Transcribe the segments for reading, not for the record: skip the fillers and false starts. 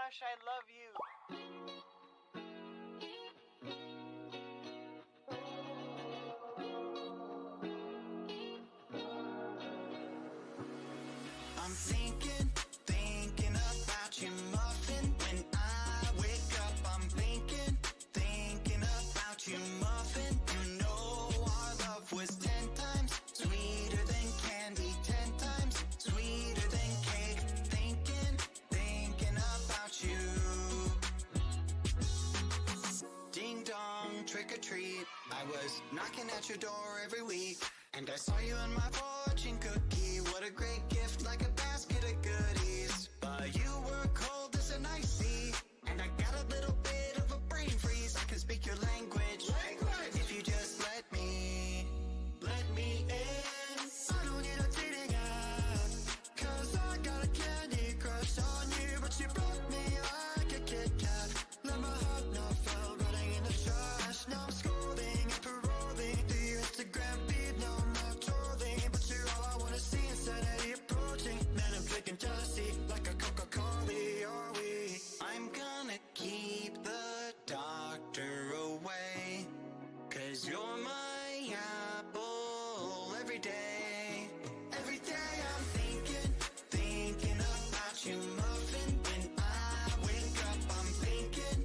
gosh, I love you. I'm thinking about you, muffin. When I wake up, I'm thinking about you, muffin. You know our love was 10 times sweeter than candy, 10 times sweeter than cake. Thinking about you. Ding dong, trick or treat. I was knocking at your door every week, and I saw you in my fortune cookie. What a great gift, like a basket of goodies. But you were cold as an ice sea, and I got a little bit of a brain freeze. I can speak your language. If you just let me in. I don't need a dating app, 'cause I got a candy crush on you. But you broke me like a Kit Kat. Let my heart not fall, running in the trash. Now I'm scrolling and paroling through your Instagram feed. No more trolling, but you're all I wanna see. Insanity approaching, man, I'm drinking jealousy like a Coca-Cola. Are we? I'm gonna keep the doctor away, 'cause you're my apple every day. Every day I'm thinking about you, muffin. When I wake up, I'm thinking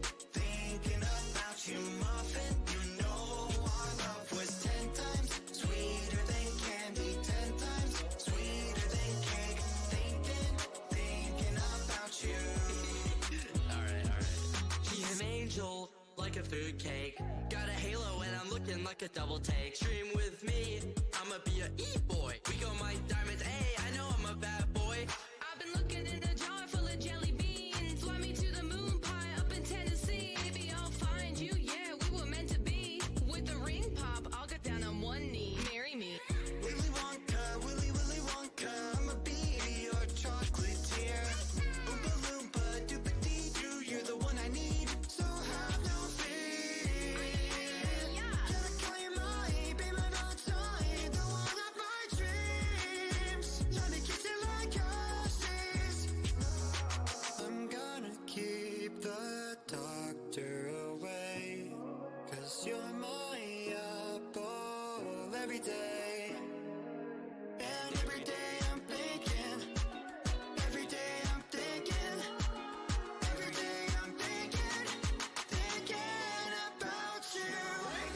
about you, muffin. You know our love was 10 times sweeter than candy, 10 times sweeter than cake. Thinking about you. Alright. He's an angel, like a food cake. Got a halo and I'm looking like a double take. Stream with me, I'ma be a e-boy. We got my diamonds, hey, I know I'm a bad boy. I've been looking in a jar full of jelly beans. Fly me to the moon pie up in Tennessee. Maybe I'll find you, yeah, we were meant to be. With the ring pop, I'll get down on one knee. Marry me. Willy Wonka, Willy Wonka, I'ma be your chocolatier. Oompa Loompa, Doopa-Dee-Doo, you're the one I need, so have no fear. Can I call you mine, be my Valentine, the one of my dreams? Let me kiss you like horses. I'm gonna keep the doctor away, 'cause you're my apple every day. And every day I'm thinking, every day I'm thinking, every day I'm thinking about you. I'm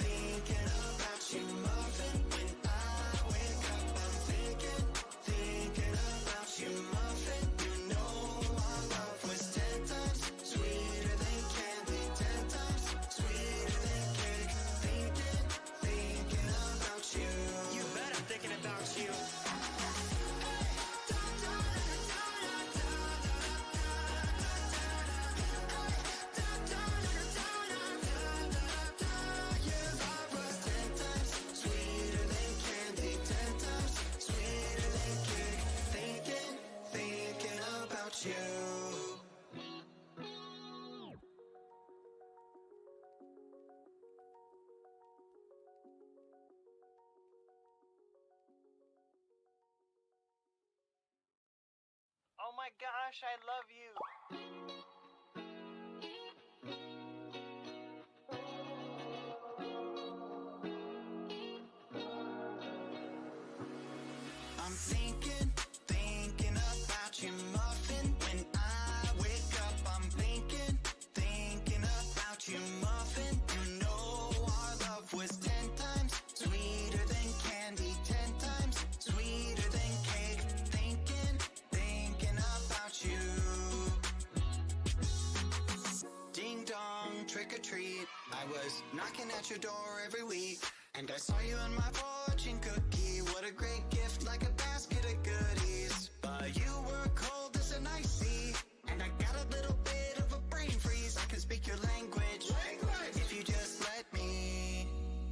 thinking about you, muffin. When I wake up, I'm thinking about you, muffin. You know our love was 10 times sweeter than candy, 10 times sweeter than cake. Thinking about you. You bet I'm thinking about you. Your love was 10 times sweeter than candy, 10 times sweeter than cake. Thinking about you. Oh my gosh, I love you. I'm thinking about you, muffin. When I wake up, I'm thinking about you, muffin. You know our love was 10 times sweeter than candy, 10 times sweeter than cake. Thinking about you. Ding dong, trick or treat. I was knocking at your door every week, and I saw you in my fortune cookie. What a great gift, like a basket of goodies. But you were cold as an ice sea, and I got a little bit of a brain freeze. I can speak your language. If you just let me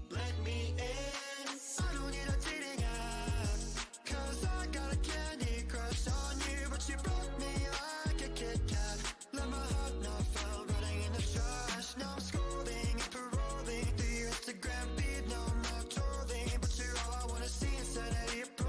in. I don't need a dating app, 'cause I got a candy crush on you. But you broke me like a Kit Kat. Let my heart not fall, running in the trash. Now I'm scrolling and paroling through your Instagram feed. No more trolling, but you're all I wanna see. Insanity approaching.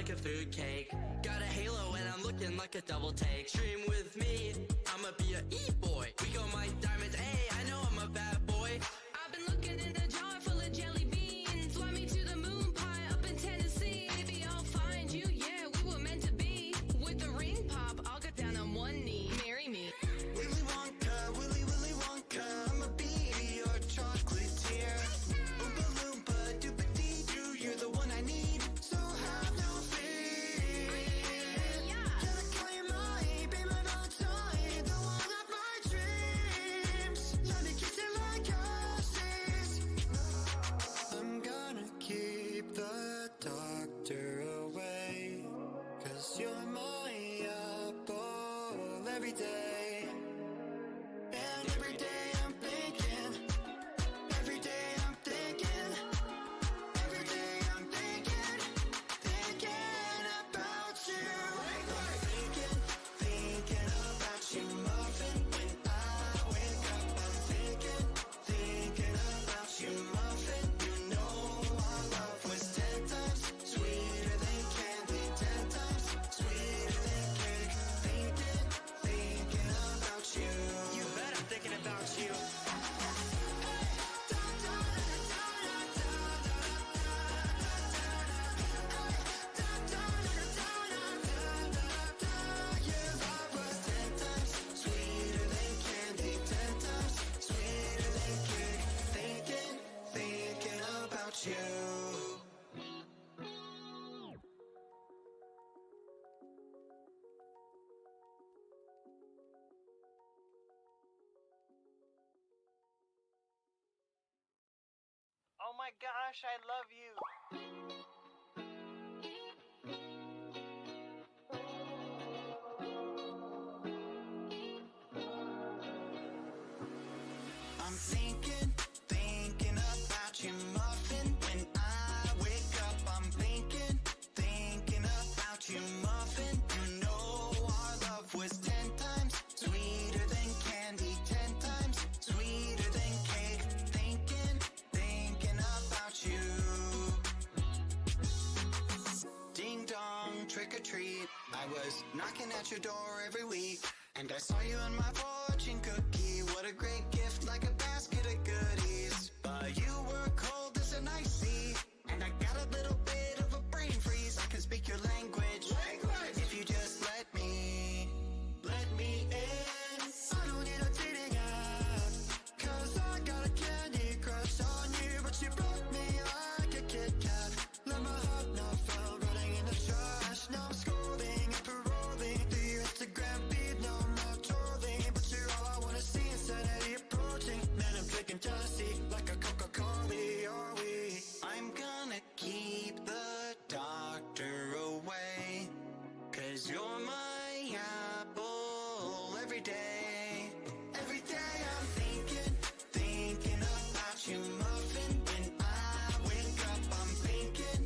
like a food cake. Got a halo and I'm looking like a double take. Stream with me, I'ma be a e-boy. We go mine diamonds, hey, I know I'm a bad boy. I've been looking in a jar full of jelly beans. Fly me to the moon pie up in Tennessee. Maybe I'll find you, yeah, we were meant to be. With the ring pop, I'll get down on one knee. Marry me. Willy Wonka, Willy Wonka, I'ma be your chocolatier. Oompa Loompa, Doopa-Dee-Doo, you're the one I need, so have no fear. Gotta call you mine, be my Valentine, the one of my dreams. Let me kiss you like horses. I'm gonna keep the doctor away, 'cause you're my apple every day. And every day I'm thinking, every day I'm thinking, every day I'm thinking, thinking about you. Thinking about you, muffin. When I wake up, I'm thinking about you, muffin. You know our love was 10 times sweeter than candy, 10 times sweeter than cake. Thinking about you. You bet I'm thinking about you. Your love was 10 times sweeter than candy, 10 times sweeter than cake. Thinking about you. Oh my gosh, I love you. I'm thinking about you, muffin. When I wake up, I'm thinking about you, muffin. You know our love was 10 times sweeter than candy, 10 times sweeter than cake. Thinking about you. Ding dong, trick or treat. I was knocking at your door every week, and I saw you in my fortune cookie. What a great gift, like a basket of goodies. But you were cold as an ice sea, and I got a little bit of a brain freeze. I can speak your language, if you just let me in. I don't need a dating app, 'cause I got a candy crush on you. But you broke me like a Kit Kat. Let my heart not fall, running in the trash. Now I'm scrolling and paroling through your Instagram feed. No more trolling, but you're all I wanna see. Insanity approaching, man, I'm drinking jealousy like a Coca-Cola. Are we? I'm gonna keep the doctor away, 'cause you're my apple every day. Every day I'm thinking about you, muffin. When I wake up, I'm thinking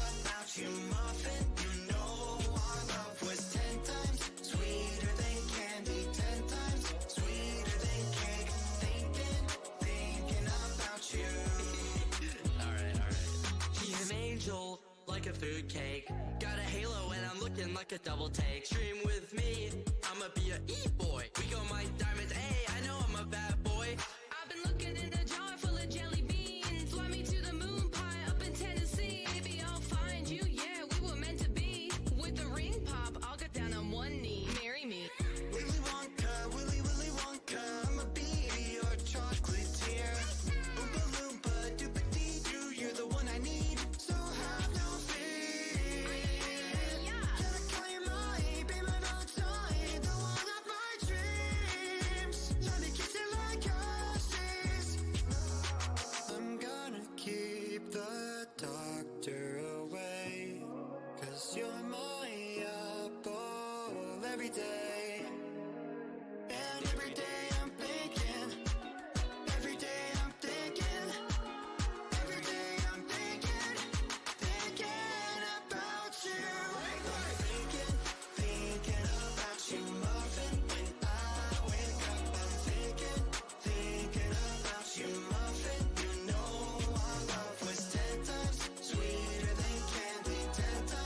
about you, muffin. You know our love was 10 times sweeter than candy, 10 times sweeter than cake. Thinking about you. Alright. He's an angel, like a food cake. Got a halo and I'm looking like a double take. Stream with me, I'ma be a e-boy. We go mine diamonds, hey, I know I'm a bad boy. I've been looking in a jar full of jelly beans. Fly me to the moon pie up in Tennessee. Maybe I'll find you, yeah, we were meant to be. With the ring pop, I'll get down on one knee. Marry me. Willy Wonka, Willy Wonka, I'ma be your chocolatier. Oompa Loompa, Doopa-Dee-Doo, you're the one I need, so have no fear. Gotta call you mine, be my Valentine, the one of my dreams. Let me kiss you like horses. I'm gonna keep the doctor away, 'cause you're my apple every day. And every day I'm thinking, every day I'm thinking, every day I'm thinking about you. Thinking about you, muffin. When I wake up, I'm thinking about you, muffin. You know our love was 10 times sweeter than candy, 10 times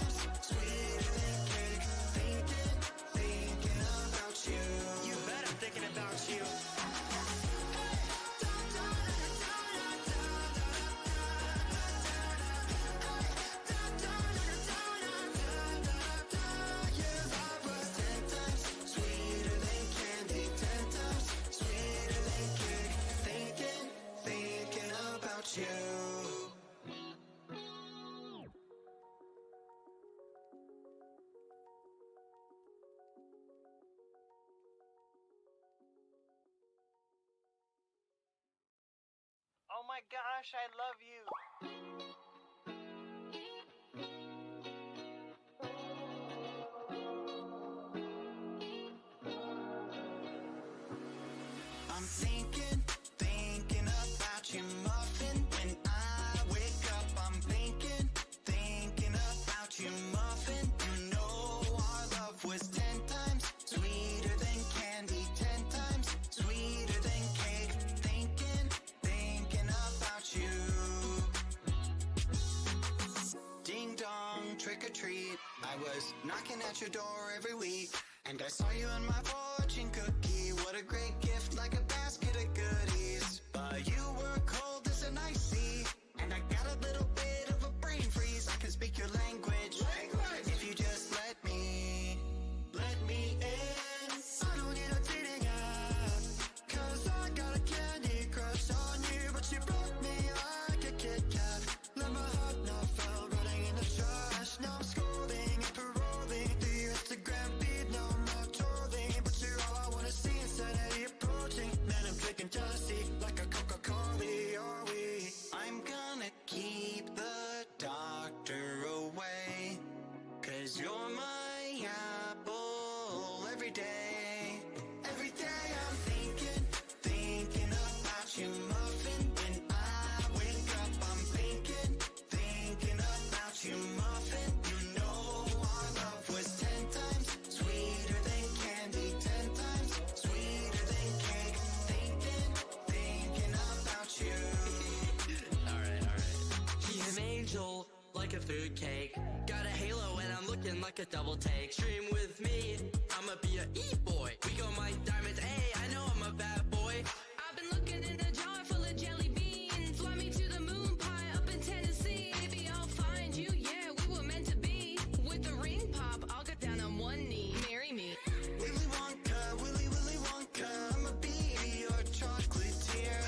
my gosh, I love you. I'm thinking about you, muffin. When I wake up, I'm thinking about you, muffin. You know our love was 10 times sweeter than candy, 10 times sweeter than cake. Thinking about you. Ding dong, trick or treat. I was knocking at your door every week, and I saw you in my fortune cookie. What a great gift, like a basket of goodies. But you were cold as an ice sea, and I got a little bit of a brain freeze. I can speak your language. If you just let me in. I don't need a dating app, 'cause I got a candy crush on you. But you broke me like a Kit Kat. Let my heart now fell running in the trash. Now I'm scrolling and paroling through your Instagram feed. Now I'm not trolling, but you're all I wanna see. Insanity approaching. Man, I'm drinking jealousy like a Coca-Cola. Are we? I'm gonna keep the doctor away, 'cause you're my apple every day. Every day I'm thinking about you, muffin. When I wake up, I'm thinking about you, muffin. You know our love was 10 times sweeter than candy, 10 times sweeter than cake. Thinking about you. Alright. He's an angel, like a fruitcake. Got a halo and I'm looking like a double take. Stream with me, I'ma be a e-boy. We go mine diamonds, hey, I know I'm a bad boy. I've been looking in a jar full of jelly beans. Fly me to the moon pie up in Tennessee. Maybe I'll find you, yeah, we were meant to be. With the ring pop, I'll get down on one knee. Marry me. Willy Wonka, Willy Wonka, I'ma be your chocolatier.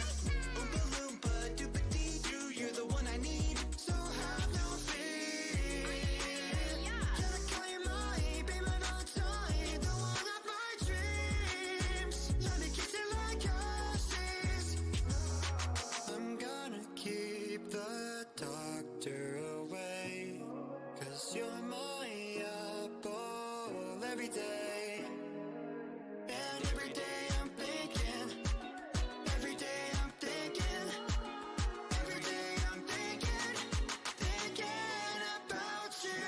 Oompa Loompa, Doopa-Dee-Doo, you're the one I need, so have no fear. Can I call you mine, be my Valentine, the one of my dreams? Let me kiss you like ashes. I'm gonna keep the doctor away, 'cause you're my apple every day. And every day I'm thinking, every day I'm thinking, every day I'm thinking about you.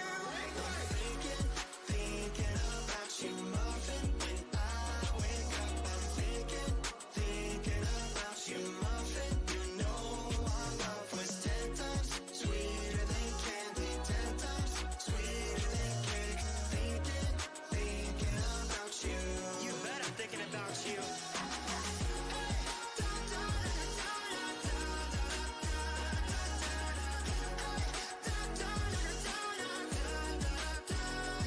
Thinking about you, muffin. When I wake up, I'm thinking about you, muffin. You know our love was 10 times sweeter than candy, 10 times sweeter than cake. Thinking about you. You bet I'm thinking about you.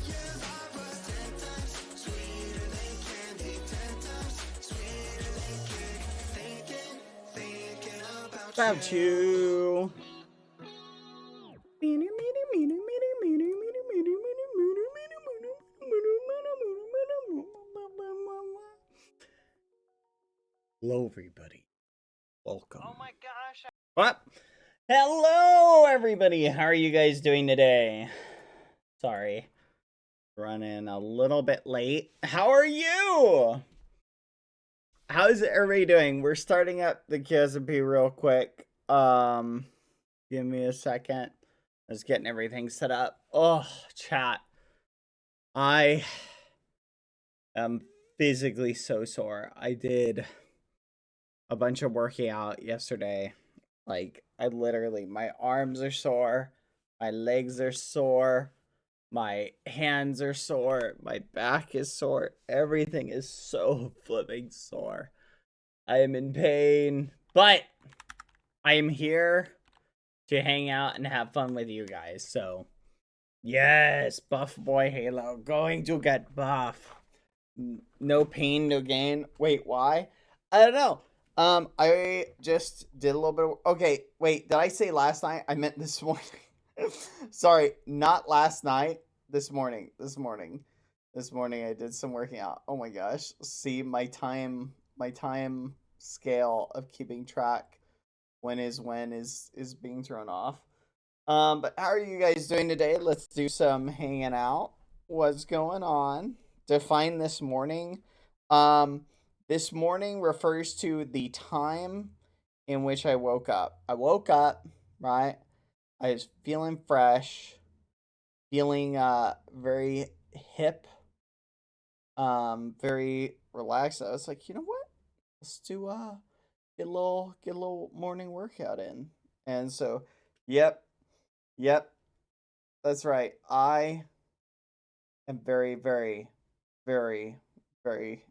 Your love was 10 times sweeter than candy, 10 times sweeter than cake. Thinking about you. Hello, everybody. Welcome. Oh my gosh, What? Hello, everybody. How are you guys doing today? Sorry, running a little bit late. How are you? How's everybody doing? We're starting up the QSMP real quick. Give me a second. I was getting everything set up. Oh, chat. I am physically so sore. I did a bunch of working out yesterday. Like, I literally, my arms are sore, my legs are sore, my hands are sore, my back is sore, everything is so flipping sore. I am in pain, but I am here to hang out and have fun with you guys. So, yes, BadBoyHalo, going to get buff. No pain, no gain. Wait, why? I don't know. I just did a little bit of, okay, wait, did I say last night? I meant this morning. Sorry, not last night. This morning I did some working out. Oh my gosh. See, my time scale of keeping track when is being thrown off. But how are you guys doing today? Let's do some hanging out. What's going on? Define this morning. This morning refers to the time in which I woke up. I woke up, right? I was feeling fresh, feeling very hip, very relaxed. I was like, you know what? Let's do get a little morning workout in. And so, yep, that's right. I am very, very, very, very,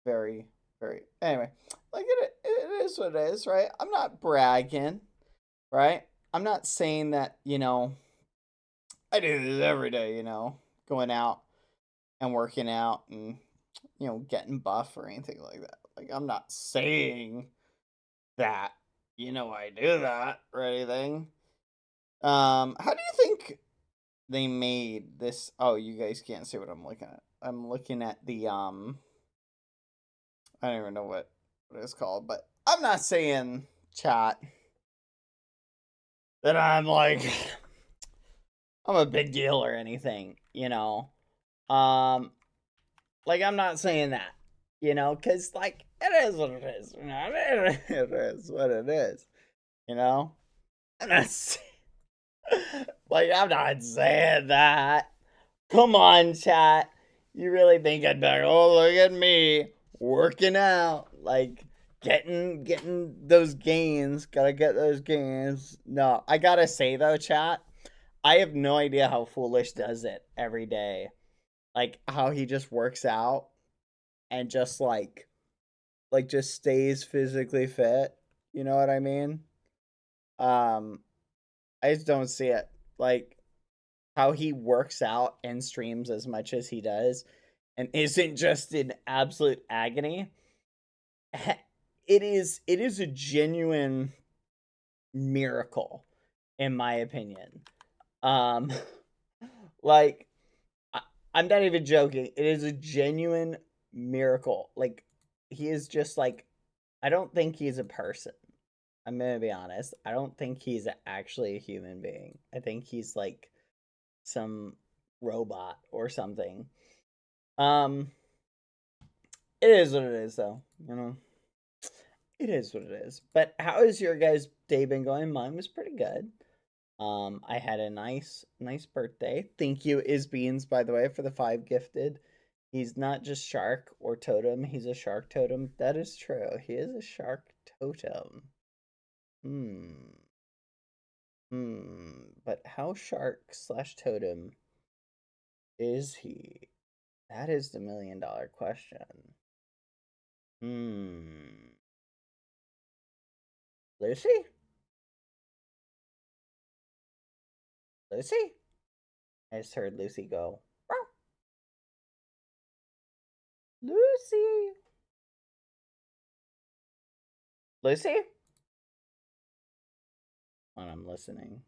very, very. Anyway, like it is what it is, right? I'm not bragging, right? I'm not saying that, I do this every day, going out and working out and, getting buff or anything like that. Like, I'm not saying that, I do that or anything. How do you think they made this? Oh, you guys can't see what I'm looking at. I'm looking at the, I don't even know what it's called, but I'm not saying, chat, that I'm like, I'm a big deal or anything, like, I'm not saying that, because, like, it is what it is, it is what it is, I'm not saying, like, I'm not saying that. Come on, chat. You really think I'd be like, oh, look at me working out, like, getting those gains, gotta get those gains. No, I gotta say, though, chat, I have no idea how Foolish does it every day. Like, how he just works out and just, just stays physically fit. You know what I mean? I just don't see it. Like, how he works out and streams as much as he does and isn't just in absolute agony. It is a genuine miracle, in my opinion. Like, I'm not even joking. It is a genuine miracle. Like, he is just like, I don't think he's a person. I'm gonna be honest. I don't think he's actually a human being. I think he's like some robot or something. It is what it is, though. It is what it is. But how has your guys' day been going? Mine was pretty good. I had a nice birthday. Thank you, Isbeans, by the way, for the 5 gifted. He's not just shark or totem, he's a shark totem. That is true. He is a shark totem. But how shark / totem is he? That is the $1 million question. Lucy? Lucy? I just heard Lucy go. Meow. Lucy? Lucy? When I'm listening.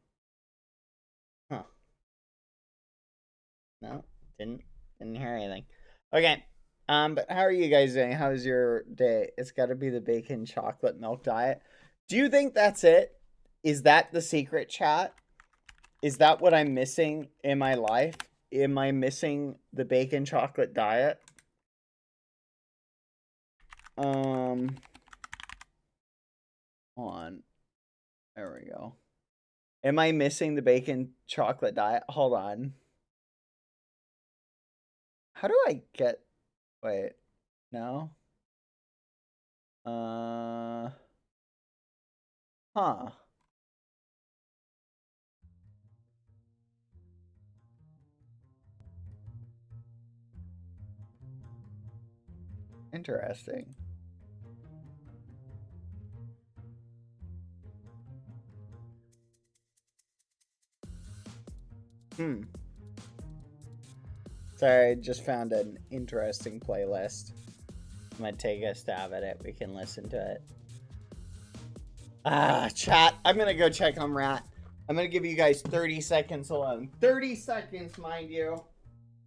Huh. No, didn't hear anything. Okay. But how are you guys doing? How's your day? It's got to be the bacon chocolate milk diet. Do you think that's it? Is that the secret, chat? Is that what I'm missing in my life? Am I missing the bacon chocolate diet? Hold on. There we go. Am I missing the bacon chocolate diet? Hold on. How do I get... Wait. No? Huh. Interesting. Sorry, I just found an interesting playlist. I'm gonna take a stab at it. We can listen to it. Chat. I'm gonna go check on Rat. I'm gonna give you guys 30 seconds alone. 30 seconds, mind you.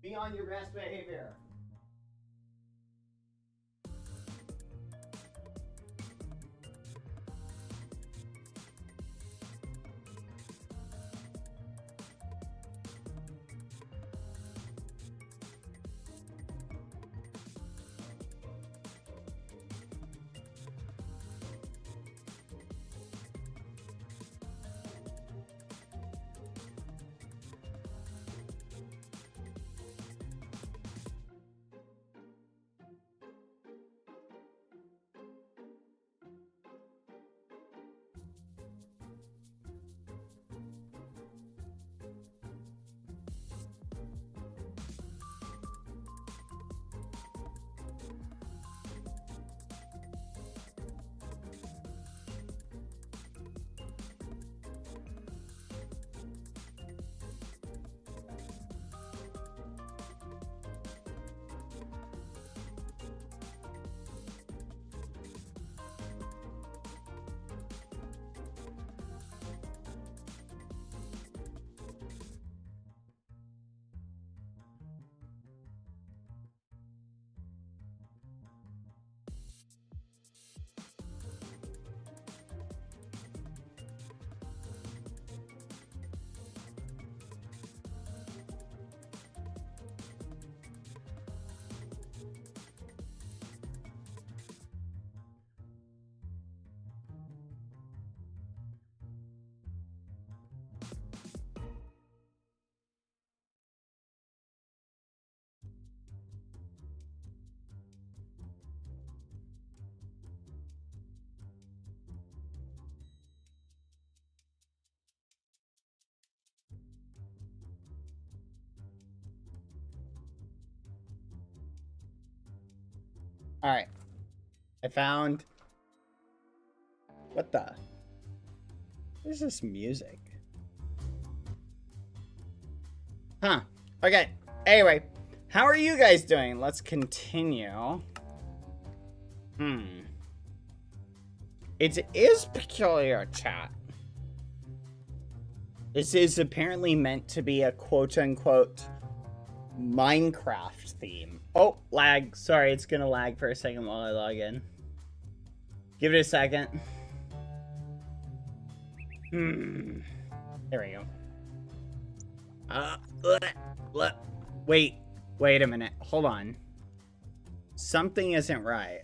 Be on your best behavior. Alright. I found... What the? What is this music? Huh. Okay. Anyway. How are you guys doing? Let's continue. It is peculiar, chat. This is apparently meant to be a quote-unquote Minecraft theme. Oh, lag. Sorry, it's gonna lag for a second while I log in. Give it a second. There we go. Wait a minute. Hold on. Something isn't right.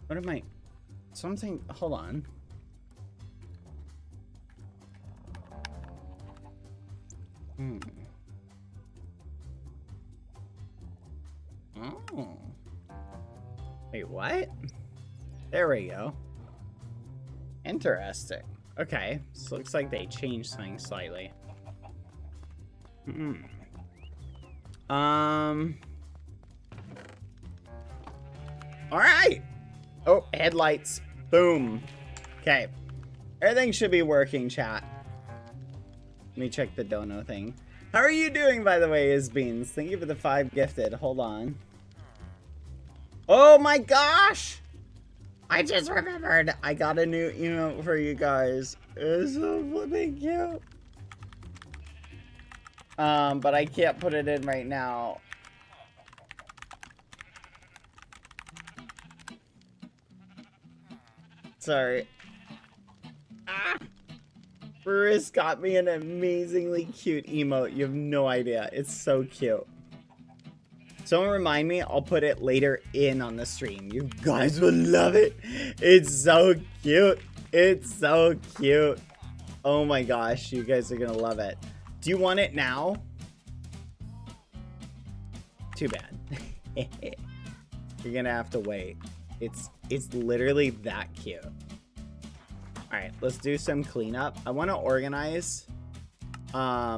What am I... Something... Hold on. Oh. Wait, what? There we go. Interesting. Okay, so looks like they changed something slightly. Alright! Oh, headlights. Boom. Okay. Everything should be working, chat. Let me check the dono thing. How are you doing, by the way, Isbeans? Thank you for the 5 gifted. Hold on. Oh my gosh! I just remembered. I got a new emote for you guys. It's so flipping cute. But I can't put it in right now. Sorry. Ah! Bruce got me an amazingly cute emote. You have no idea. It's so cute. Someone remind me. I'll put it later in on the stream. You guys will love it. It's so cute. It's so cute. Oh my gosh. You guys are going to love it. Do you want it now? Too bad. You're going to have to wait. It's literally that cute. All right, let's do some cleanup. I want to organize. I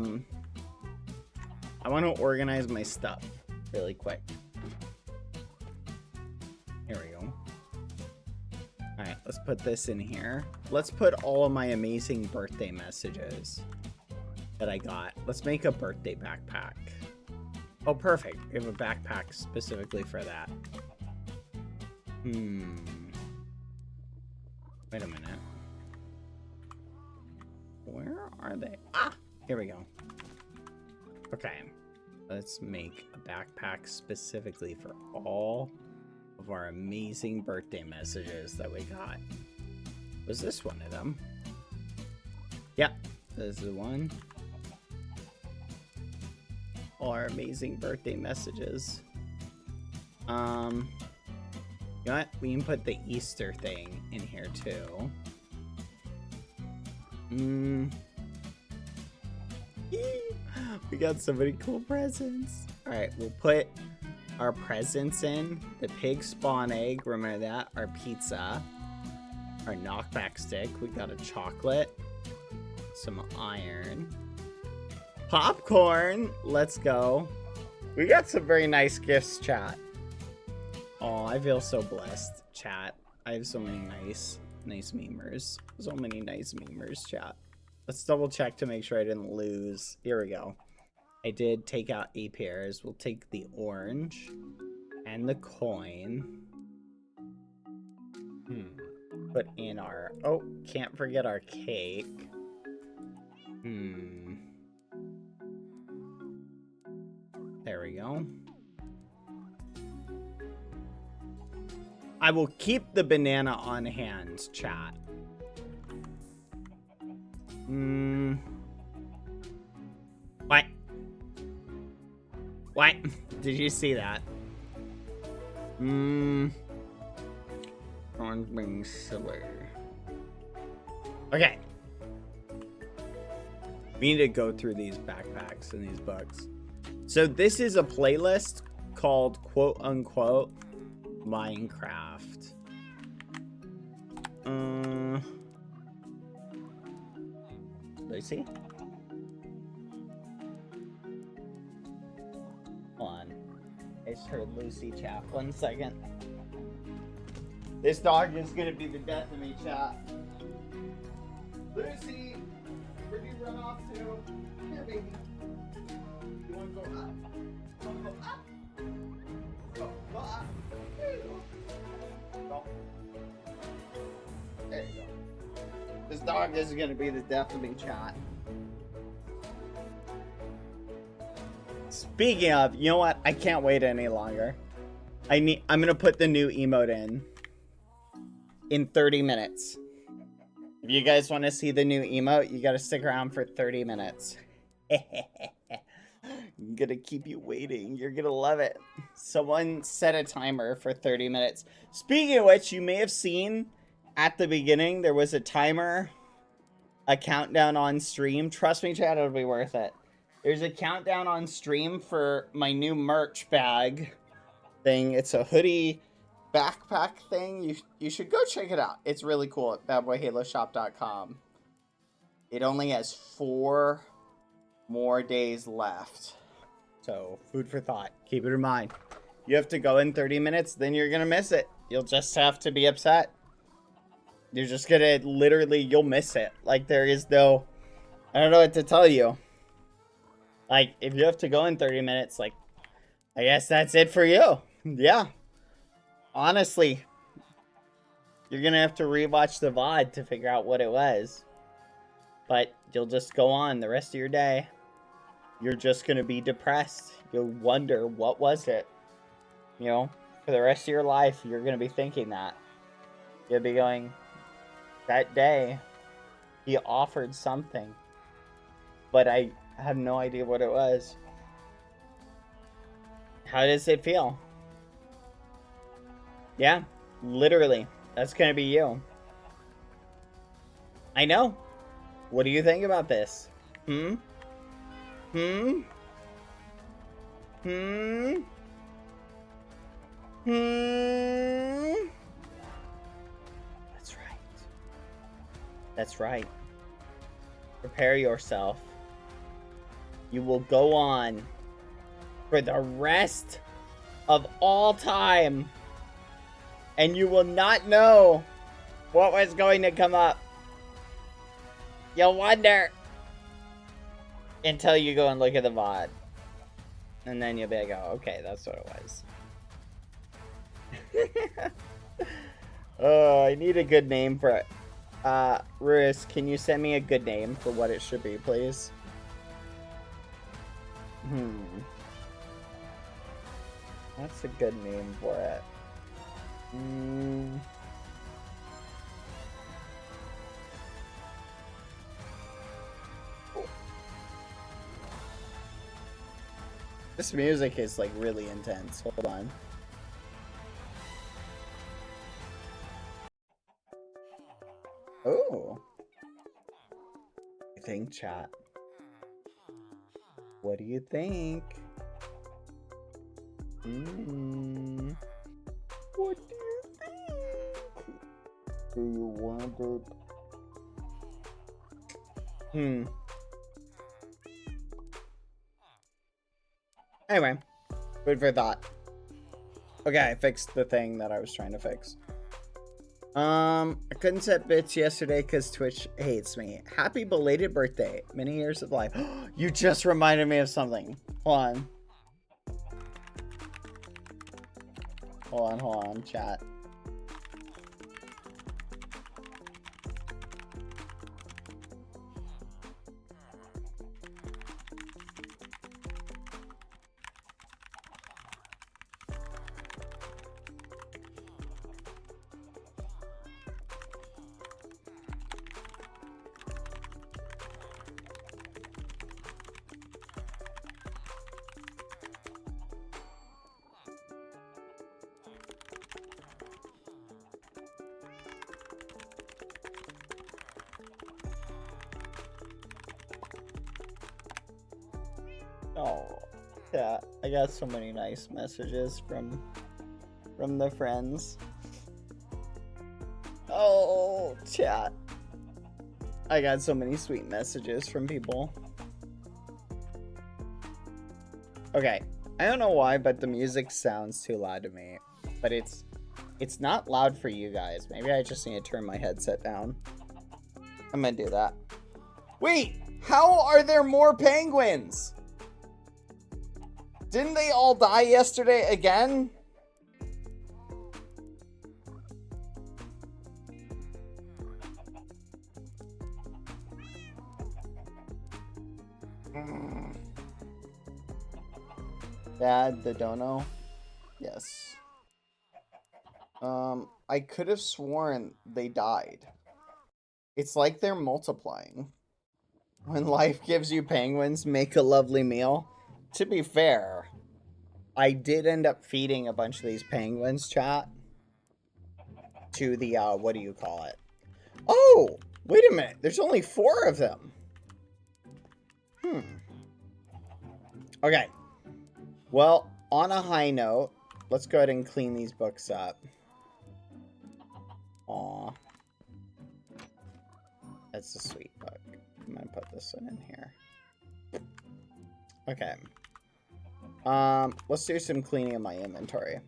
want to organize my stuff really quick. Here we go. All right, let's put this in here. Let's put all of my amazing birthday messages that I got. Let's make a birthday backpack. Oh, perfect. We have a backpack specifically for that. Wait a minute. Where are they? Ah! Here we go. Okay. Let's make a backpack specifically for all of our amazing birthday messages that we got. Was this one of them? Yep. This is one. All our amazing birthday messages. You know what? We can put the Easter thing in here too. We got so many cool presents. Alright, we'll put our presents in. The pig spawn egg, remember that. Our pizza. Our knockback stick. We got a chocolate. Some iron. Popcorn. Let's go. We got some very nice gifts, chat. Oh, I feel so blessed, chat. I have so many nice memers. So many nice memers, chat. Let's double check to make sure I didn't lose. Here we go. I did take out 8 pairs. We'll take the orange and the coin. Put in our... Oh, can't forget our cake. There we go. I will keep the banana on hand, chat. What? What? Did you see that? Someone's being silly. Okay. We need to go through these backpacks and these books. So this is a playlist called quote unquote Minecraft. Let me see. Hold on. I guys heard Lucy chat. 1 second. This dog is gonna be the death of me, chat. Lucy, where'd you run off to? Here, baby. You wanna go up? You wanna go up? Go up. There you go. Go. There you go. This dog is gonna be the death of me, chat. Speaking of, you know what? I can't wait any longer. I'm gonna put the new emote in 30 minutes. If you guys want to see the new emote, you gotta stick around for 30 minutes. I'm gonna keep you waiting. You're gonna love it. Someone set a timer for 30 minutes. Speaking of which, you may have seen at the beginning, there was a timer, a countdown on stream. Trust me, chat, it'll be worth it. There's a countdown on stream for my new merch bag thing. It's a hoodie backpack thing. You should go check it out. It's really cool at BadBoyHaloShop.com. It only has 4 more days left. So, food for thought. Keep it in mind. You have to go in 30 minutes, then you're gonna miss it. You'll just have to be upset. You're just gonna literally, you'll miss it. Like, there is no, I don't know what to tell you. Like, if you have to go in 30 minutes, like, I guess that's it for you. Yeah. Honestly, you're gonna have to rewatch the VOD to figure out what it was. But you'll just go on the rest of your day. You're just gonna be depressed. You'll wonder, what was it? You know, for the rest of your life, you're gonna be thinking that. You'll be going, that day, he offered something. But I have no idea what it was. How does it feel? Yeah, literally. That's gonna be you. I know. What do you think about this? Hmm? Hmm? Hmm? Hmm? That's right. That's right. Prepare yourself. You will go on for the rest of all time, and you will not know what was going to come up. You'll wonder until you go and look at the VOD, and then you'll be like, oh, okay, that's what it was. Oh, I need a good name for it. Ruiz, can you send me a good name for what it should be, please? That's a good name for it. This music is like really intense. Hold on. Oh. What do you think, chat? What do you think? What do you think? Do you want it? Anyway, food for thought. Okay, I fixed the thing that I was trying to fix. I couldn't set bits yesterday because Twitch hates me. Happy belated birthday. Many years of life. You just reminded me of something. Hold on, chat. Oh, yeah, I got so many nice messages from the friends. Oh, chat. I got so many sweet messages from people. Okay, I don't know why, but the music sounds too loud to me. But it's not loud for you guys. Maybe I just need to turn my headset down. I'm gonna do that. Wait, how are there more penguins? Didn't they all die yesterday again? Dad, the dono? Yes. I could have sworn they died. It's like they're multiplying. When life gives you penguins, make a lovely meal. To be fair, I did end up feeding a bunch of these penguins, chat, to the, what do you call it? Oh, wait a minute. There's only 4 of them. Okay. Well, on a high note, let's go ahead and clean these books up. Aw. That's a sweet book. I'm gonna put this one in here. Okay. Let's do some cleaning of my inventory.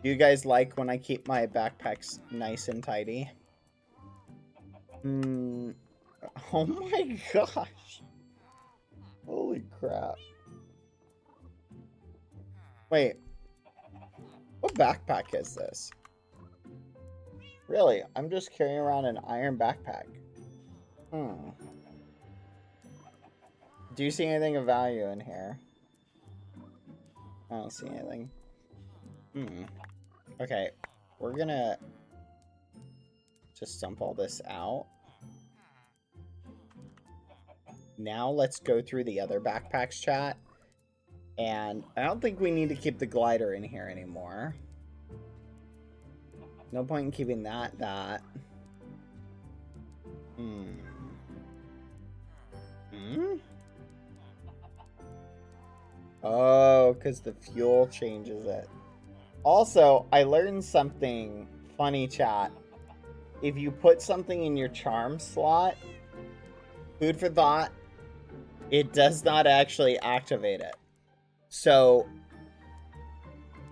Do you guys like when I keep my backpacks nice and tidy? Oh my gosh. Holy crap. Wait. What backpack is this? Really? I'm just carrying around an iron backpack. Do you see anything of value in here? I don't see anything. Okay. We're gonna just dump all this out. Now let's go through the other backpacks, chat. And I don't think we need to keep the glider in here anymore. No point in keeping that. Oh, because the fuel changes it. Also, I learned something funny, chat. If you put something in your charm slot, food for thought, it does not actually activate it. So,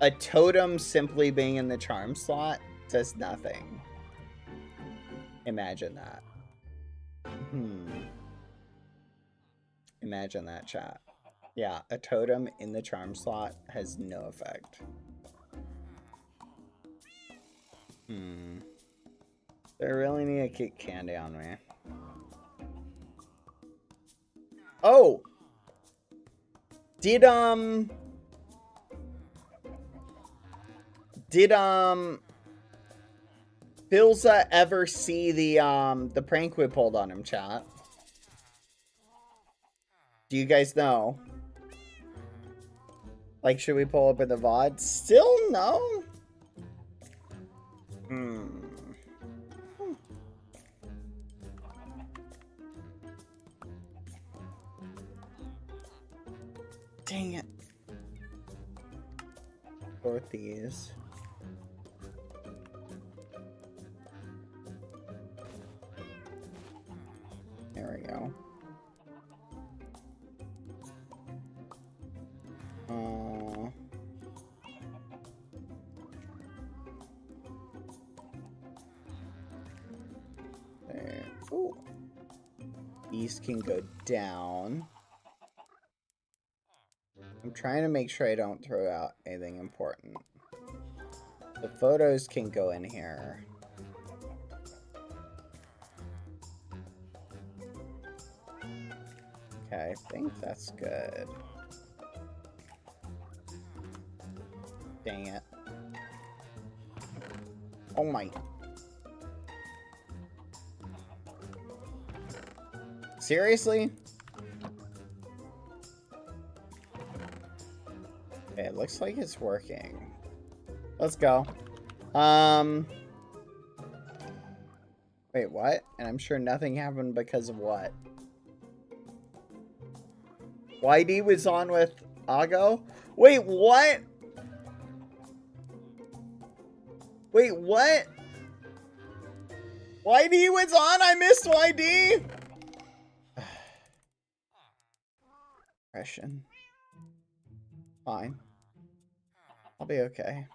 a totem simply being in the charm slot does nothing. Imagine that. Imagine that, chat. Yeah, a totem in the charm slot has no effect. I really need to keep candy on me. Oh! Did Bilza ever see the prank we pulled on him, chat? Do you guys know? Like, should we pull up with the VOD? Still no? Dang it. Both these. There we go. There. Ooh. These can go down. I'm trying to make sure I don't throw out anything important. The photos can go in here. Okay, I think that's good. Dang it. Oh my. Seriously? Okay, it looks like it's working. Let's go. Wait, what? And I'm sure nothing happened because of what? YD was on with Ago? Wait, what? Wait, what? YD was on? I missed YD? Depression. Fine. I'll be okay.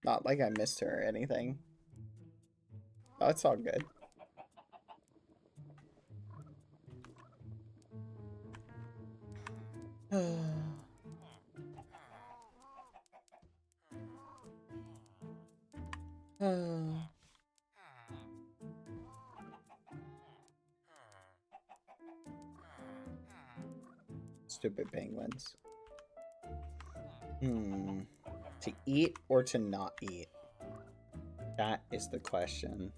Not like I missed her or anything. Oh, it's all good. Stupid penguins. To eat or to not eat? That is the question.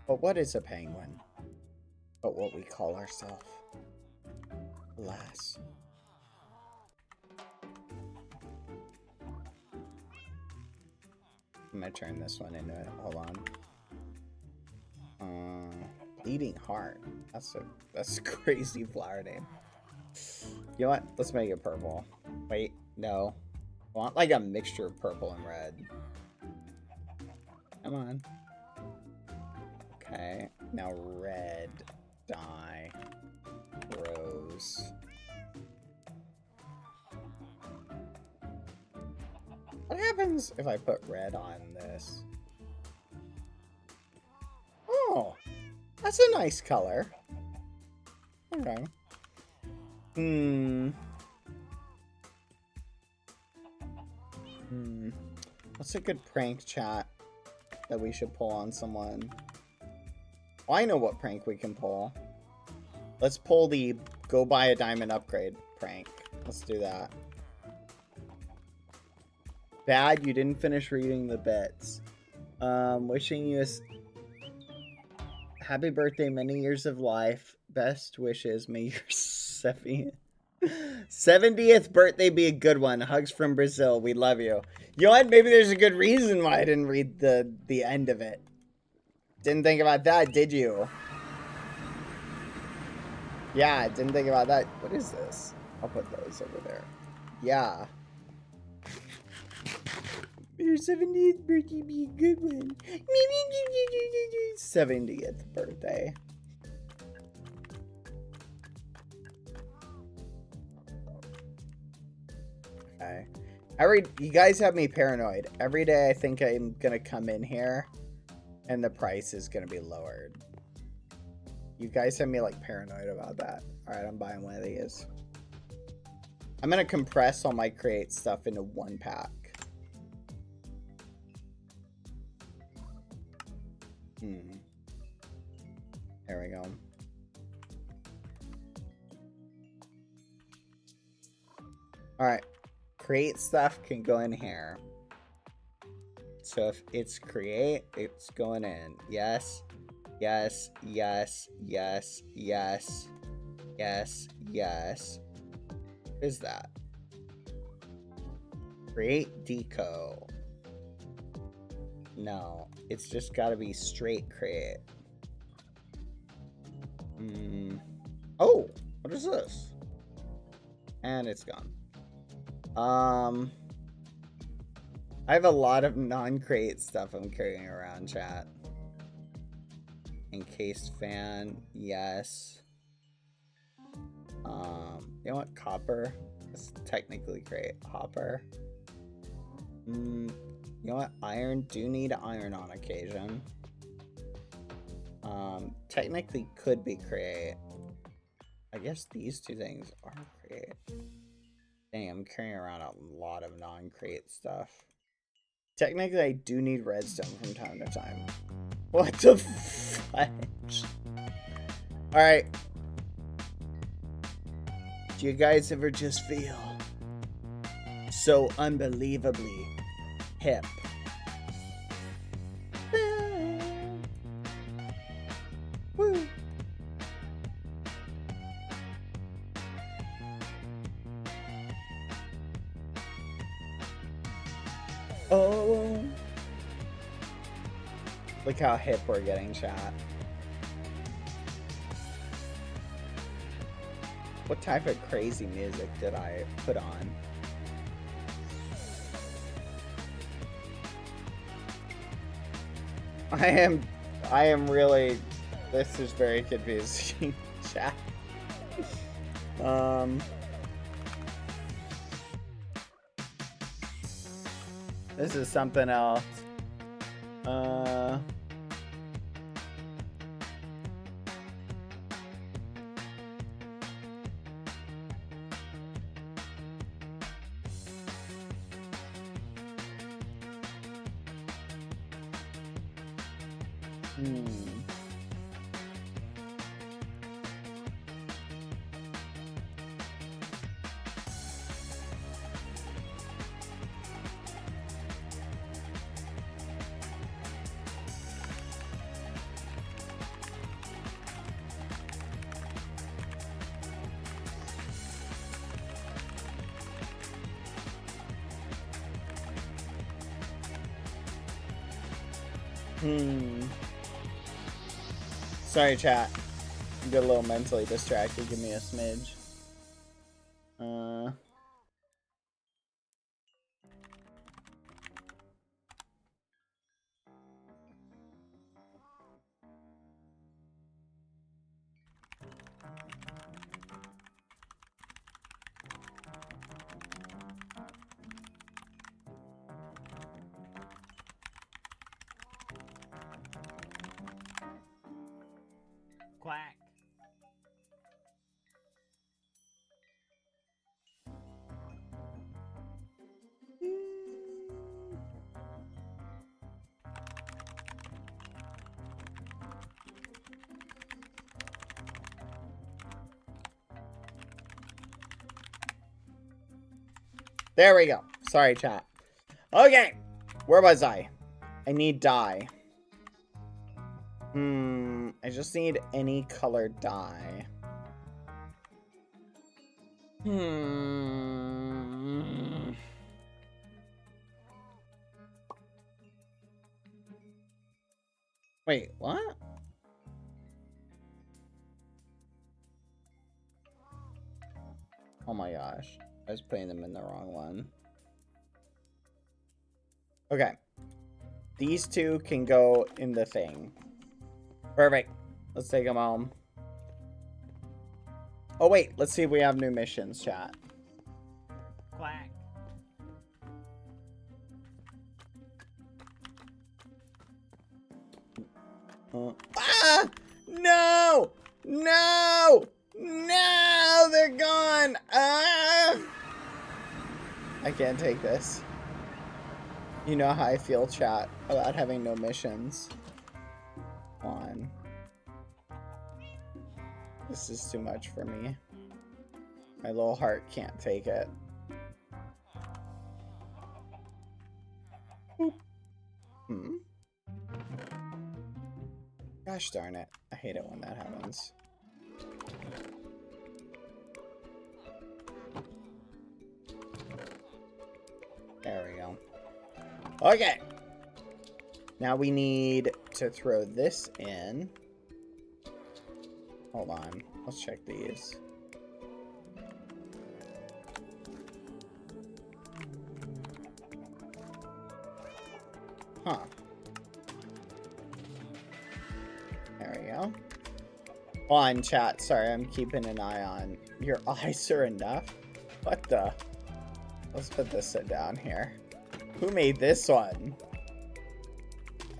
But what is a penguin? But what we call ourselves. Alas. I'm gonna turn this one into it. Hold on. Bleeding Heart. That's a crazy flower name. You know what? Let's make it purple. Wait, no. I want like a mixture of purple and red. Come on. Okay. Now red. Dye. Rose. What happens if I put red on this? Oh, that's a nice color. Okay. What's a good prank, chat, that we should pull on someone? Oh, I know what prank we can pull. Let's pull the go buy a diamond upgrade prank. Let's do that. Bad, you didn't finish reading the bits. Wishing you a happy birthday, many years of life. Best wishes. May your 70th birthday be a good one. Hugs from Brazil. We love you. You know what? Maybe there's a good reason why I didn't read the end of it. Didn't think about that, did you? Yeah, didn't think about that. What is this? I'll put those over there. Yeah. Your 70th birthday be a good one. 70th birthday. Okay. You guys have me paranoid. Every day I think I'm gonna come in here and the price is gonna be lowered. You guys have me like paranoid about that. Alright, I'm buying one of these. I'm gonna compress all my create stuff into one pack. There we go. Alright. Create stuff can go in here. So if it's create, it's going in. Yes. Yes. Yes. Yes. Yes. Yes. Yes. What is that? Create deco. No. It's just gotta be straight create. Oh, what is this? And it's gone. I have a lot of non-create stuff I'm carrying around, chat. Encased fan, yes. You know what? Copper. It's technically create. Hopper. You know what? Iron. Do need iron on occasion. Technically could be create. I guess these two things are create. Dang, I'm carrying around a lot of non-create stuff. Technically, I do need redstone from time to time. What the fudge? Alright. Do you guys ever just feel so unbelievably hip? Woo. Oh. Look how hip we're getting, chat. What type of crazy music did I put on? I am really, this is very confusing, chat. This is something else. Sorry, chat. Get a little mentally distracted. Give me a smidge. Quack. There we go. Sorry, chat. Okay. Where was I? I need dye. I just need any colored dye. Wait, what? Oh my gosh. I was putting them in the wrong one. Okay. These two can go in the thing. Perfect. Let's take them home. Oh, wait. Let's see if we have new missions, chat. Quack. Ah! No! No! No! They're gone! Ah! I can't take this. You know how I feel, chat, about having no missions. Come on. This is too much for me. My little heart can't take it. Gosh darn it. I hate it when that happens. There we go. Okay. Now we need to throw this in. Hold on. Let's check these. Huh. There we go. Hold on, chat. Sorry, I'm keeping an eye on. Your eyes are enough? What the? Let's put this down here. Who made this one?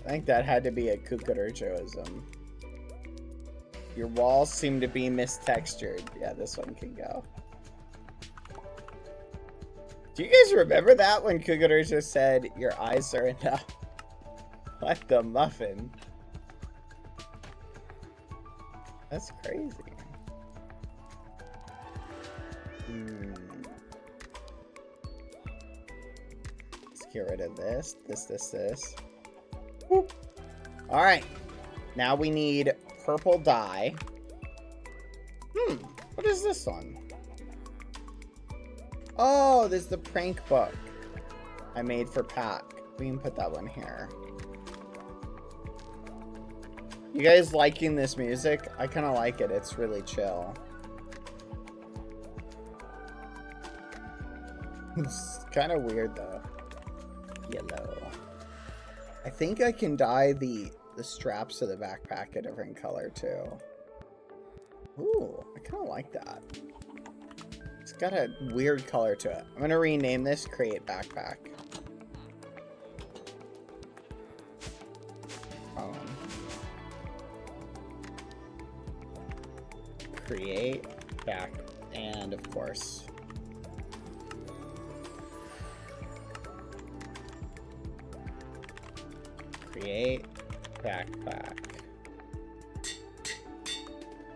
I think that had to be a Kukurujoism. Your walls seem to be mistextured. Yeah, this one can go. Do you guys remember that when Kukurujo said, your eyes are enough? What the muffin? That's crazy. Let's get rid of this. This. Whoop. All right. Now we need purple dye. What is this one? Oh, this is the prank book I made for Pack. We can put that one here. You guys liking this music? I kind of like it. It's really chill. It's kind of weird though. Yellow. I think I can dye the straps of the backpack a different color too. Ooh, I kind of like that. It's got a weird color to it. I'm gonna rename this Create Backpack. create back, and of course, create backpack.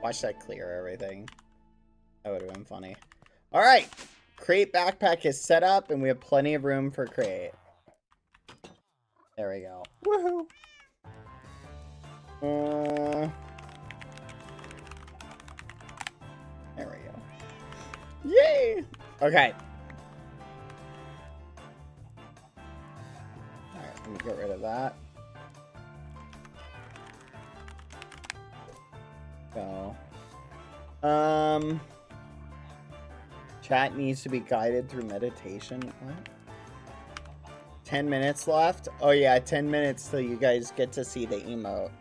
Watch that clear everything. That would have been funny. All right, create backpack is set up, and we have plenty of room for create. There we go. Woohoo! There we go. Yay! Okay. Alright, let me get rid of that. Go. Chat needs to be guided through meditation. What? 10 minutes left? Oh yeah, 10 minutes till you guys get to see the emote.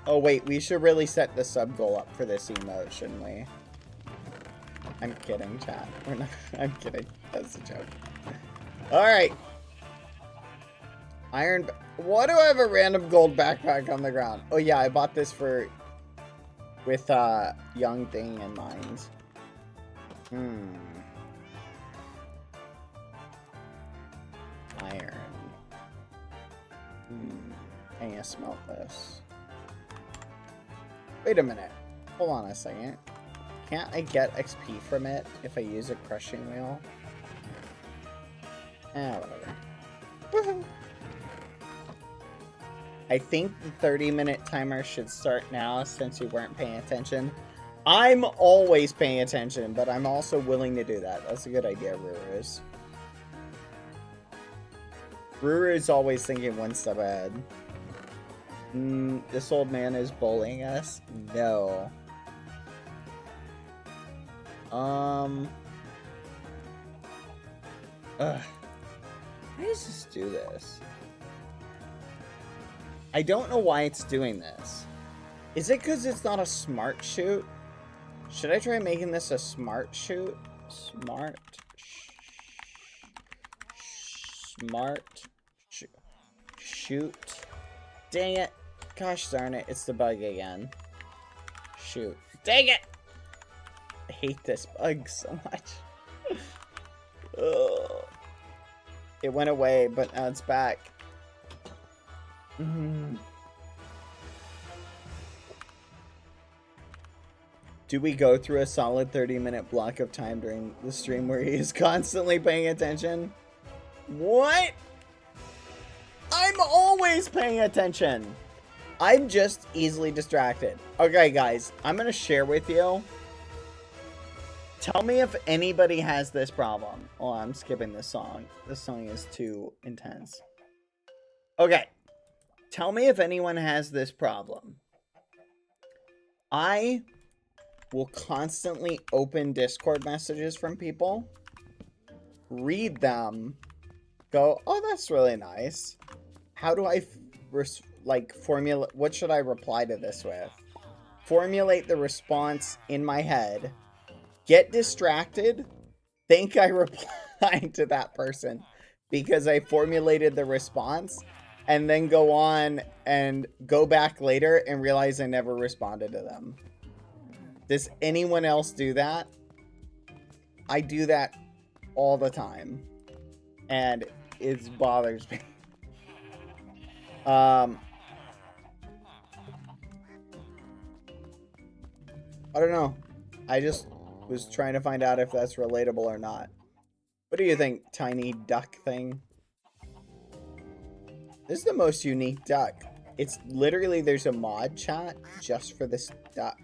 Oh wait, we should really set the sub goal up for this emote, shouldn't we? I'm kidding, chat. We're not. I'm kidding. That's a joke. Alright. Iron. Why do I have a random gold backpack on the ground? Oh yeah, I bought this for. With young thing in mind. Iron. I need to smelt this. Wait a minute. Hold on a second. Can't I get XP from it if I use a crushing wheel? Whatever. Woohoo! I think the 30-minute timer should start now since you weren't paying attention. I'm always paying attention, but I'm also willing to do that. That's a good idea, Rurus. Ruru's always thinking one step ahead. This old man is bullying us? No. Ugh. How does this do this? I don't know why it's doing this. Is it because it's not a smart shoot? Should I try making this a smart shoot? Smart shoot. Dang it. Gosh darn it. It's the bug again. Shoot. Dang it. I hate this bug so much. Ugh. It went away, but now it's back. Do we go through a solid 30-minute block of time during the stream where he is constantly paying attention? What? I'm always paying attention. I'm just easily distracted. Okay, guys, I'm going to share with you. Tell me if anybody has this problem. Oh, I'm skipping this song. This song is too intense. Okay. Tell me if anyone has this problem. I will constantly open Discord messages from people, read them, go, oh, that's really nice. How do I, formulate, what should I reply to this with? Formulate the response in my head, get distracted, think I replied to that person because I formulated the response, and then go on and go back later and realize I never responded to them. Does anyone else do that? I do that all the time. And it bothers me. I don't know. I just was trying to find out if that's relatable or not. What do you think, tiny duck thing? This is the most unique duck. It's literally, there's a mod chat just for this duck.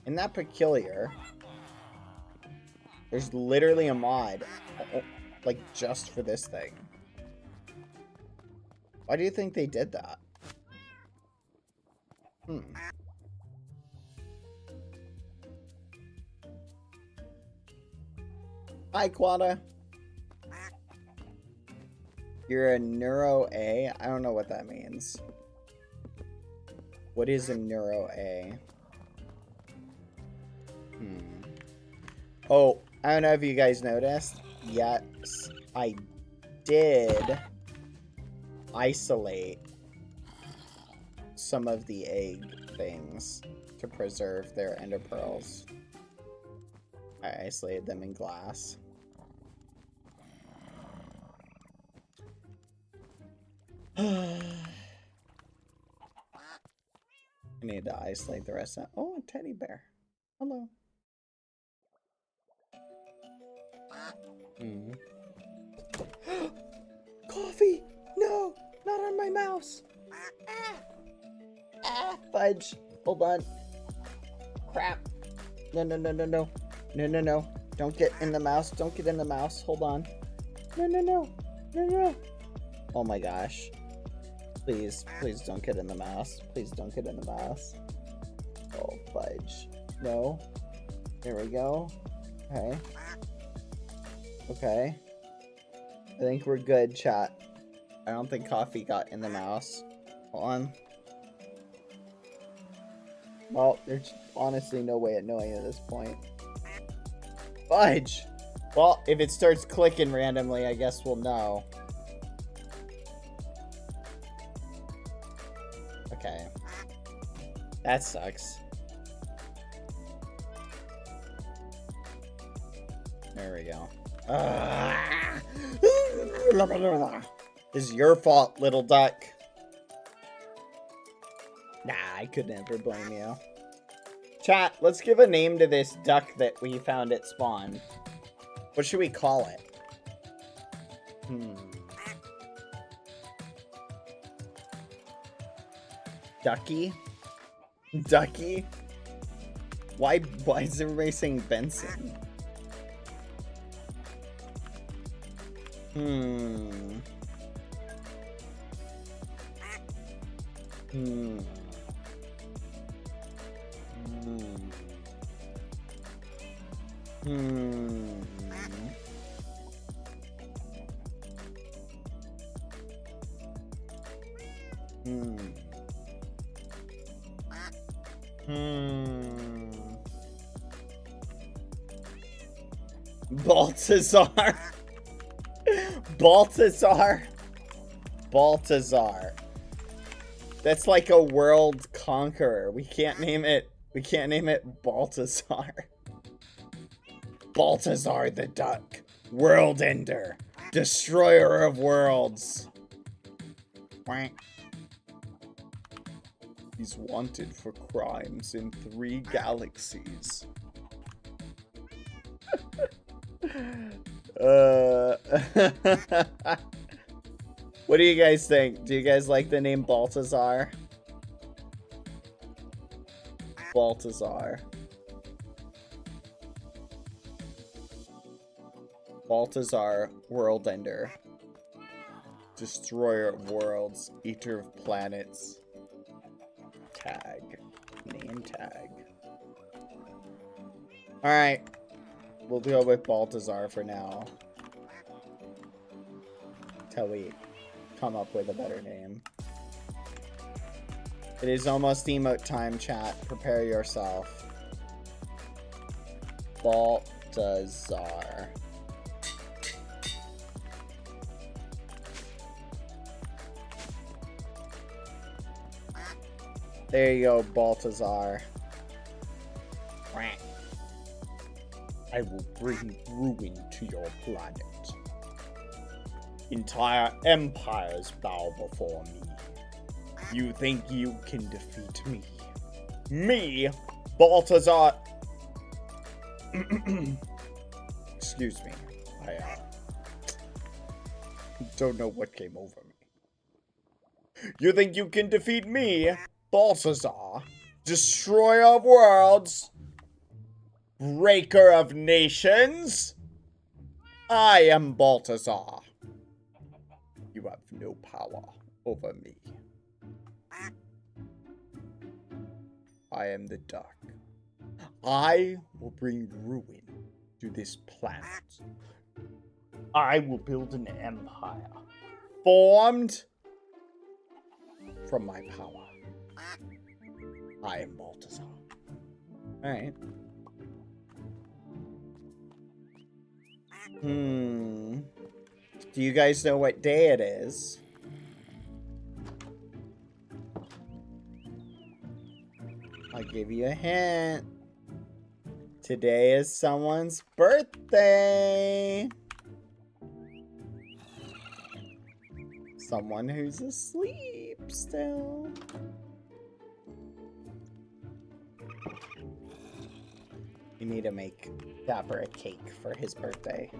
Isn't that peculiar? There's literally a mod, like, just for this thing. Why do you think they did that? Hi, Quada. You're a Neuro A? I don't know what that means. What is a Neuro A? Oh, I don't know if you guys noticed. Yes, I did isolate some of the egg things to preserve their ender pearls. I isolated them in glass. I need to isolate the rest of... Oh, a teddy bear. Hello. Coffee! No! Not on my mouse! Fudge! Hold on. Crap. No, no, no, no, no. No, no, no. Don't get in the mouse. Don't get in the mouse. Hold on. No, no, no. No, no. Oh my gosh. Please, please don't get in the mouse. Please don't get in the mouse. Oh, fudge. No. There we go. Okay. Okay. I think we're good, chat. I don't think coffee got in the mouse. Hold on. Well, there's honestly no way of knowing at this point. Fudge! Well, if it starts clicking randomly, I guess we'll know. Okay. That sucks. There we go. This is your fault, little duck. Nah, I could never blame you. Chat, let's give a name to this duck that we found at spawn. What should we call it? Ducky? Ducky? Why is everybody saying Benson? Baltazar. Baltazar. Baltazar. That's like a world conqueror. We can't name it. We can't name it Baltazar. Baltazar the duck. World ender. Destroyer of worlds. He's wanted for crimes in 3 galaxies. What do you guys think? Do you guys like the name Baltazar? Baltazar. Baltazar, world ender. Destroyer of worlds, eater of planets. Tag. Name tag. Alright. We'll go with Baltazar for now. Till we come up with a better name. It is almost emote time, chat. Prepare yourself. Baltazar. There you go, Baltazar. I will bring ruin to your planet. Entire empires bow before me. You think you can defeat me? Me, Baltazar. Excuse me. I don't know what came over me. You think you can defeat me, Baltazar, destroyer of worlds, breaker of nations? I am Baltazar. You have no power over me. I am the duck. I will bring ruin to this planet. I will build an empire formed from my power. I am Baltazar. Alright. Do you guys know what day it is? I'll give you a hint. Today is someone's birthday. Someone who's asleep still. You need to make Dapper a cake for his birthday.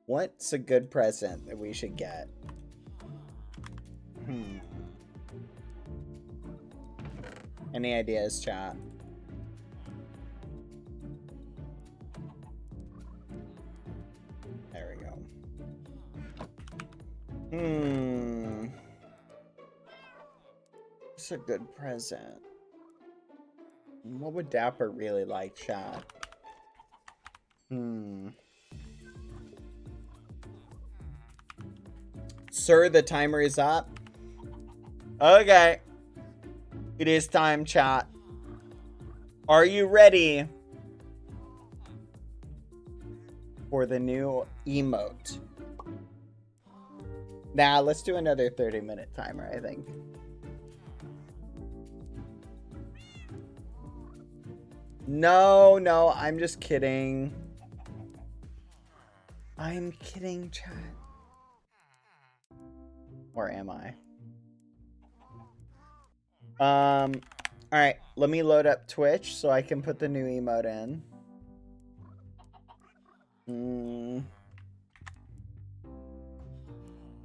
What's a good present that we should get? Any ideas, chat? There we go. It's a good present. What would Dapper really like, chat? Sir, the timer is up. Okay. It is time, chat. Are you ready for the new emote? Nah, let's do another 30-minute timer, I think. No, I'm just kidding. I'm kidding, chat. Or am I? Alright, let me load up Twitch so I can put the new emote in.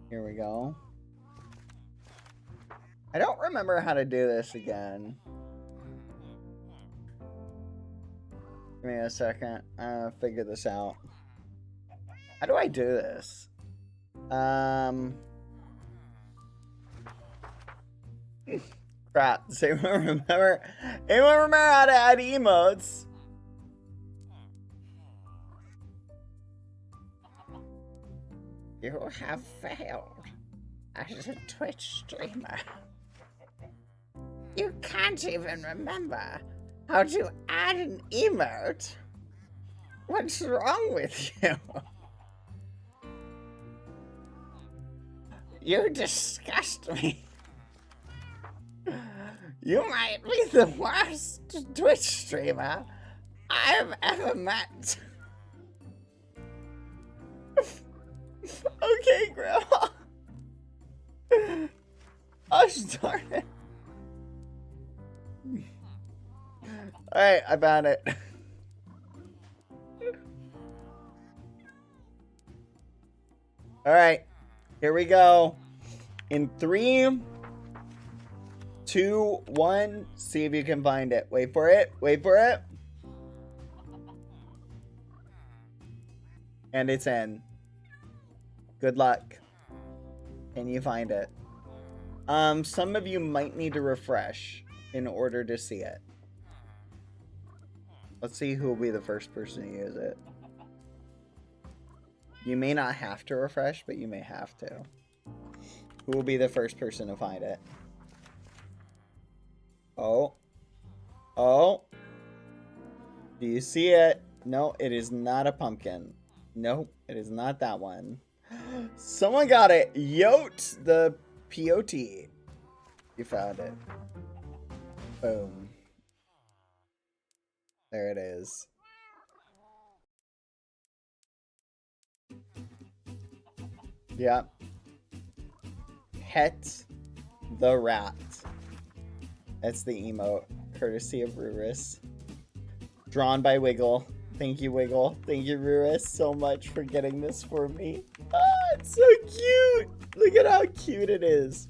Here we go. I don't remember how to do this again. Give me a second. Figure this out. How do I do this? Crap. Does anyone remember? Anyone remember how to add emotes? You have failed as a Twitch streamer. You can't even remember how to add an emote. What's wrong with you? You disgust me. You might be the worst Twitch streamer I've ever met. Okay, Grandma. Oh, darn it. Alright, I found it. Alright, here we go. In 3, 2, 1, see if you can find it. Wait for it. Wait for it. And it's in. Good luck. Can you find it? Some of you might need to refresh in order to see it. Let's see who will be the first person to use it. You may not have to refresh, but you may have to. Who will be the first person to find it? Oh. Oh. Do you see it? No, it is not a pumpkin. Nope, it is not that one. Someone got it. Yote the Peyote. You found it. Boom. There it is. Yep. Pet the Rat. That's the emote, courtesy of Ruris. Drawn by Wiggle. Thank you, Wiggle. Thank you, Ruris, so much for getting this for me. Ah, it's so cute. Look at how cute it is.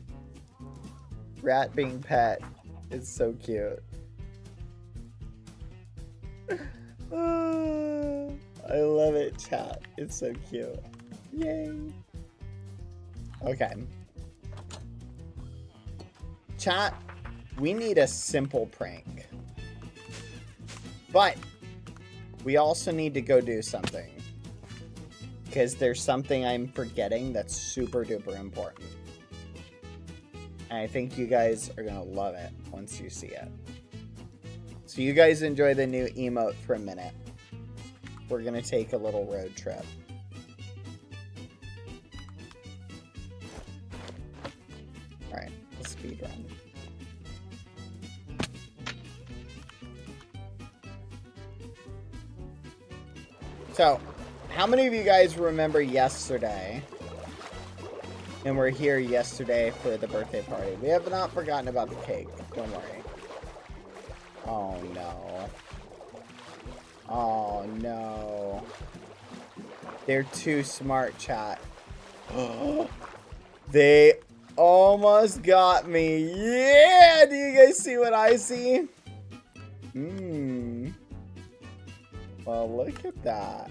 Rat being pet. It's so cute. I love it, chat. It's so cute. Yay. Okay. Chat, we need a simple prank. But we also need to go do something. Because there's something I'm forgetting that's super duper important. And I think you guys are going to love it once you see it. So you guys enjoy the new emote for a minute. We're going to take a little road trip. Alright, let's speed run. So, how many of you guys remember yesterday? And we're here yesterday for the birthday party. We have not forgotten about the cake. Don't worry. Oh, no. Oh, no. They're too smart, chat. They almost got me. Yeah! Do you guys see what I see? Well, look at that.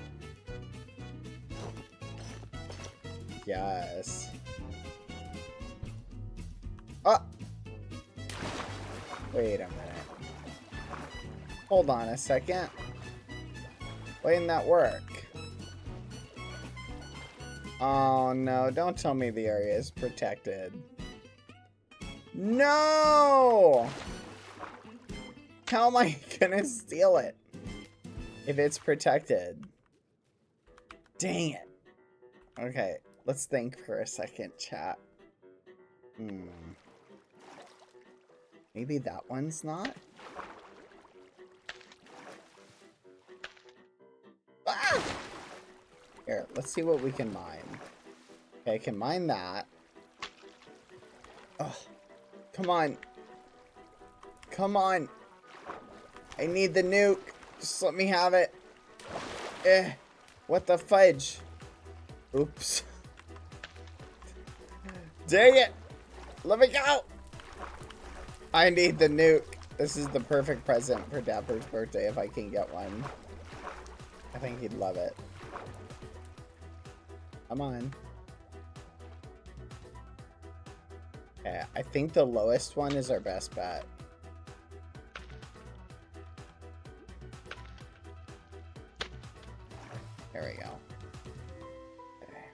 Yes. Oh! Wait a minute. Hold on a second. Why didn't that work? Oh no, don't tell me the area is protected. No! How am I gonna steal it if it's protected? Dang it. Okay, let's think for a second, chat. Maybe that one's not? Ah! Here, let's see what we can mine. Okay, I can mine that. Oh, come on. Come on. I need the nuke. Just let me have it. What the fudge? Oops. Dang it. Let me go. I need the nuke. This is the perfect present for Dapper's birthday if I can get one. I think he'd love it. Come on. Okay, I think the lowest one is our best bet. There we go. Okay.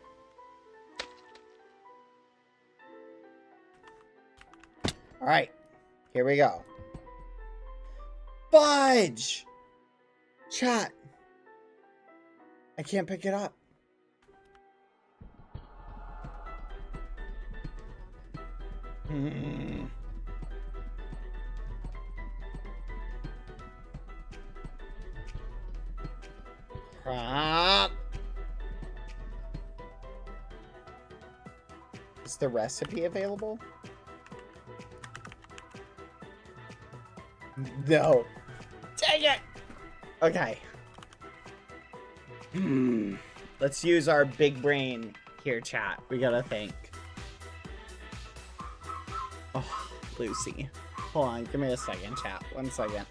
All right, here we go. Fudge! Chat. I can't pick it up. Crap. Is the recipe available? No. Dang it! Okay. Let's use our big brain here, chat. We gotta think. Oh, Lucy. Hold on, give me a second, chat. 1 second.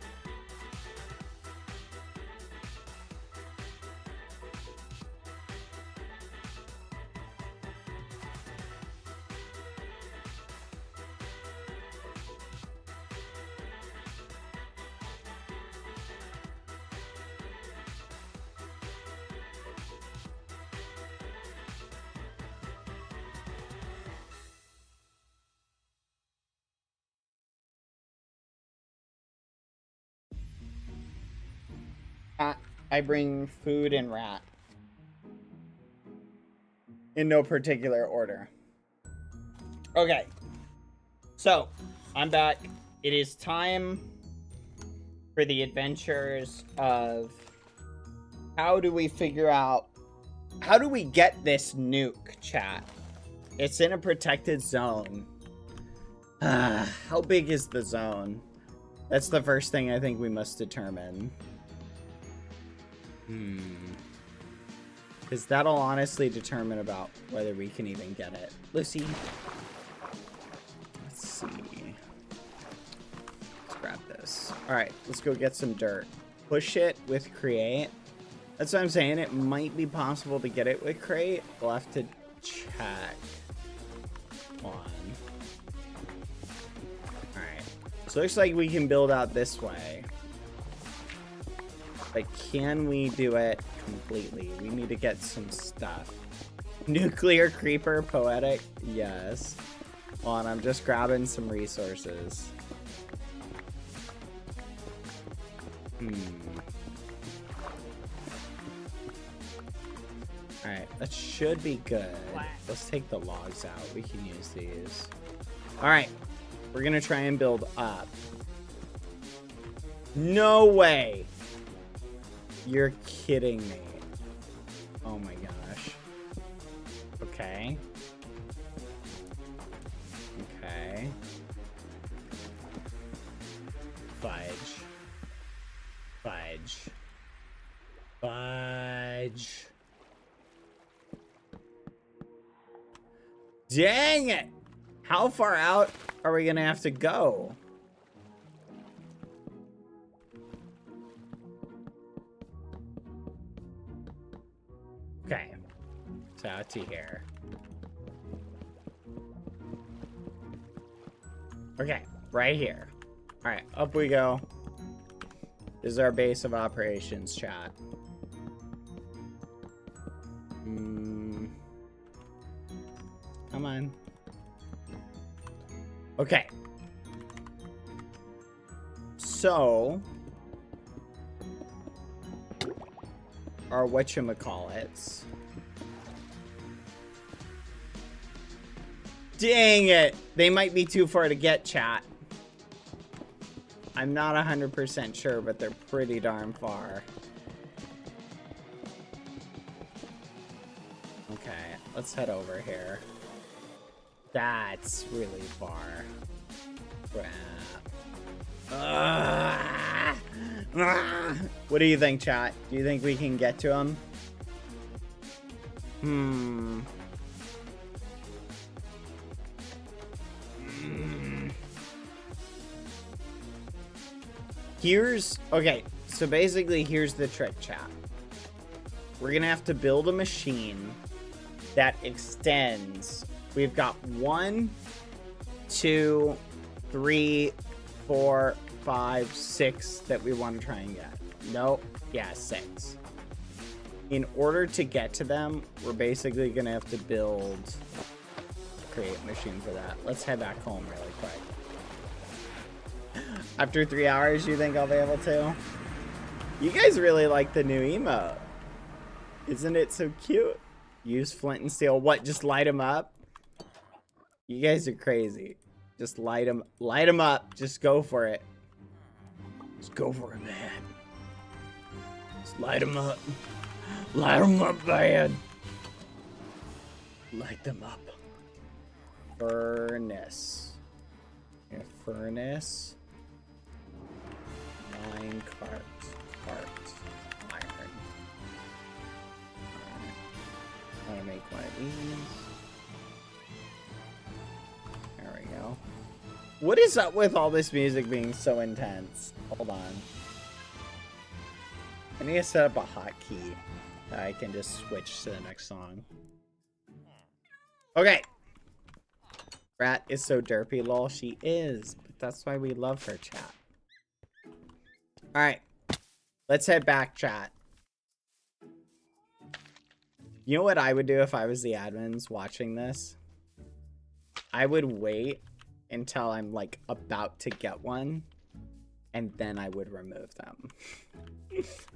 I bring food and rat. In no particular order. Okay. So, I'm back. It is time for the adventures of how do we figure out, how do we get this nuke, chat? It's in a protected zone. How big is the zone? That's the first thing I think we must determine. Because that'll honestly determine about whether we can even get it. Lucy. Let's see. Let's grab this. Alright, let's go get some dirt. Push it with create. That's what I'm saying. It might be possible to get it with create. We'll have to check. One. Alright. So it looks like we can build out this way. But can we do it completely? We need to get some stuff. Nuclear creeper, poetic. Yes. Hold on, I'm just grabbing some resources. Alright, that should be good. Let's take the logs out. We can use these. Alright, we're gonna try and build up. No way! You're kidding me. Oh my gosh. Okay. Okay. Fudge. Fudge. Fudge. Dang it! How far out are we gonna have to go? Okay. So out to here. Okay, right here. Alright, up we go. This is our base of operations, chat. Come on. Okay. So, our whatchamacallits. Dang it! They might be too far to get, chat. I'm not 100% sure, but they're pretty darn far. Okay, let's head over here. That's really far. What do you think, chat? Do you think we can get to them? Okay, so basically here's the trick, chat. We're gonna have to build a machine that extends. We've got 1, 2, 3, 4, 5, 6 that we want to try and get. Nope. Yeah, 6. In order to get to them, we're basically gonna have to create a machine for that. Let's head back home really quick. After 3 hours, you think I'll be able to? You guys really like the new emote. Isn't it so cute? Use flint and steel. What, just light them up? You guys are crazy. Just light them up. Just go for it. Just go for it, man. Just light them up. Light them up, man. Light them up. Furnace. Yeah, furnace. 9 carts. Iron. I'm gonna make one of these. There we go. What is up with all this music being so intense? Hold on. I need to set up a hotkey that I can just switch to the next song. Okay. Rat is so derpy, lol. She is, but that's why we love her, chat. Alright. Let's head back, chat. You know what I would do if I was the admins watching this? I would wait until I'm like about to get one, and then I would remove them.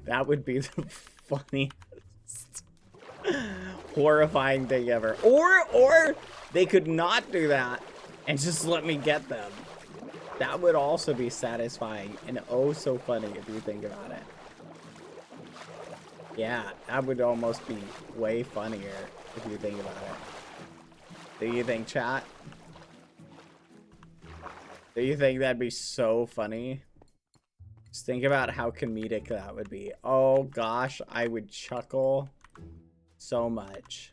That would be the funniest, horrifying thing ever. Or they could not do that and just let me get them. That would also be satisfying and oh so funny if you think about it. Yeah, that would almost be way funnier if you think about it. Do you think, chat? Do you think that'd be so funny? Just think about how comedic that would be. Oh gosh, I would chuckle so much.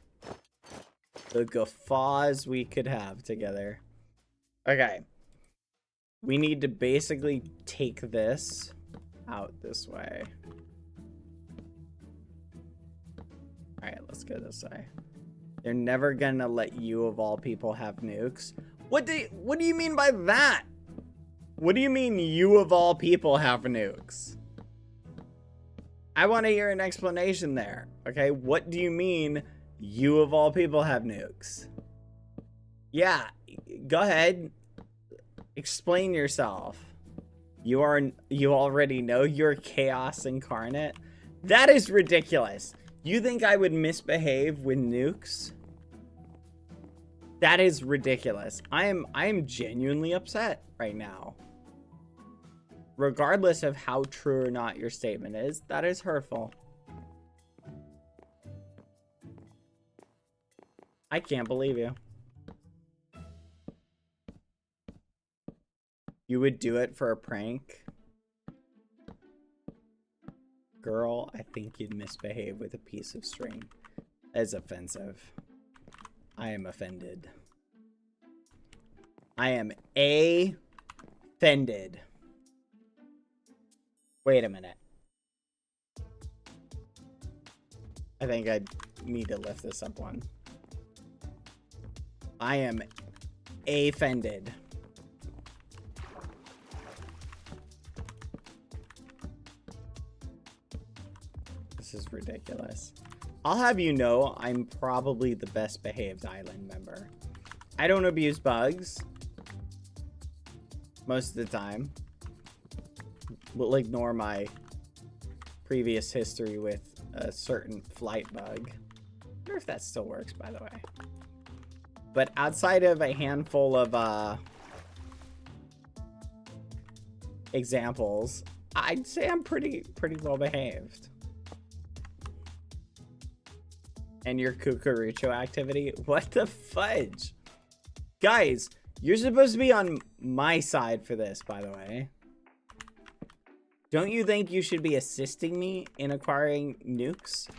The guffaws we could have together. Okay. We need to basically take this out this way. Alright, let's go this way. They're never gonna let you of all people have nukes. What do you mean by that? What do you mean you of all people have nukes? I want to hear an explanation there. Okay, what do you mean you of all people have nukes? Yeah, go ahead. Explain yourself. You already know you're chaos incarnate. That is ridiculous. You think I would misbehave with nukes? That is ridiculous. I am genuinely upset right now. Regardless of how true or not your statement is, that is hurtful. I can't believe you. You would do it for a prank? Girl, I think you'd misbehave with a piece of string. That's offensive. I am offended. I am offended. Wait a minute. I think I need to lift this up one. I am offended. This is ridiculous. I'll have you know, I'm probably the best behaved island member. I don't abuse bugs. Most of the time. We'll ignore my previous history with a certain flight bug. I wonder if that still works, by the way. But outside of a handful of examples, I'd say I'm pretty well behaved. And your cucurucho activity? What the fudge? Guys, you're supposed to be on my side for this, by the way. Don't you think you should be assisting me in acquiring nukes?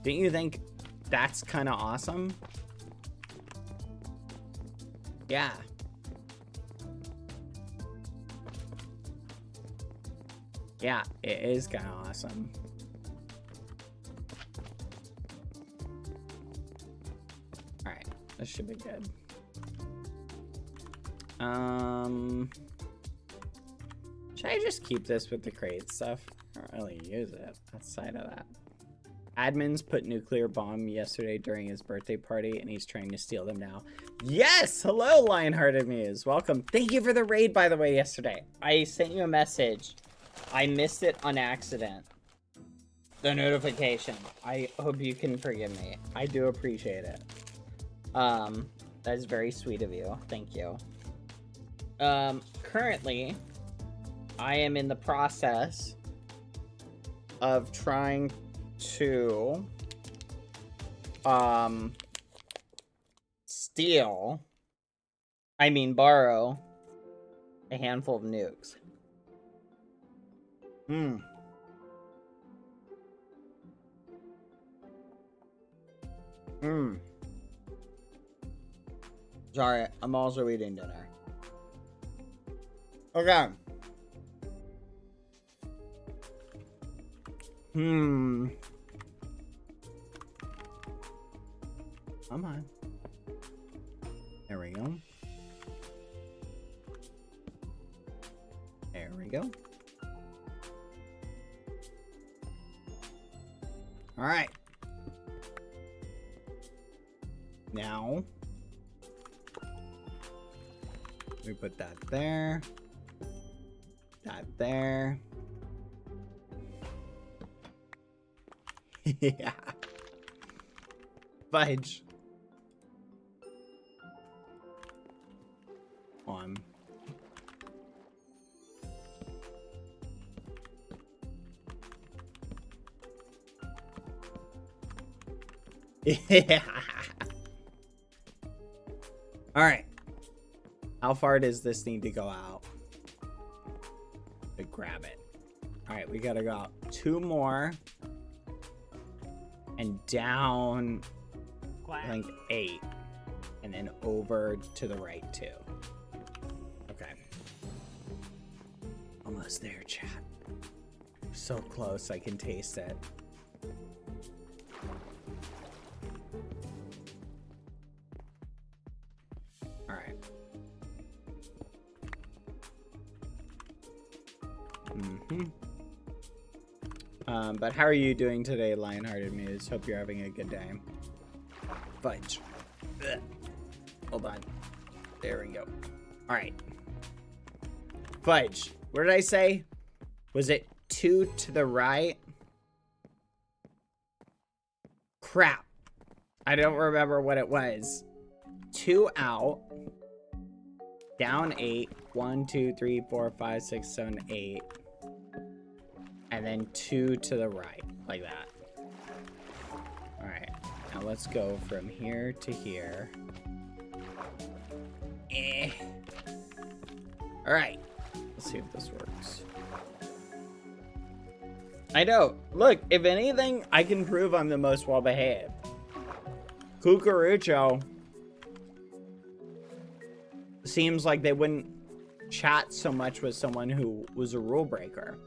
Don't you think that's kind of awesome? Yeah. Yeah, it is kind of awesome. Alright, this should be good. Should I just keep this with the crate stuff? I don't really use it outside of that. Admins put nuclear bomb yesterday during his birthday party, and he's trying to steal them now. Yes! Hello, Lionhearted Muse. Welcome. Thank you for the raid, by the way, yesterday. I sent you a message. I missed it on accident. The notification. I hope you can forgive me. I do appreciate it. That is very sweet of you. Thank you. Currently, I am in the process of trying to borrow a handful of nukes. Sorry, I'm also eating dinner. Okay. Come on. There we go. There we go. All right. Now, we put that there. That there. Yeah. Fudge. On. Yeah. All right. How far does this need to go out to grab it? All right, we gotta go out 2 more and down, I think 8, and then over to the right 2. Okay. Almost there, chat. So close, I can taste it. All right. But how are you doing today, Lionhearted Muse? Hope you're having a good day. Fudge. Ugh. Hold on. There we go. All right. Fudge. What did I say? Was it 2 to the right? Crap. I don't remember what it was. 2 out. Down 8. 1, 2, 3, 4, 5, 6, 7, 8. And then 2 to the right. Like that. Alright. Now let's go from here to here. Alright. Let's see if this works. I know. Look, if anything, I can prove I'm the most well-behaved. Cucurucho seems like they wouldn't chat so much with someone who was a rule breaker.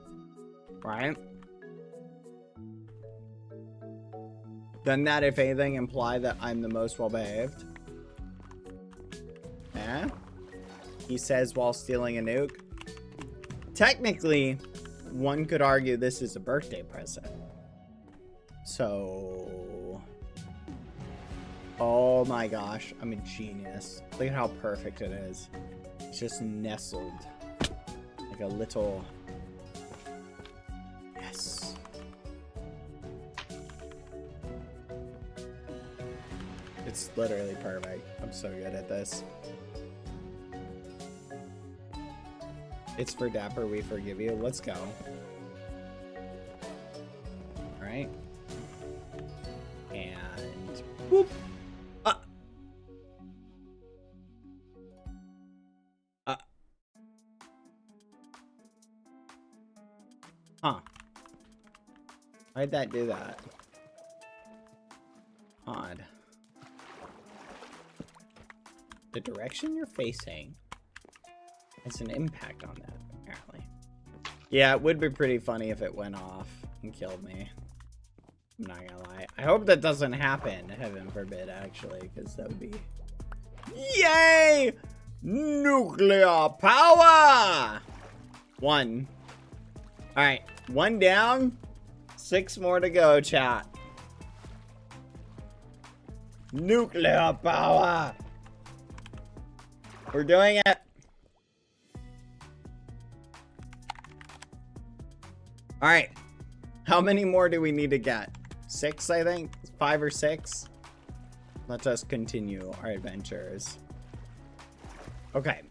Right? Doesn't that, if anything, imply that I'm the most well-behaved? Eh? He says while stealing a nuke. Technically, one could argue this is a birthday present. So... Oh my gosh, I'm a genius. Look at how perfect it is. It's just nestled. Like a little... Yes. It's literally perfect. I'm so good at this. It's for Dapper, we forgive you. Let's go. Alright. And... Whoop! Huh. Why'd that do that? Odd. The direction you're facing has an impact on that, apparently. Yeah, it would be pretty funny if it went off and killed me. I'm not gonna lie. I hope that doesn't happen. Heaven forbid, actually, because that would be... Yay! Nuclear power! 1. Alright, 1 down. 6 more to go, chat. Nuclear power! We're doing it. Alright. How many more do we need to get? 6, I think? 5 or 6? Let us continue our adventures. Okay.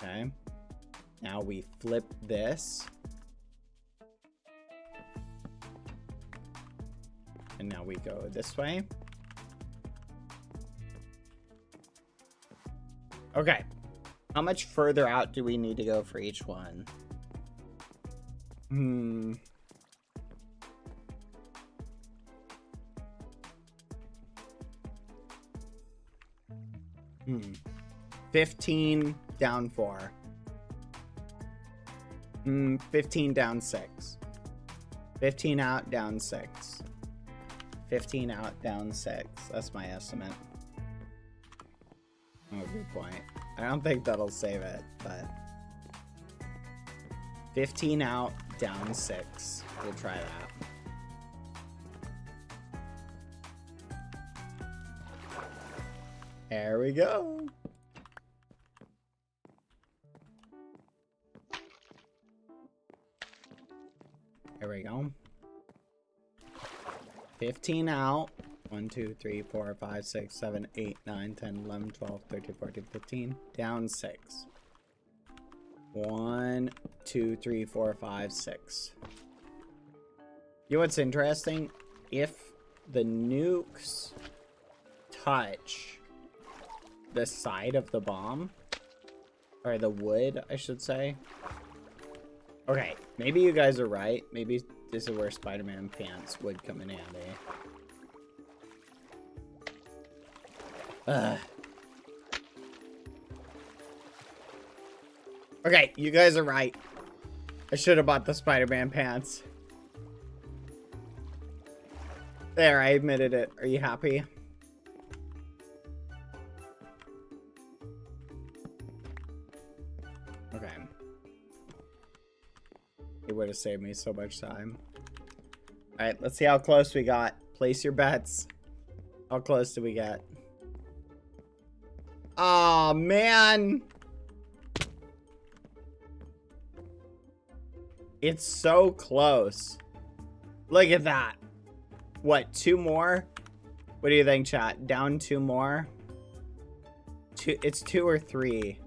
Okay. Now we flip this. And now we go this way. Okay. How much further out do we need to go for each one? Hmm. 15 down 4. 15 down 6. 15 out, down 6. 15 out, down 6. That's my estimate. Oh, good point. I don't think that'll save it, but... 15 out, down 6. We'll try that. There we go. There we go. 15 out. 1, 2, 3, 4, 5, 6, 7, 8, 9, 10, 11, 12, 13, 14, 15. Down 6. 1, 2, 3, 4, 5, 6. You know what's interesting? If the nukes touch the side of the bomb, or the wood, I should say. Okay, maybe you guys are right. Maybe this is where Spider-Man pants would come in handy. Okay, you guys are right. I should have bought the Spider-Man pants. There, I admitted it. Are you happy? Okay. It would have saved me so much time. Alright, let's see how close we got. Place your bets. How close do we get? Oh man. It's so close. Look at that. What, 2 more? What do you think, chat? Down 2 more? It's 2 or 3.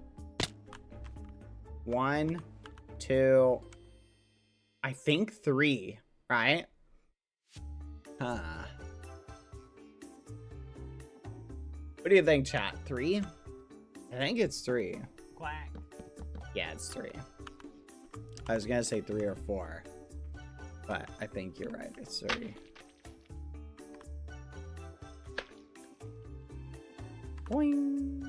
1, 2. I think 3, right? Huh. What do you think, chat? 3? I think it's 3. Quack. Yeah, it's 3. I was gonna say 3 or 4, but I think you're right. It's 3. Boing.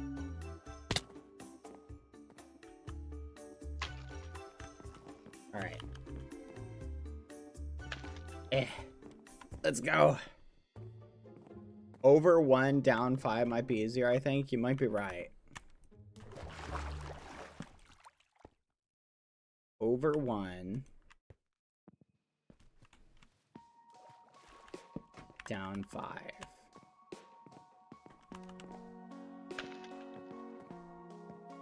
All right. Let's go. Over 1, down 5 might be easier, I think. You might be right. Over 1. Down 5.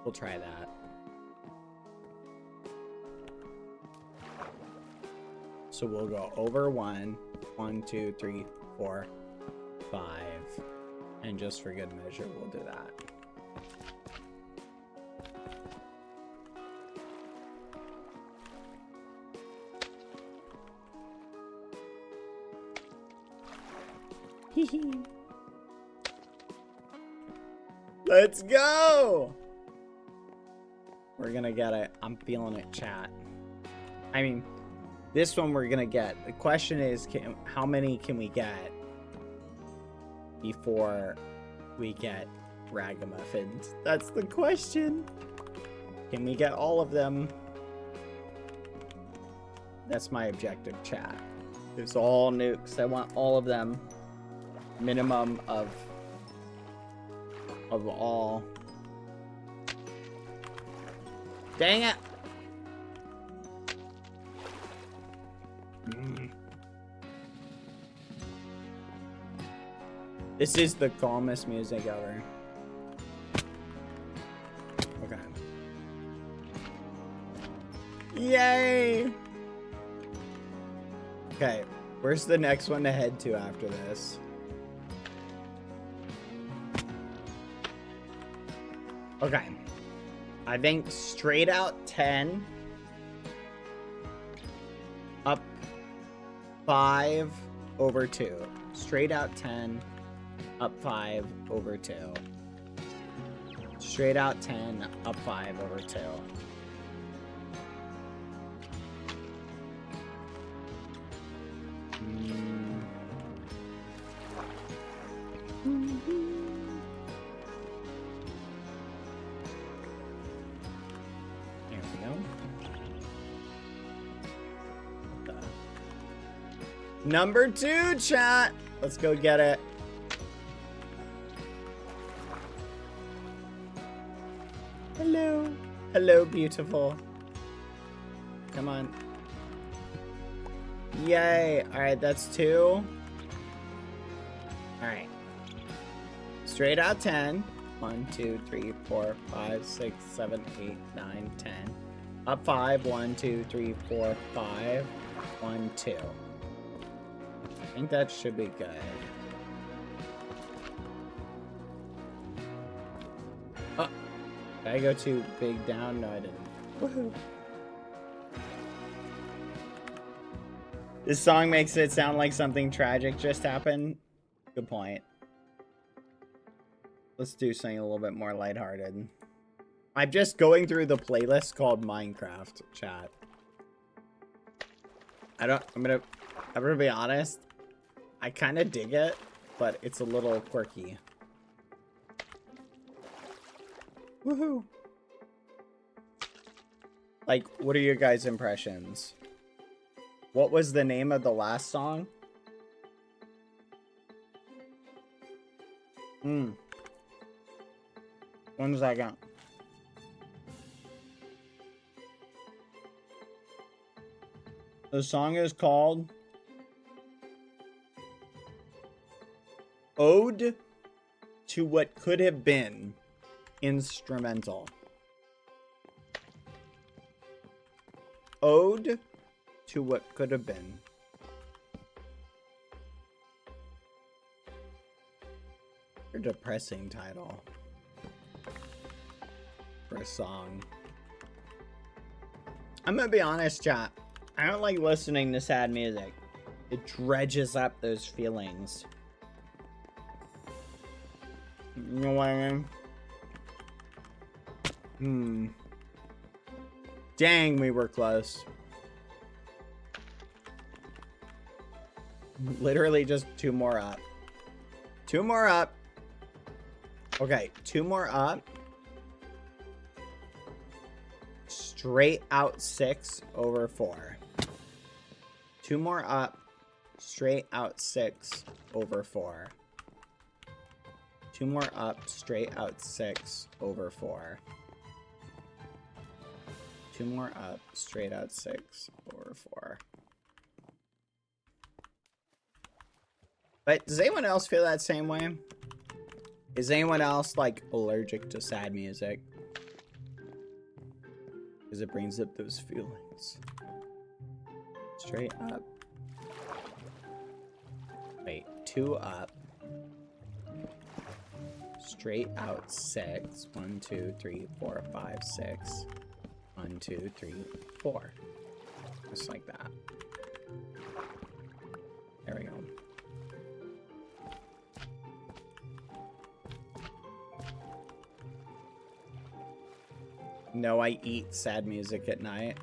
We'll try that. So we'll go over 1, 1, 2, 3, 4, 5. And just for good measure, we'll do that. Let's go! We're gonna get it. I'm feeling it, chat. I mean, this one we're gonna get. The question is, how many can we get before we get ragamuffins? That's the question. Can we get all of them? That's my objective, chat. It's all nukes. I want all of them. Minimum of all. Dang it! This is the calmest music ever. Okay. Yay! Okay, where's the next one to head to after this? Okay. I think straight out 10. Up 5 over 2. Straight out 10. Up 5 over 2. Straight out 10. Up 5 over 2. Number 2, chat. Let's go get it. Hello. Hello, beautiful. Come on. Yay. All right, that's 2. All right. Straight out 10. 1, 2, 3, 4, 5, 6, 7, 8, 9, 10. Up 5. 1, 2, 3, 4, 5. 1, 2. I think that should be good. Oh, did I go too big down? No, I didn't. Woohoo. This song makes it sound like something tragic just happened. Good point. Let's do something a little bit more lighthearted. I'm just going through the playlist called Minecraft, chat. I'm gonna be honest. I kind of dig it, but it's a little quirky. Woohoo! Like, what are your guys' impressions? What was the name of the last song? 1 second. The song is called Ode to What Could Have Been, instrumental. Ode to What Could Have Been. A depressing title for a song. I'm gonna be honest, chat. I don't like listening to sad music. It dredges up those feelings. You know what I mean? Dang, we were close. Literally just 2 more up. 2 more up. Okay, 2 more up. Straight out 6 over 4. 2 more up. Straight out 6 over 4. 2 more up. Straight out 6 over 4. 2 more up. Straight out 6 over 4. But does anyone else feel that same way? Is anyone else like allergic to sad music? Because it brings up those feelings. Straight up. Wait, 2 up. Straight out 6. 1, 2, 3, 4, 5, 6. 1, 2, 3, 4. Just like that. There we go. No, I eat sad music at night.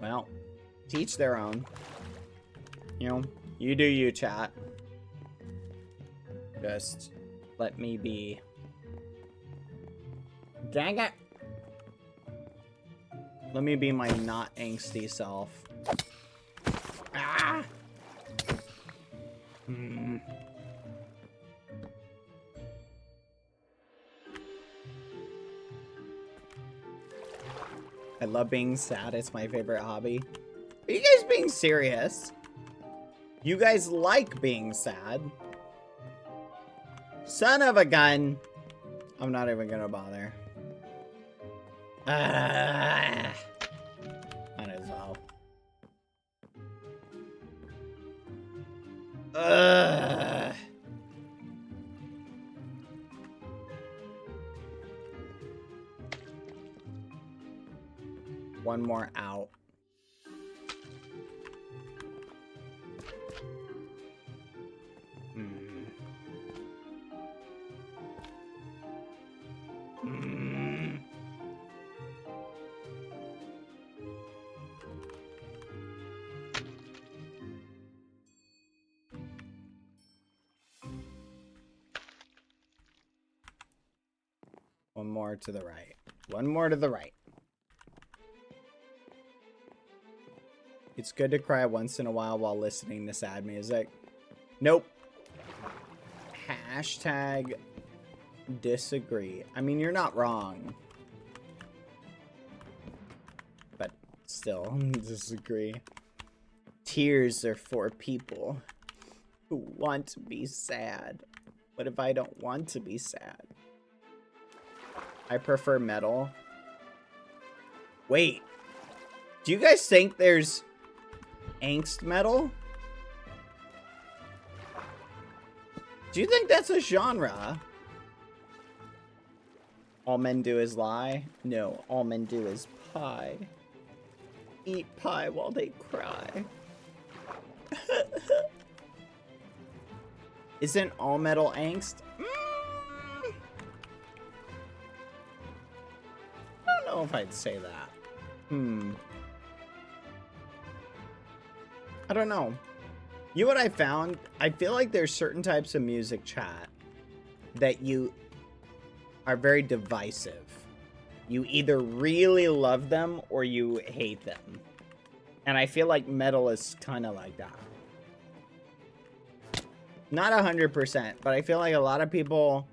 Well, teach their own. You know, you do you, chat. Just let me be. Dang it! Let me be my not angsty self. Ah! I love being sad. It's my favorite hobby. Are you guys being serious? You guys like being sad? Son of a gun. I'm not even gonna bother. Might as well. One more out. One more to the right. One more to the right. It's good to cry once in a while listening to sad music. Nope. Hashtag disagree. I mean, you're not wrong. But still, disagree. Tears are for people who want to be sad. What if I don't want to be sad? I prefer metal. Wait. Do you guys think there's angst metal? Do you think that's a genre? All men do is lie? No, all men do is pie. Eat pie while they cry. Isn't all metal angst? I don't know if I'd say that. I don't know. You know what I found? I feel like there's certain types of music, chat, that you are very divisive. You either really love them or you hate them. And I feel like metal is kind of like that. Not 100%, but I feel like a lot of people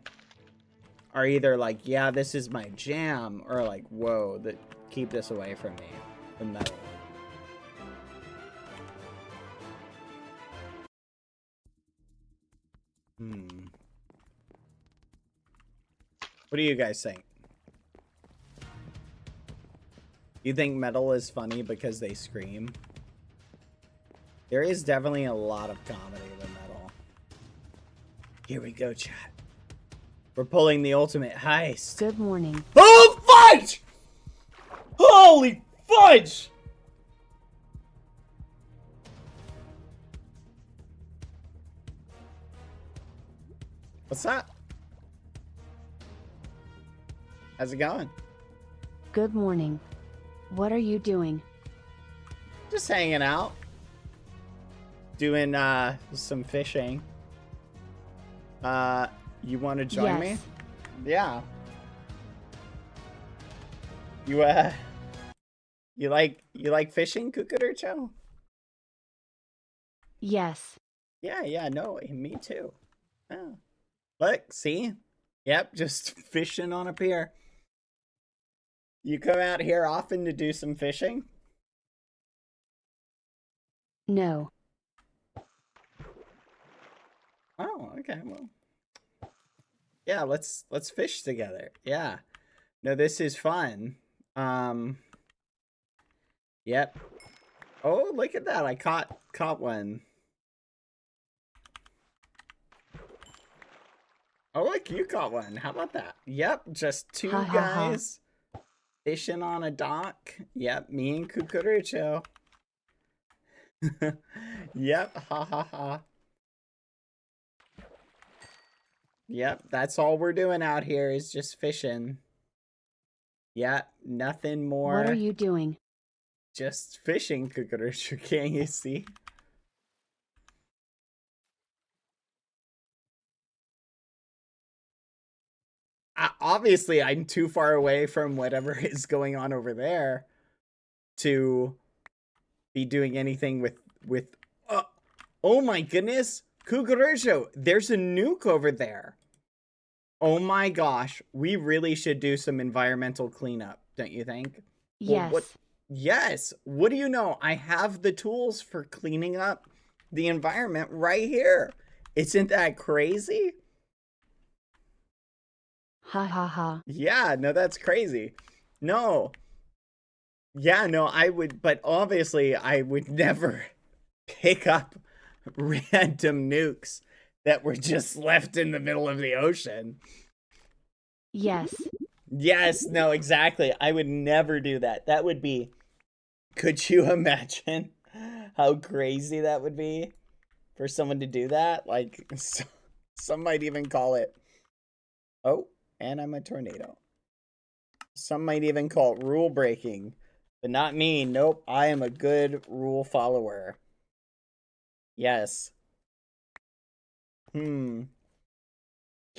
are either like, yeah, this is my jam, or like, whoa, keep this away from me, the metal. What do you guys think? You think metal is funny because they scream? There is definitely a lot of comedy with metal. Here we go, chat. We're pulling the ultimate heist. Good morning. Oh, fudge! Holy fudge! What's up? How's it going? Good morning. What are you doing? Just hanging out. Doing some fishing. You want to join me? Yes. Yeah. You like fishing, Cucurcho? Yes. Yeah, no, me too. Yeah. Look, see? Yep, just fishing on a pier. You come out here often to do some fishing? No. Oh, okay, well. Yeah, let's fish together. Yeah. No, this is fun. Yep. Oh, look at that. I caught one. Oh, look, you caught one. How about that? Yep, just two Ha, ha, ha. guys fishing on a dock. Yep, me and Cucurucho. Yep, ha ha ha. Yep, that's all we're doing out here is just fishing. Yep, nothing more. What are you doing? Just fishing, Cucurucho. Can't you see? Obviously, I'm too far away from whatever is going on over there to be doing anything with. Oh my goodness, Cucurucho, there's a nuke over there. Oh my gosh, we really should do some environmental cleanup, don't you think? Yes. Well, yes. What do you know? I have the tools for cleaning up the environment right here. Isn't that crazy? Ha ha ha. Yeah, no, that's crazy. No. Yeah, no, I would, but obviously I would never pick up random nukes that were just left in the middle of the ocean. Yes. Yes, no, exactly. I would never do that. That would be, could you imagine how crazy that would be for someone to do that? Like, some might even call it, oh, and I'm a tornado. Some might even call it rule breaking, but not me. Nope, I am a good rule follower. Yes. Can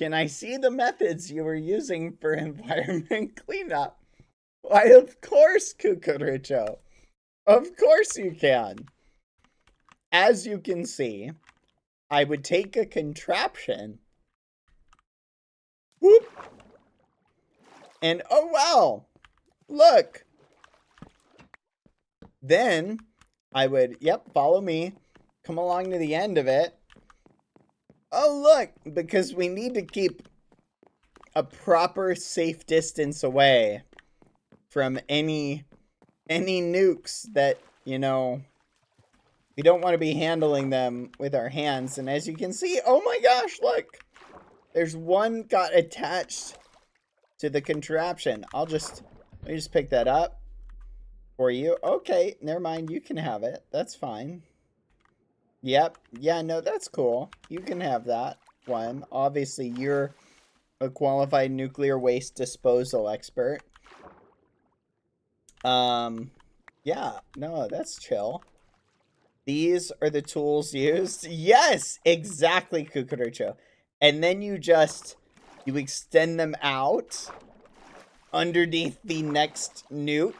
I see the methods you were using for environment cleanup? Why, of course, Cucurrucho. Of course you can. As you can see, I would take a contraption. Whoop. And oh wow, look. Then I would, yep, follow me. Come along to the end of it. Oh look, because we need to keep a proper safe distance away from any nukes that, you know, we don't want to be handling them with our hands. And as you can see, oh my gosh, look, there's one got attached to the contraption. Let me just pick that up for you. Okay, never mind, you can have it. That's fine. Yep, yeah, no, that's cool. You can have that one. Obviously, you're a qualified nuclear waste disposal expert. Yeah, no, that's chill. These are the tools used. Yes, exactly, Cucurucho. And then you extend them out underneath the next nuke,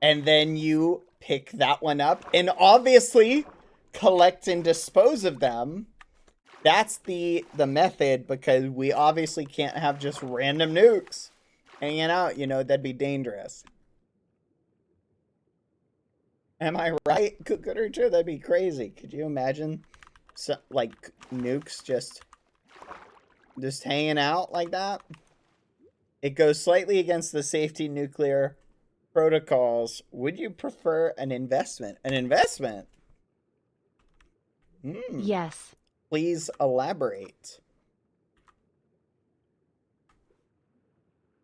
and then you pick that one up, and obviously collect and dispose of them. That's the method, because we obviously can't have just random nukes hanging out, you know, that'd be dangerous. Am I right, Cucurrucho? That'd be crazy. Could you imagine, like, nukes just hanging out like that? It goes slightly against the safety nuclear protocols. Would you prefer an investment? An investment? Yes. Please elaborate.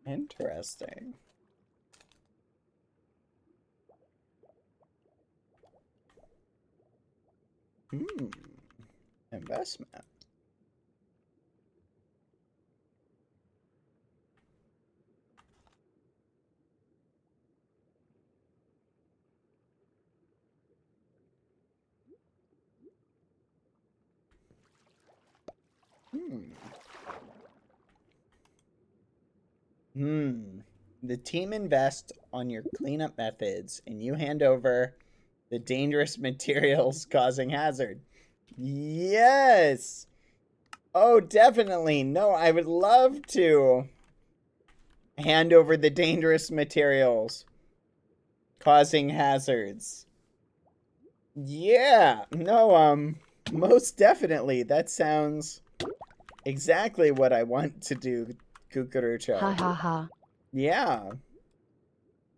Interesting. Investment. The team invests on your cleanup methods, and you hand over the dangerous materials causing hazard. Yes! Oh, definitely. No, I would love to hand over the dangerous materials causing hazards. Yeah. No, most definitely. That sounds exactly what I want to do, Cucurucho. Ha ha ha. Yeah.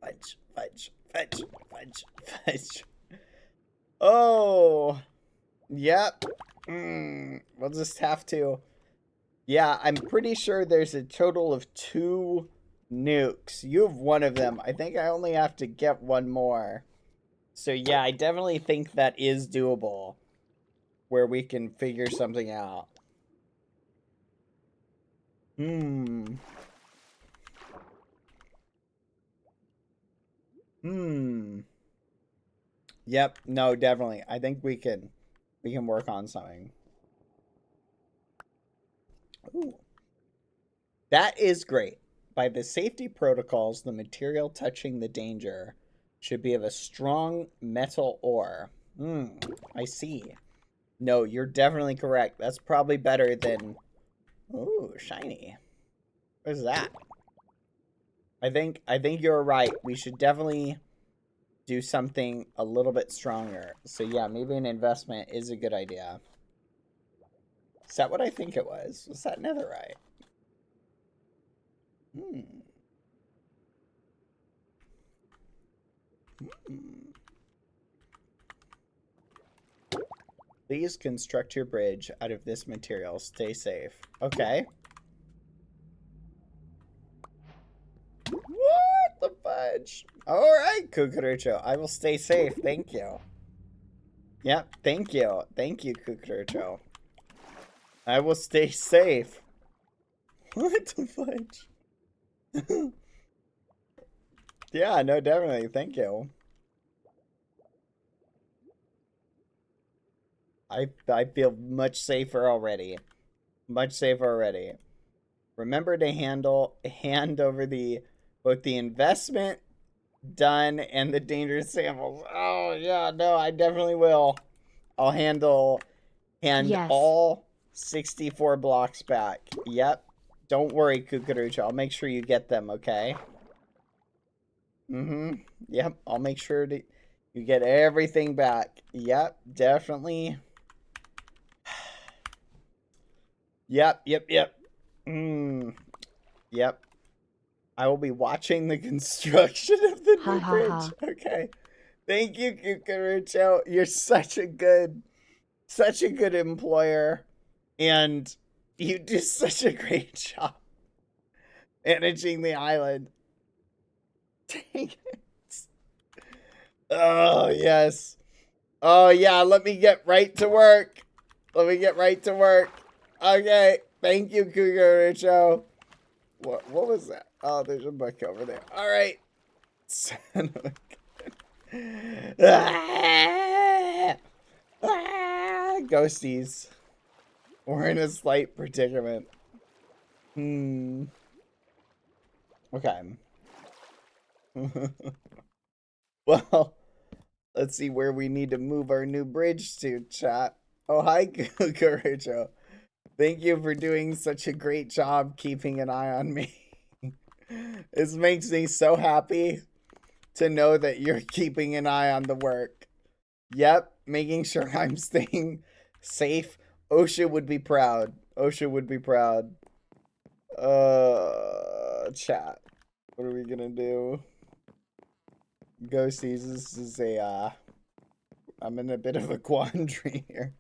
Fudge, fudge, fudge, fudge, fudge. Oh. Yep. We'll just have to. Yeah, I'm pretty sure there's a total of 2 nukes. You have one of them. I think I only have to get one more. So yeah, I definitely think that is doable. Where we can figure something out. Yep, no, definitely. I think we can work on something. Ooh. That is great. By the safety protocols, the material touching the danger should be of a strong metal ore. I see. No, you're definitely correct. That's probably better than... Ooh, shiny. What is that? I think you're right. We should definitely do something a little bit stronger. So yeah, maybe an investment is a good idea. Is that what I think it was? Was that netherite? Please construct your bridge out of this material. Stay safe. Okay. What the fudge? Alright, Cucurucho. I will stay safe. Thank you. Yep, thank you. Thank you, Cucurucho. I will stay safe. What the fudge? Yeah, no, definitely. Thank you. I feel much safer already. Much safer already. Remember to hand over both the investment done and the dangerous samples. Oh yeah, no, I definitely will. I'll hand Yes. all 64 blocks back. Yep. Don't worry, Cucurucho. I'll make sure you get them, okay? Yep, I'll make sure you get everything back. Yep, definitely. Yep. Yep. I will be watching the construction of the new bridge. Okay. Thank you, Cucurucho. You're such a good employer. And you do such a great job managing the island. Dang it. Oh, yes. Oh, yeah. Let me get right to work. Okay. Thank you, Cucurucho. What was that? Oh, there's a book over there. All right. Son of a gun. Ghosties. We're in a slight predicament. Okay. Well, let's see where we need to move our new bridge to, chat. Oh, hi, Cucurucho. Thank you for doing such a great job keeping an eye on me. This makes me so happy to know that you're keeping an eye on the work. Yep, making sure I'm staying safe. OSHA would be proud. Chat. What are we gonna do? Ghosties, this is I'm in a bit of a quandary here.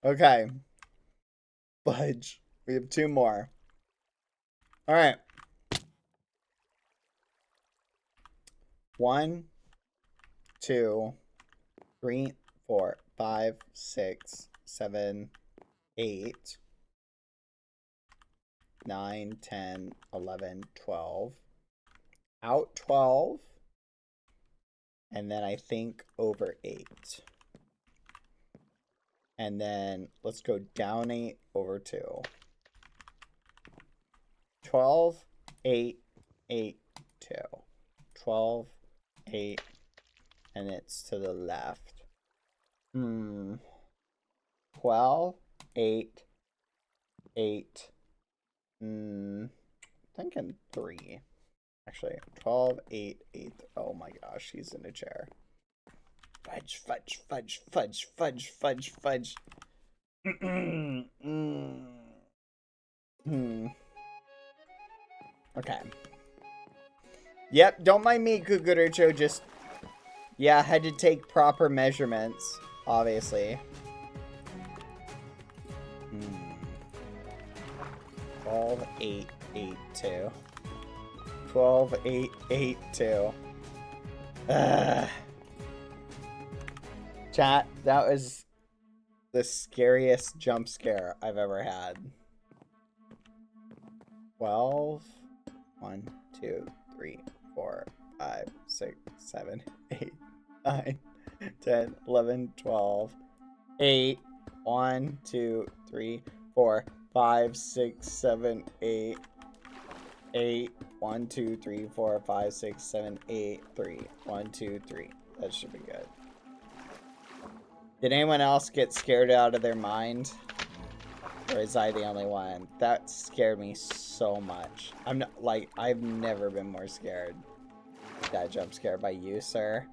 Okay. Fudge. We have 2 more. Alright. 1, 2, 3, 4, 5, 6, 7, 8, 9, 10, 11, 12. Out 12. And then I think over 8. And then let's go down 8 over 2. 12, 8, 8, 2. 12, 8, and it's to the left. 12, 8, 8. Thinking 3. Actually, 12, 8, 8. Oh my gosh, he's in a chair. Fudge, fudge, fudge, fudge, fudge, fudge, fudge. Okay. Yep, don't mind me, Kukurucho, just... Yeah, I had to take proper measurements, obviously. 12, 8, 8, 2. 12, 8, 8, 2. Chat, that was the scariest jump scare I've ever had. 12, 1, 2, 3, 4, 5, 6, 7, 8, 9, 10, 11, 12, 8, 1, 2, 3, 4, 5, 6, 7, 8, 8, 1, 2, 3, 4, 5, 6, 7, 8, 3, 1, 2, 3. That should be good. Did anyone else get scared out of their mind? Or is I the only one? That scared me so much. I'm not, like, I've never been more scared. That jump scare by you, sir.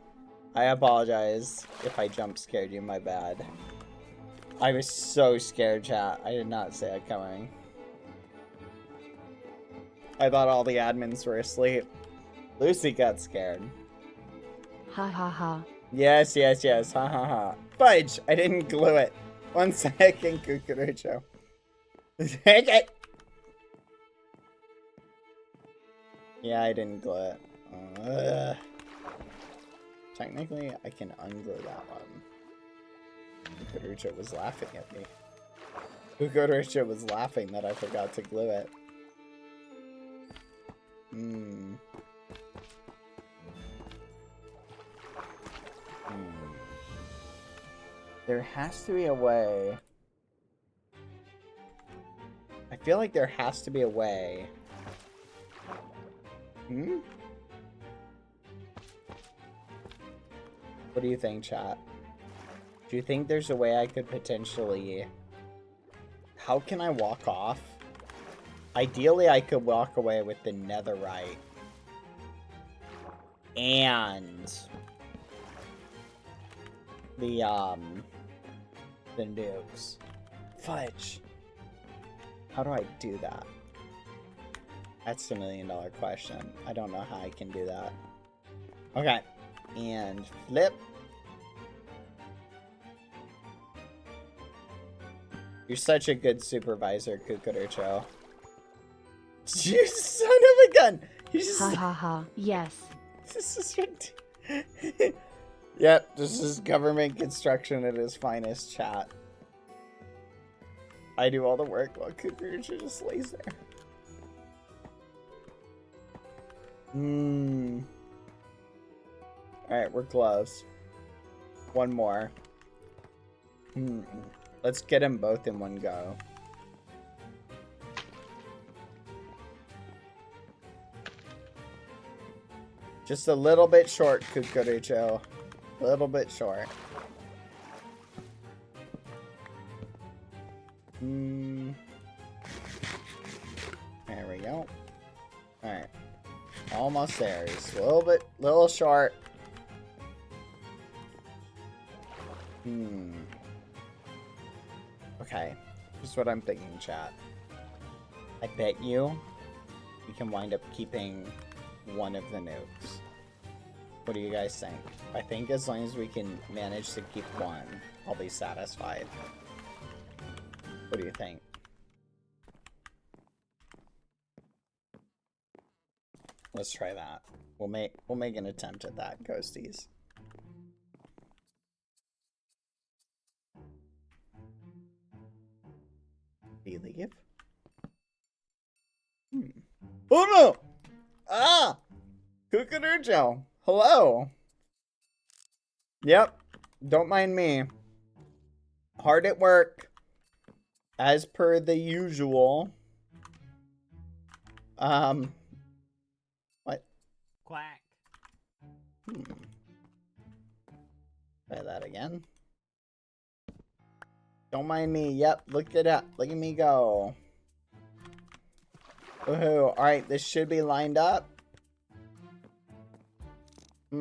I apologize if I jump scared you, my bad. I was so scared, chat. I did not see it coming. I thought all the admins were asleep. Lucy got scared. Ha ha ha. Yes, yes, yes. Ha ha ha. Fudge! I didn't glue it. 1 second, Kukurucho. Okay. Yeah, I didn't glue it. Technically, I can unglue that one. Kukurucho was laughing at me. Kukurucho was laughing that I forgot to glue it. There has to be a way. I feel like there has to be a way. What do you think, chat? Do you think there's a way I could potentially... How can I walk off? Ideally, I could walk away with the netherite. And... the nukes. Fudge. How do I do that? That's the $1 million question. I don't know how I can do that. Okay. And flip. You're such a good supervisor, Kukurucho. You son of a gun! You just... Ha ha ha. Yes. This is ridiculous. Yep, this is government construction at its finest, chat. I do all the work while Kukurucho just lays there. Alright, we're close. One more. Let's get them both in one go. Just a little bit short, Kukurucho. A little bit short. There we go. Alright. Almost there. Just a little short. Okay. Here's what I'm thinking, chat. I bet you we can wind up keeping one of the nukes. What do you guys think? I think as long as we can manage to keep one, I'll be satisfied. What do you think? Let's try that. We'll make an attempt at that, ghosties. Believe? Oh no! Ah! Kukurucho! Hello! Yep. Don't mind me. hard at work. As per the usual. What? Quack. Try that again. Don't mind me. Yep, look it up. Look at me go. Woohoo. Alright, this should be lined up. He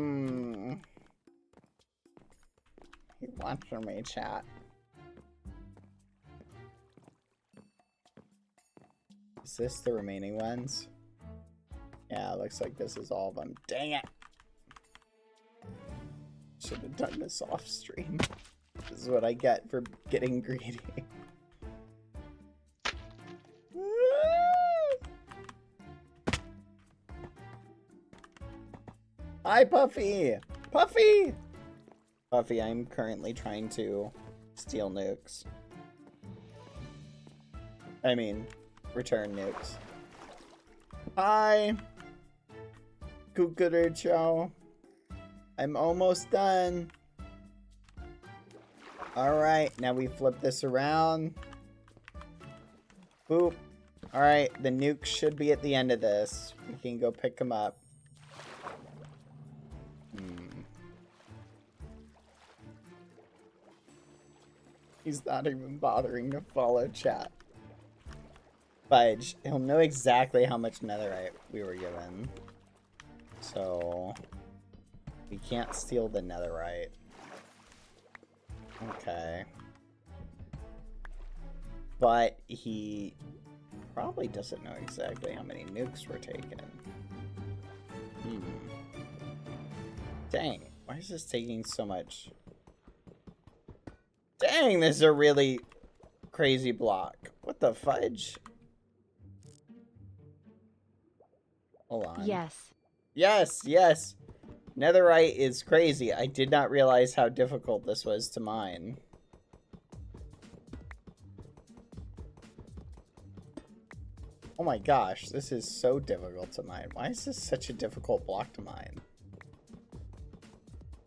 wants for me, chat. Is this the remaining ones? Yeah, it looks like this is all of them. Dang it! Should have done this off stream. This is what I get for getting greedy. Hi, Puffy! Puffy! Puffy, I'm currently trying to steal nukes. I mean, return nukes. Hi! Cucaracho. I'm almost done. Alright, now we flip this around. Boop. Alright, the nukes should be at the end of this. We can go pick them up. He's not even bothering to follow chat. Fudge. He'll know exactly how much netherite we were given. So we can't steal the netherite. Okay. But he probably doesn't know exactly how many nukes were taken. Dang, why is this taking so much? Dang, this is a really crazy block. What the fudge? Hold on. Yes. Yes, yes. Netherite is crazy. I did not realize how difficult this was to mine. Oh my gosh, this is so difficult to mine. Why is this such a difficult block to mine?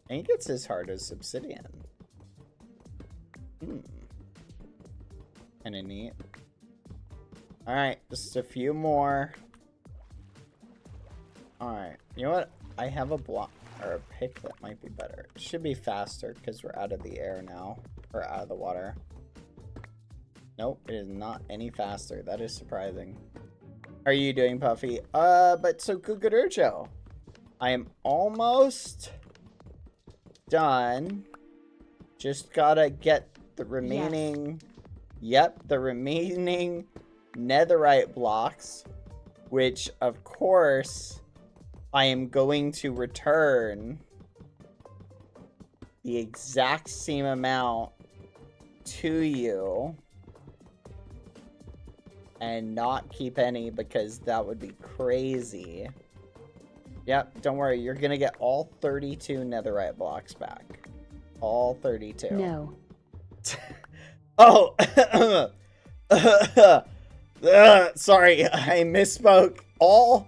I think it's as hard as obsidian. Kinda neat. Alright, just a few more. Alright, you know what? I have a block or a pick that might be better. It should be faster because we're out of the air now. Or out of the water. Nope, it is not any faster. That is surprising. How are you doing, Puffy? But so Cucaracho. I am almost done. Just gotta get the remaining... Yep, the remaining netherite blocks. Which, of course, I am going to return the exact same amount to you. And not keep any because that would be crazy. Yep, don't worry. You're going to get all 32 netherite blocks back. All 32. No. Oh! Sorry, I misspoke. All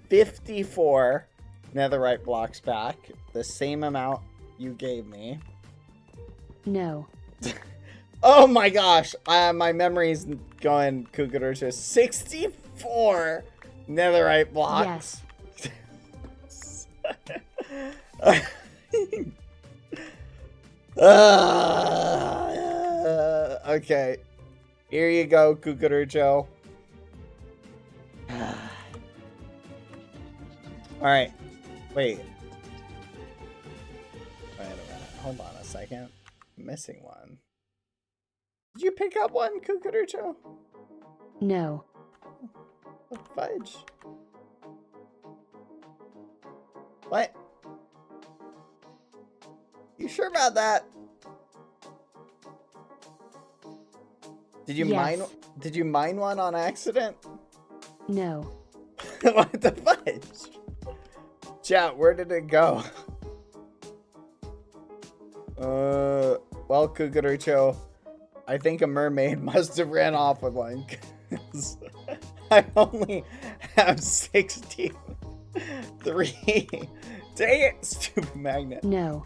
54 netherite blocks back. The same amount you gave me. No. Oh my gosh, my memory's going Cucaracho. 64 netherite blocks. Yes. Okay. Here you go, Cucaracho. Alright. Wait. Wait a minute. Hold on a second. I'm missing one. Did you pick up one, Cucaracho? No. Fudge. What? You sure about that? Did you Yes. Did you mine one on accident? No. What the fudge? Chat, where did it go? Well, Cucaracho, I think a mermaid must have ran off with one. 'Cause I only have 63. Dang it, stupid magnet. No.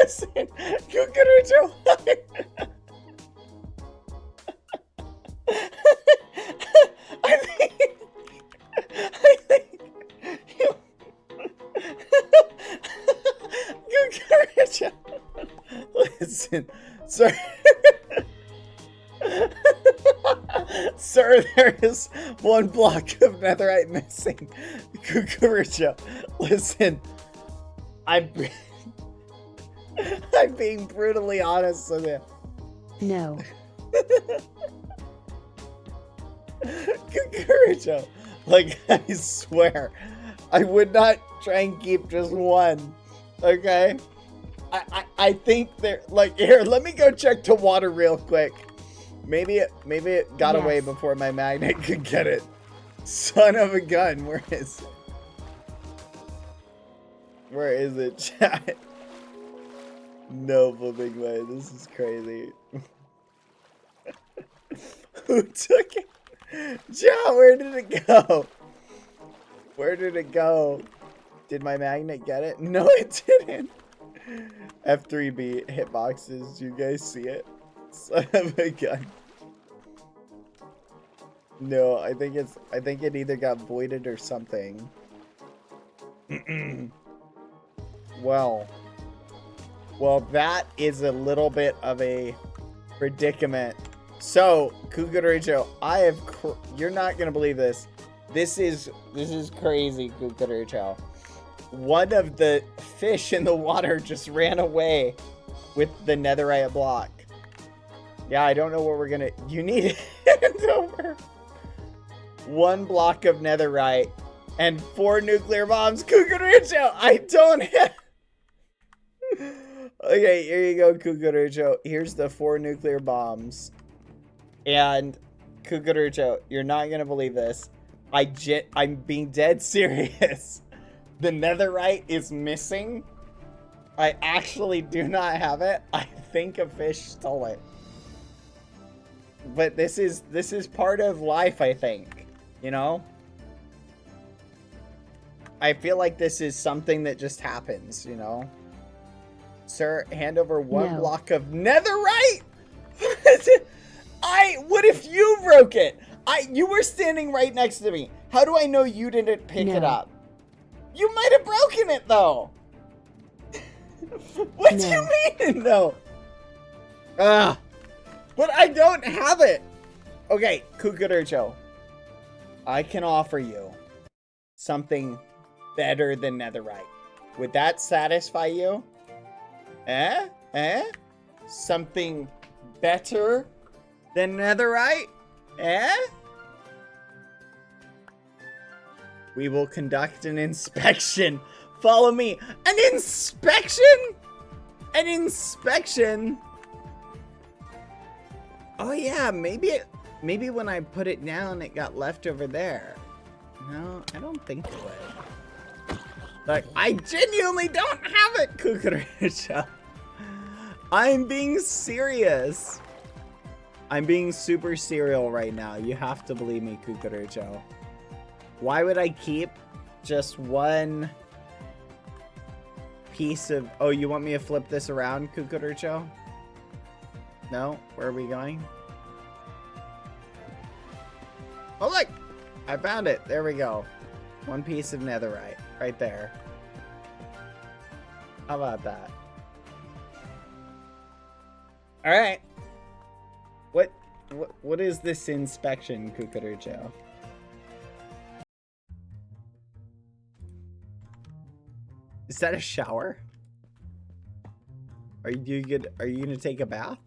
Listen, Cucaracho. I think you. Cucaracho. Listen, sir. Sir, there is one block of netherite missing. Cucaracho, listen. I'm being brutally honest with you. No. Cucaracho, like, I swear, I would not try and keep just one, okay? I think they're, like, here, let me go check the water real quick. Maybe it got away before my magnet could get it. Son of a gun, where is it? Where is it, chat? No flipping way, this is crazy. Who took it? Chat, where did it go? Where did it go? Did my magnet get it? No, it didn't. F3B hitboxes, do you guys see it? Son of a gun. No, I think it either got voided or something. Well, that is a little bit of a predicament. So, Cucaracho, you're not gonna believe this. This is crazy, Cucaracho. One of the fish in the water just ran away with the netherite block. Yeah, I don't know what we're gonna... You need to hand over 1 block of netherite and 4 nuclear bombs. Cucaracho, I don't have... Okay, here you go, Cucaracho. Here's the 4 nuclear bombs. And, Cucaracho, you're not gonna believe this. I'm being dead serious. The netherite is missing. I actually do not have it. I think a fish stole it. But this is part of life, I think. You know? I feel like this is something that just happens, you know? Sir, hand over 1 block of netherite? What if you broke it? You were standing right next to me. How do I know you didn't pick it up? You might have broken it, though. What do you mean, though? But I don't have it. Okay, Cucaracho. I can offer you something better than netherite. Would that satisfy you? Something better than netherite? We will conduct an inspection. Follow me. An inspection? An inspection? Oh yeah, maybe when I put it down, it got left over there. No, I don't think it would. Like, I genuinely don't have it, Cucaracho. I'm being serious. I'm being super serial right now. You have to believe me, Cucaracho. Why would I keep just 1 piece of... Oh, you want me to flip this around, Cucaracho? No? Where are we going? Oh, look! I found it. There we go. 1 piece of netherite. Right there. How about that? Alright. What is this inspection, Cucaracho? Is that a shower? Are you gonna take a bath?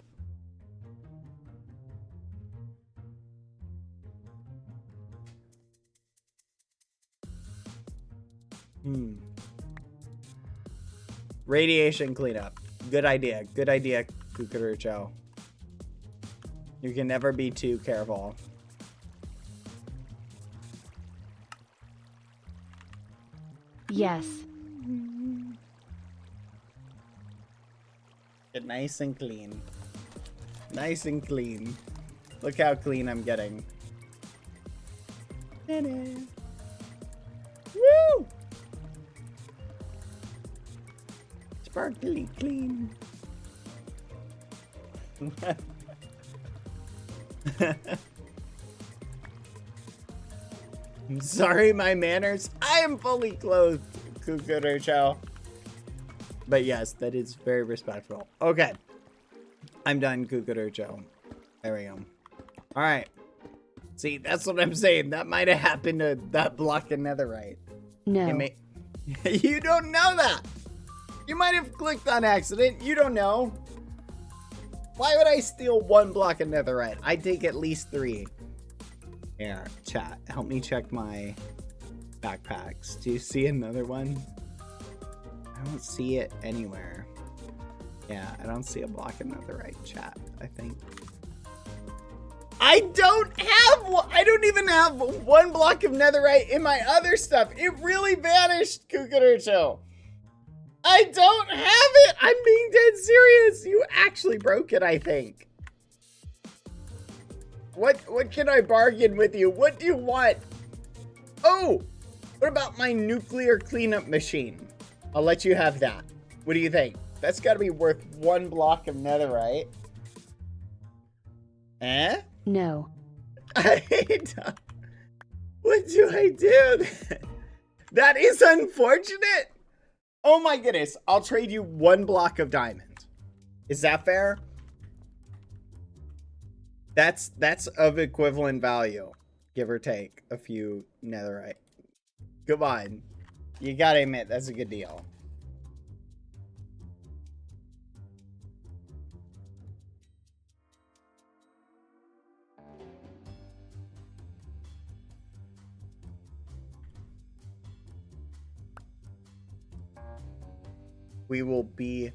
Radiation cleanup. Good idea. Good idea, Cucaracho. You can never be too careful. Yes. Get nice and clean. Nice and clean. Look how clean I'm getting. Woo! sparkly clean. I'm sorry, my manners. I am fully clothed, Cucaracho. But yes, that is very respectful. Okay. I'm done, Cucaracho. There we go. Alright. See, that's what I'm saying. That might have happened to that block of netherite. No. You don't know that. You might have clicked on accident. You don't know. Why would I steal one block of netherite? I'd take at least 3. Here, chat. Help me check my backpacks. Do you see another one? I don't see it anywhere. Yeah, I don't see a block of netherite, chat, I think. I don't even have 1 block of netherite in my other stuff. It really vanished, Cucaracho. I don't have it. I'm being dead serious. You actually broke it, I think. What can I bargain with you? What do you want? Oh, what about my nuclear cleanup machine? I'll let you have that. What do you think? That's got to be worth 1 block of netherite. Eh? No. What do I do? That is unfortunate. Oh my goodness. I'll trade you 1 block of diamond. Is that fair? That's of equivalent value. Give or take a few netherite. Come on. You gotta admit, that's a good deal. We will be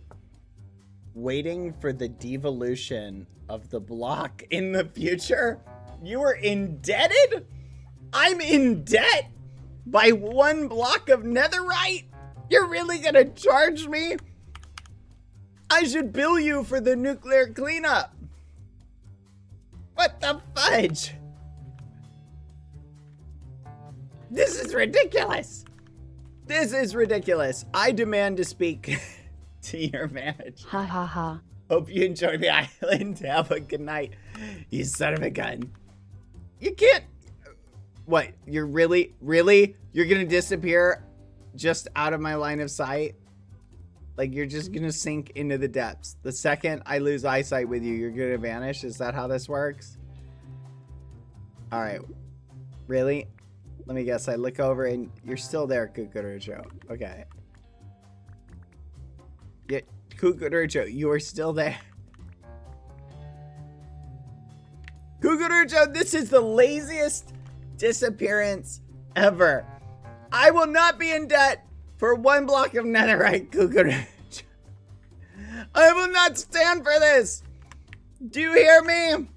waiting for the devolution of the block in the future. You are indebted? I'm in debt by 1 block of netherite? You're really gonna charge me? I should bill you for the nuclear cleanup. What the fudge? This is ridiculous. This is ridiculous. I demand to speak to your manager. Ha ha ha. Hope you enjoy the island. Have a good night, you son of a gun. You can't... What? You're really? You're gonna disappear just out of my line of sight? Like, you're just gonna sink into the depths. The second I lose eyesight with you, you're gonna vanish? Is that how this works? Alright. Really? Let me guess. I look over and you're still there, Cucaracho. Okay. Yeah, Cucaracho, you are still there. Cucaracho, this is the laziest disappearance ever. I will not be in debt for 1 block of netherite, Cucaracho. I will not stand for this. Do you hear me?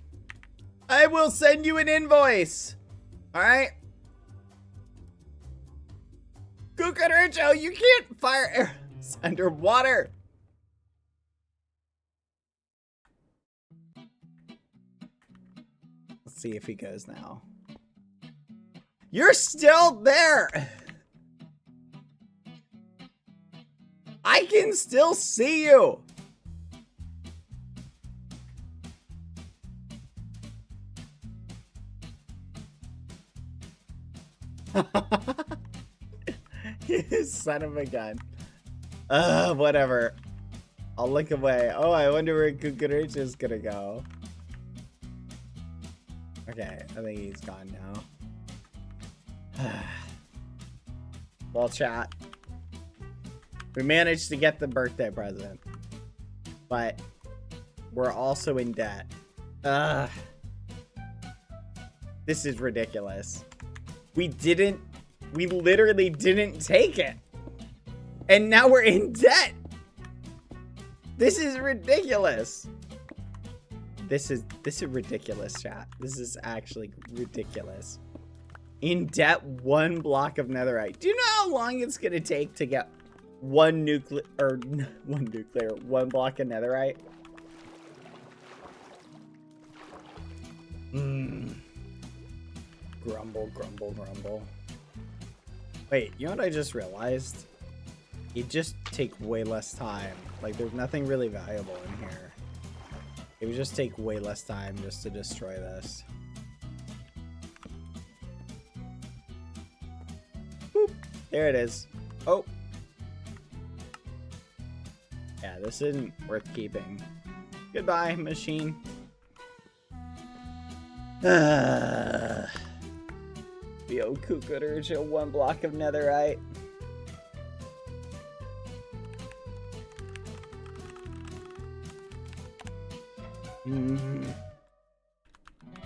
I will send you an invoice. Alright? Cucaracho, you can't fire arrows underwater. Let's see if he goes now. You're still there. I can still see you. You son of a gun. Whatever. I'll look away. Oh, I wonder where Cucaracho's gonna go. Okay, I think he's gone now. Well, chat. We managed to get the birthday present. But we're also in debt. This is ridiculous. We literally didn't take it. And now we're in debt. This is ridiculous. This is ridiculous, chat. This is actually ridiculous. In debt, 1 block of netherite. Do you know how long it's gonna take to get 1 block of netherite? Grumble, grumble, grumble. Wait, you know what I just realized? It just take way less time. Like, there's nothing really valuable in here. It would just take way less time just to destroy this. Boop. There it is. Oh. Yeah, this isn't worth keeping. Goodbye, machine. The old Kukurucho, 1 block of netherite.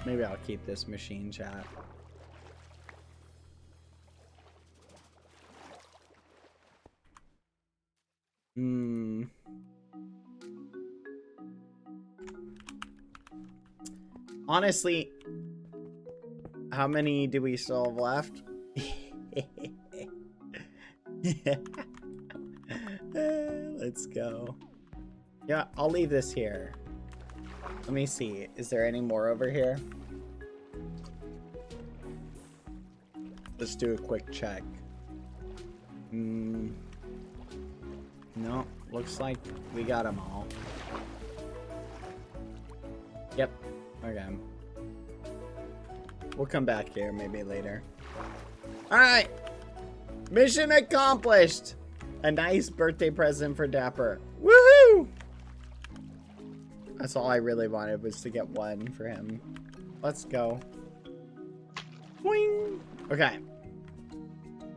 Maybe I'll keep this machine, chat. Honestly, how many do we still have left? Let's go. Yeah, I'll leave this here. Let me see. Is there any more over here? Let's do a quick check. No, looks like we got them all. Yep. Okay. We'll come back here maybe later. Alright! Mission accomplished! A nice birthday present for Dapper. Woohoo! That's all I really wanted, was to get one for him. Let's go. Boing! Okay.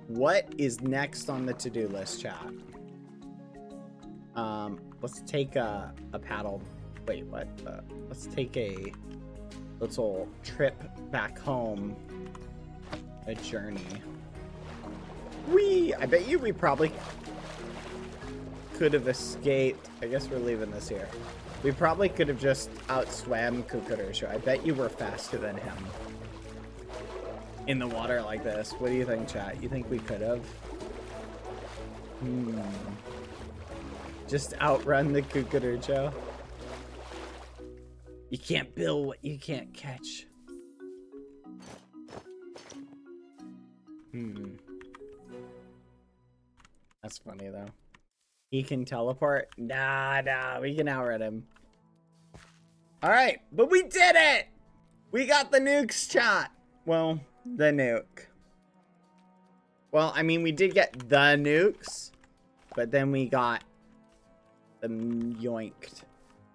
What is next on the to-do list, chat? Let's take a paddle. Wait, what? Let's take a little trip back home. A journey. Whee! I bet you we probably could have escaped. I guess we're leaving this here. We probably could have just outswam Kukurucho. I bet you were faster than him. In the water like this. What do you think, chat? You think we could have? Just outrun the Kukurucho. You can't build what you can't catch. That's funny though. He can teleport? Nah, we can outrun him. Alright, but we did it! We got the nukes, chat. Well, the nuke. Well, I mean, we did get the nukes, but then we got them yoinked.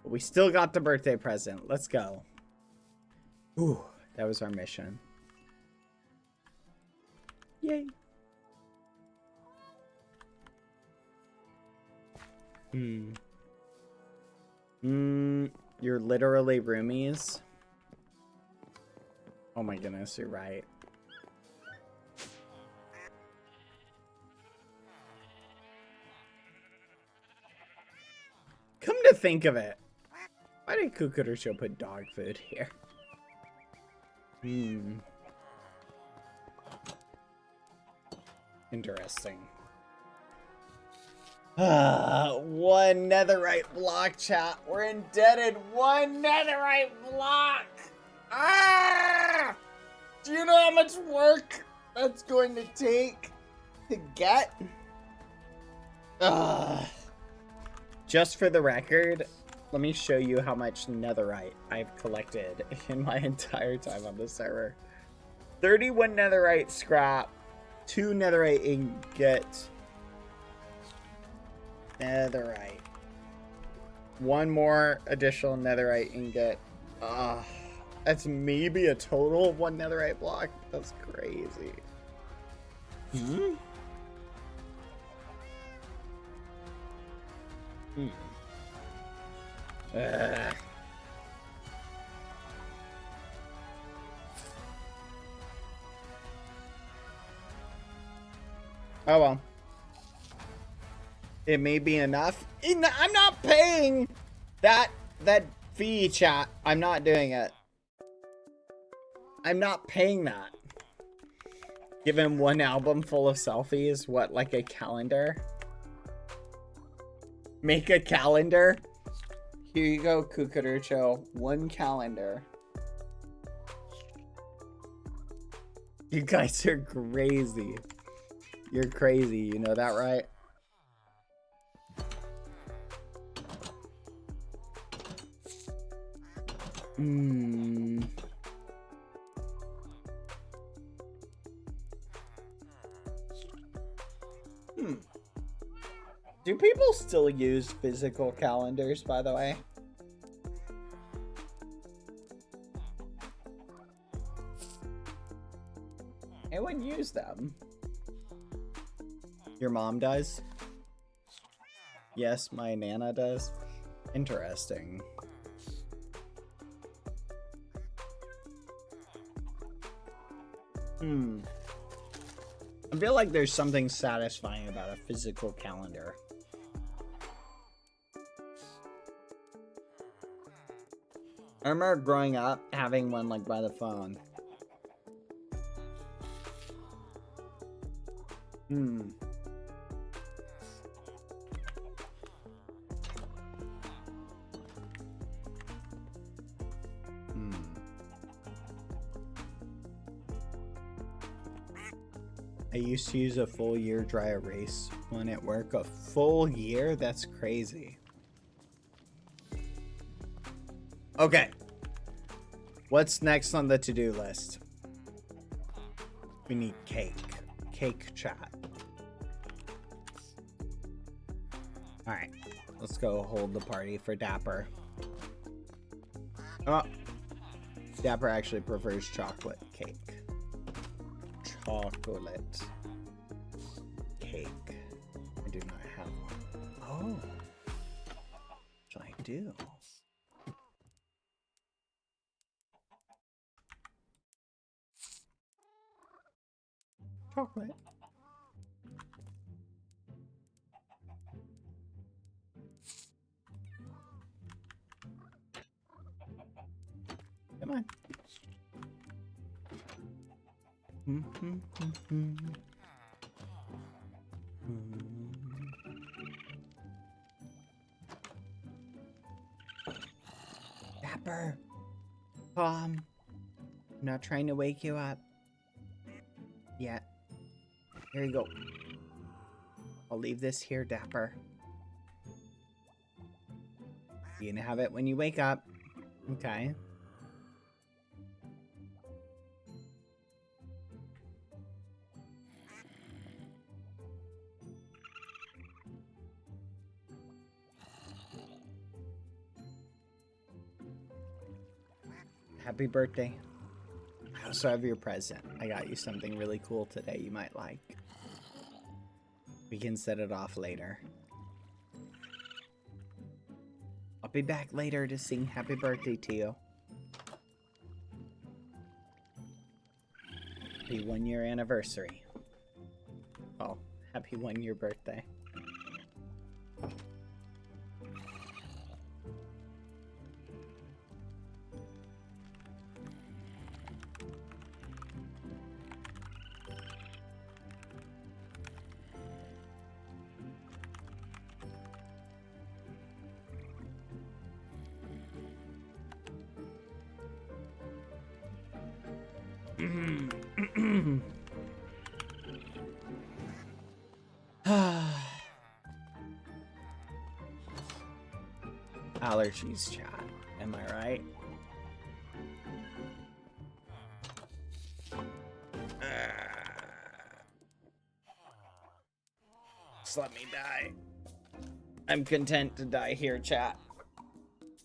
But we still got the birthday present. Let's go. Ooh, that was our mission. Yay. You're literally roomies. Oh my goodness, you're right. Come to think of it, why did Kukurucho put dog food here? Interesting. One netherite block, chat. We're indebted. One netherite block. Ah! Do you know how much work that's going to take to get? Just for the record, let me show you how much netherite I've collected in my entire time on this server. 31 netherite scrap, 2 netherite ingot, netherite, 1 more additional netherite ingot. That's maybe a total of 1 netherite block. That's crazy. Oh well. It may be enough. I'm not paying that fee, chat. I'm not doing it. I'm not paying that. Give him 1 album full of selfies. What, like a calendar? Make a calendar. Here you go, Kukurucho. 1 calendar. You guys are crazy. You're crazy, you know that, right? Hmm. Do people still use physical calendars, by the way? I wouldn't use them. Your mom does? Yes, my Nana does. Interesting. I feel like there's something satisfying about a physical calendar. I remember growing up having one like by the phone. I used to use a full year dry erase one at work. A full year? That's crazy. Okay. What's next on the to-do list? We need cake. Cake chat. Alright. Let's go hold the party for Dapper. Oh. Dapper actually prefers chocolate cake. Chocolate cake. I do not have one. Oh. Which I do. Chocolate. Come on. Dapper. I'm not trying to wake you up yet. Here you go. I'll leave this here, Dapper. You're gonna have it when you wake up. Okay. Happy birthday. I also have your present. I got you something really cool today you might like. We can set it off later. I'll be back later to sing happy birthday to you. Happy 1 year anniversary. Oh, happy 1 year birthday. Allergies, chat. Am I right? Just let me die. I'm content to die here, chat.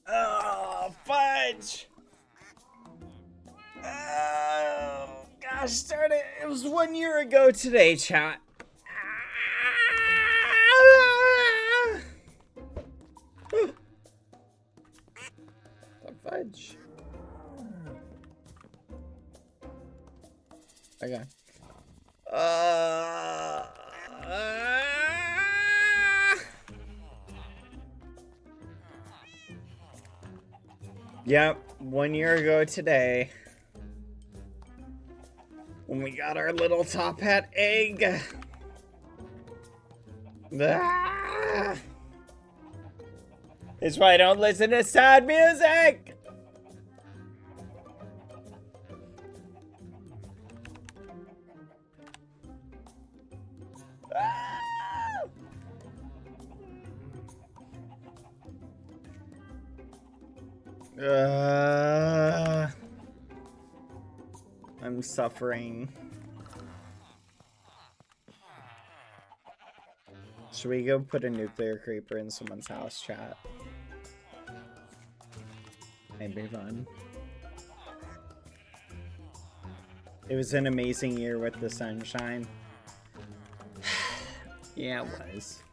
Oh, fudge! Oh, gosh darn it. It was 1 year ago today, chat. Fudge. Okay. Yep, 1 year ago today, when we got our little top hat egg. It's why I don't listen to sad music. I'm suffering. Should we go put a nuclear creeper in someone's house, chat? Maybe fun. It was an amazing year with the sunshine. Yeah, it was.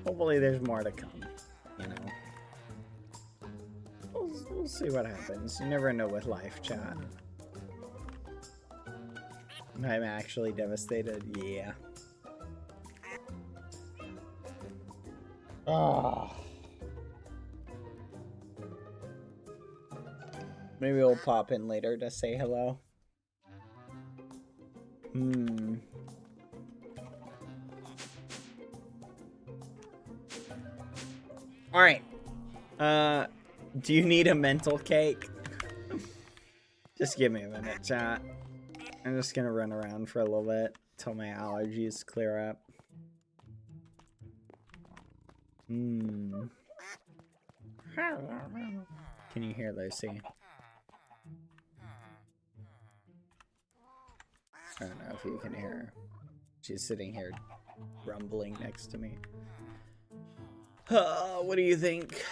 Hopefully there's more to come, you know. We'll see what happens. You never know with life, chat. I'm actually devastated. Yeah. Ah. Maybe we'll pop in later to say hello. Alright. Do you need a mental cake? Just give me a minute, chat. I'm just gonna run around for a little bit till my allergies clear up. Can you hear Lucy? I don't know if you can hear her. She's sitting here rumbling next to me. What do you think?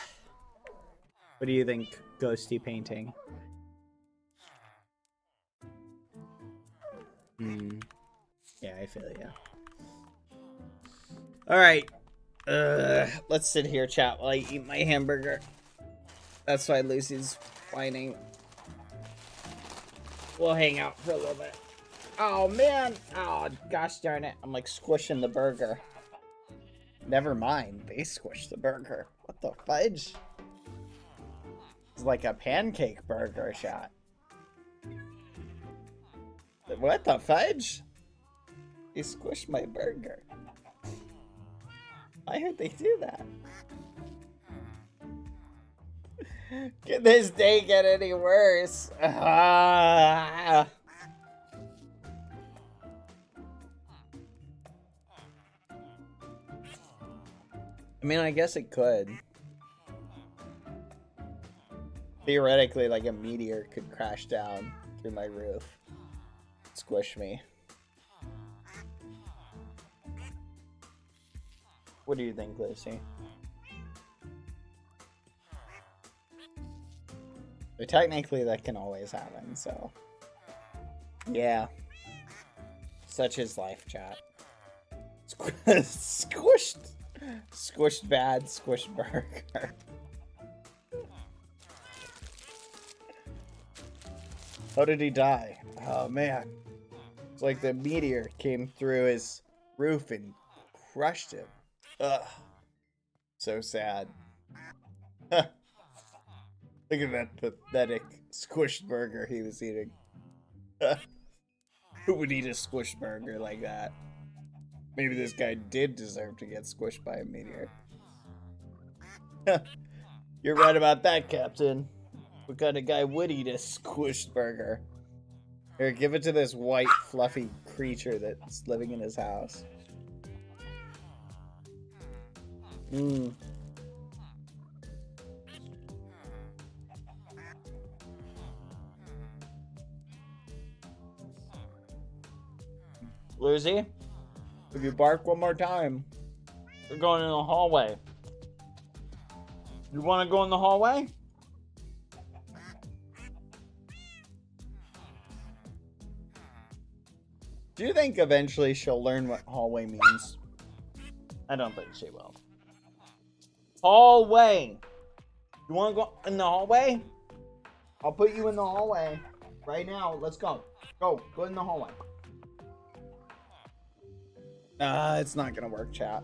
What do you think, ghosty painting? Yeah, I feel ya. Alright. Let's sit here, chat, while I eat my hamburger. That's why Lucy's whining. We'll hang out for a little bit. Oh, man. Oh, gosh darn it. I'm like squishing the burger. Never mind. They squished the burger. What the fudge? It's like a pancake burger shot. What the fudge? They squished my burger. I heard they do that. Can this day get any worse? I mean, I guess it could. Theoretically, like a meteor could crash down through my roof. Squish me. What do you think, Lucy? But technically, that can always happen, so... Yeah. Such is life, chat. Squished! Squished bad, squished burger. How did he die? Oh, man. It's like the meteor came through his roof and crushed him. Ugh. So sad. Look at that pathetic squished burger he was eating. Who would eat a squished burger like that? Maybe this guy did deserve to get squished by a meteor. You're right about that, Captain. What kind of guy would eat a squished burger? Here, give it to this white, fluffy creature that's living in his house. Lucy, if you bark one more time, you're going in the hallway. You want to go in the hallway? Do you think eventually she'll learn what hallway means? I don't think she will. Hallway! You want to go in the hallway? I'll put you in the hallway. Right now, let's go. Go in the hallway. It's not gonna work, chat.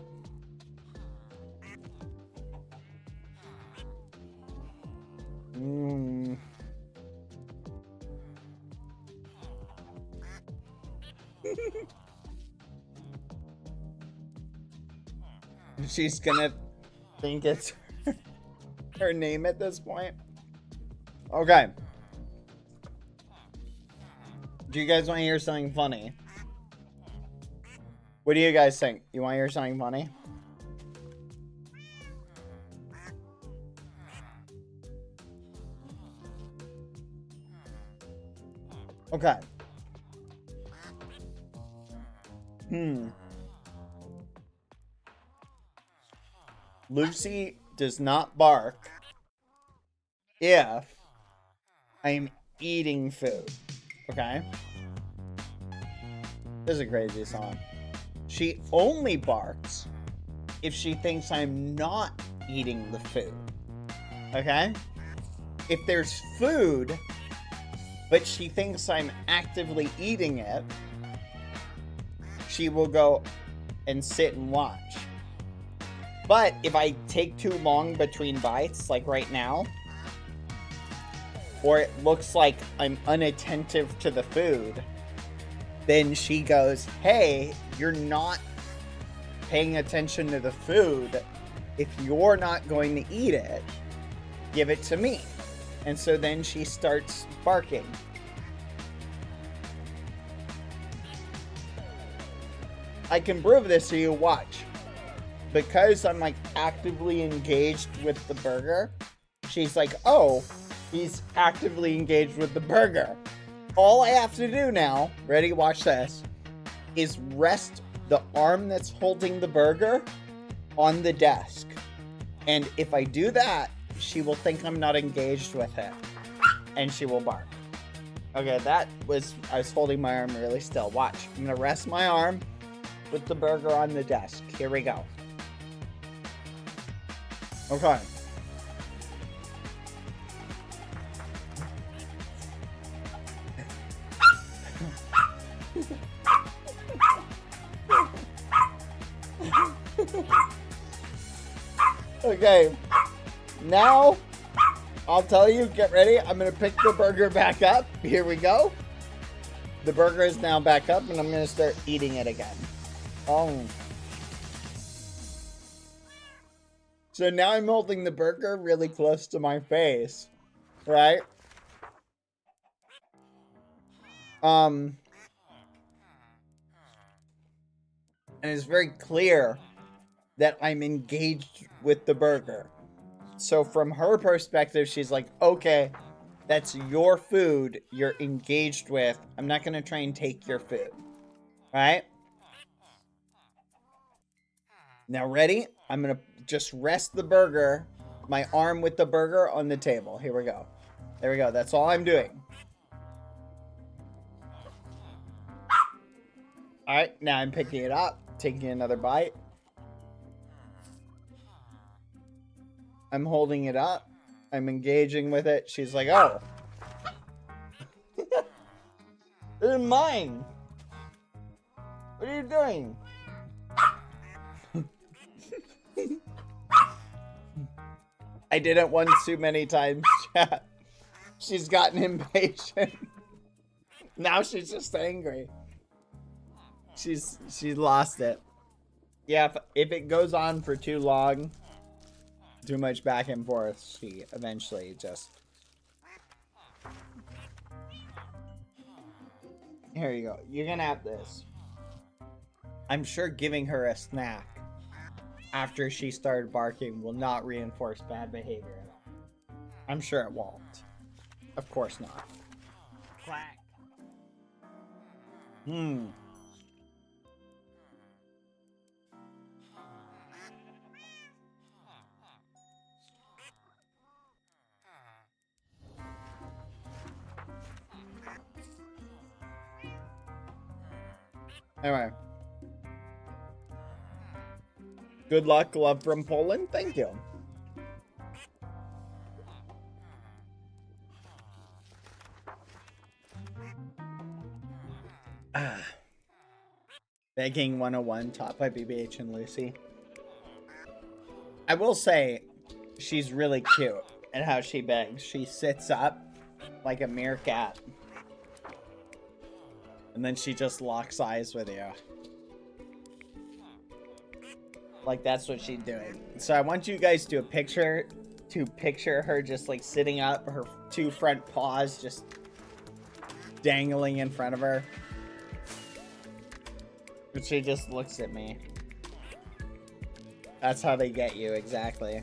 She's gonna think it's her name at this point. Okay. Do you guys want to hear something funny? What do you guys think? You want to hear something funny? Okay. Lucy does not bark if I'm eating food. Okay? This is a crazy song. She only barks if she thinks I'm not eating the food. Okay? If there's food, but she thinks I'm actively eating it, she will go and sit and watch. But if I take too long between bites, like right now, or it looks like I'm unattentive to the food, then she goes, hey, you're not paying attention to the food. If you're not going to eat it, give it to me. And so then she starts barking. I can prove this to you, watch. Because I'm like actively engaged with the burger, she's like, oh, he's actively engaged with the burger. All I have to do now, ready, watch this, is rest the arm that's holding the burger on the desk. And if I do that, she will think I'm not engaged with it. And she will bark. Okay, I was holding my arm really still. Watch, I'm gonna rest my arm with the burger on the desk. Here we go. Okay. Okay. Now, I'll tell you, get ready. I'm going to pick the burger back up. Here we go. The burger is now back up, and I'm going to start eating it again. Oh. So now I'm holding the burger really close to my face, right? And it's very clear that I'm engaged with the burger. So from her perspective, she's like, okay, that's your food you're engaged with. I'm not going to try and take your food, right? Now ready? I'm going to just rest the burger, my arm with the burger on the table. Here we go. There we go. That's all I'm doing. All right, now I'm picking it up, taking another bite. I'm holding it up. I'm engaging with it. She's like, oh. This is mine. What are you doing? I did it one too many times, chat. She's gotten impatient. Now she's just angry. She's lost it. Yeah, if it goes on for too long, too much back and forth, she eventually just... Here you go. You're gonna have this. I'm sure giving her a snack after she started barking will not reinforce bad behavior at all. I'm sure it won't. Of course not. Quack. Anyway. Good luck, love from Poland. Thank you. Begging 101 taught by BBH and Lucy. I will say, she's really cute at how she begs. She sits up like a meerkat. And then she just locks eyes with you. Like, that's what she's doing. So I want you guys to picture her just like sitting up, her two front paws just dangling in front of her. But she just looks at me. That's how they get you, exactly.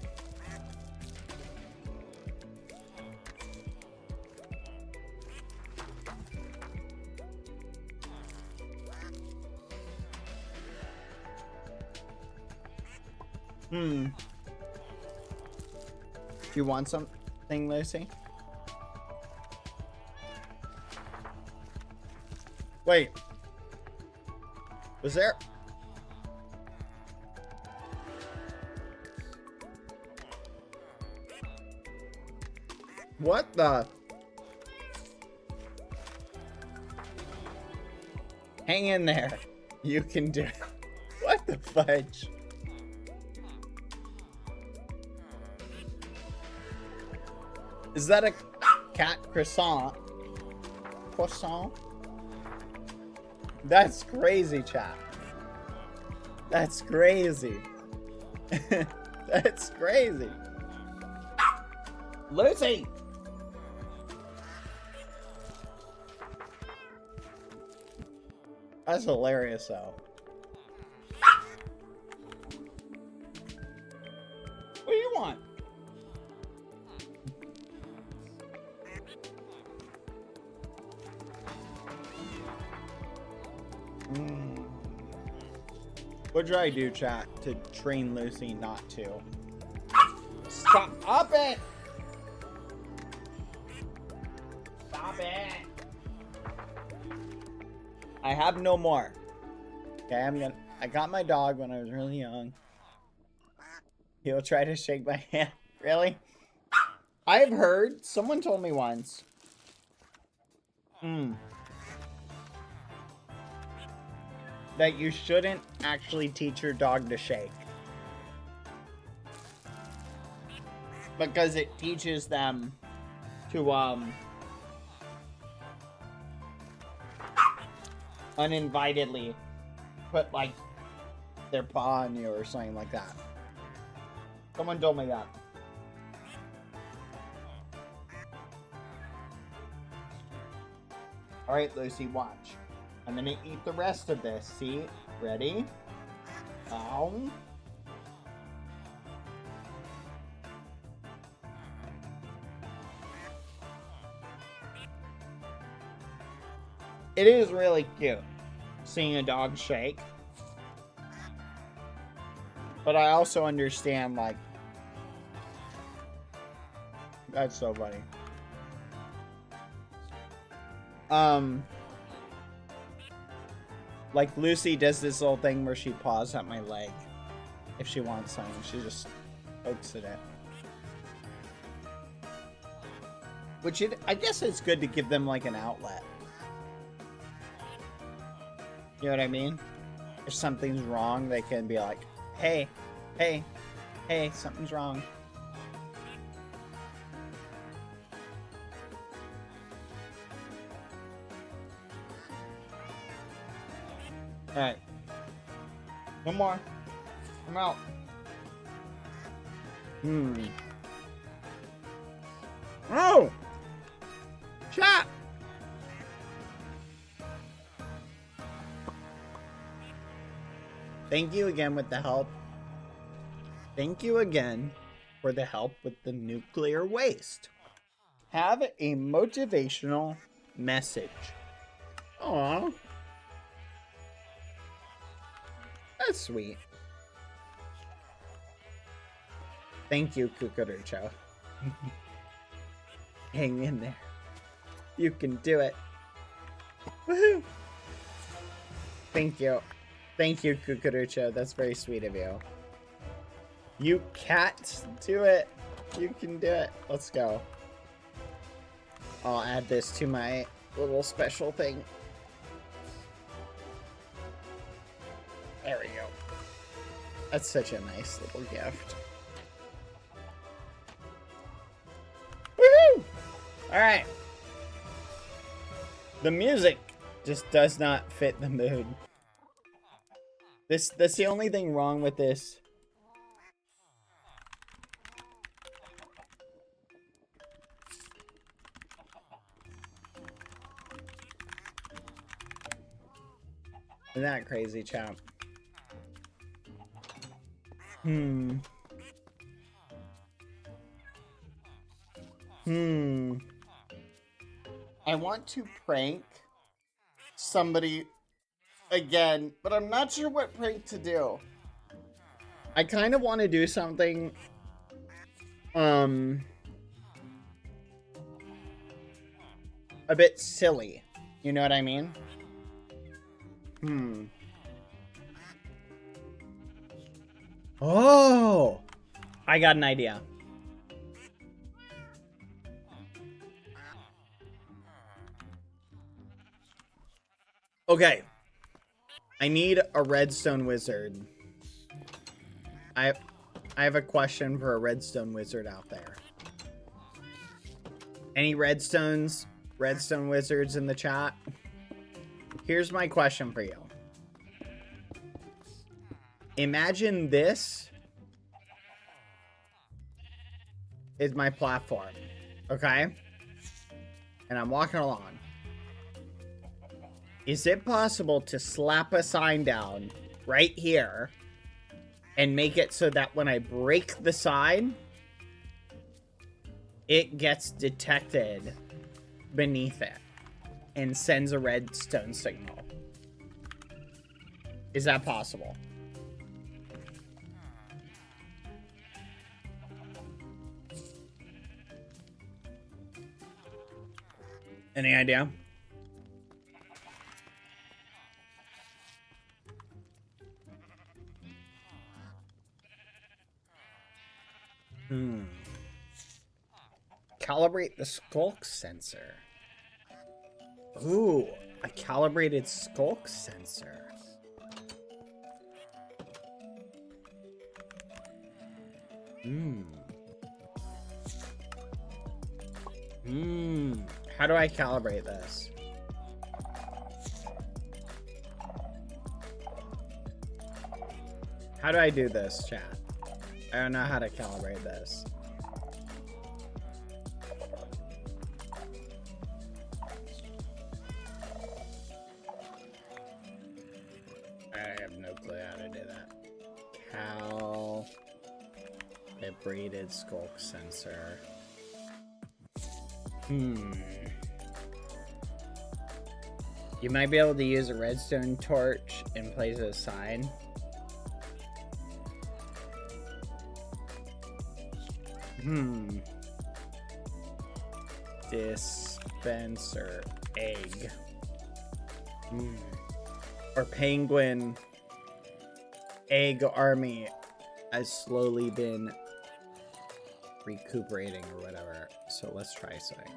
Do you want something, Lucy? Wait. Was there... What the... Hang in there. You can do it. What the fudge? Is that a cat croissant? Croissant? That's crazy, chat. That's crazy. That's crazy. Lucy! That's hilarious, though. What do you want? What did I do, chat, to train Lucy not to? Stop it! Stop it! I have no more. Okay, I got my dog when I was really young. He'll try to shake my hand. Really? I've heard, someone told me once. That you shouldn't actually teach your dog to shake. Because it teaches them to, uninvitedly put, like, their paw on you or something like that. Someone told me that. Alright, Lucy, watch. I'm gonna eat the rest of this. See? Ready? Ow. It is really cute seeing a dog shake. But I also understand, like... That's so funny. Like, Lucy does this little thing where she paws at my leg. If she wants something, she just pokes at it. Which, I guess it's good to give them, like, an outlet. You know what I mean? If something's wrong, they can be like, hey, hey, hey, something's wrong. Alright. One more. I'm out. Oh! Chat! Thank you again with the help. Thank you again for the help with the nuclear waste. Have a motivational message. Aww. That's sweet. Thank you, Cucurucho. Hang in there. You can do it. Woohoo! Thank you. Thank you, Cucurucho. That's very sweet of you. You cat, do it. You can do it. Let's go. I'll add this to my little special thing. There we go. That's such a nice little gift. Woohoo! Alright. The music just does not fit the mood. That's the only thing wrong with this. Isn't that crazy, chap? I want to prank somebody again, but I'm not sure what prank to do. I kind of want to do something a bit silly. You know what I mean? Oh, I got an idea. Okay. I need a redstone wizard. I have a question for a redstone wizard out there. Any redstone wizards in the chat? Here's my question for you. Imagine this is my platform, okay? And I'm walking along. Is it possible to slap a sign down right here and make it so that when I break the sign, it gets detected beneath it and sends a redstone signal? Is that possible? Any idea? Calibrate the skulk sensor. Ooh, a calibrated skulk sensor. How do I calibrate this? How do I do this, chat? I don't know how to calibrate this. I have no clue how to do that. Calibrated skulk sensor. You might be able to use a redstone torch in place of a sign. Dispenser egg. Or penguin egg army has slowly been recuperating or whatever. So let's try something.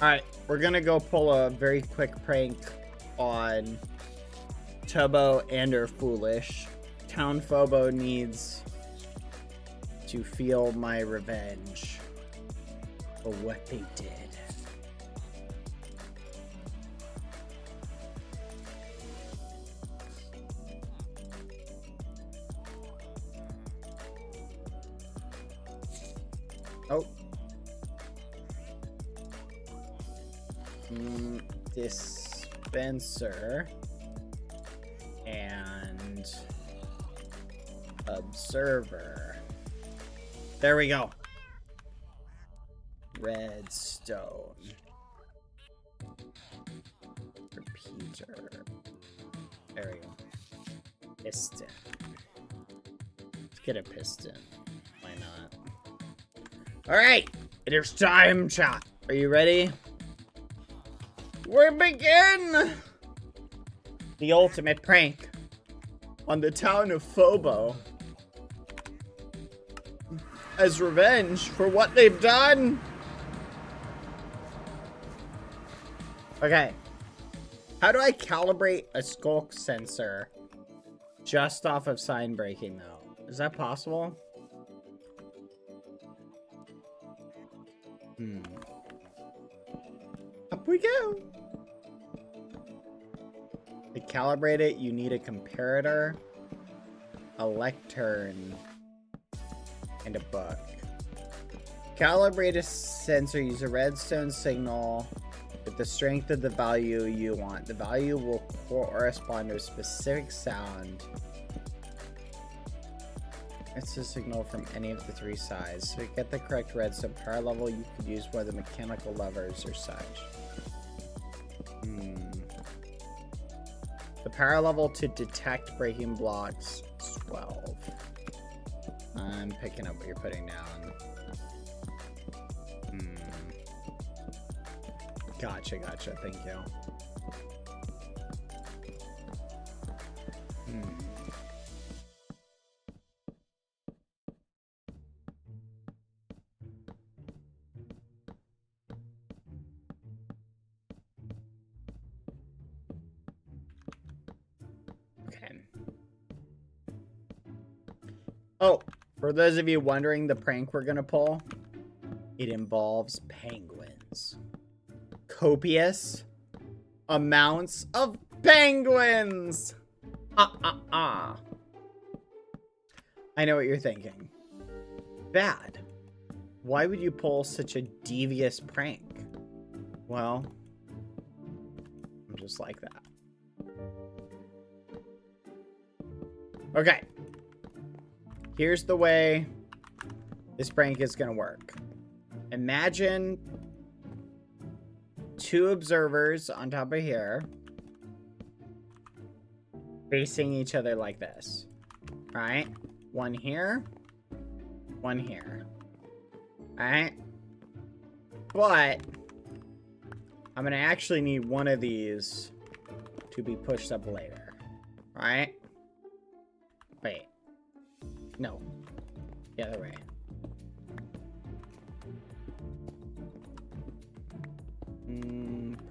Alright, we're gonna go pull a very quick prank on Tubbo and her Foolish. Town Phobo needs to feel my revenge for what they did. Oh. Dispenser and observer. There we go. Redstone. Repeater. There we go. Piston. Let's get a piston. Why not? Alright. It is time, chat. Are you ready? We begin the ultimate prank on the town of Phobo as revenge for what they've done. Okay. How do I calibrate a skulk sensor just off of sign breaking, though? Is that possible? Up we go. To calibrate it, you need a comparator, a lectern, and a book. Calibrate a sensor, use a redstone signal with the strength of the value you want. The value will correspond to a specific sound It's a signal from any of the three sides. To get the correct redstone power level, you could use one of the mechanical levers or such. The power level to detect breaking blocks is 12. I'm picking up what you're putting down. Gotcha. Thank you. Okay. Oh, for those of you wondering the prank we're gonna pull, it involves penguins. Copious amounts of penguins! I know what you're thinking. Bad. Why would you pull such a devious prank? Well, I'm just like that. Okay. Here's the way this prank is gonna work. Imagine 2 observers on top of here facing each other like this. Right? One here, one here. Alright? But I'm gonna actually need one of these to be pushed up later. Right? Wait. No. The other way.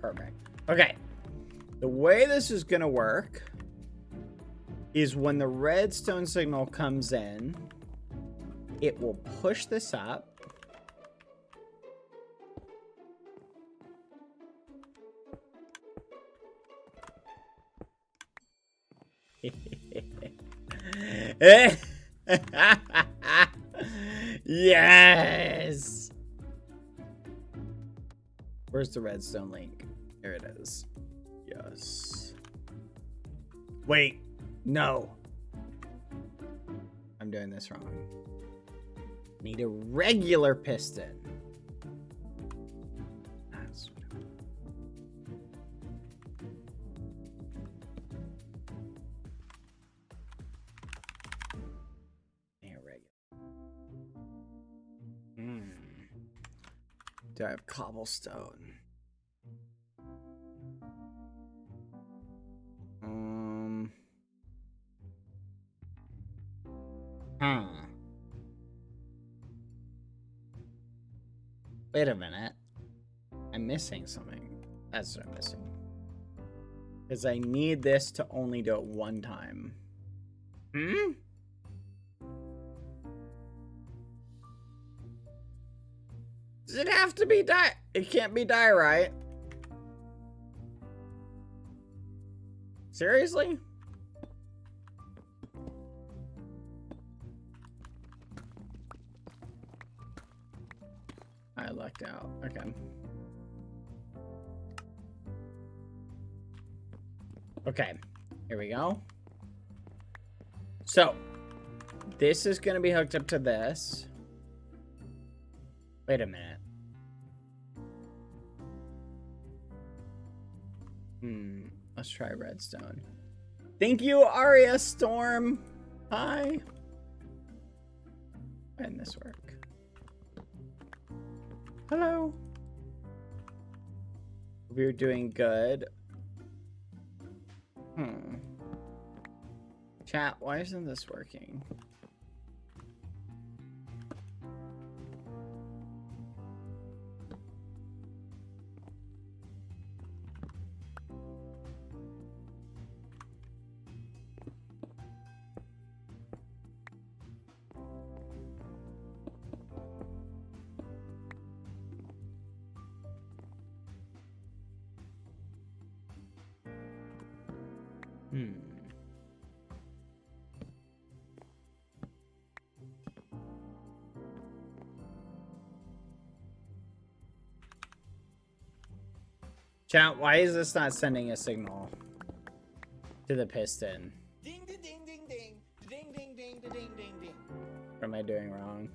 Perfect. Okay. The way this is gonna work is when the redstone signal comes in, it will push this up. Yes! Where's the redstone link? Here it is. Yes. Wait. No. I'm doing this wrong. Need a regular piston. That's Do I have cobblestone? Wait a minute. I'm missing something. That's what I'm missing. Because I need this to only do it one time. Does it have to be It can't be diorite. Seriously? I lucked out. Okay. Okay. Here we go. So, this is going to be hooked up to this. Wait a minute. Let's try redstone. Thank you, Aria Storm. Hi. Why didn't this work? Hello. We're doing good. Chat, why isn't this working? Chat, why is this not sending a signal to the piston? Ding ding ding ding ding ding ding ding ding ding ding. What am I doing wrong?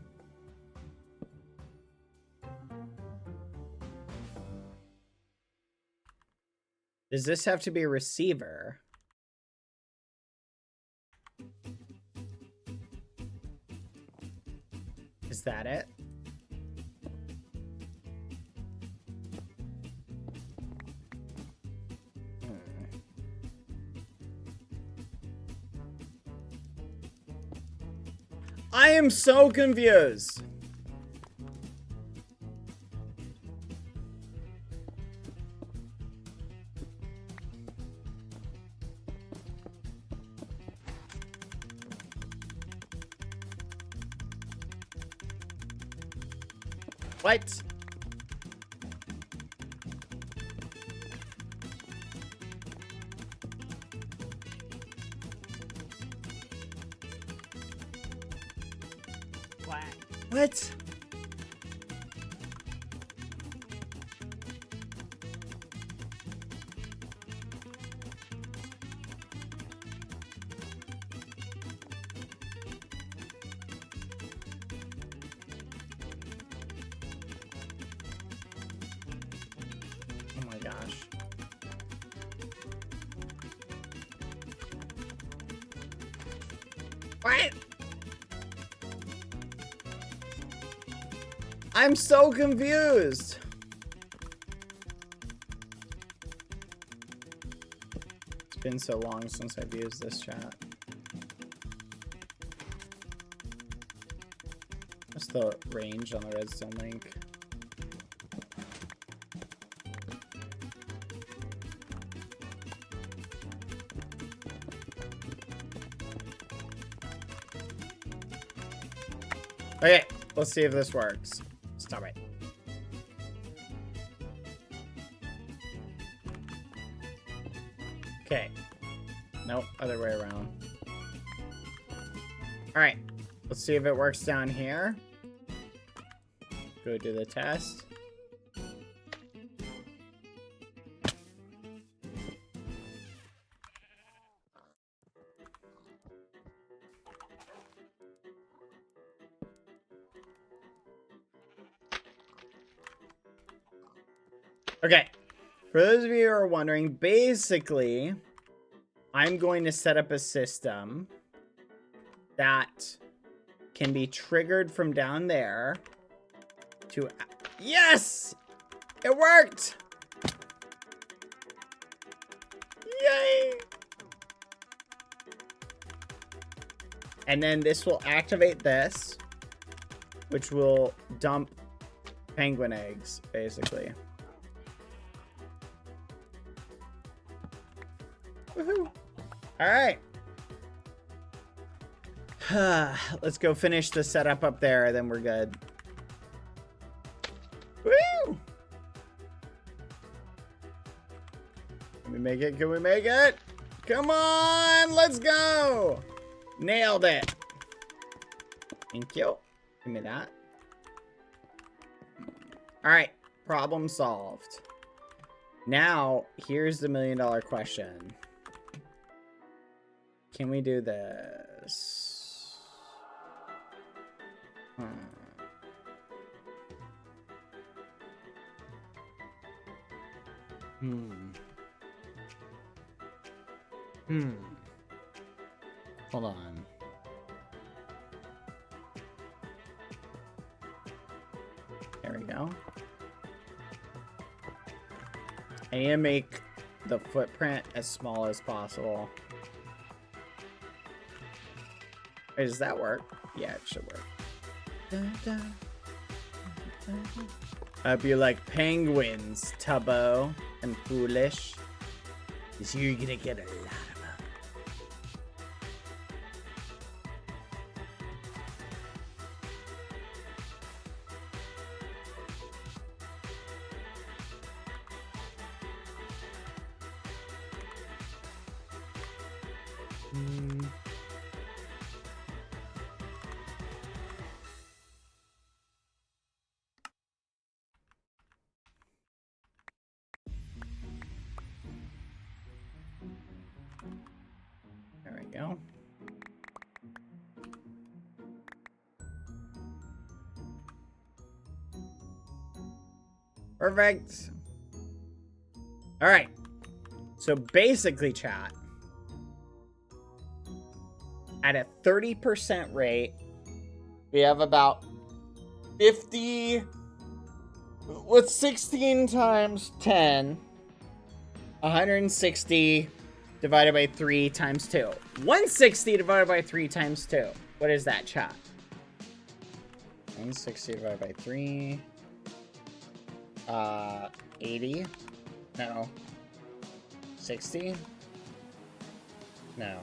Does this have to be a receiver? Is that it? I am so confused. What? What? Oh my gosh. What? I'm so confused. It's been so long since I've used this chat. What's the range on the redstone link? Okay, let's see if this works. Stop it. Okay. Nope, other way around. Alright, let's see if it works down here. Go do the test. Okay, for those of you who are wondering, basically, I'm going to set up a system that can be triggered from down there to... Yes! It worked! Yay! And then this will activate this, which will dump penguin eggs, basically. Woohoo! Alright. Let's go finish the setup up there, then we're good. Woo! Can we make it? Can we make it? Come on! Let's go! Nailed it. Thank you. Give me that. Alright. Problem solved. Now, here's the $1 million question. Can we do this? Hold on. There we go. I need to make the footprint as small as possible. Wait, does that work? Yeah, it should work. I hope you like penguins, Tubbo and Foolish. Because you're gonna get a lot of them. There we go. Perfect. All right. So basically, chat, at a 30% rate, we have about 50. What's 16 times 10? 160 divided by 3 times 2. 160 divided by 3 times 2. What is that, chat? 160 divided by 3. 80. No. 60. No.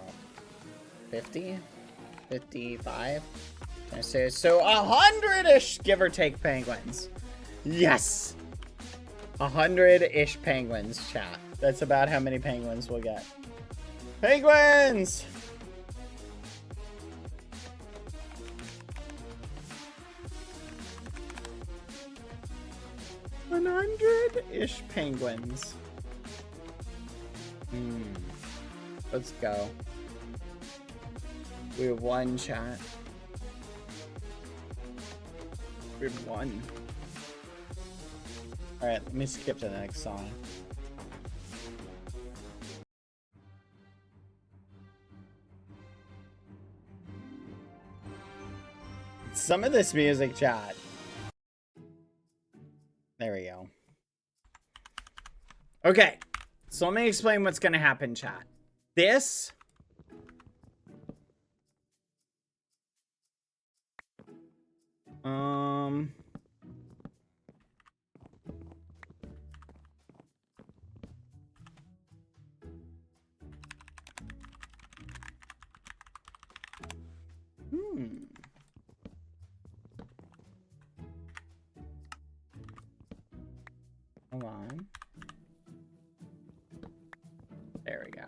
50. 55. So 100-ish, give or take, penguins. Yes! 100-ish penguins, chat. That's about how many penguins we'll get. Penguins! $100-ish penguins. Let's go. We have one, chat. We have one. Alright, let me skip to the next song. Some of this music, chat. There we go. Okay, so let me explain what's gonna happen, chat. This hold on. There we go.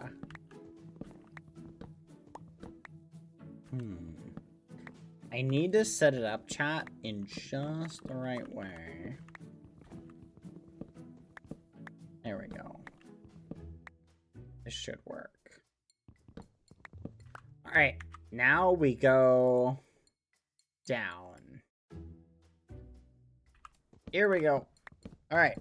I need to set it up, chat, in just the right way. There we go. This should work. Alright, now we go down. Here we go. Alright.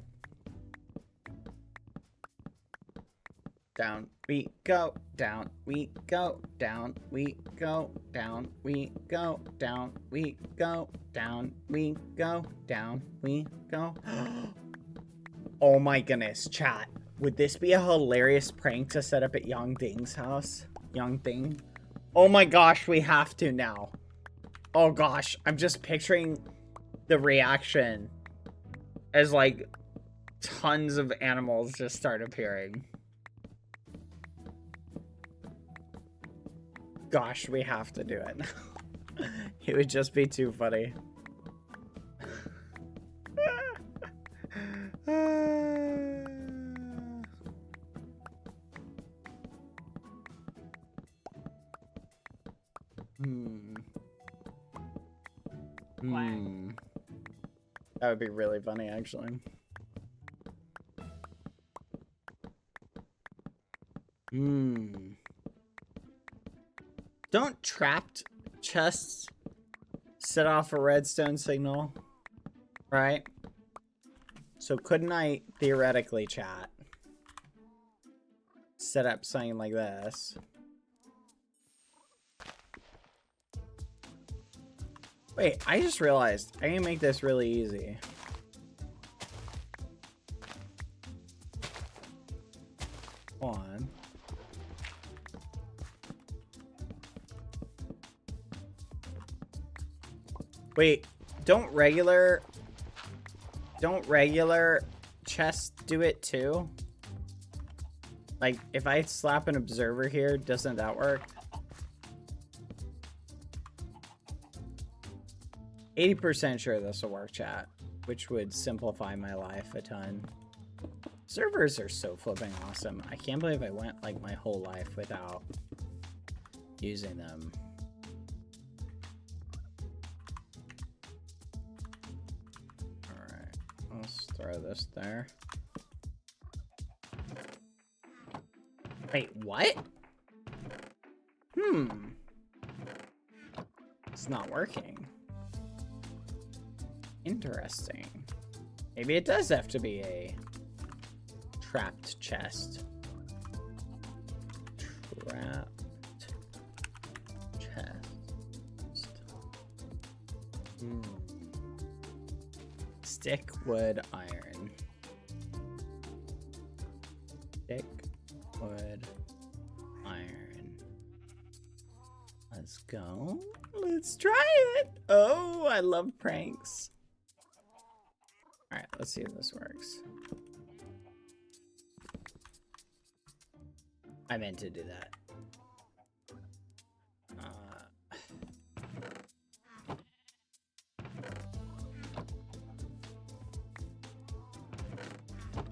Down we go, down we go, down we go, down we go, down we go, down we go, down we go. Oh my goodness, chat. Would this be a hilarious prank to set up at Young Ding's house? Young Ding? Oh my gosh, we have to now. Oh gosh, I'm just picturing the reaction as like tons of animals just start appearing. Gosh, we have to do it. It would just be too funny. That would be really funny, actually. Don't trapped chests set off a redstone signal? Right? So couldn't I theoretically, chat, set up something like this? Wait, I just realized I can make this really easy. Hold on. Wait, don't regular chests do it too? Like, if I slap an observer here, doesn't that work? 80% sure this will work, chat, which would simplify my life a ton. Servers are so flipping awesome. I can't believe I went like my whole life without using them. Alright, let's throw this there. Wait, what? It's not working. Interesting. Maybe it does have to be a trapped chest. Trapped chest. Stick, wood, iron. Stick, wood, iron. Let's go. Let's try it. Oh, I love pranks. All right, let's see if this works. I meant to do that.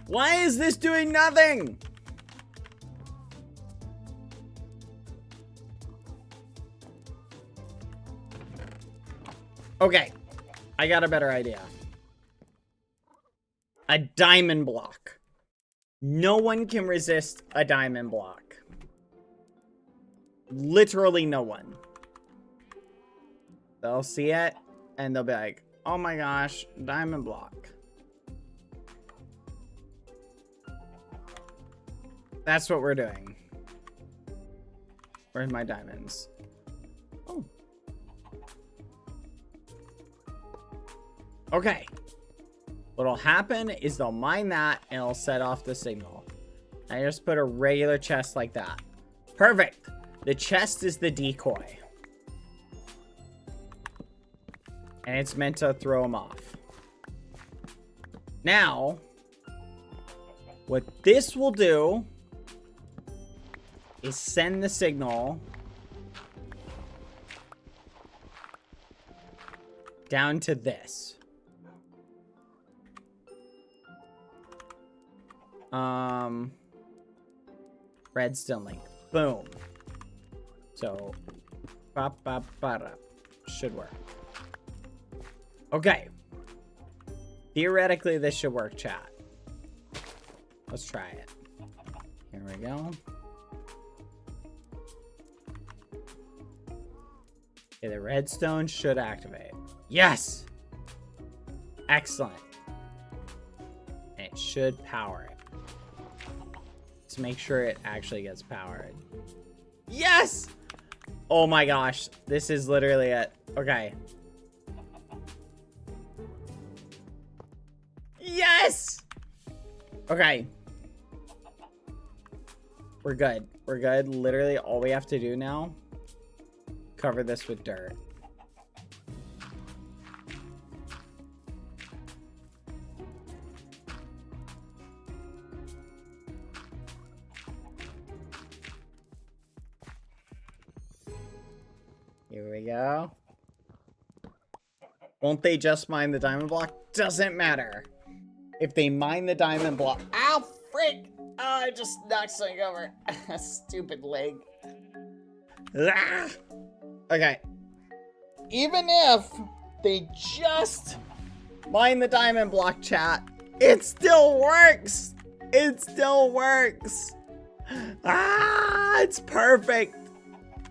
Why is this doing nothing? Okay, I got a better idea. A diamond block. No one can resist a diamond block. Literally no one. They'll see it and they'll be like, oh my gosh, diamond block. That's what we're doing. Where's my diamonds? Oh. Okay. What'll happen is they'll mine that and it'll set off the signal. I just put a regular chest like that. Perfect. The chest is the decoy. And it's meant to throw them off. Now, what this will do is send the signal down to this. Redstone link. Boom. So, should work. Okay. Theoretically, this should work, chat. Let's try it. Here we go. Okay, the redstone should activate. Yes! Excellent. And it should power it. Let's make sure it actually gets powered. Yes! Oh my gosh. This is literally it. Okay. Yes! Okay. We're good. We're good. Literally, all we have to do now, cover this with dirt. Here we go. Won't they just mine the diamond block? Doesn't matter. If they mine the diamond block... Ow, frick! Oh, I just knocked something over. Stupid leg. Ah! Okay. Even if they just mine the diamond block, chat, it still works! It still works! Ah! It's perfect!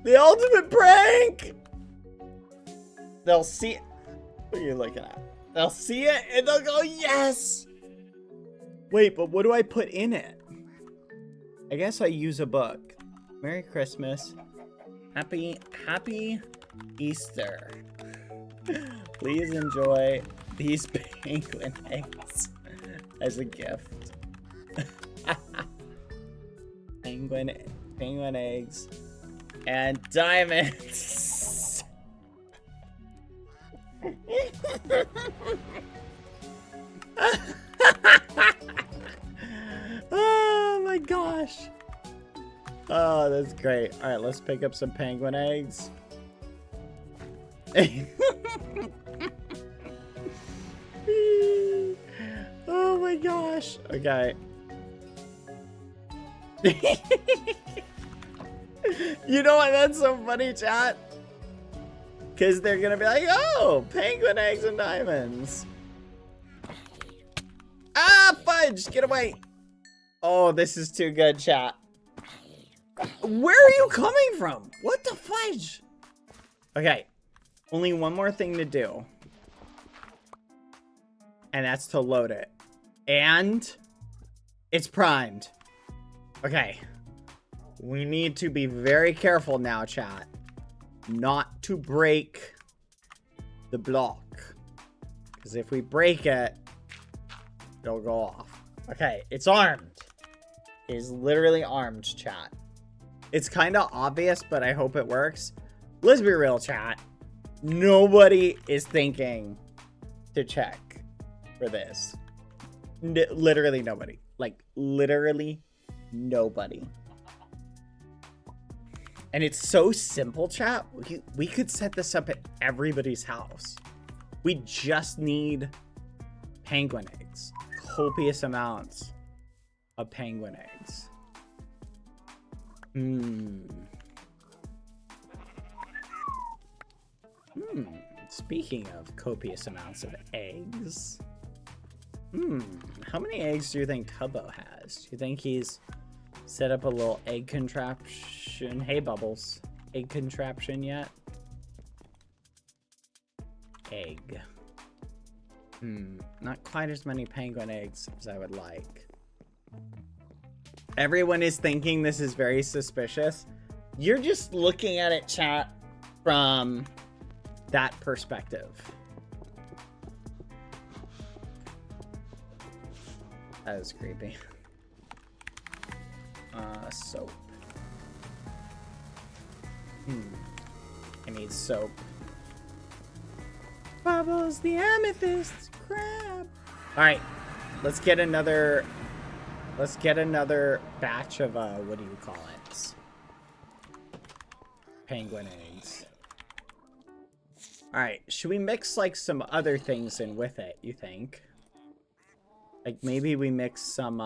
The ultimate prank! They'll see it. What are you looking at? They'll see it and they'll go, yes! Wait, but what do I put in it? I guess I use a book. Merry Christmas. Happy Easter. Please enjoy these penguin eggs as a gift. Penguin eggs and diamonds. Oh my gosh. Oh, that's great. All right, let's pick up some penguin eggs. Oh my gosh. Okay. You know what? That's so funny, chat. Because they're going to be like, oh, penguin eggs and diamonds. Ah, fudge. Get away. Oh, this is too good, chat. Where are you coming from? What the fudge? Okay. Only one more thing to do. and that's to load it. And it's primed. Okay. We need to be very careful now, chat. Not to break the block. Because if we break it, it'll go off. Okay, it's armed. It is literally armed, chat. It's kind of obvious, but I hope it works. Let's be real, chat. Nobody is thinking to check for this. Literally nobody. Like, literally nobody. And it's so simple, chat. We could set this up at everybody's house. We just need penguin eggs. Copious amounts of penguin eggs. Speaking of copious amounts of eggs. How many eggs do you think Tubbo has? Do you think he's set up a little egg contraption? Hey, Bubbles. Egg contraption yet? Egg. Not quite as many penguin eggs as I would like. Everyone is thinking this is very suspicious. You're just looking at it, chat, from that perspective. That was creepy. Soap. I need soap. Bubbles, the amethyst crab. Alright, let's get another batch of what do you call it? Penguin eggs. Alright, should we mix like some other things in with it, you think? Like maybe we mix some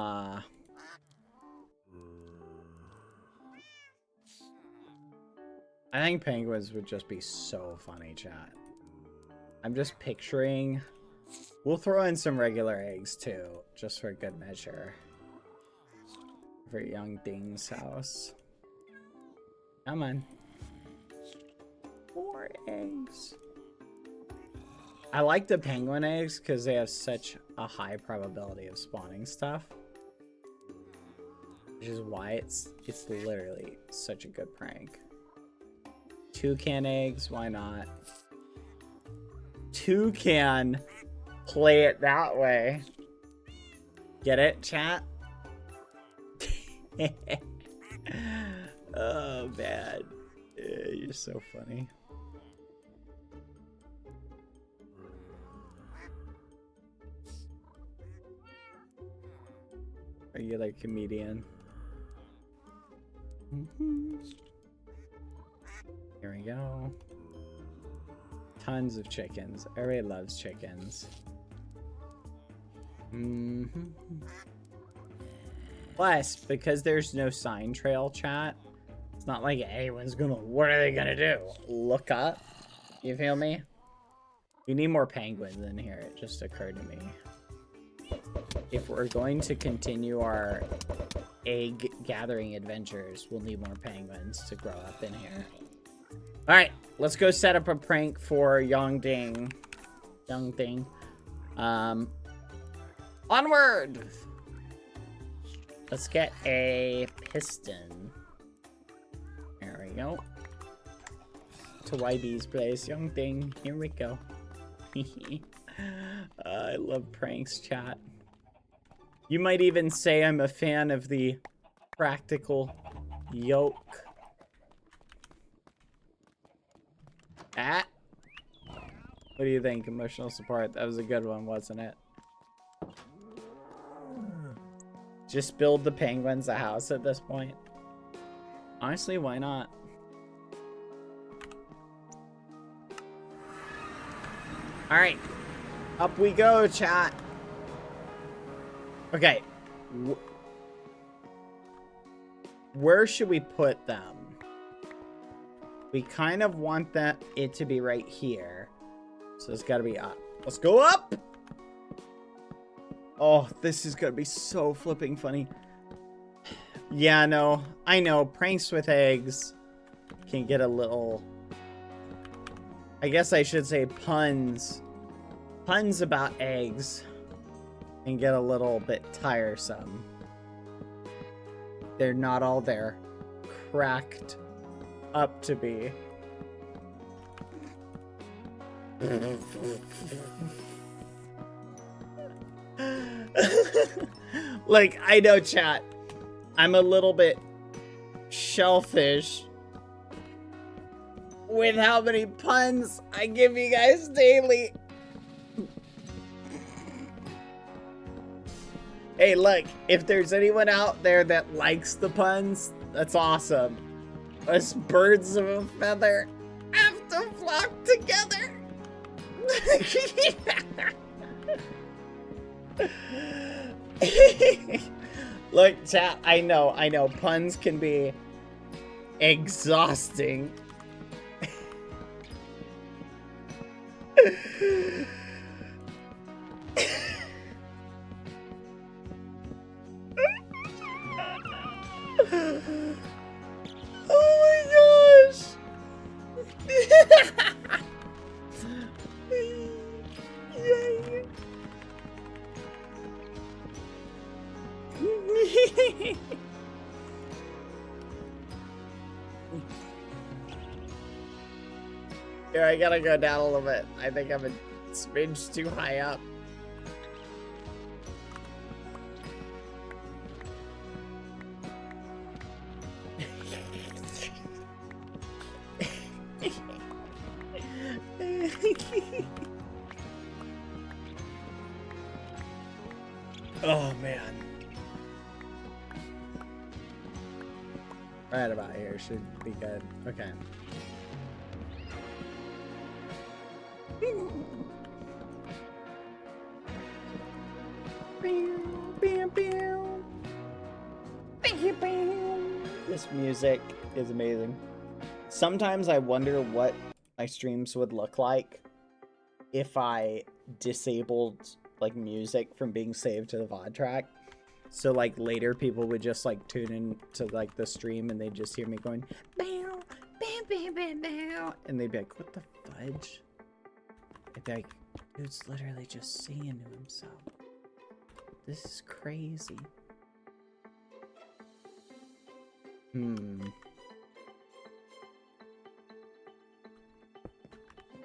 I think penguins would just be so funny, chat. I'm just picturing. We'll throw in some regular eggs too, just for good measure. For young Ding's house. Come on. 4 eggs. I like the penguin eggs because they have such a high probability of spawning stuff. Which is why it's literally such a good prank. Toucan eggs, why not? Toucan, play it that way. Get it, chat? Oh, man. You're so funny. Regular comedian. Here we go. Tons of chickens. Everybody loves chickens. Plus, because there's no sign trail, chat, it's not like anyone's gonna, what are they gonna do? Look up? You feel me? We need more penguins in here, it just occurred to me. If we're going to continue our egg gathering adventures, we'll need more penguins to grow up in here. Alright, let's go set up a prank for Young Ding. Young Ding. Onward! Let's get a piston. There we go. To YB's place. Young Ding. Here we go. I love pranks, chat. You might even say I'm a fan of the practical yoke. What do you think? Emotional support. That was a good one, wasn't it? Just build the penguins a house at this point. Honestly, why not? Alright. Up we go, chat. Okay. Where should we put them? We kind of want it to be right here. So it's got to be up. Let's go up! Oh, this is going to be so flipping funny. Yeah, no. I know. Pranks with eggs can get a little... I guess I should say puns. Puns about eggs and get a little bit tiresome. They're not all there cracked up to be. Like, I know, chat, I'm a little bit shellfish with how many puns I give you guys daily. Hey, look, if there's anyone out there that likes the puns, that's awesome. Us birds of a feather have to flock together. Look, chat, I know, puns can be exhausting. Oh my gosh. Yay. Here, I gotta go down a little bit. I think I'm a smidge too high up. Oh man. Right about here should be good. Okay. This music is amazing. Sometimes I wonder what my streams would look like if I disabled like music from being saved to the VOD track. So like later people would just like tune in to like the stream and they'd just hear me going bow, bow, bow, bow, bow, and they'd be like, what the fudge? I'd be like, dude's literally just singing to himself. This is crazy.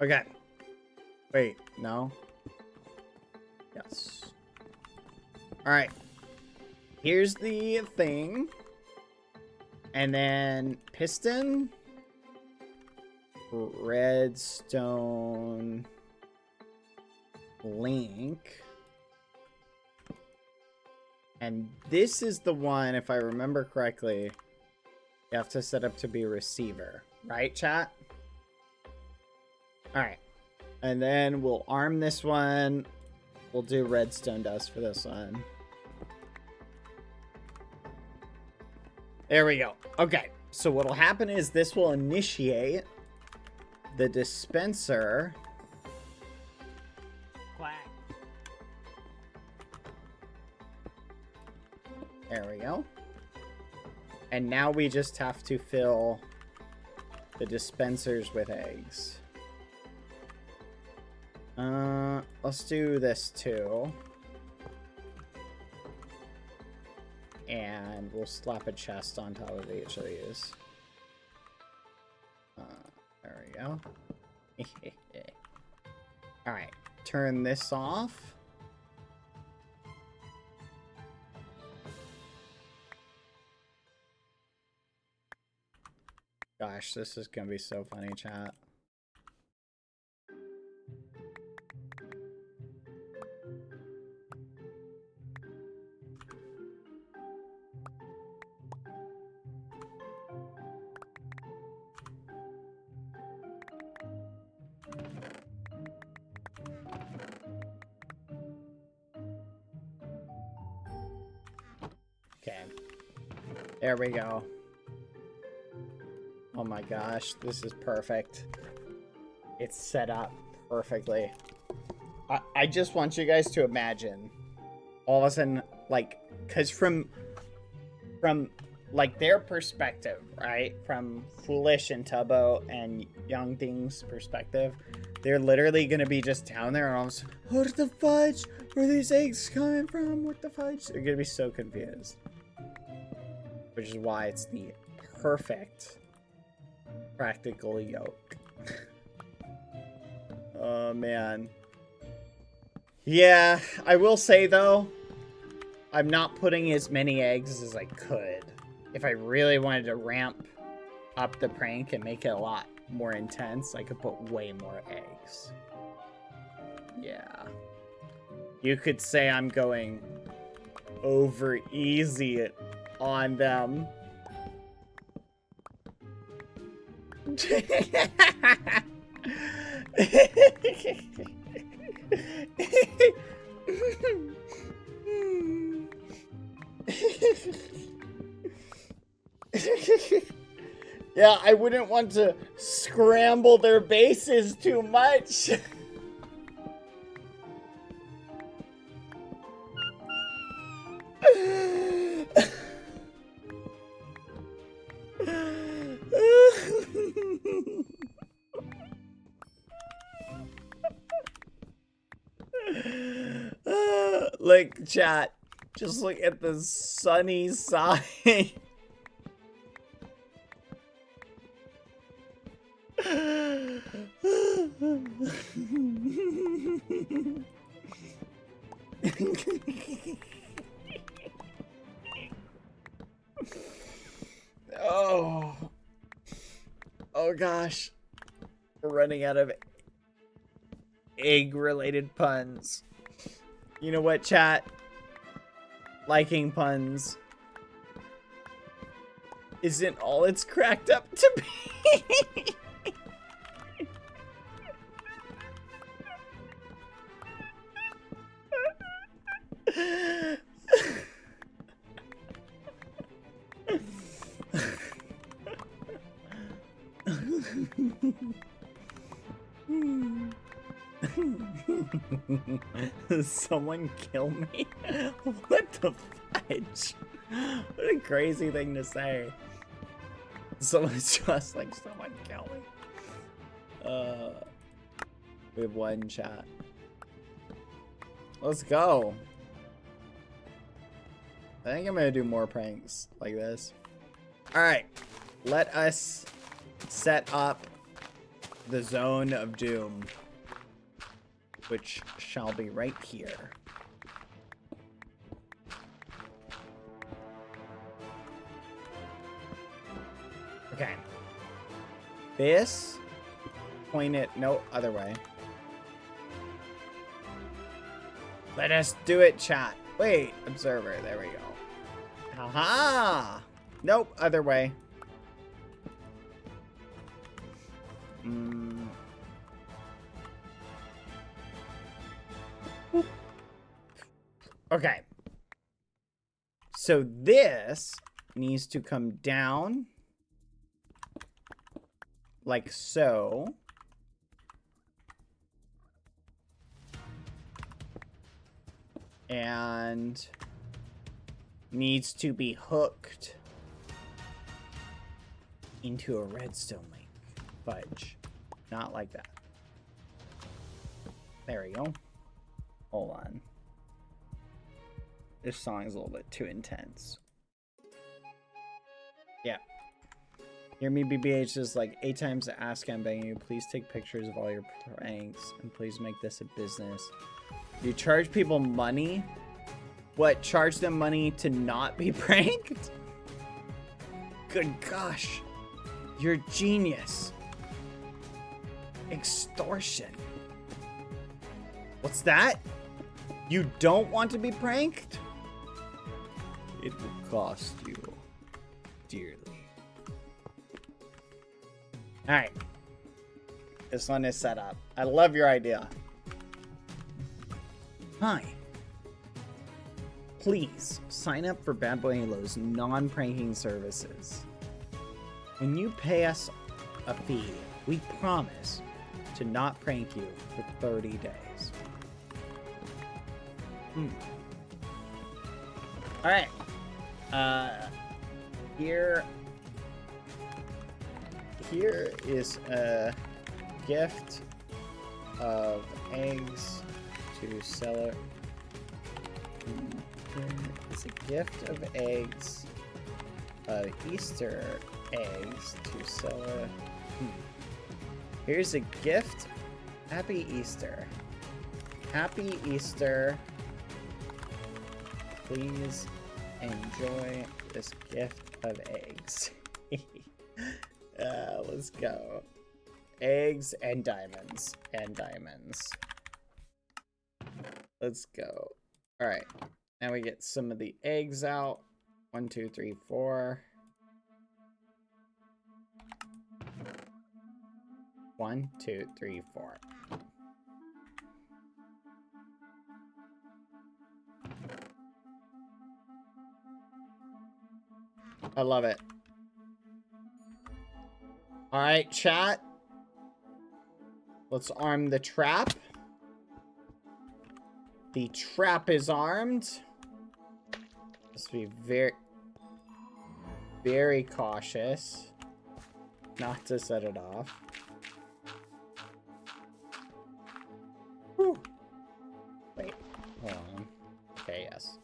Okay. Wait, no. Yes. Alright. Here's the thing. And then piston. Redstone. Link. And this is the one, if I remember correctly, you have to set up to be a receiver. Right, chat? Alright. And then we'll arm this one. We'll do redstone dust for this one. There we go. Okay. So what'll happen is this will initiate the dispenser. Quack. There we go. And now we just have to fill the dispensers with eggs. Let's do this too. And we'll slap a chest on top of each of these. There we go. Alright, turn this off. Gosh, this is gonna be so funny, chat. Okay. There we go. Oh my gosh, this is perfect. It's set up perfectly. I just want you guys to imagine all of a sudden, like, because from like their perspective, right? From Foolish and Tubbo and Young Thing's perspective, They're literally gonna be just down there and all of a sudden, what the fudge? Where are these eggs coming from? What the fudge? They're gonna be so confused. Which is why it's the perfect practical yolk. Oh, man. Yeah, I will say, though, I'm not putting as many eggs as I could. If I really wanted to ramp up the prank and make it a lot more intense, I could put way more eggs. Yeah. You could say I'm going over easy on them. Yeah, I wouldn't want to scramble their bases too much. Like, chat, just look at the sunny side. Oh gosh, we're running out of egg-related puns. You know what, chat? Liking puns isn't all it's cracked up to be. Someone kill me? What the fudge? What a crazy thing to say. Someone's just like, someone kill me. We have one chat. Let's go. I think I'm gonna do more pranks like this. Alright. Let us set up the zone of doom, which shall be right here. Okay. This, point it, no, other way. Let us do it, chat. Wait, observer, there we go. Haha! Nope, other way. Okay. So this needs to come down like so. And needs to be hooked into a redstone link. Fudge. Not like that. There we go. Hold on. This song is a little bit too intense. Yeah. Hear me, BBH is like 8 times to ask I'm begging you. Please take pictures of all your pranks and please make this a business. You charge people money? What, charge them money to not be pranked? Good gosh. You're a genius. Extortion. What's that? You don't want to be pranked? It will cost you dearly. Alright. This one is set up. I love your idea. Hi. Please sign up for BadBoyHalo's non-pranking services. When you pay us a fee, we promise to not prank you for 30 days. Alright. Here is a gift of eggs to sell it. It's a gift of eggs, of Easter eggs to sell it. Here's a gift. Happy Easter. Happy Easter. Please enjoy this gift of eggs. Let's go. Eggs and diamonds. And diamonds. Let's go. Alright. Now we get some of the eggs out. 1, 2, 3, 4. 1, 2, 3, 4. I love it. Alright, chat. Let's arm the trap. The trap is armed. Let's be very cautious not to set it off. Whew. Wait, hold on. Okay, yes.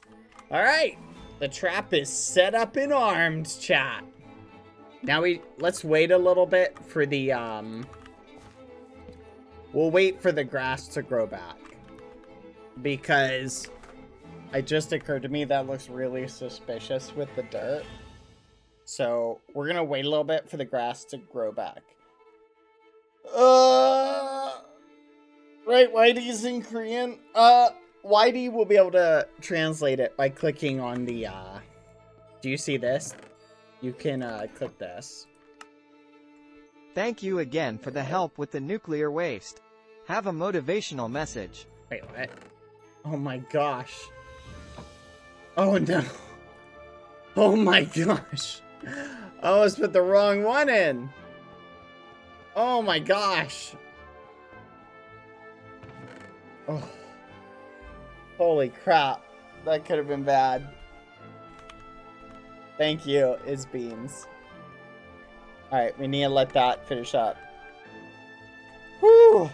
Alright! The trap is set up and armed, chat. Now let's wait a little bit for the, we'll wait for the grass to grow back. Because it just occurred to me that looks really suspicious with the dirt. So we're gonna wait a little bit for the grass to grow back. Right, Whitey's in Korean. Whitey will be able to translate it by clicking on the, do you see this? You can, click this. Thank you again for the help with the nuclear waste. Have a motivational message. Wait, what? Oh my gosh. Oh no. Oh my gosh. I almost put the wrong one in. Oh my gosh. Oh. Holy crap. That could have been bad. Thank you, Is Beans. Alright, we need to let that finish up. Whew.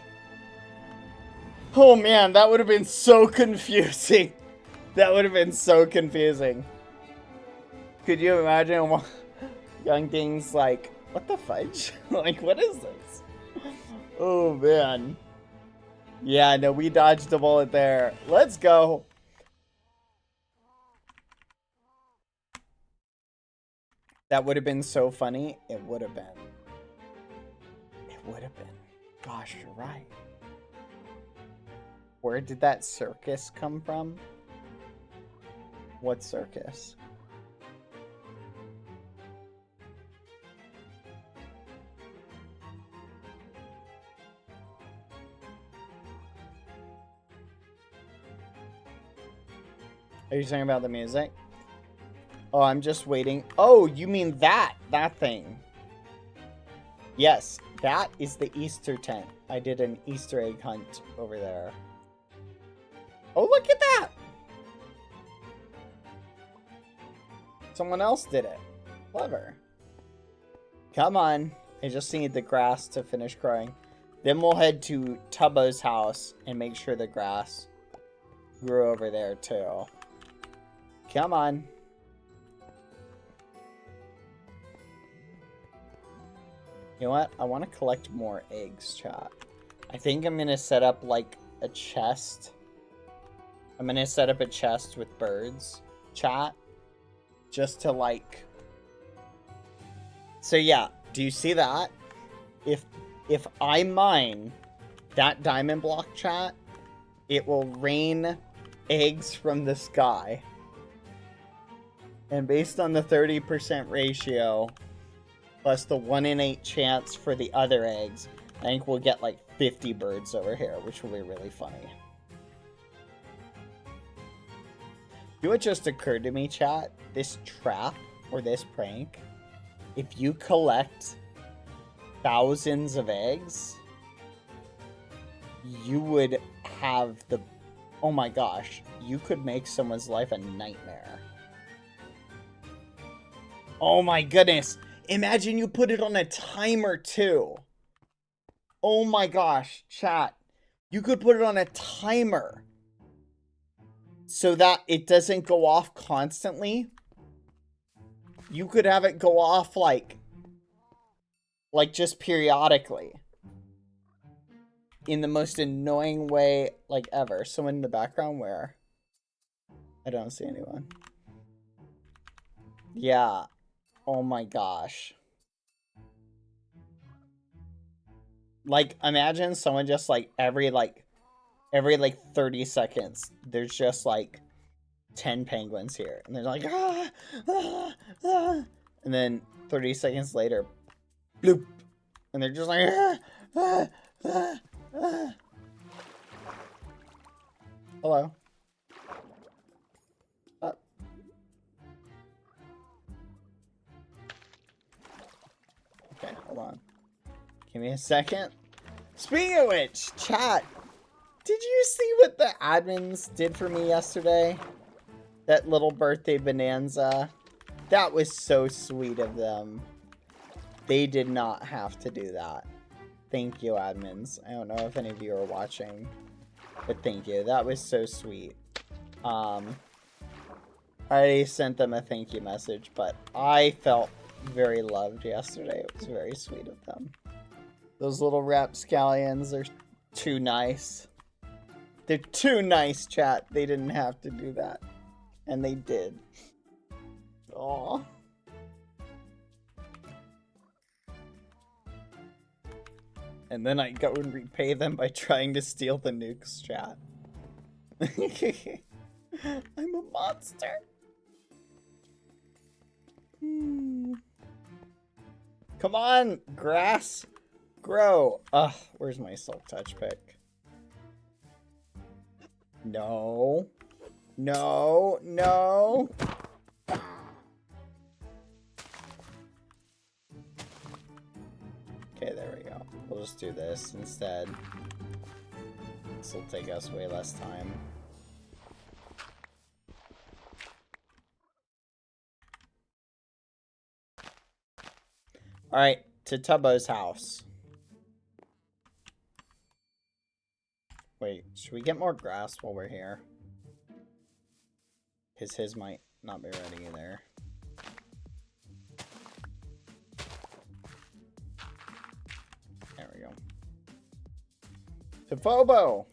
Oh man, that would have been so confusing. That would have been so confusing. Could you imagine young things like, what the fudge? Like, what is this? Oh man. Yeah, no, we dodged a bullet there. Let's go. That would have been so funny. It would have been. It would have been. Gosh, you're right. Where did that circus come from? What circus? Are you talking about the music? Oh, I'm just waiting. Oh, you mean that thing. Yes, that is the Easter tent. I did an Easter egg hunt over there. Oh, look at that! Someone else did it. Clever. Come on. I just need the grass to finish growing. Then we'll head to Tubbo's house and make sure the grass grew over there too. Come on. You know what? I want to collect more eggs, chat. I think I'm going to set up like a chest. I'm going to set up a chest with birds, chat. Just to like... So yeah, do you see that? If I mine that diamond block, chat, it will rain eggs from the sky. And based on the 30% ratio, plus the 1 in 8 chance for the other eggs, I think we'll get like 50 birds over here, which will be really funny. You know what just occurred to me, chat? This trap, or this prank, if you collect thousands of eggs, you would have the... Oh my gosh, you could make someone's life a nightmare. Oh my goodness. Imagine you put it on a timer too. Oh my gosh, chat. You could put it on a timer so that it doesn't go off constantly. You could have it go off like just periodically. In the most annoying way like ever. Someone in the background where? I don't see anyone. Yeah. Oh my gosh. Like, imagine someone just like every 30 seconds, there's just like 10 penguins here. And they're like, ah, ah, ah. And then 30 seconds later, bloop. And they're just like, ah, ah, ah, ah. Hello. Okay, hold on. Give me a second. Speaking of which, chat, did you see what the admins did for me yesterday? That little birthday bonanza. That was so sweet of them. They did not have to do that. Thank you, admins. I don't know if any of you are watching, but thank you. That was so sweet. I already sent them a thank you message, but I felt very loved yesterday. It was very sweet of them. Those little rapscallions are too nice. They're too nice, chat. They didn't have to do that. And they did. Aww. And then I go and repay them by trying to steal the nukes, chat. I'm a monster. Come on, grass. Grow. Ugh, where's my silk touch pick? No. No, no. Okay, there we go. We'll just do this instead. This will take us way less time. Alright, to Tubbo's house. Wait, should we get more grass while we're here? Because his might not be ready either. There we go. To Phobo!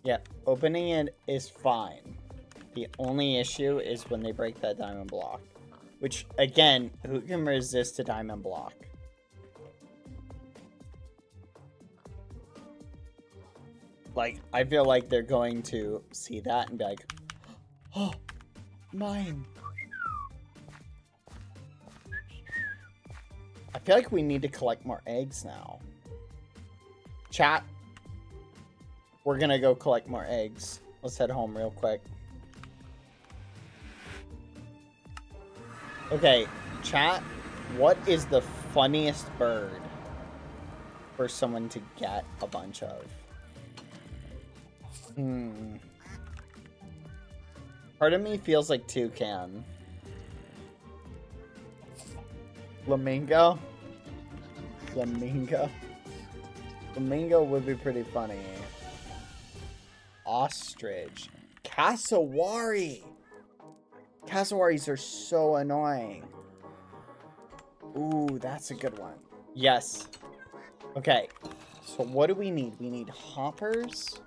Yep, opening it is fine. The only issue is when they break that diamond block. Which, again, who can resist a diamond block? Like, I feel like they're going to see that and be like, oh, mine. I feel like we need to collect more eggs now. Chat. We're gonna go collect more eggs. Let's head home real quick. Okay, chat, what is the funniest bird for someone to get a bunch of? Part of me feels like toucan. Flamingo? Flamingo? Flamingo would be pretty funny. Ostrich. Cassowary! Cassowaries are so annoying. Ooh, that's a good one. Yes. Okay. So what do we need? We need hoppers.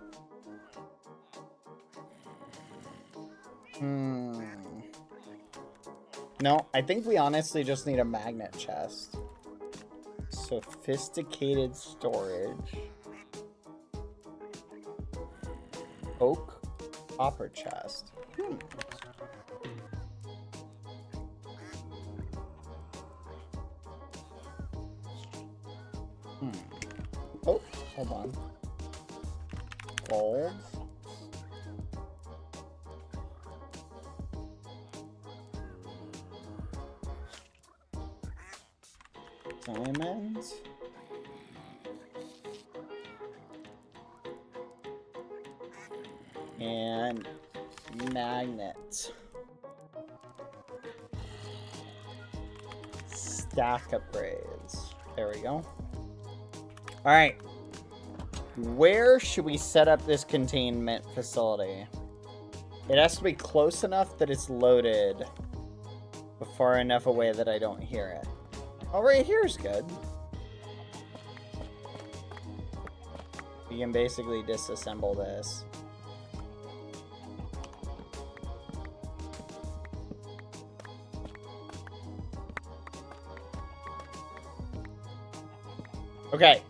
No, I think we honestly just need a magnet chest. Sophisticated storage. Oak copper chest. Oh, hold on. Gold. Diamonds. And magnets. Stack upgrades. There we go. Alright. Where should we set up this containment facility? It has to be close enough that it's loaded, but far enough away that I don't hear it. Oh, right here is good. You can basically disassemble this. Okay.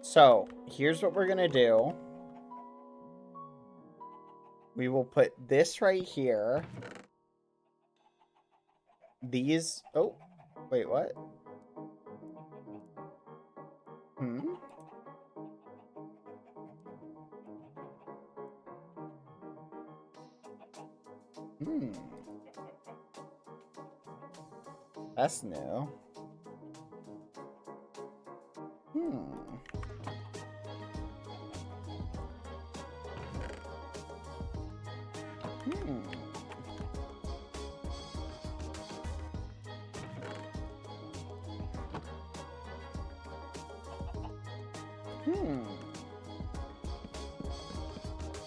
So, here's what we're gonna do. We will put this right here. These... Oh, wait, what? That's new.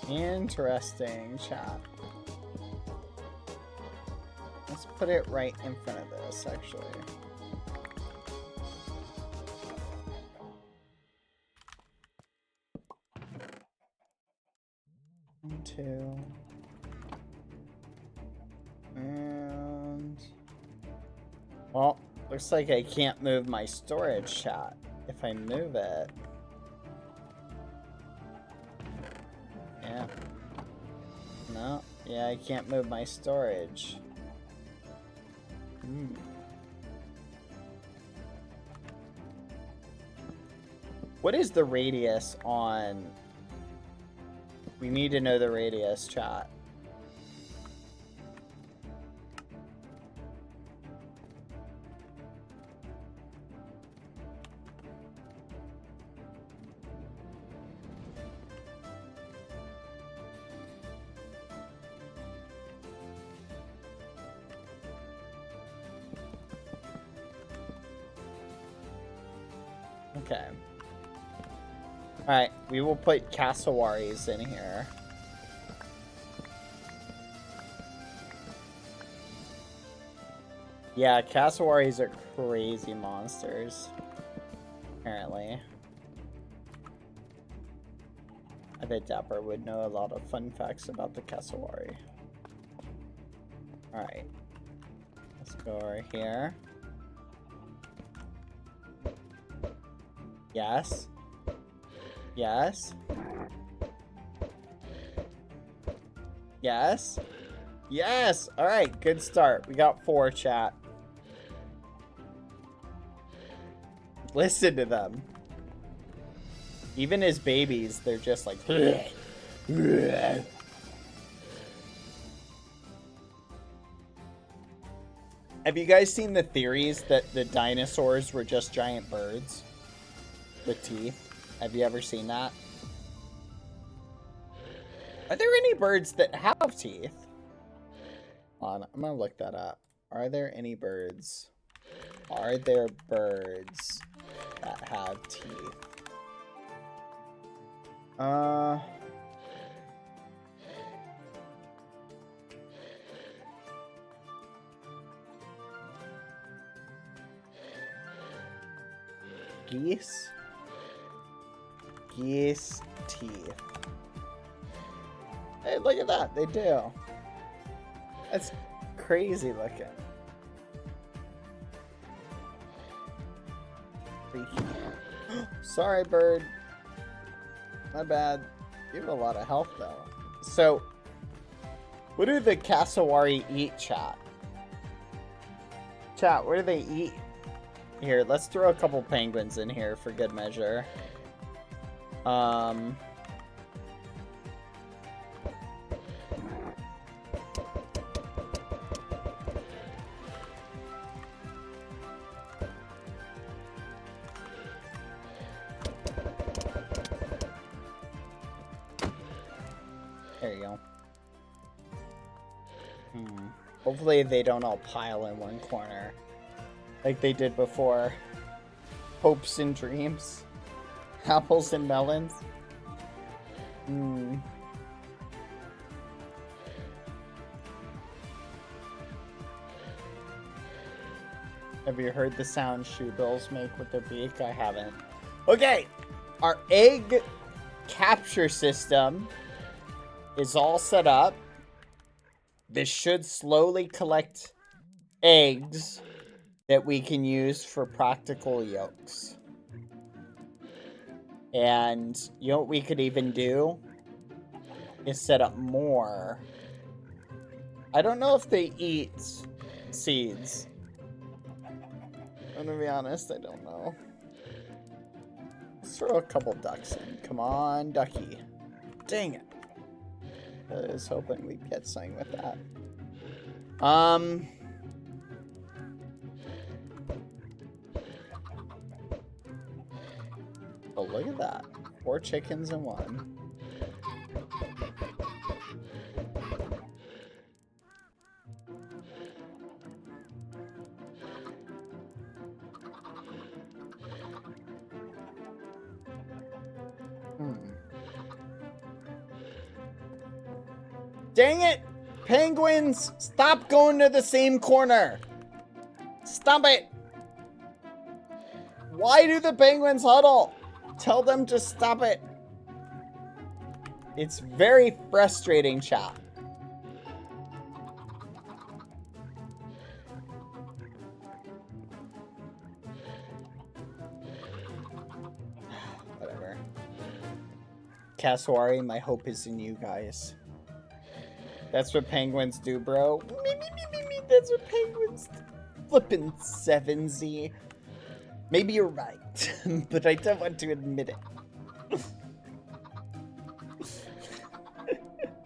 Interesting, chat. Let's put it right in front of this, actually. One, two. And... well, looks like I can't move my storage, chat. If I move it... yeah. No. Yeah, I can't move my storage. What is the radius on... we need to know the radius, chat. Okay. Alright, we will put cassowaries in here. Yeah, cassowaries are crazy monsters. Apparently. I bet Dapper would know a lot of fun facts about the cassowary. Alright. Let's go over here. Yes. Yes. Yes. Yes! Alright, good start. We got 4, chat. Listen to them. Even as babies, they're just like... Have you guys seen the theories that the dinosaurs were just giant birds with teeth? Have you ever seen that? Are there any birds that have teeth? Hold on, I'm gonna look that up. Are there any birds? Are there birds that have teeth? Geese? Geese teeth. Hey, look at that. They do. That's crazy looking. Freaky. Sorry, bird. My bad. You have a lot of health, though. So, what do the cassowary eat, chat? Chat, what do they eat? Here, let's throw a couple penguins in here for good measure. There you go. Hopefully they don't all pile in one corner like they did before. Hopes and dreams. Apples and melons. Have you heard the sound shoebills make with their beak? I haven't. Okay, our egg capture system is all set up. This should slowly collect eggs that we can use for practical yolks. And you know what we could even do is set up more. I don't know if they eat seeds. I'm gonna be honest, I don't know. Let's throw a couple ducks in. Come on, ducky. Dang it. I was hoping we'd get something with that. Oh, look at that. 4 chickens in one. Dang it! Penguins! Stop going to the same corner! Stop it! Why do the penguins huddle? Tell them to stop it. It's very frustrating, chat. Whatever. Cassowary, my hope is in you guys. That's what penguins do, bro. That's what penguins do. Flippin' 7Z. Maybe you're right, but I don't want to admit it.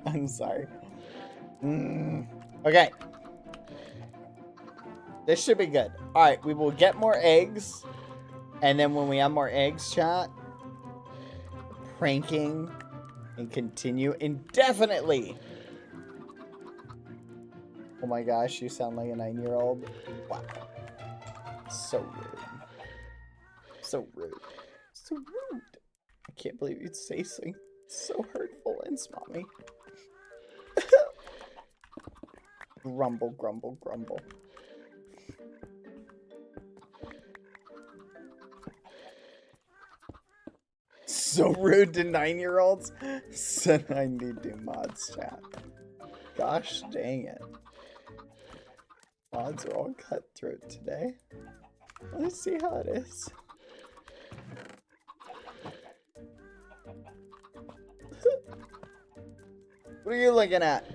I'm sorry. Okay. This should be good. Alright, we will get more eggs. And then when we have more eggs, chat, pranking and continue indefinitely. Oh my gosh, you sound like a 9-year-old. Wow. So rude. So rude. So rude. I can't believe you'd say something so hurtful and smarmy. Grumble, grumble, grumble. So rude to 9-year-olds. Said I need to mods, chat. Gosh dang it. Mods are all cutthroat today. Let's see how it is. What are you looking at?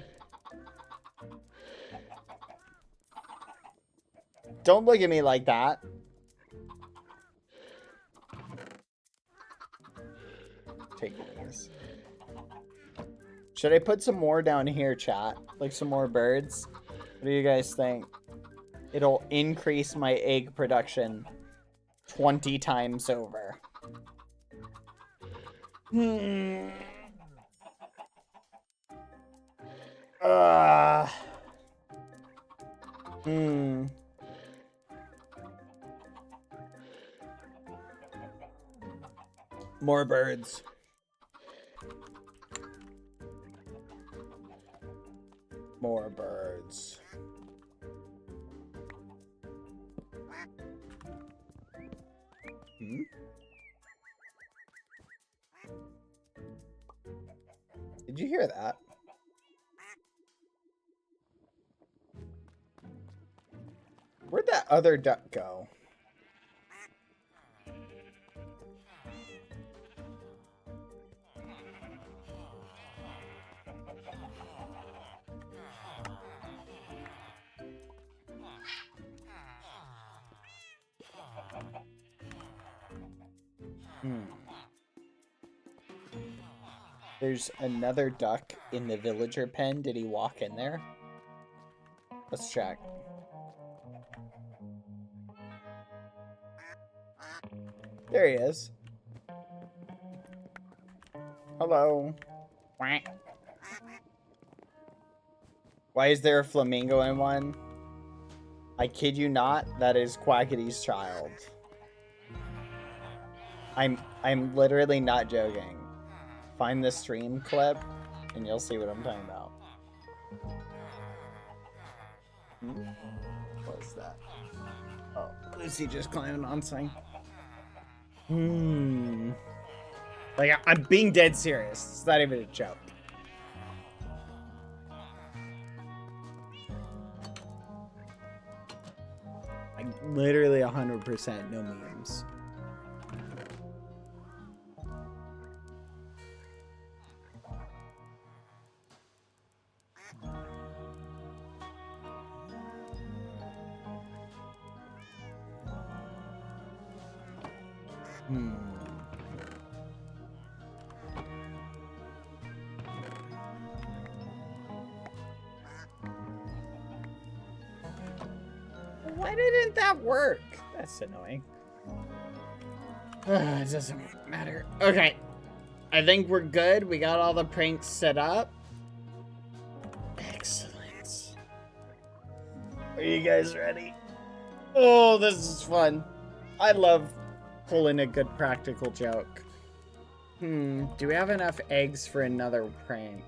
Don't look at me like that. Take this. Should I put some more down here, chat? Like some more birds? What do you guys think? It'll increase my egg production 20 times over. More birds. More birds. Did you hear that? Where'd that other duck go? Hmm. There's another duck in the villager pen. Did he walk in there? Let's check. There he is. Hello. Quack. Why is there a flamingo in one? I kid you not, that is Quackity's child. I'm literally not joking. Find the stream clip and you'll see what I'm talking about. What is that? Oh, Lucy just climbing on something. Like, I'm being dead serious. It's not even a joke. Like, literally 100% no memes. Why didn't that work? That's annoying. It doesn't matter. Okay. I think we're good. We got all the pranks set up. Excellent. Are you guys ready? Oh, this is fun. I love pulling a good practical joke. Do we have enough eggs for another prank?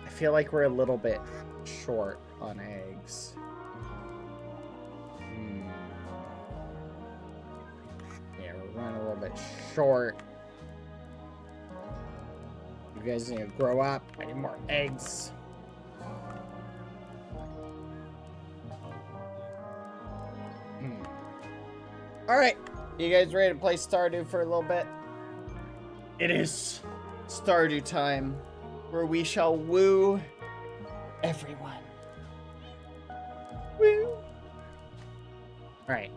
I feel like we're a little bit short on eggs. Yeah, we're running a little bit short. You guys need to grow up. I need more eggs. Alright, you guys ready to play Stardew for a little bit? It is Stardew time, where we shall woo everyone. Woo! Alright.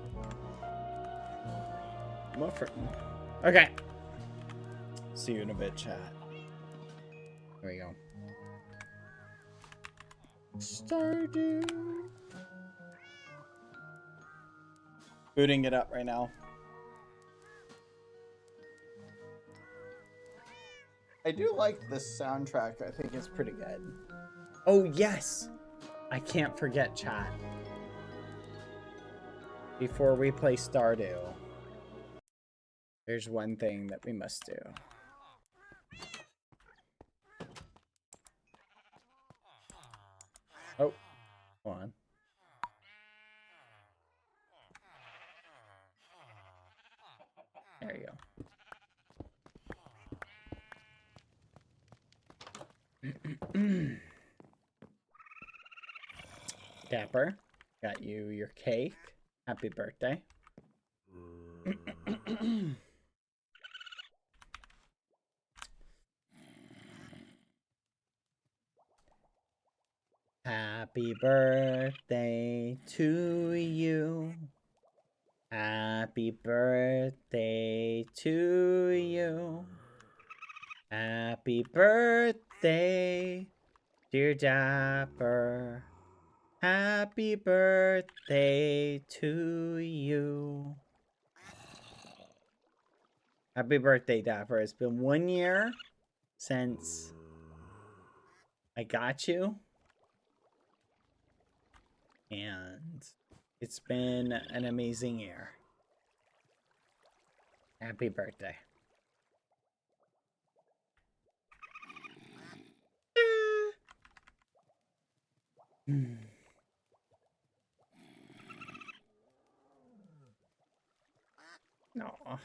Okay. See you in a bit, chat. There we go. Stardew. Booting it up right now. I do like this soundtrack. I think it's pretty good. Oh, yes! I can't forget chat. Before we play Stardew, there's one thing that we must do. Oh, hold on. There you go. Dapper, got you your cake. Happy birthday. Happy birthday to you. Happy birthday to you. Happy birthday, dear Dapper. Happy birthday to you. Happy birthday, Dapper. It's been 1 year since I got you. And it's been an amazing year. Happy birthday. No.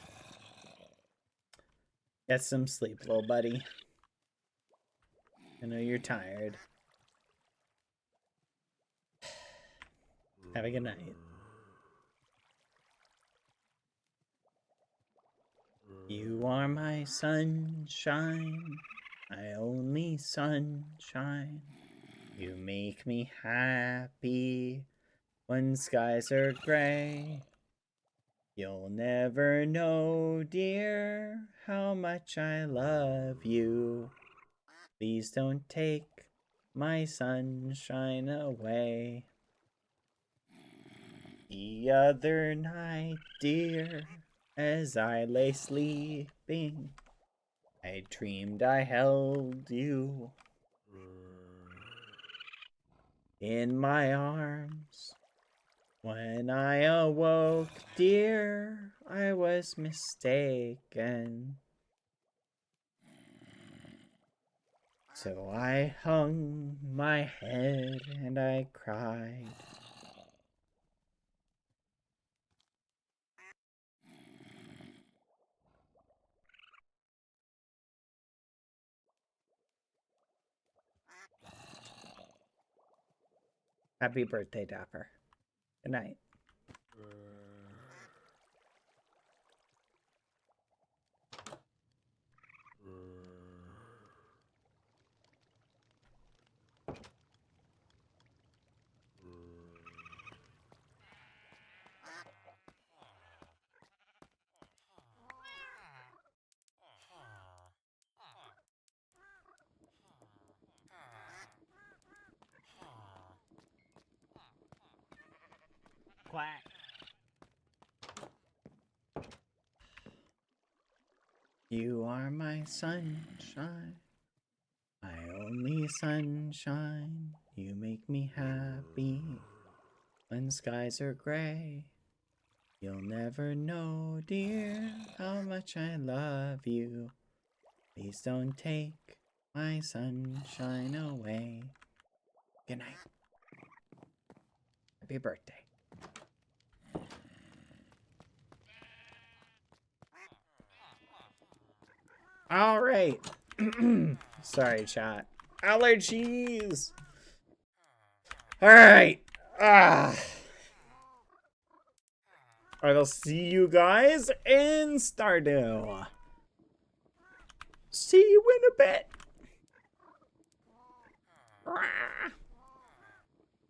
Get some sleep, little buddy. I know you're tired. Have a good night. You are my sunshine, my only sunshine. You make me happy when skies are gray. You'll never know, dear, how much I love you. Please don't take my sunshine away. The other night, dear, as I lay sleeping, I dreamed I held you in my arms. When I awoke, dear, I was mistaken. So I hung my head and I cried. Happy birthday, Dapper. Good night. Quack. You are my sunshine, my only sunshine. You make me happy when skies are gray. You'll never know, dear, how much I love you. Please don't take my sunshine away. Good night. Happy birthday. All right. Sorry, chat. Allergies. All right. I'll see you guys in Stardew. See you in a bit.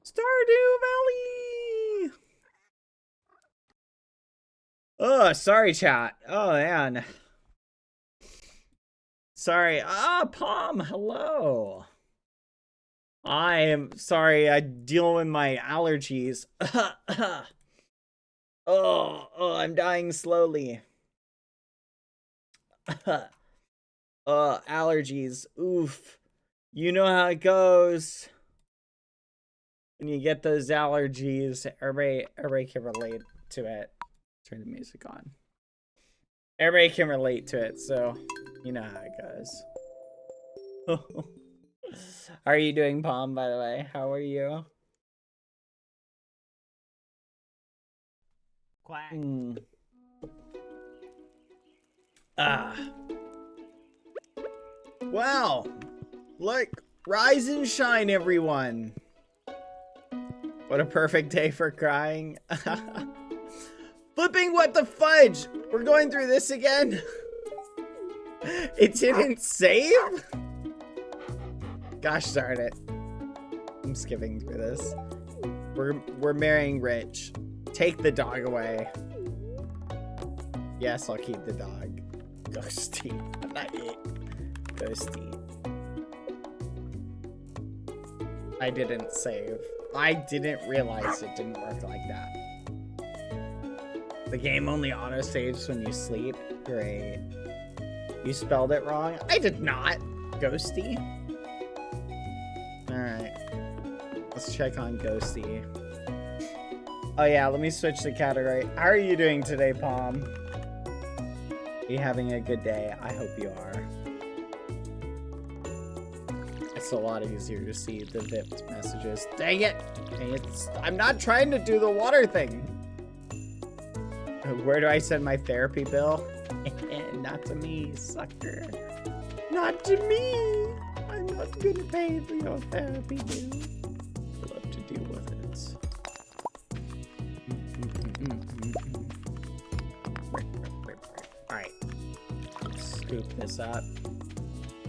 Stardew Valley. Oh, sorry, chat. Oh, man. Sorry. Palm, hello. I am sorry. I deal with my allergies. I'm dying slowly. Allergies. Oof. You know how it goes. When you get those allergies, everybody can relate to it. Turn the music on. Everybody can relate to it, so you know how it goes. How are you doing, Palm, by the way? How are you? Quack. Wow. Look, rise and shine, everyone. What a perfect day for crying. Flipping what the fudge? We're going through this again? It didn't save? Gosh darn it. I'm skipping through this. We're marrying Rich. Take the dog away. Yes, I'll keep the dog. Ghosty. Not yet. Ghosty. I didn't save. I didn't realize it didn't work like that. The game only auto-saves when you sleep? Great. You spelled it wrong? I did not. Ghosty. Alright. Let's check on Ghosty. Oh yeah, let me switch the category. How are you doing today, Palm? Are you having a good day? I hope you are. It's a lot easier to see the VIP'd messages. Dang it! I'm not trying to do the water thing. Where do I send my therapy bill? Not to me, sucker. Not to me! I'm not gonna pay for your therapy bill. I'll have to deal with it. Alright. Scoop this up.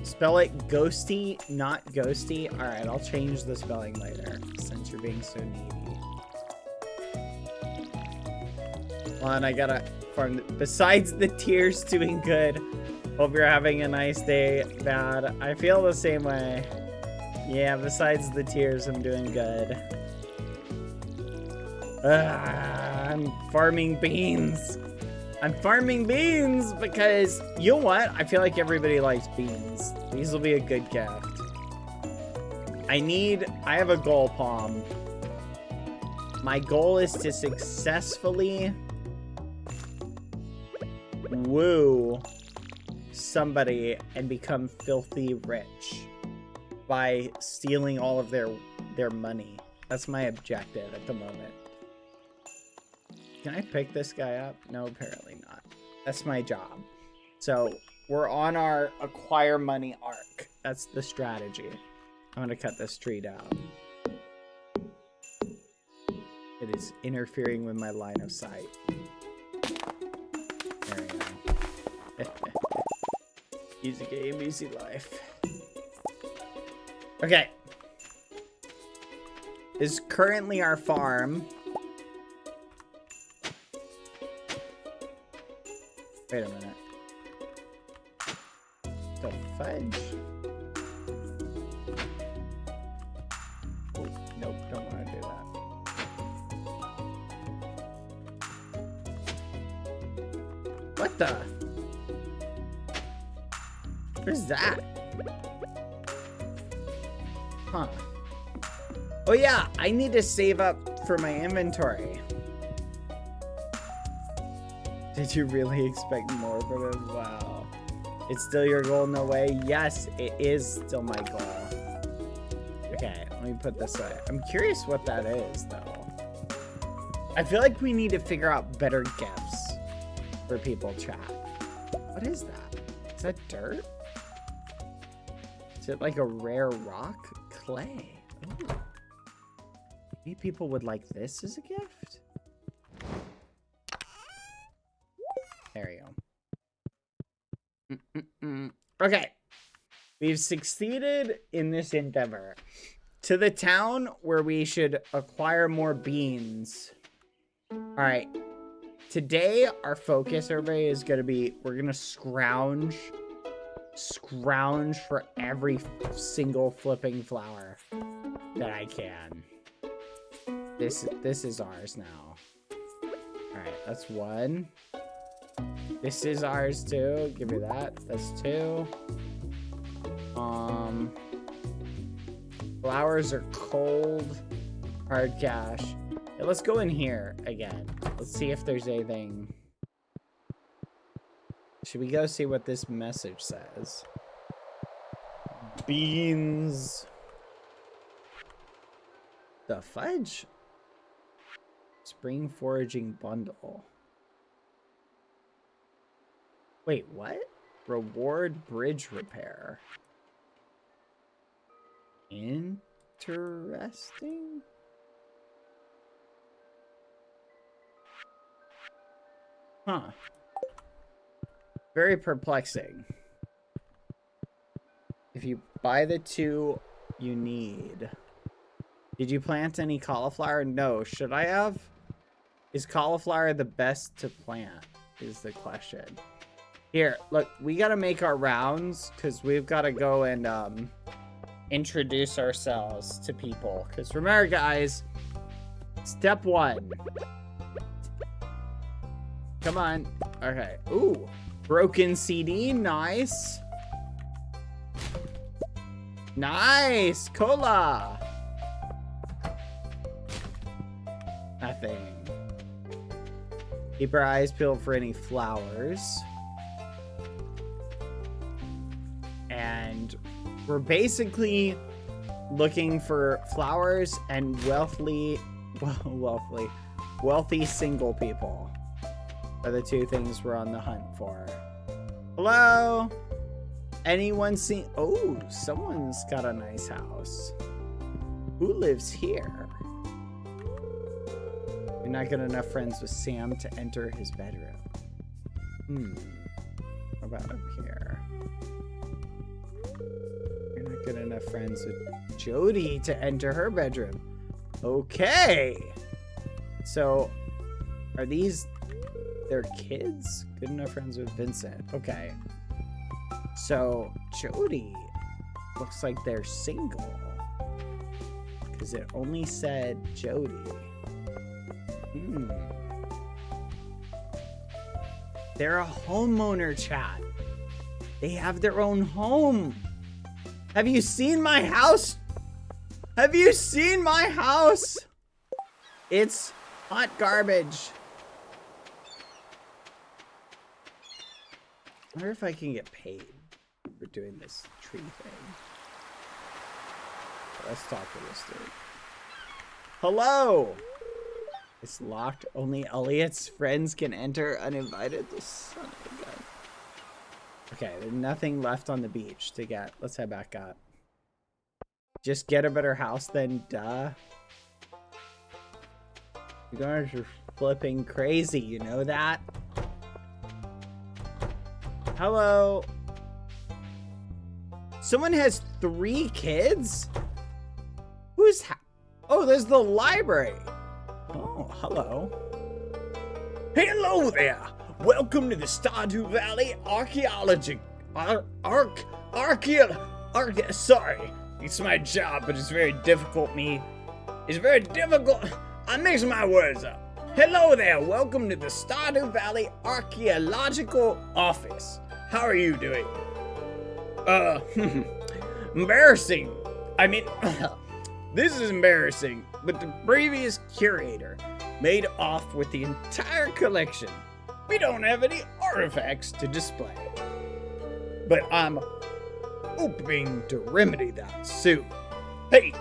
Spell it ghosty, not ghosty. Alright, I'll change the spelling later, since you're being so needy. Come on, I gotta farm. Besides the tiers doing good, hope you're having a nice day, Bad. I feel the same way. Yeah, besides the tiers, I'm doing good. I'm farming beans. I'm farming beans because, you know what? I feel like everybody likes beans. These will be a good gift. I have a goal, Palm. My goal is to successfully woo somebody and become filthy rich by stealing all of their money. That's my objective at the moment. Can I pick this guy up? No, apparently not. That's my job. So we're on our acquire money arc. That's the strategy. I'm gonna cut this tree down. It is interfering with my line of sight. There we go. Easy game, easy life. Okay. This is currently our farm. Wait a minute. The fudge? Oh, nope, don't want to do that. What the? Where's that? Huh. Oh yeah, I need to save up for my inventory. Did you really expect more from him? Wow. It's still your goal, no way? Yes, it is still my goal. Okay, let me put this away. I'm curious what that is, though. I feel like we need to figure out better gifts for people, chat. What is that? Is that dirt? Is it like a rare rock? Clay. Ooh. Maybe people would like this as a gift? There you go. Okay. We've succeeded in this endeavor. To the town where we should acquire more beans. Alright. Today, our focus, everybody, is going to be, we're going to scrounge for every single flipping flower that I can. This is ours now. Alright, that's one. This is ours too. Give me that. That's two. Flowers are cold. Hard cash. Yeah, let's go in here again. Let's see if there's anything. Should we go see what this message says? Beans. The fudge? Spring foraging bundle. Wait, what? Reward bridge repair. Interesting. Huh. Very perplexing. If you buy the two you need. Did you plant any cauliflower? No. Should I have? Is cauliflower the best to plant? Is the question. Here, look, we gotta make our rounds because we've got to go and introduce ourselves to people. Because remember, guys, step one. Come on. Okay. Ooh, broken CD. Nice. Nice. Cola. Nothing. Keep our eyes peeled for any flowers. And we're basically looking for flowers and wealthy single people are the two things we're on the hunt for. Hello? Anyone seen? Oh, someone's got a nice house. Who lives here? You're not good enough friends with Sam to enter his bedroom. How about up here? You're not good enough friends with Jody to enter her bedroom. Okay. So, are these They're kids? Good enough friends with Vincent. Okay. So, Jody looks like they're single. Because it only said Jody. They're a homeowner, chat. They have their own home. Have you seen my house? Have you seen my house? It's hot garbage. I wonder if I can get paid for doing this tree thing. Let's talk to this dude. Hello! It's locked. Only Elliot's friends can enter uninvited. This son of a gun. Okay, there's nothing left on the beach to get. Let's head back up. Just get a better house then, duh. You guys are flipping crazy, you know that? Hello. Someone has 3 kids? Who's oh, there's the library. Oh, hello. Hello there. Welcome to the Stardew Valley Archaeology. Sorry. It's my job, but it's very difficult, It's very difficult. I mix my words up. Hello there. Welcome to the Stardew Valley Archaeological Office. How are you doing? Embarrassing. I mean, this is embarrassing, but the previous curator made off with the entire collection. We don't have any artifacts to display. But I'm hoping to remedy that soon. Hey,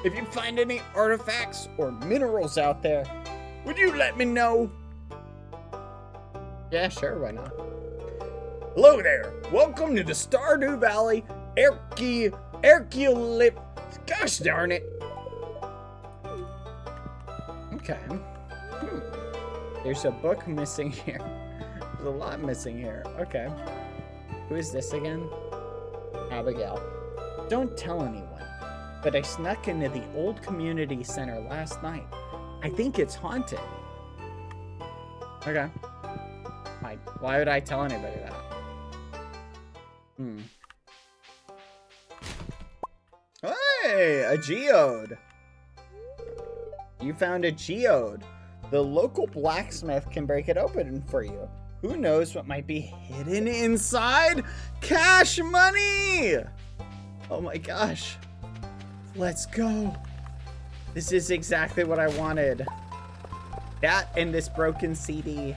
if you find any artifacts or minerals out there, would you let me know? Yeah, sure, why not? Hello there. Welcome to the Stardew Valley Archaeolip. Gosh darn it. Okay. There's a book missing here. There's a lot missing here. Okay. Who is this again? Abigail. Don't tell anyone, but I snuck into the old community center last night. I think it's haunted. Okay. Why would I tell anybody that? Hey, a geode. You found a geode. The local blacksmith can break it open for you. Who knows what might be hidden inside? Cash money! Oh my gosh. Let's go. This is exactly what I wanted. That and this broken CD.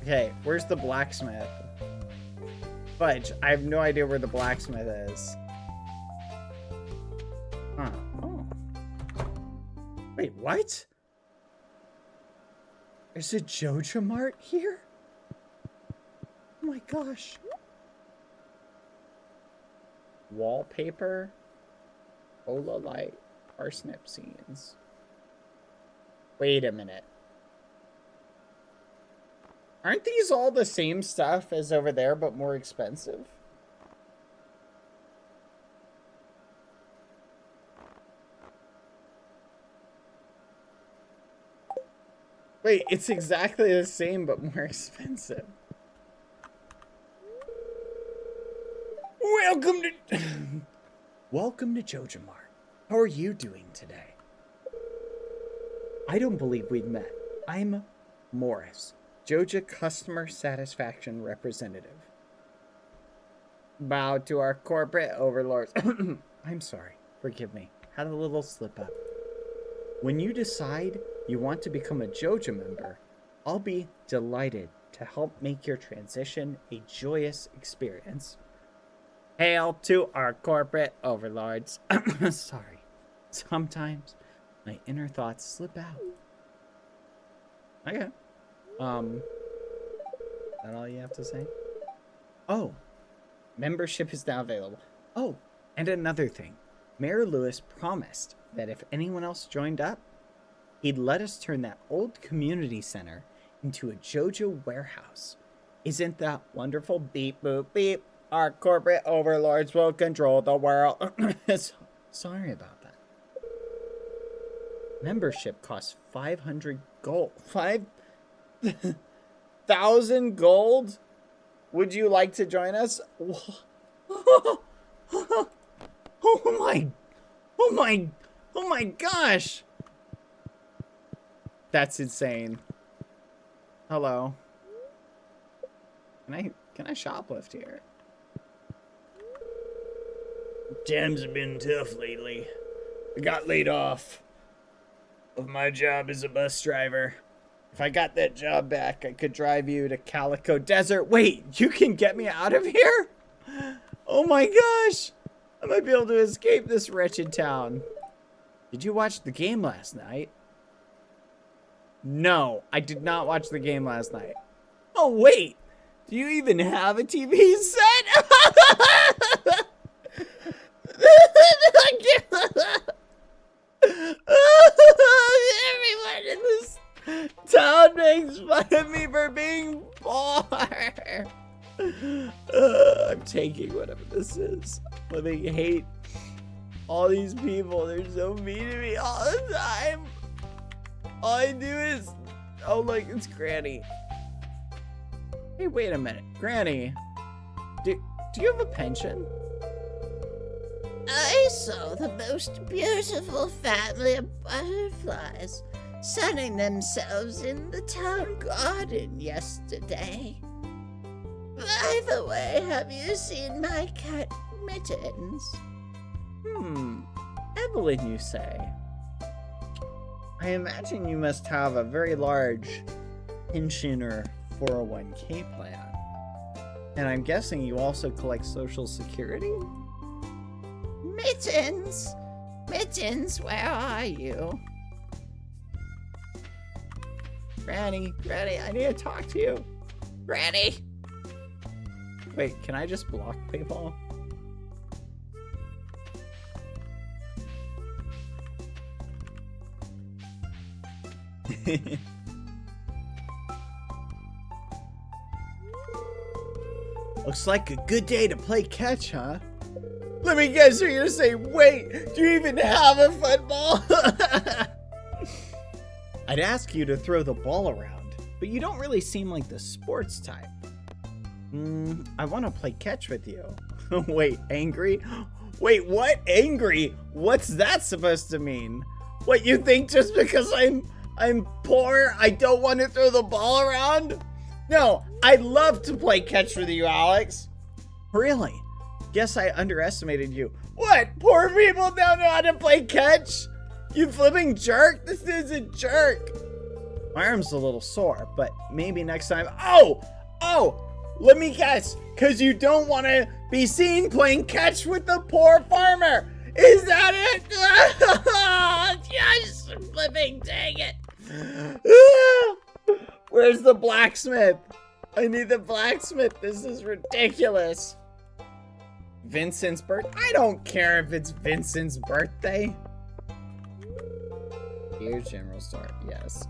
Okay, where's the blacksmith? Fudge, I have no idea where the blacksmith is. Huh. Oh. Wait, what? There's a Joja Mart here? Oh my gosh. Wallpaper. Ola light. Parsnip scenes. Wait a minute. Aren't these all the same stuff as over there, but more expensive? Wait, it's exactly the same, but more expensive. Welcome to... Welcome to Joja Mart. How are you doing today? I don't believe we've met. I'm Morris, Joja Customer Satisfaction Representative. Bow to our corporate overlords. I'm sorry. Forgive me. Had a little slip up. When you decide you want to become a Joja member, I'll be delighted to help make your transition a joyous experience. Hail to our corporate overlords. Sorry. Sometimes my inner thoughts slip out. Okay. Is that all you have to say? Oh. Membership is now available. Oh, and another thing. Mayor Lewis promised that if anyone else joined up, he'd let us turn that old community center into a Joja warehouse. Isn't that wonderful? Beep, boop, beep. Our corporate overlords will control the world. Sorry about that. Membership costs 500 gold. 1,000 gold? Would you like to join us? Oh my gosh. That's insane. Hello. Can I shoplift here? Times have been tough lately. I got laid off of my job as a bus driver. If I got that job back, I could drive you to Calico Desert. Wait, you can get me out of here? Oh my gosh. I might be able to escape this wretched town. Did you watch the game last night? No, I did not watch the game last night. Oh, wait. Do you even have a TV set? Everyone in this town makes fun of me for being poor. I'm taking whatever this is. Living hate. All these people, they're so mean to me all the time. All I do is... Oh, look, it's Granny. Hey, wait a minute. Granny, do you have a pension? I saw the most beautiful family of butterflies sunning themselves in the town garden yesterday. By the way, have you seen my cat Mittens? Evelyn, you say? I imagine you must have a very large pension or 401k plan. And I'm guessing you also collect Social Security? Mittens? Mittens, where are you? Granny, I need to talk to you. Granny? Wait, can I just block people? Looks like a good day to play catch, huh? Let me guess, you're gonna say, wait, do you even have a football? I'd ask you to throw the ball around, but you don't really seem like the sports type. I want to play catch with you. Wait, angry? Wait, what? Angry? What's that supposed to mean? What, you think just because I'm poor, I don't want to throw the ball around? No, I'd love to play catch with you, Alex. Really? Guess I underestimated you. What? Poor people don't know how to play catch? You flipping jerk? This dude's a jerk. My arm's a little sore, but maybe next time. Oh! Let me guess. Because you don't want to be seen playing catch with the poor farmer. Is that it? Yes, flipping, dang it. Where's the blacksmith? I need the blacksmith. This is ridiculous. Vincent's birthday? I don't care if it's Vincent's birthday. Here, General Store. Yes.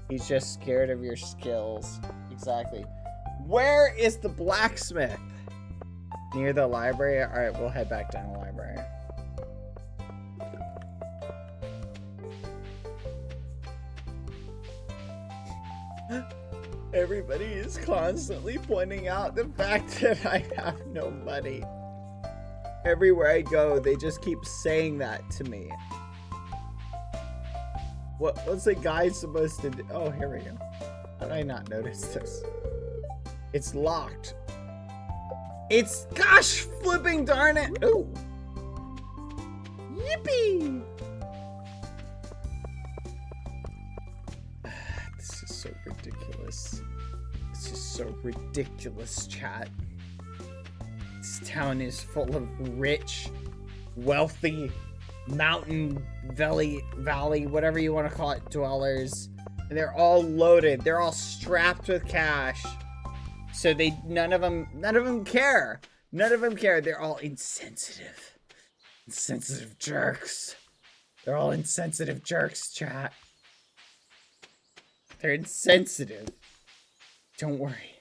He's just scared of your skills. Exactly. Where is the blacksmith? Near the library? Alright, we'll head back down the library. Everybody is constantly pointing out the fact that I have no money. Everywhere I go, they just keep saying that to me. What's the guy supposed to do? Oh, here we go. How did I not notice this? It's locked. It's, gosh, flipping darn it. Ooh. Yippee. This is so ridiculous. This is so ridiculous, chat. This town is full of rich, wealthy, mountain valley, whatever you want to call it, dwellers. And they're all loaded. They're all strapped with cash. So none of them care. None of them care. They're all insensitive. Insensitive jerks. They're all insensitive jerks, chat. They're insensitive. Don't worry.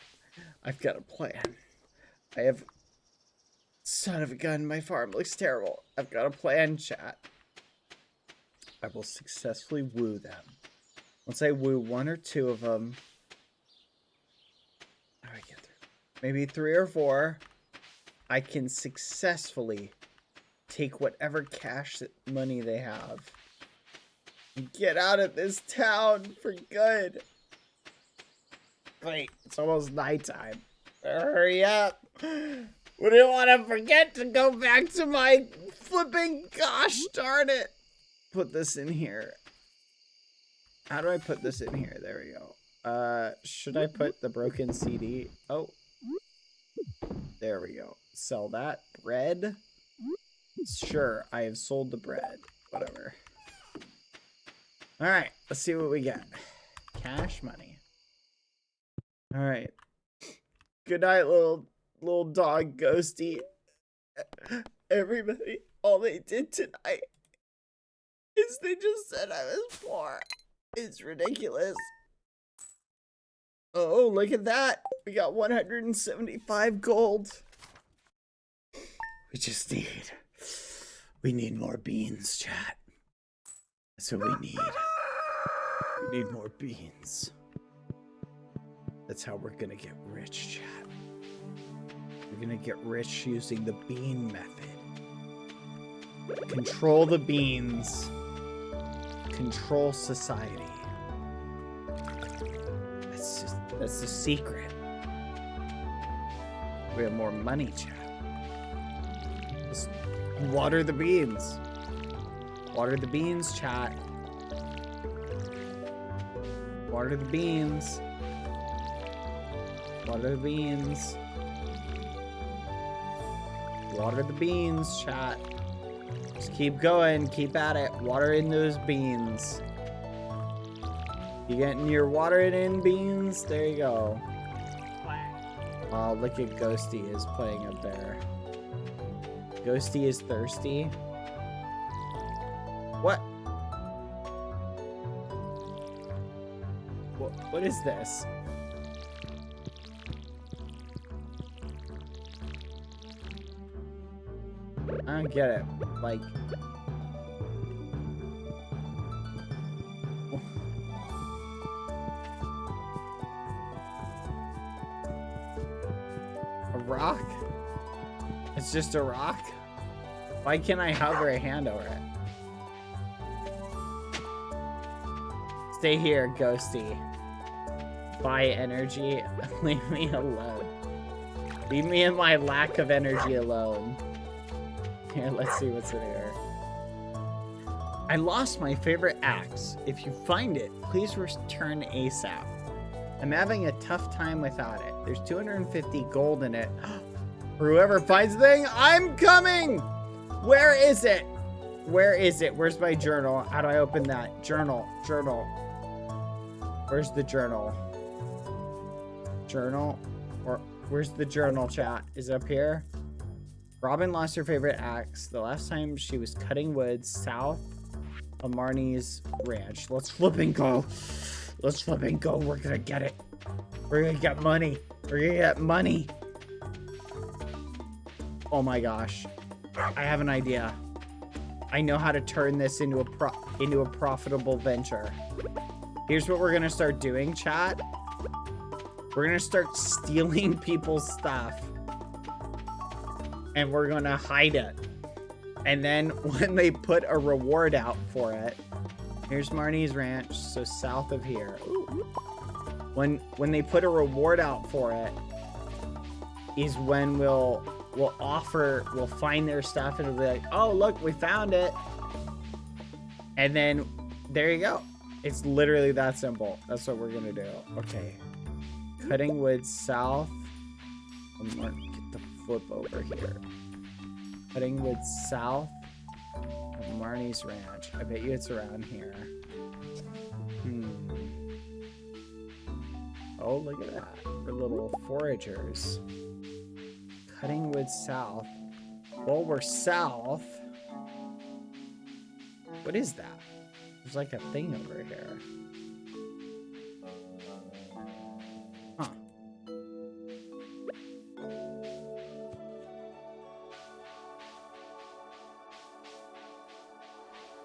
I've got a plan. I have... Son of a gun, my farm looks terrible. I've got a plan, chat. I will successfully woo them. Once I woo one or two of them, maybe 3 or 4, I can successfully take whatever cash money they have and get out of this town for good. Wait, it's almost nighttime. Hurry up. We don't want to forget to go back to my flipping gosh darn it. Put this in here. How do I put this in here? There we go. Should I put the broken CD? Oh. There we go. Sell that. Bread. Sure, I have sold the bread. Whatever. Alright, let's see what we get. Cash money. Alright. Good night, little dog Ghosty. Everybody, all they did tonight is they just said I was poor. It's ridiculous. Oh, look at that. We got 175 gold. We need more beans, chat. That's what we need. We need more beans. That's how we're gonna get rich, chat. We're gonna get rich using the bean method. Control the beans. Control society. That's the secret. We have more money, chat. Just water the beans. Water the beans, chat. Water the beans. Water the beans. Water the beans, chat. Just keep going. Keep at it. Water in those beans. You getting your watering in beans? There you go. Oh, look at Ghosty is playing up there. Ghosty is thirsty. What? What is this? I don't get it. Like... a rock? It's just a rock? Why can't I hover a hand over it? Stay here, Ghosty. Buy energy. Leave me alone. Leave me and my lack of energy alone. Here, let's see what's in here. I lost my favorite axe. If you find it, please return ASAP. I'm having a tough time without it. There's 250 gold in it. For whoever finds the thing, I'm coming! Where is it? Where is it? Where's my journal? How do I open that? Journal. Where's the journal? Journal? Or where's the journal, chat? Is it up here? Robin lost her favorite axe the last time she was cutting wood south of Marnie's ranch. Let's flip and go. Let's flip and go. We're gonna get it. We're gonna get money. We're gonna get money. Oh my gosh. I have an idea. I know how to turn this into a profitable venture. Here's what we're gonna start doing, chat. We're gonna start stealing people's stuff. And we're gonna hide it. And then when they put a reward out for it, here's Marnie's ranch, so south of here. Ooh. When they put a reward out for it, is when we'll find their stuff and it'll be like, oh look, we found it. And then there you go. It's literally that simple. That's what we're gonna do. Okay. Cutting wood south. Get the flip over here. Cutting wood south of Marnie's ranch. I bet you it's around here. Oh, look at that. We're little foragers. Cutting wood south. Well, we're south. What is that? There's like a thing over here. Huh.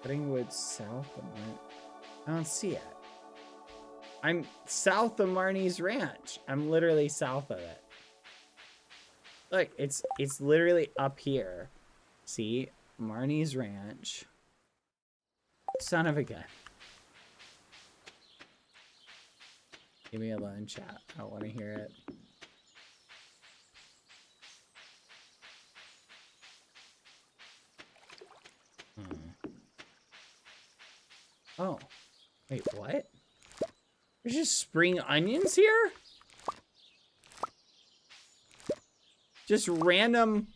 Cutting wood south of Marnie. I don't see it. I'm south of Marnie's ranch. I'm literally south of it. Look, it's literally up here. See? Marnie's Ranch. Son of a gun. Leave me alone, chat. I don't want to hear it. Oh. Wait, what? There's just spring onions here? Just random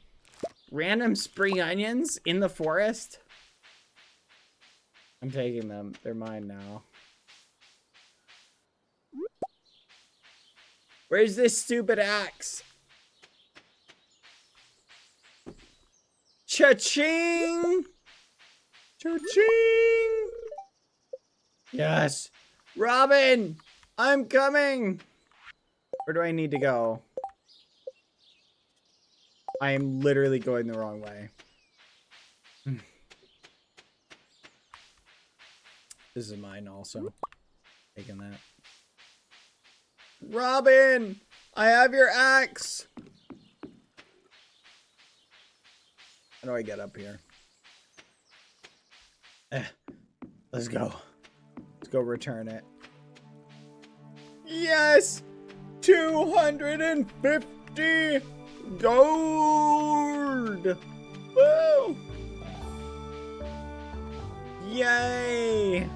spring onions in the forest? I'm taking them. They're mine now. Where's this stupid axe? Cha-ching! Cha-ching! Yes. Robin! I'm coming! Where do I need to go? I am literally going the wrong way. This is mine also. Taking that. Robin! I have your axe! How do I get up here? Let's go. Let's go return it. Yes! 250 gold! Woo! Yay!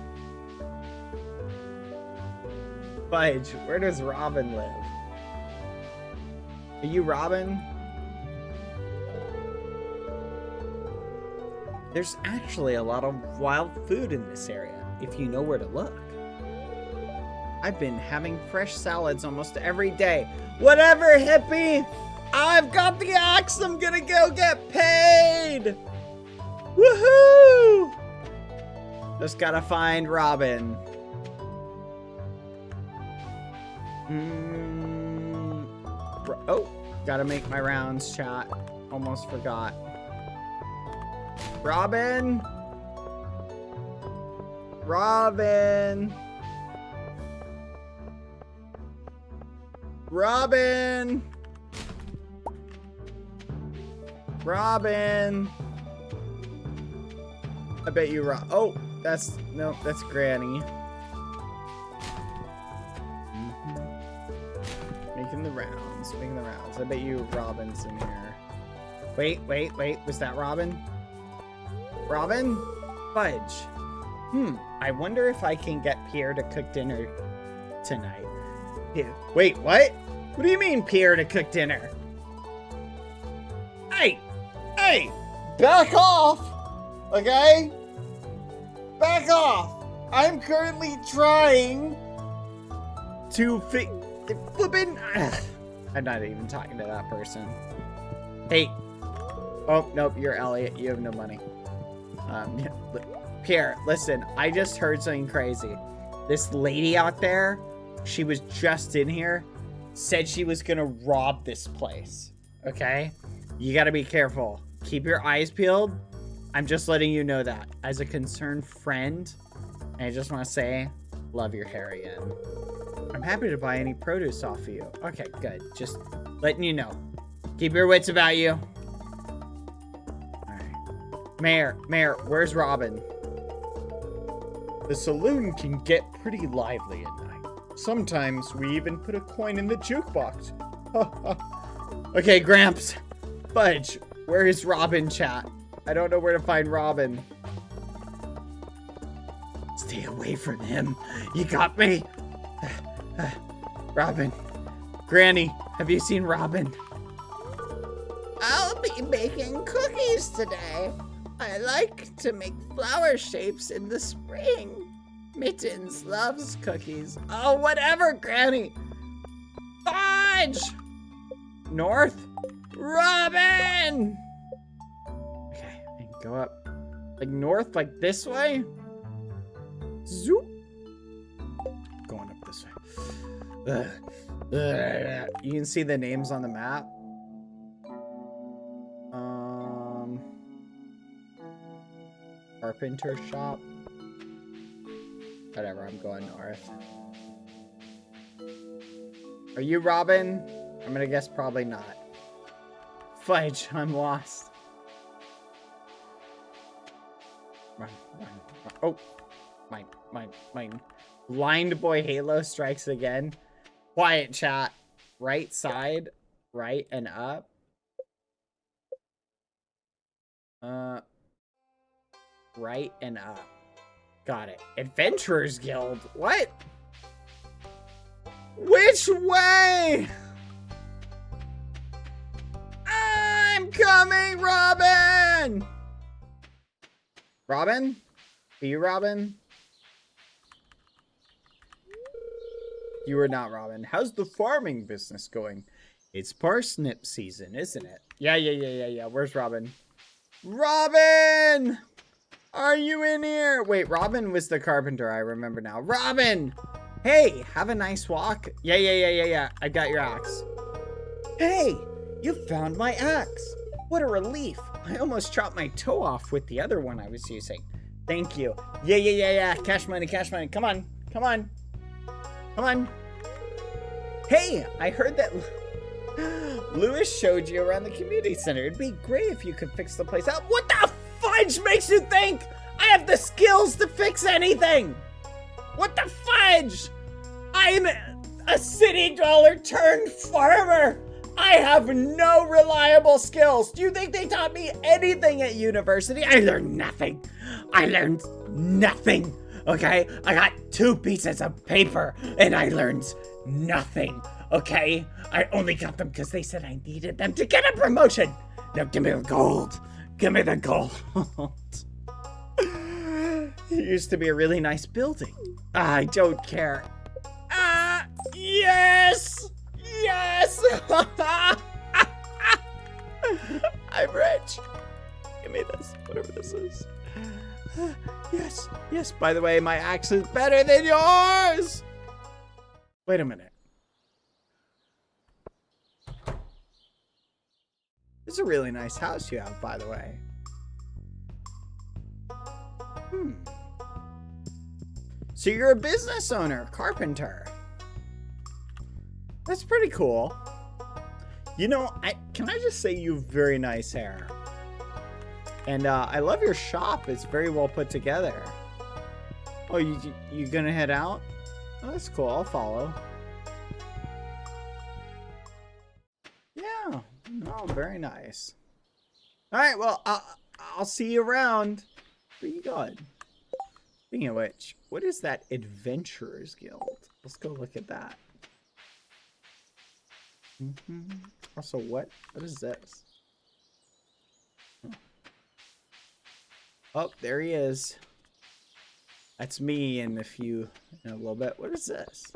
Fudge, where does Robin live? Are you Robin? There's actually a lot of wild food in this area, if you know where to look. I've been having fresh salads almost every day. Whatever, hippie! I've got the axe! I'm gonna go get paid! Woohoo! Just gotta find Robin. Oh, gotta make my rounds, chat. Almost forgot. Robin! Robin! Robin! Robin! I bet you oh, that's Granny. Making the rounds. I bet you Robin's in here. Wait. Was that Robin? Robin? Fudge. I wonder if I can get Pierre to cook dinner tonight. Yeah. Wait, what? What do you mean Pierre to cook dinner? Hey! Back off! Okay? Back off! I'm currently trying to flippin'. I'm not even talking to that person. Hey. Oh, nope, you're Elliot. You have no money. Pierre, listen, I just heard something crazy. This lady out there, she was just in here, said she was gonna rob this place. Okay? You gotta be careful. Keep your eyes peeled. I'm just letting you know that. As a concerned friend, and I just want to say, love your hair again. I'm happy to buy any produce off of you. Okay, good. Just letting you know. Keep your wits about you. Alright. Mayor, where's Robin? The saloon can get pretty lively at night. Sometimes we even put a coin in the jukebox. Okay, Gramps. Fudge, where is Robin, chat? I don't know where to find Robin. Stay away from him. You got me? Robin. Granny, have you seen Robin? I'll be making cookies today. I like to make flower shapes in the spring. Mittens loves cookies. Oh, whatever, Granny. Fudge! North? Robin! Okay, I can go up. Like north, like this way? Zoop. Going up this way. You can see the names on the map. Carpenter shop. Whatever, I'm going north. Are you Robin? I'm gonna guess probably not. fudge? I'm lost. Run, run, run. Oh, mine. Blind Boy Halo strikes again. Quiet chat. Right side, right and up. Right and up. Got it. Adventurers Guild. What? Which way? I'm coming, Robin! Robin? Are you Robin? You are not Robin. How's the farming business going? It's parsnip season, isn't it? Yeah. Where's Robin? Robin! Are you in here? Wait, Robin was the carpenter. I remember now. Robin! Hey, have a nice walk. Yeah. I got your axe. Hey, you found my axe. What a relief. I almost chopped my toe off with the other one I was using. Thank you. Yeah. Cash money. Come on. Hey, I heard that Lewis showed you around the community center. It'd be great if you could fix the place up. What the fudge makes you think I have the skills to fix anything? What the fudge? I'm a city dweller turned farmer. I have no reliable skills. Do you think they taught me anything at university? I learned nothing. Okay? I got 2 pieces of paper and I learned nothing. Okay? I only got them because they said I needed them to get a promotion. Now give me the gold. It used to be a really nice building. I don't care. Yes! I'm rich. Give me this, whatever this is. Yes. By the way, my axe is better than yours. Wait a minute. This is a really nice house you have, by the way. So you're a business owner, carpenter. That's pretty cool. You know, can I just say you have very nice hair? And I love your shop. It's very well put together. Oh, you gonna head out? Oh, that's cool. I'll follow. Yeah. Oh, very nice. All right. Well, I'll see you around. Where you going? Speaking of which, what is that Adventurers Guild? Let's go look at that. Also, what is this? Oh, there he is. That's me in a little bit. What is this?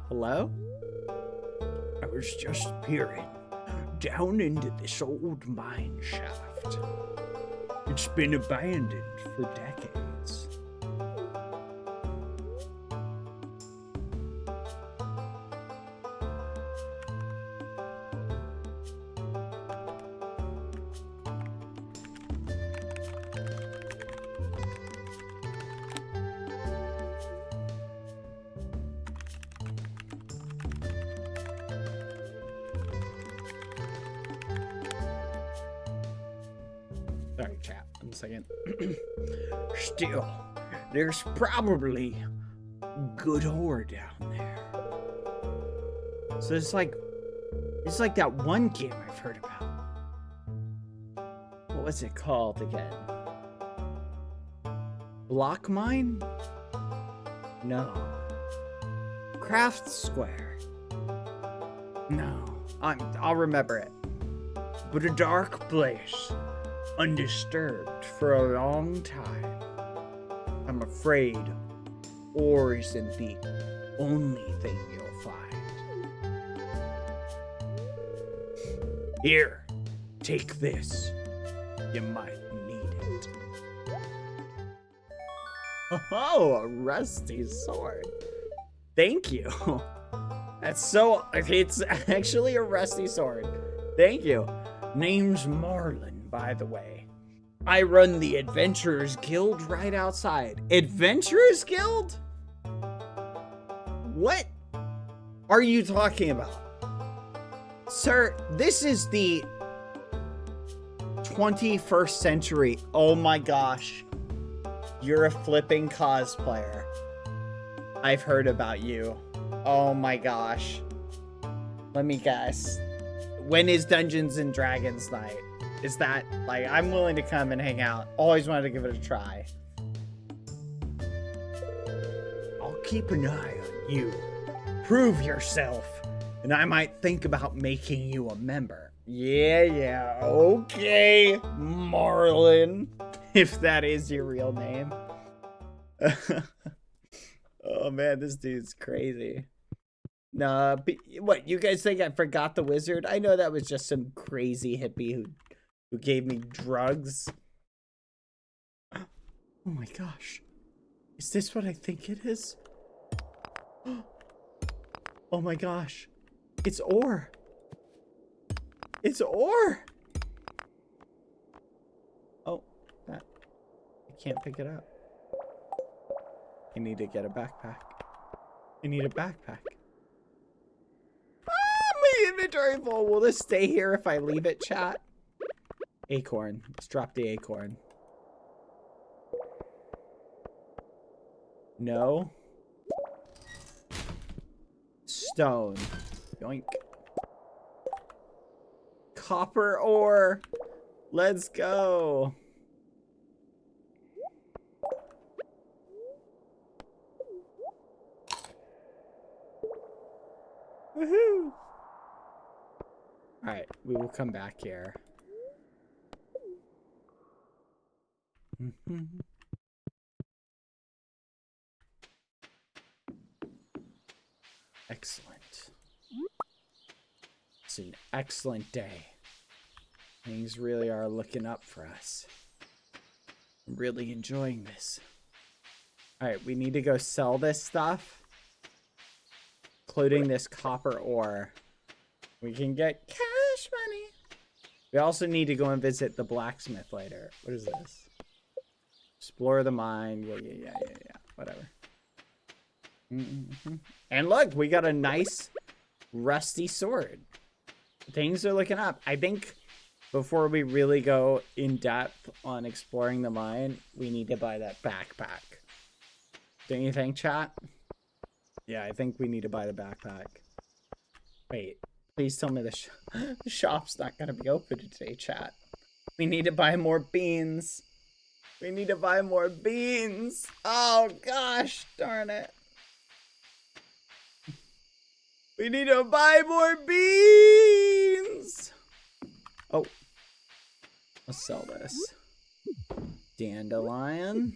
Hello? I was just peering down into this old mine shaft. It's been abandoned for decades. Sorry, chat. 1 second. Still, there's probably good ore down there. So it's like that one game I've heard about. What was it called again? Block Mine? No. Craft Square? No. I'll remember it. But a dark place, undisturbed for a long time. I'm afraid ore isn't the only thing you'll find. Here, take this. You might need it. Oh, a rusty sword. Thank you. It's actually a rusty sword. Thank you. Name's Marlin, by the way. I run the Adventurers Guild right outside. Adventurers Guild? What are you talking about? Sir, this is the 21st century. Oh my gosh. You're a flipping cosplayer. I've heard about you. Oh my gosh. Let me guess. When is Dungeons and Dragons night? Is that, like, I'm willing to come and hang out. Always wanted to give it a try. I'll keep an eye on you. Prove yourself, and I might think about making you a member. Yeah, okay, Marlin. If that is your real name. Oh man, this dude's crazy. Nah, what, you guys think I forgot the wizard? I know that was just some crazy hippie who gave me drugs. Oh my gosh. Is this what I think it is? Oh my gosh. It's ore. It's ore. Oh, that. I can't pick it up. I need to get a backpack. I need a backpack. Ah, my inventory full. Will this stay here if I leave it, chat? Acorn. Let's drop the acorn. No. Stone. Yoink. Copper ore. Let's go. Woohoo! Alright, we will come back here. Excellent. It's an excellent day. Things really are looking up for us. I'm really enjoying this. Alright, we need to go sell this stuff. Including this copper ore. We can get cash money. We also need to go and visit the blacksmith later. What is this? Explore the mine. Yeah. Whatever. And look, we got a nice rusty sword. Things are looking up. I think before we really go in depth on exploring the mine, we need to buy that backpack. Don't you think, chat? Yeah, I think we need to buy the backpack. Wait, please tell me the shop's not going to be open today, chat. We need to buy more beans. We need to buy more beans. Oh, gosh, darn it. We need to buy more beans. Oh, let's sell this. Dandelion.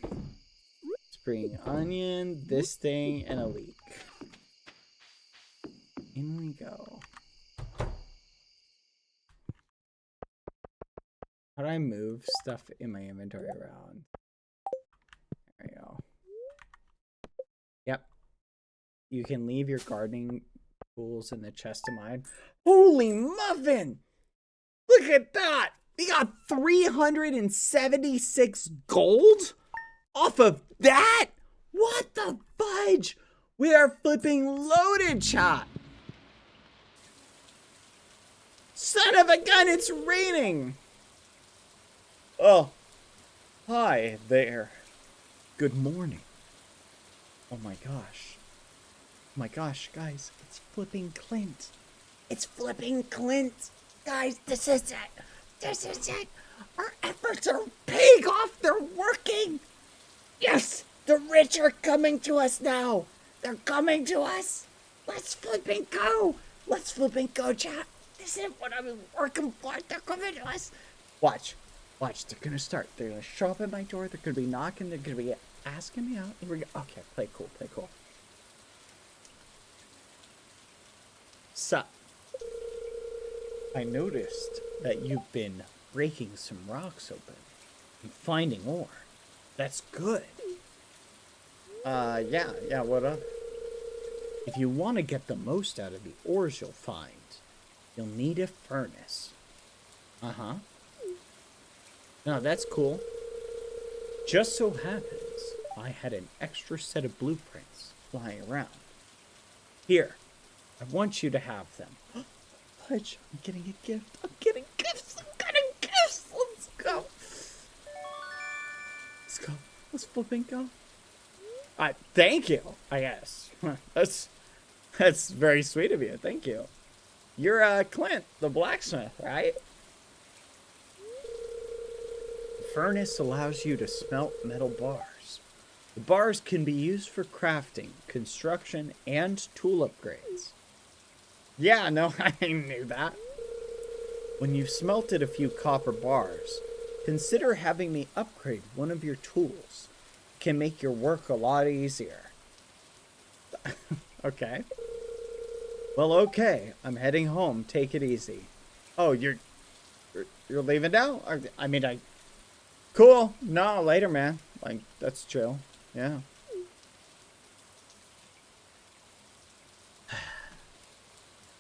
Spring onion, this thing, and a leek. In we go. How do I move stuff in my inventory around? There we go. Yep. You can leave your gardening tools in the chest of mine. Holy muffin! Look at that! We got 376 gold off of that? What the fudge? We are flipping loaded, chat. Son of a gun, it's raining. Oh. Hi there. Good morning. Oh my gosh. Oh my gosh, guys. It's flipping Clint. It's flipping Clint. Guys, this is it. This is it. Our efforts are paying off. They're working. Yes, the rich are coming to us now. They're coming to us. Let's flipping go. Let's flipping go, chat. This is what I've been working for. They're coming to us. Watch. Watch. They're going to start. They're going to show up at my door. They're going to be knocking. They're going to be asking me out. Here we go. Okay, play cool. Play cool. Sup? I noticed that you've been breaking some rocks open and finding ore. That's good. Yeah, what up? If you want to get the most out of the ores you'll find, you'll need a furnace. Uh-huh. No, that's cool. Just so happens I had an extra set of blueprints lying around. Here, I want you to have them. Fudge, I'm getting a gift. I'm getting gifts. I'm getting gifts. Let's go. Let's go. Let's flipping go. Thank you, I guess. That's very sweet of you. Thank you. You're Clint, the blacksmith, right? The furnace allows you to smelt metal bars. The bars can be used for crafting, construction, and tool upgrades. Yeah, no, I knew that. When you've smelted a few copper bars, consider having me upgrade one of your tools. It can make your work a lot easier. Okay. Well, okay. I'm heading home. Take it easy. Oh, you're leaving now? Cool. No, later, man. Like, that's chill. Yeah.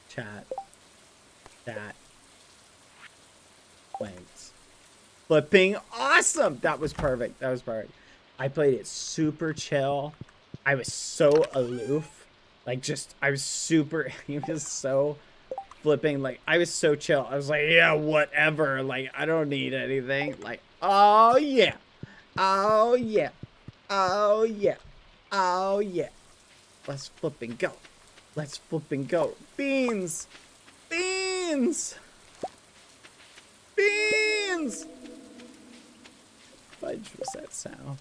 Chat. Wait. Flipping awesome! That was perfect. That was perfect. I played it super chill. I was so aloof. Like, just, I was super, he was so flipping, like, I was so chill. I was like, yeah, whatever. Like, I don't need anything. Like, oh, yeah. Oh, yeah. Oh, yeah. Oh, yeah. Let's flipping go. Let's flipping go. Beans! Beans! Beans! Fudge was that sound?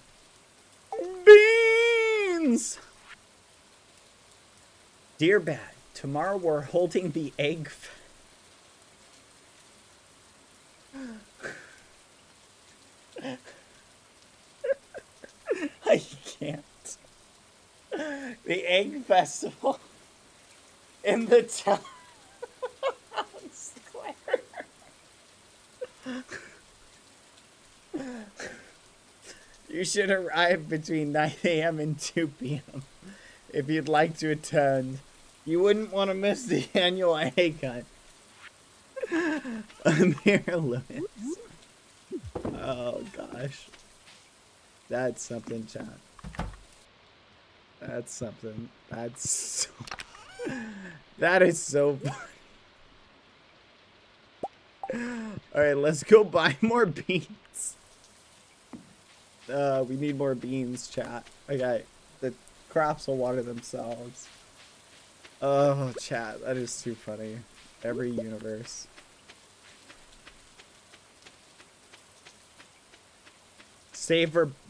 Beans! Dear Bad, tomorrow we're holding the egg. I can't. The egg festival in the town square. You should arrive between 9 a.m. and 2 p.m. if you'd like to attend. You wouldn't want to miss the annual egg hunt. Amir Lewis. Oh gosh. That's something, chat. That's something. That's so... That is so funny. Alright, let's go buy more beans. We need more beans, chat. Okay, the crops will water themselves. Oh, chat, that is too funny. Every universe.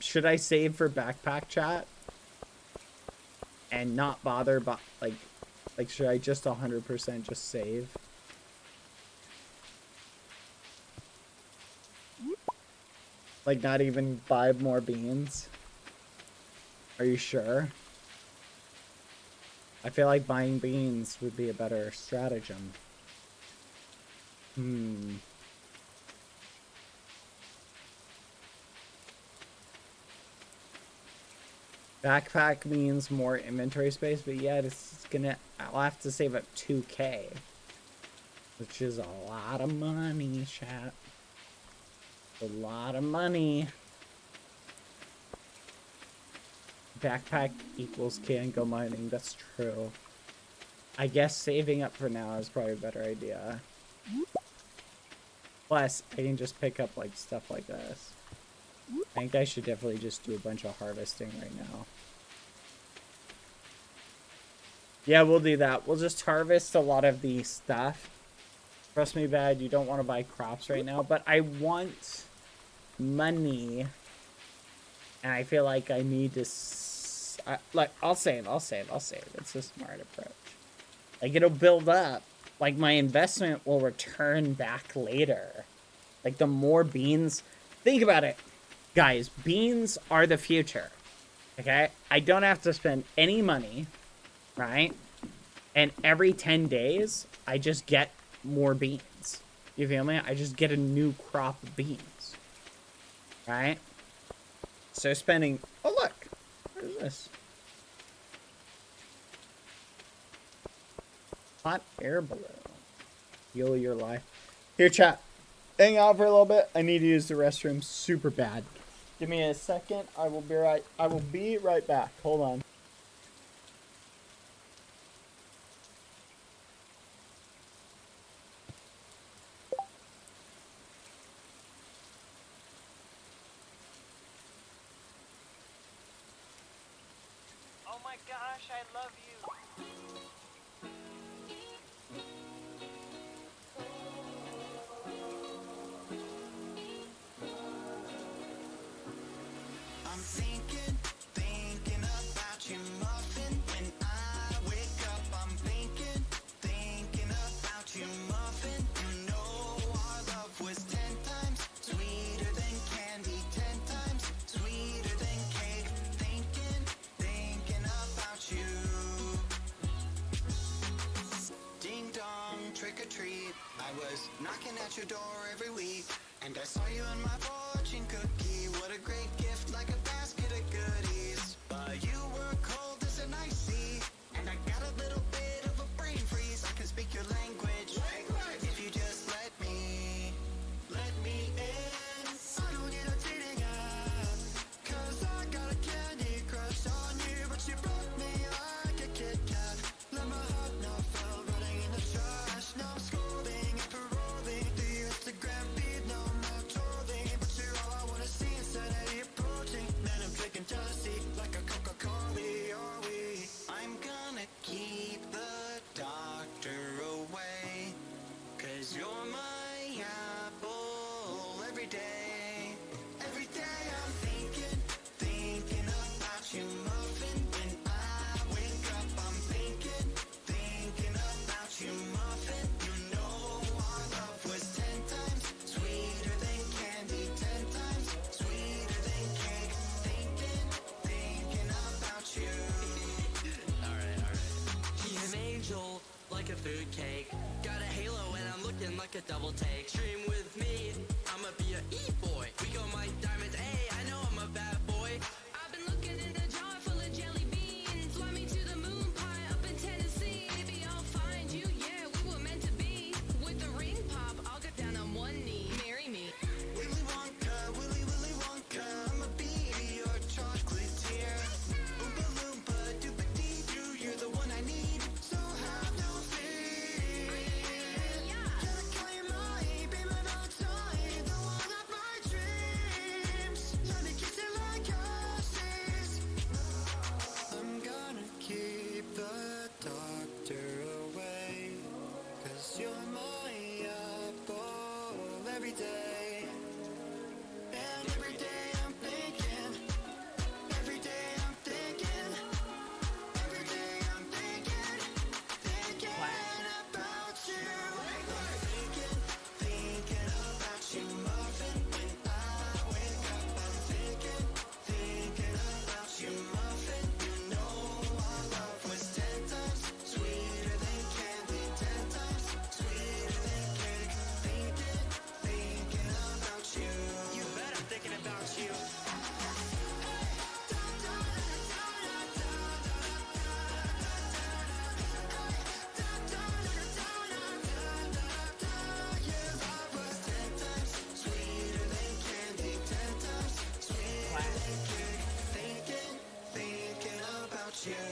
Should I save for backpack, chat? And not bother, but like should I just 100% just save? Like, not even buy more beans? Are you sure? I feel like buying beans would be a better stratagem. Backpack means more inventory space, but yeah, I'll have to save up 2K. Which is a lot of money, chat. A lot of money. Backpack equals can't go mining. That's true. I guess saving up for now is probably a better idea. Plus, I can just pick up like stuff like this. I think I should definitely just do a bunch of harvesting right now. Yeah, we'll do that. We'll just harvest a lot of the stuff. Trust me, Bad, you don't want to buy crops right now, but I want money. And I feel like I need to... I'll save. It's a smart approach. Like, it'll build up. Like, my investment will return back later. Like, the more beans... Think about it. Guys, beans are the future. Okay? I don't have to spend any money, right? And every 10 days, I just get more beans. You feel me? I just get a new crop of beans. Right? So spending... Oh, look. What is this? Hot air balloon. Heal your life. Here, chat. hang out for a little bit. I need to use the restroom super bad. Give me a second. I will be right back. Hold on. Oh my gosh, I love you. I'm thinking about you, muffin. When I wake up, I'm thinking about you, muffin. You know our love was 10 times sweeter than candy, 10 times sweeter than cake. Thinking about you. Ding dong, trick or treat. I was knocking at your door every week, and I saw you in my fortune cookie. What a great gift, like a basket of goodies. But you were cold as an ice sea, and I got a little bit of a brain freeze. I can speak your language. If you just let me in. I don't need a dating app, 'cause I got a candy crush on you. But you broke me like a Kit Kat. Let my heart know fell running in the trash. Now I'm scolding and paroling through your Instagram feed. No more trolling, but you're all I wanna see. Insanity approaching, man, I'm drinking jealousy like a Coca-Cola. Are we? I'm gonna keep the doctor away, 'cause you're my apple every day. Every day I'm thinking about you, muffin. When I wake up, I'm thinking about you, muffin. You know our love was 10 times sweeter than candy, 10 times sweeter than cake. Thinking about you. Alright. He's an angel, like a food cake. Got a halo and I'm looking like a double take. Stream with me, I'ma be a e-boy. We go mine diamonds, hey, I know I'm a bad boy. I've been looking in a jar full of jelly beans. Fly me to the moon pie up in Tennessee. Maybe I'll find you, yeah, we were meant to be. With the ring pop, I'll get down on one knee. Marry me. Willy Wonka, Willy Wonka, I'ma be your chocolatier. Oompa Loompa, Doopa Dee Doo, you're the one I need, so have no fear. Can I call you mine, be my Valentine, the one of my dreams? Let me kiss you like horses. I'm gonna keep the doctor away, 'cause you're my apple every day. And every day I'm thinking, every day I'm thinking, every day I'm thinking about you. Thinking about you, muffin. When I wake up, I'm thinking about you, muffin. You know our love was 10 times sweeter than candy, 10 times sweeter than cake. Thinking about you. You bet I'm thinking about you. Sweeter than candy, 10 times sweeter than cake. Thinking about you.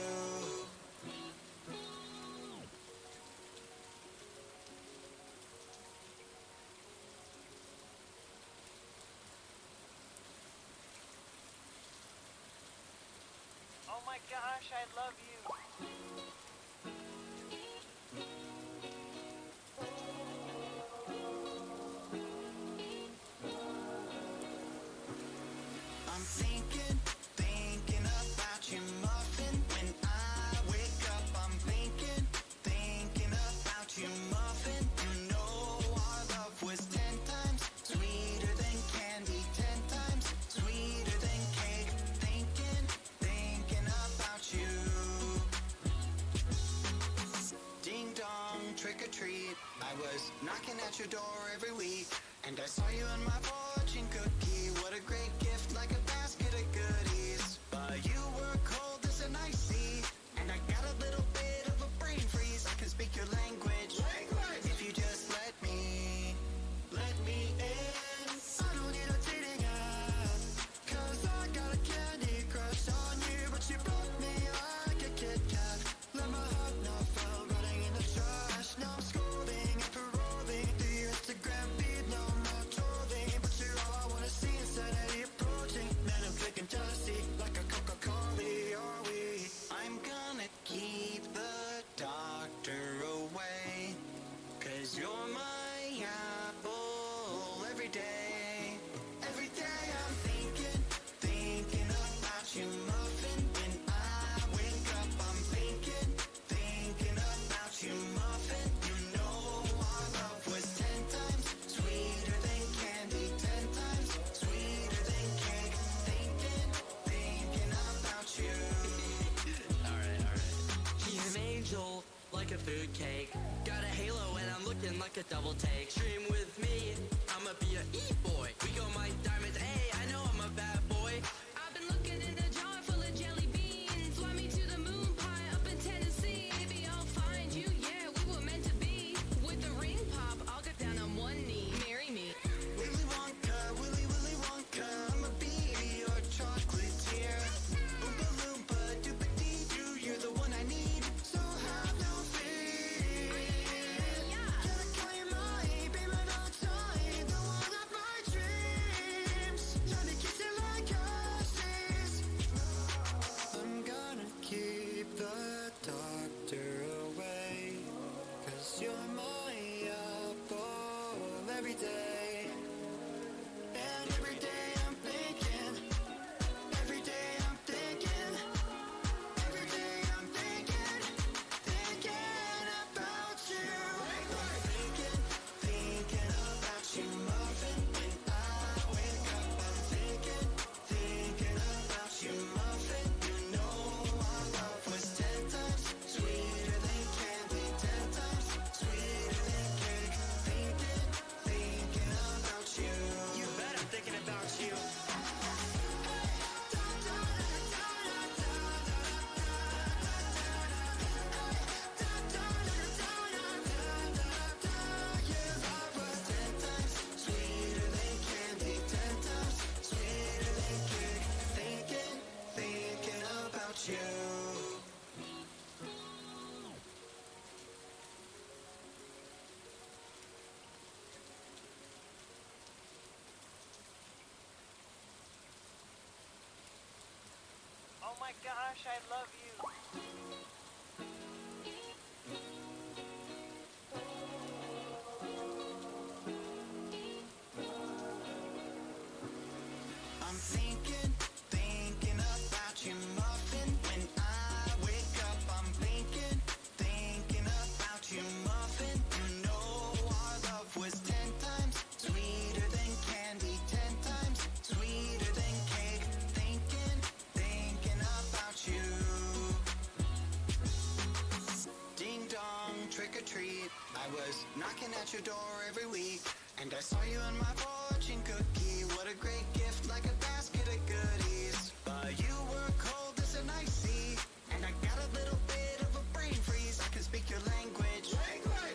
Oh my gosh, I love you. I'm thinking about you, muffin. When I wake up, I'm thinking about you, muffin. You know our love was 10 times sweeter than candy, 10 times sweeter than cake. Thinking about you. Ding dong, trick or treat. I was knocking at your door every week, and I saw you in my fortune cookie. What a great gift, like a basket of goodies. But you were cold as an ice sea, and I got a little bit of a brain freeze. I can speak your language. If you just let me angel, like a food cake. Got a halo and I'm looking like a double take. Stream with me, I'ma be a e-boy. We go mine diamonds, hey, I know I'm a bad boy. I've been looking in a jar full of jelly beans. Fly me to the moon pie up in Tennessee. Maybe I'll find you, yeah, we were meant to be. With the ring pop, I'll get down on one knee. Marry me. Willy Wonka, Willy Willy Wonka, I'ma be your chocolatier. Oompa Loompa, Doopa-Dee-Doo, you're the one I need, so have no fear. Gotta claim my, be my Valentine, the one of my dreams. Let me kiss it like horses. I'm gonna keep the doctor away, 'cause you're my apple every day. And every day I'm thinking, every day I'm thinking, every day I'm thinking, thinking about you. Thinking about you, muffin. When I wake up, I'm thinking about you, muffin. You know our love was 10 times sweeter than candy, 10 times sweeter than cake. Thinking about you. You bet I'm thinking about you. Your love was 10 times sweeter than candy, 10 times sweeter than cake. Thinking about you. Oh my gosh, I love you. I'm thinking about you, muffin. When I wake up, I'm thinking about you, muffin. You know our love was 10 times sweeter than candy, 10 times sweeter than cake. Thinking about you. Ding dong, trick or treat. I was knocking at your door every week, and I saw you in my fortune cookie. What a great gift, like a basket of goodies. But you were cold as an ice sea, and I got a little bit of a brain freeze. I can speak your language.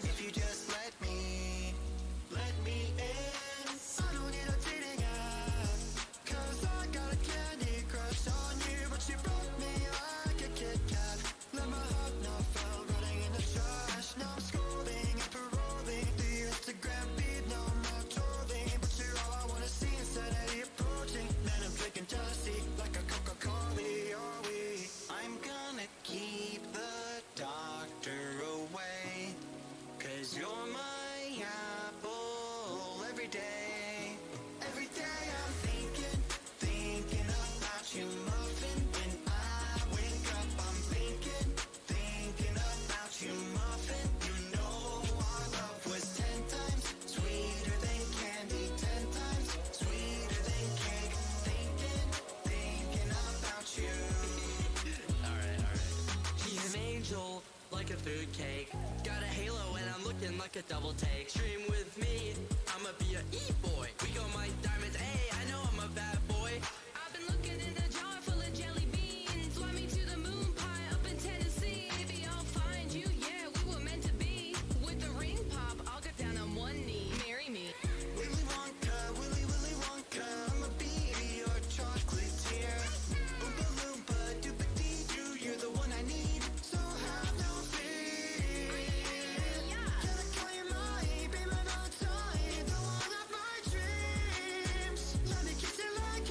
If you just let me in. I don't need a dating app, 'cause I got a candy crush on you. But you broke me like a Kit Kat. Let my heart not fall, running in the trash. Now I'm scrolling and paroling the Instagram feed. No more trolling, but you're all I wanna see instead of the approaching. Man, I'm drinking jealousy like a Coca-Cola, are we? I'm gonna keep the doctor away, 'cause you're my apple every day. Every day I'm thinking about you, muffin. When I wake up, I'm thinking about you, muffin. You know our love was 10 times sweeter than candy, 10 times sweeter than cake. Thinking about you. Alright. He's an angel, like a food cake. Got a halo and I'm looking like a double take. Stream with me, I'ma be a e-boy. We go mine diamonds, hey, I know I'm a bad boy. I've been looking in a jar full of jelly beans. Fly me to the moon pie up in Tennessee. Maybe I'll find you, yeah, we were meant to be. With the ring pop, I'll get down on one knee. Marry me. Willy Wonka, Willy Willy Wonka, I'ma be your chocolatier. Oompa Loompa, Doopa-Dee-Doo, you're the one I need, so have no fear. Gotta claim my, be my Valentine, the one of my dreams. Let me kiss it like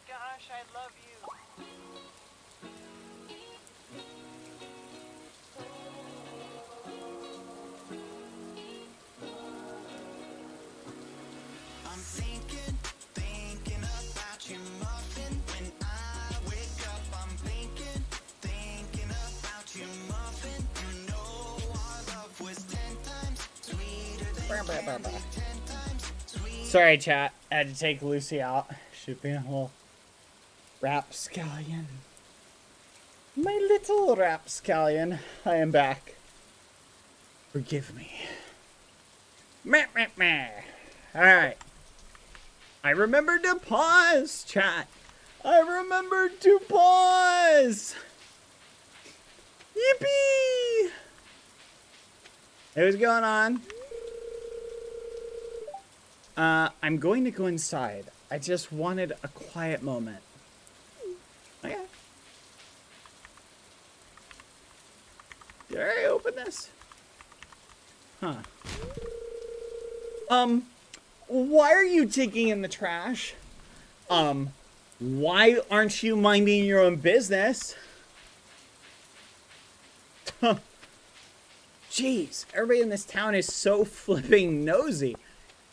gosh, I love you. I'm thinking about you, muffin. When I wake up, I'm thinking about you, muffin. You know our love was 10 times sweeter than candy, 10 times sweeter. Sorry, chat. I had to take Lucy out. Should be a whole rapscallion. My little rapscallion. I am back. Forgive me. Meh, meh, meh. Alright. I remembered to pause, chat. I remembered to pause. Yippee! Hey, what's going on? I'm going to go inside. I just wanted a quiet moment. Okay. Did I open this? Huh. Why are you digging in the trash? Why aren't you minding your own business? Jeez, everybody in this town is so flipping nosy.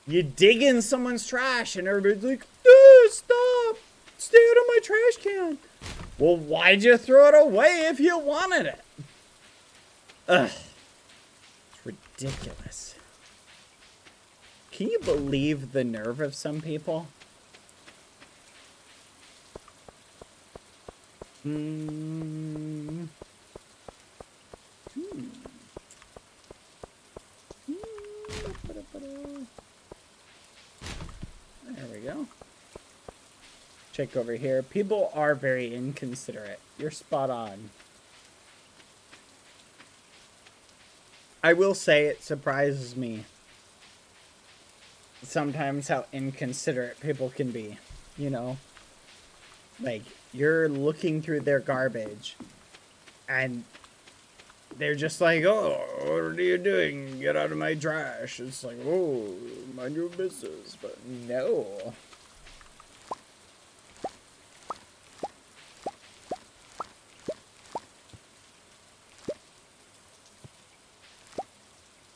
You dig in someone's trash and everybody's like, stop! Stay out of my trash can! Well, why'd you throw it away if you wanted it? Ugh. It's ridiculous. Can you believe the nerve of some people? There we go. Check over here. People are very inconsiderate. You're spot on. I will say it surprises me sometimes how inconsiderate people can be. You know? Like, you're looking through their garbage and they're just like, oh, what are you doing? Get out of my trash. It's like, oh, mind your business. But no.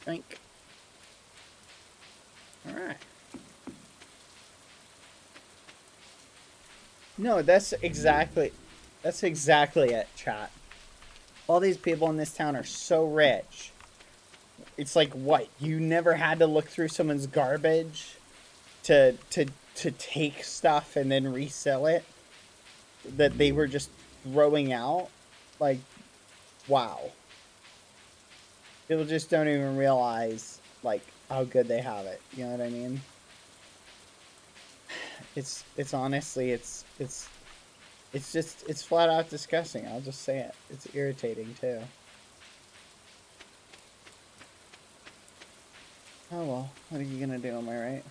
Drink. Alright. No, that's exactly it, chat. All these people in this town are so rich. It's like, what? You never had to look through someone's garbage to take stuff and then resell it that they were just throwing out? Like, wow. People just don't even realize, like, how good they have it. You know what I mean? It's honestly, it's flat out disgusting. I'll just say it. It's irritating too. Oh well, what are you gonna do, am I right?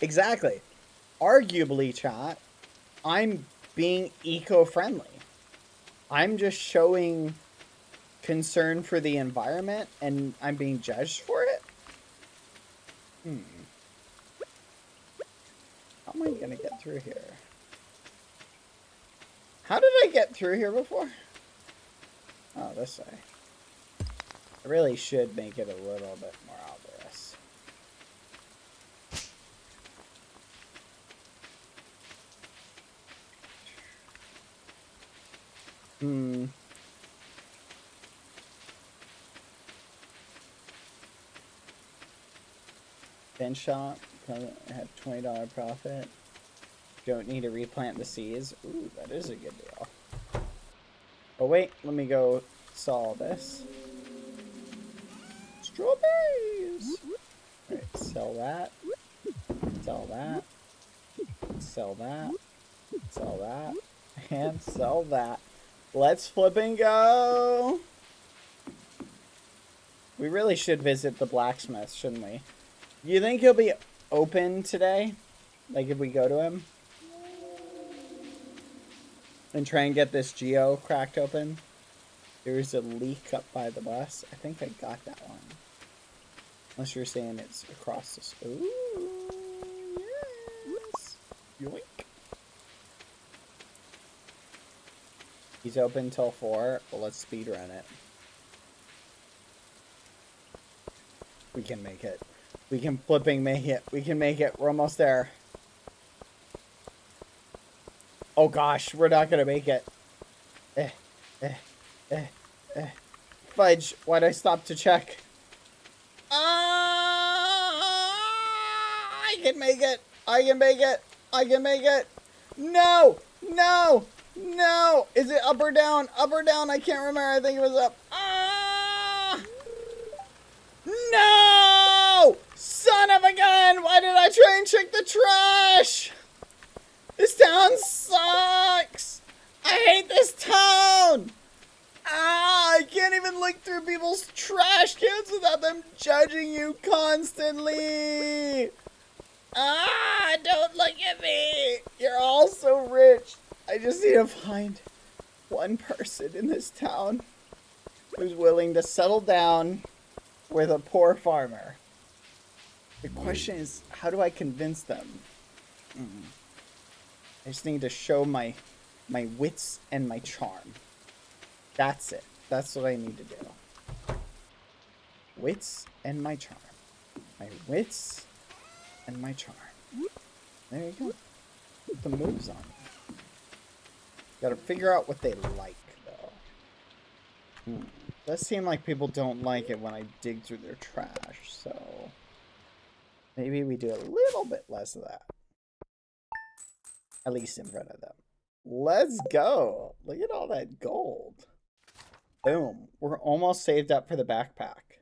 Exactly. Arguably, chat, I'm being eco-friendly. I'm just showing concern for the environment and I'm being judged for it? How am I gonna get through here? How did I get through here before? Oh, this way. I really should make it a little bit more obvious. Bench shop. Had $20 profit. Don't need to replant the seeds. Ooh, that is a good deal. Oh wait, let me go sell this. Strawberries! Alright, sell that. Sell that. Sell that. Sell that. And sell that. Let's flip and go! We really should visit the blacksmith, shouldn't we? You think he'll be open today? Like if we go to him? And try and get this geo cracked open? There's a leak up by the bus. I think I got that one. Unless you're saying it's across this. Ooh, yeah. Yoink. He's open till 4. Well, let's speed run it. We can make it. We can flipping make it. We can make it. We're almost there. Oh gosh, we're not gonna make it. Fudge, why'd I stop to check? I can make it. I can make it. I can make it. No! No! No! Is it up or down? Up or down? I can't remember. I think it was up. No! Son of a gun! Why did I try and check the trash? This town sucks! I hate this town! I can't even look through people's trash cans without them judging you constantly! Don't look at me! You're all so rich. I just need to find one person in this town who's willing to settle down with a poor farmer. The question is, how do I convince them? I just need to show my wits and my charm. That's it. That's what I need to do. Wits and my charm. My wits and my charm. There you go. Put the moves on. Gotta figure out what they like, though. Does seem like people don't like it when I dig through their trash, so maybe we do a little bit less of that. At least in front of them. Let's go. Look at all that gold. Boom. We're almost saved up for the backpack.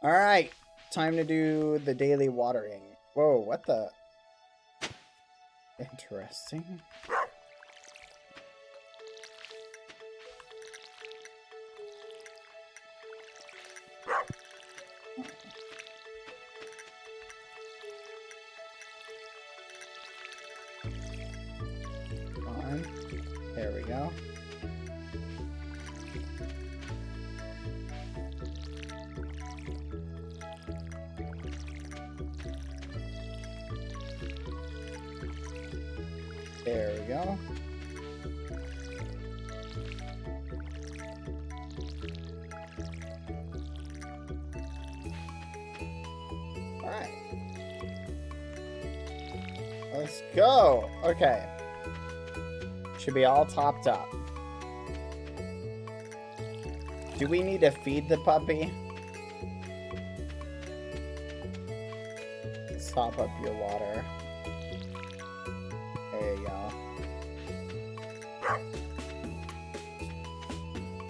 Alright. Time to do the daily watering. Whoa, what the? Interesting. There we go. There we go. All right. Let's go. Okay. Should be all topped up. Do we need to feed the puppy? Let's top up your water. There you go.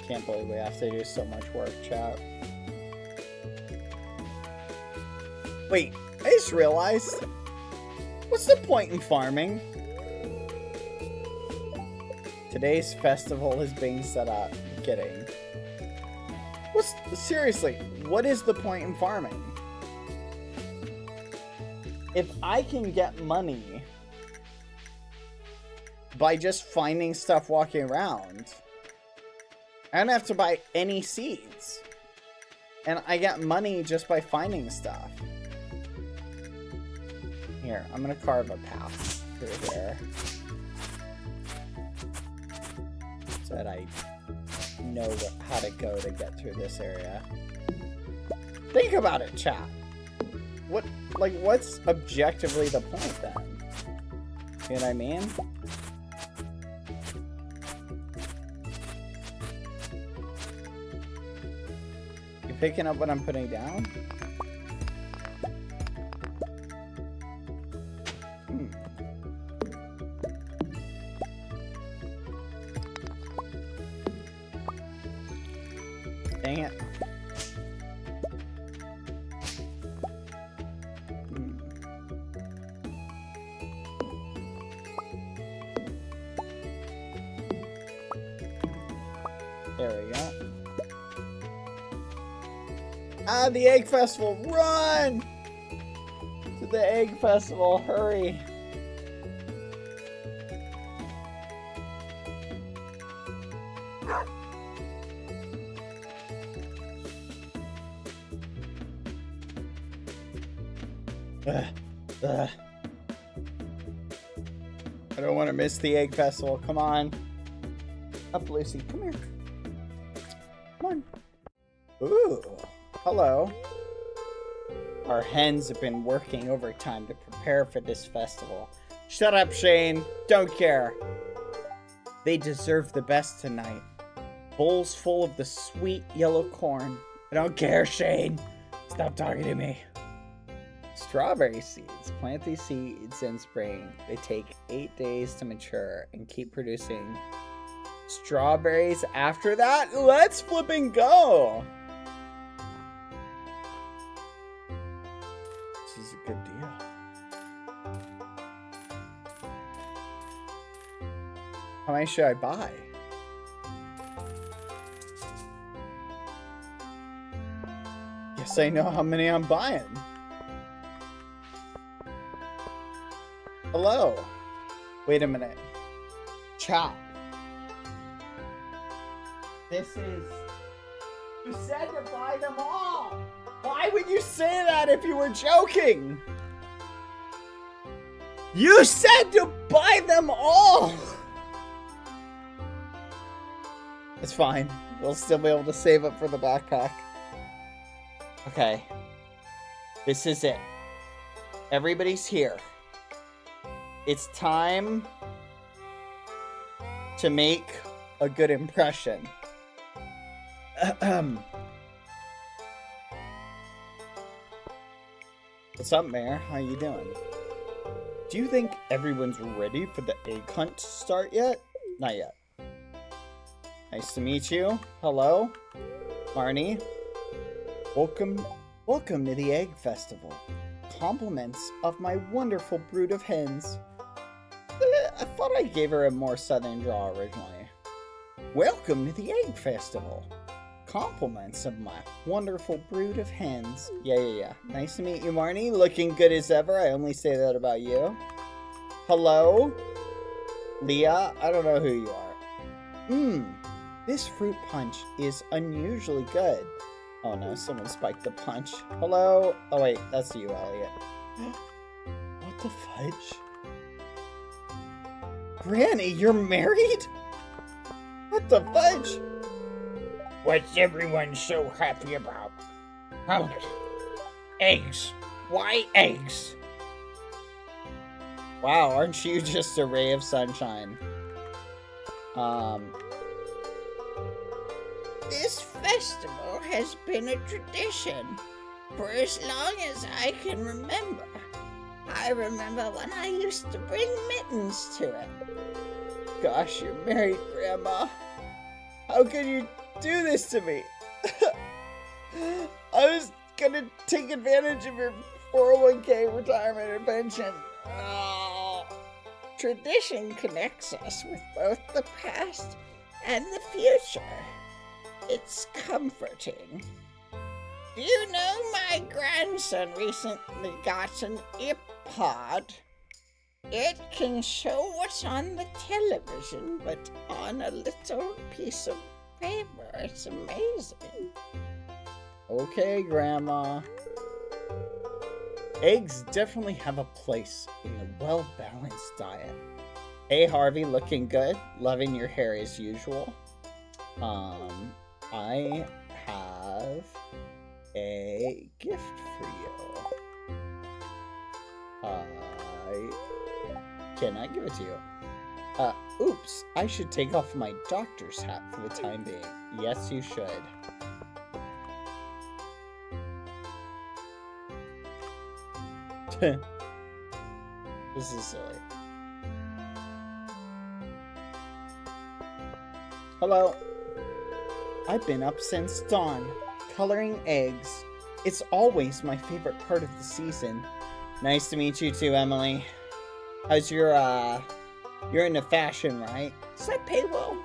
Can't believe we have to do so much work, chat. Wait, I just realized. What's the point in farming? Today's festival is being set up. I'm kidding. Seriously, what is the point in farming? If I can get money by just finding stuff walking around, I don't have to buy any seeds. And I get money just by finding stuff. Here, I'm gonna carve a path through here. So that I know how to go to get through this area. Think about it, chat. What's objectively the point then? You know what I mean? You picking up what I'm putting down? Dang it. There we go. Ah, the egg festival. Run! To the egg festival. Hurry. Ugh. Ugh. I don't want to miss the egg festival. Come on. Up, Lucy. Come here. Come on. Ooh. Hello. Our hens have been working overtime to prepare for this festival. Shut up, Shane. Don't care. They deserve the best tonight. Bowls full of the sweet yellow corn. I don't care, Shane. Stop talking to me. Strawberry seeds. Plant these seeds in spring. They take 8 days to mature and keep producing strawberries after that. Let's flip and go. This is a good deal. How many should I buy? Yes, I know how many I'm buying. Hello. Wait a minute. Chop. This is... You said to buy them all! Why would you say that if you were joking? You said to buy them all! It's fine. We'll still be able to save up for the backpack. Okay. This is it. Everybody's here. It's time to make a good impression. What's up, Mayor? How you doing? Do you think everyone's ready for the egg hunt to start yet? Not yet. Nice to meet you. Hello, Marnie. Welcome to the Egg Festival. Compliments of my wonderful brood of hens. I thought I gave her a more southern draw originally. Welcome to the Egg Festival. Compliments of my wonderful brood of hens. Yeah. Nice to meet you, Marnie. Looking good as ever. I only say that about you. Hello? Leah? I don't know who you are. This fruit punch is unusually good. Oh no, someone spiked the punch. Hello? Oh wait, that's you, Elliot. What the fudge? Granny, you're married? What the fudge? What's everyone so happy about? Oh, eggs. Why eggs? Wow, aren't you just a ray of sunshine? This festival has been a tradition for as long as I can remember. I remember when I used to bring mittens to it. Gosh, you're married, Grandma. How could you do this to me? I was gonna take advantage of your 401k retirement or pension. Oh, tradition connects us with both the past and the future. It's comforting. Do you know my grandson recently got an iPod? It can show what's on the television, but on a little piece of paper. It's amazing. Okay, Grandma. Eggs definitely have a place in the well-balanced diet. Hey, Harvey, looking good. Loving your hair as usual. I have a gift for you. Can I give it to you? Oops, I should take off my doctor's hat for the time being. Yes, you should. This is silly. Hello. I've been up since dawn, coloring eggs. It's always my favorite part of the season. Nice to meet you too, Emily. How's your, you're into fashion, right? Is that payroll?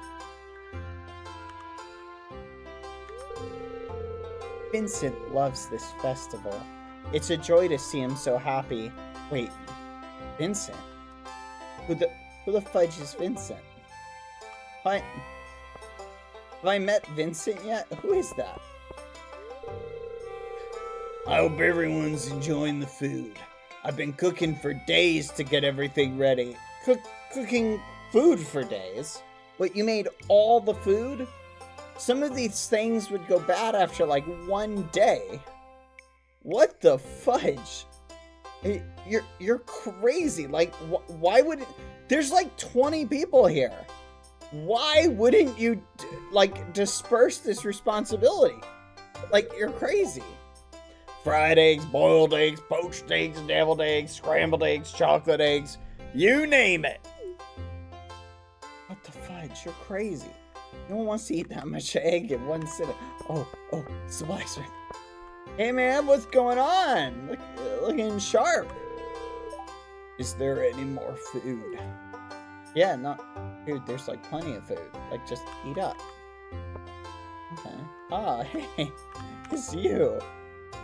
Vincent loves this festival. It's a joy to see him so happy. Wait, Vincent? Who the fudge is Vincent? What? Have I met Vincent yet? Who is that? I hope everyone's enjoying the food. I've been cooking for days to get everything ready. Cooking food for days? What, you made all the food? Some of these things would go bad after like one day. What the fudge? You're crazy. Like, why would it... There's like 20 people here. Why wouldn't you, like, disperse this responsibility? Like, you're crazy. Fried eggs, boiled eggs, poached eggs, deviled eggs, scrambled eggs, chocolate eggs. You name it. What the fudge? You're crazy. No one wants to eat that much egg in one sitting. Oh, it's the blacksmith. Hey, man, what's going on? Looking sharp. Is there any more food? Yeah, dude, there's like plenty of food. Like, just eat up. Okay. Ah, hey, it's you.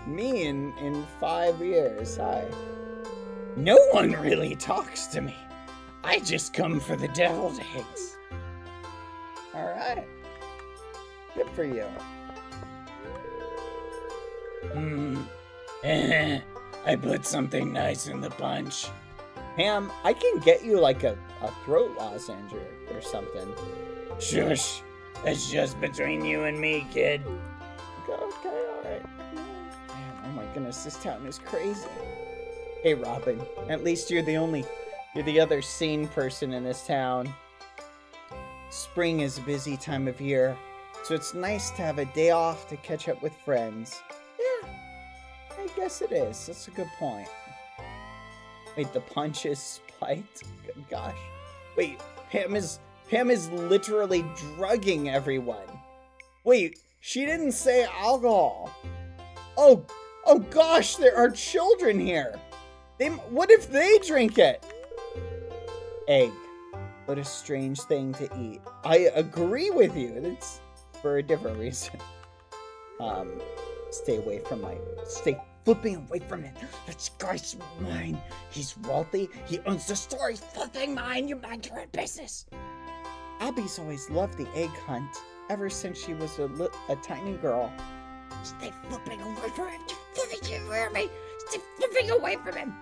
Me in 5 years. Hi. No one really talks to me. I just come for the deviled eggs. Alright. Good for you. I put something nice in the punch. Pam, I can get you like a throat lozenge or something. Shush. That's just between you and me, kid. Okay, alright. Man, oh my goodness, this town is crazy. Hey, Robin. At least you're the other sane person in this town. Spring is a busy time of year, so it's nice to have a day off to catch up with friends. Yeah, I guess it is. That's a good point. Wait, the punch is spiked? Good gosh. Wait, Pam is literally drugging everyone. Wait, she didn't say alcohol. Oh gosh, there are children here. What if they drink it? Egg. What a strange thing to eat. I agree with you. It's for a different reason. Stay flipping away from it. This guy's mine. He's wealthy. He owns the store. He's flipping mine. You mind your own business. Abby's always loved the egg hunt ever since she was a tiny girl. Stay flipping away from him. Did you hear me? Stay flipping away from him.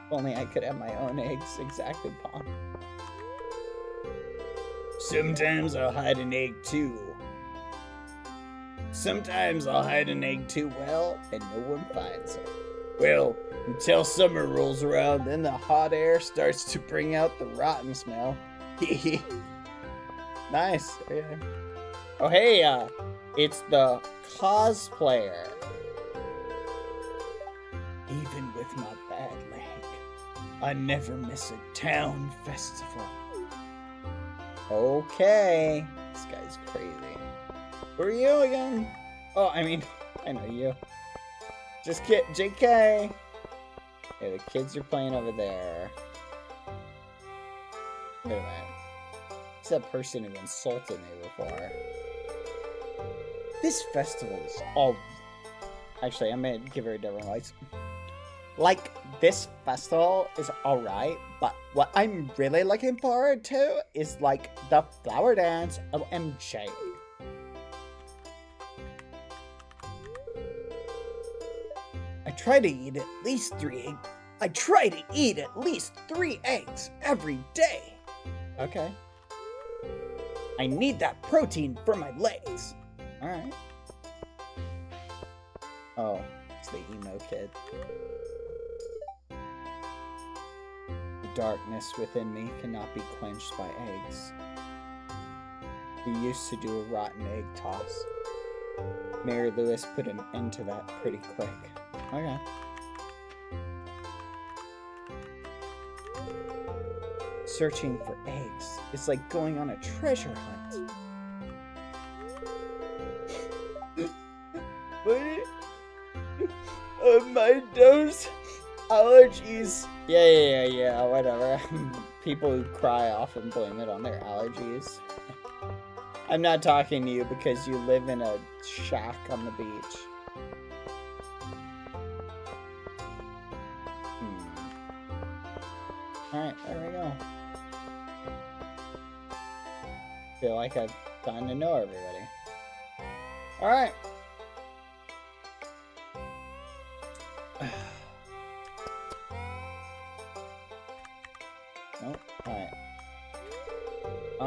If only I could have my own eggs. Exactly, Pa. Sometimes I'll hide an egg too. Sometimes I'll hide an egg too well, and no one finds it. Well, until summer rolls around, then the hot air starts to bring out the rotten smell. Nice. Yeah. Oh, hey, it's the cosplayer. Even with my bad leg, I never miss a town festival. Okay. This guy's crazy. Who are you again? Oh, I mean, I know you. Just kid, JK. Yeah, the kids are playing over there. Wait a minute. It's that person who insulted me before. This festival is all... Actually, I'm gonna give her a different voice. Like, this festival is alright, but what I'm really looking forward to is, like, the flower dance of MJ. I try to eat at least 3 eggs every day. Okay. I need that protein for my legs. Alright. Oh, it's the emo kid. The darkness within me cannot be quenched by eggs. We used to do a rotten egg toss. Mary Lewis put an end to that pretty quick. Okay. Searching for eggs is like going on a treasure hunt. My nose allergies. Yeah, whatever. People who cry often blame it on their allergies. I'm not talking to you because you live in a shack on the beach. Alright, there we go. Feel like I've gotten to know everybody. Alright.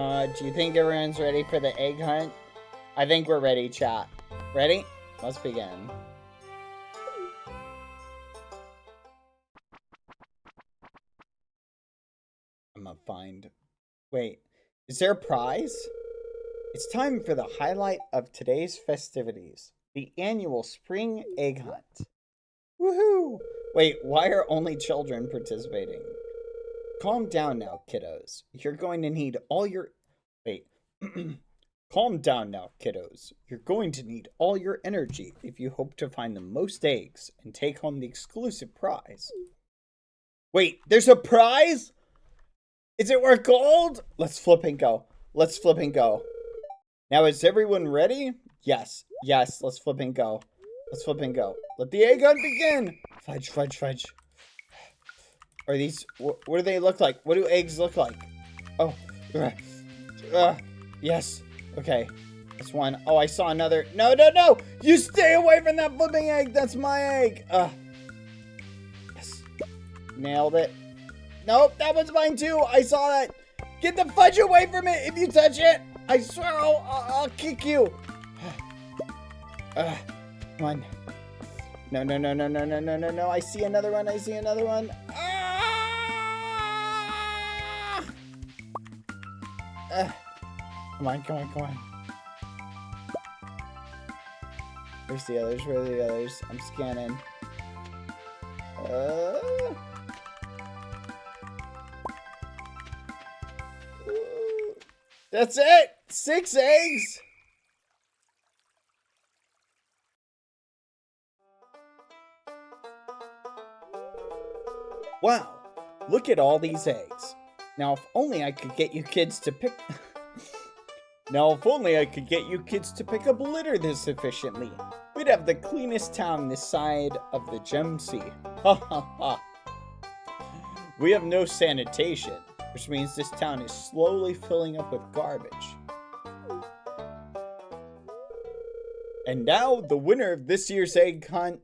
Do you think everyone's ready for the egg hunt? I think we're ready, chat. Ready? Let's begin. I'm gonna find... Wait, is there a prize? It's time for the highlight of today's festivities. The annual spring egg hunt. Woohoo! Wait, why are only children participating? Calm down now, kiddos. You're going to need all your... Wait. Calm down now, kiddos. You're going to need all your energy if you hope to find the most eggs and take home the exclusive prize. Wait, there's a prize? Is it worth gold? Let's flip and go. Let's flip and go. Now, is everyone ready? Yes. Yes, let's flip and go. Let's flip and go. Let the egg hunt begin. Fudge, fudge, fudge. Are these... What do they look like? What do eggs look like? Oh. Yes. Okay. That's one. Oh, I saw another. No, no, no! You stay away from that flipping egg! That's my egg! Yes. Nailed it. Nope, that one's mine too! I saw that! Get the fudge away from it if you touch it! I swear I'll kick you! Come on. No, no, no, no, no, no, no, no, no. I see another one. I see another one. Come on, come on, come on. Where's the others? Where are the others? I'm scanning. That's it! 6 eggs! Wow, look at all these eggs. Now, if only I could get you kids to pick... Now, if only I could get you kids to pick up litter this efficiently. We'd have the cleanest town this side of the Gem Sea. Ha ha ha. We have no sanitation, which means this town is slowly filling up with garbage. And now, the winner of this year's egg hunt...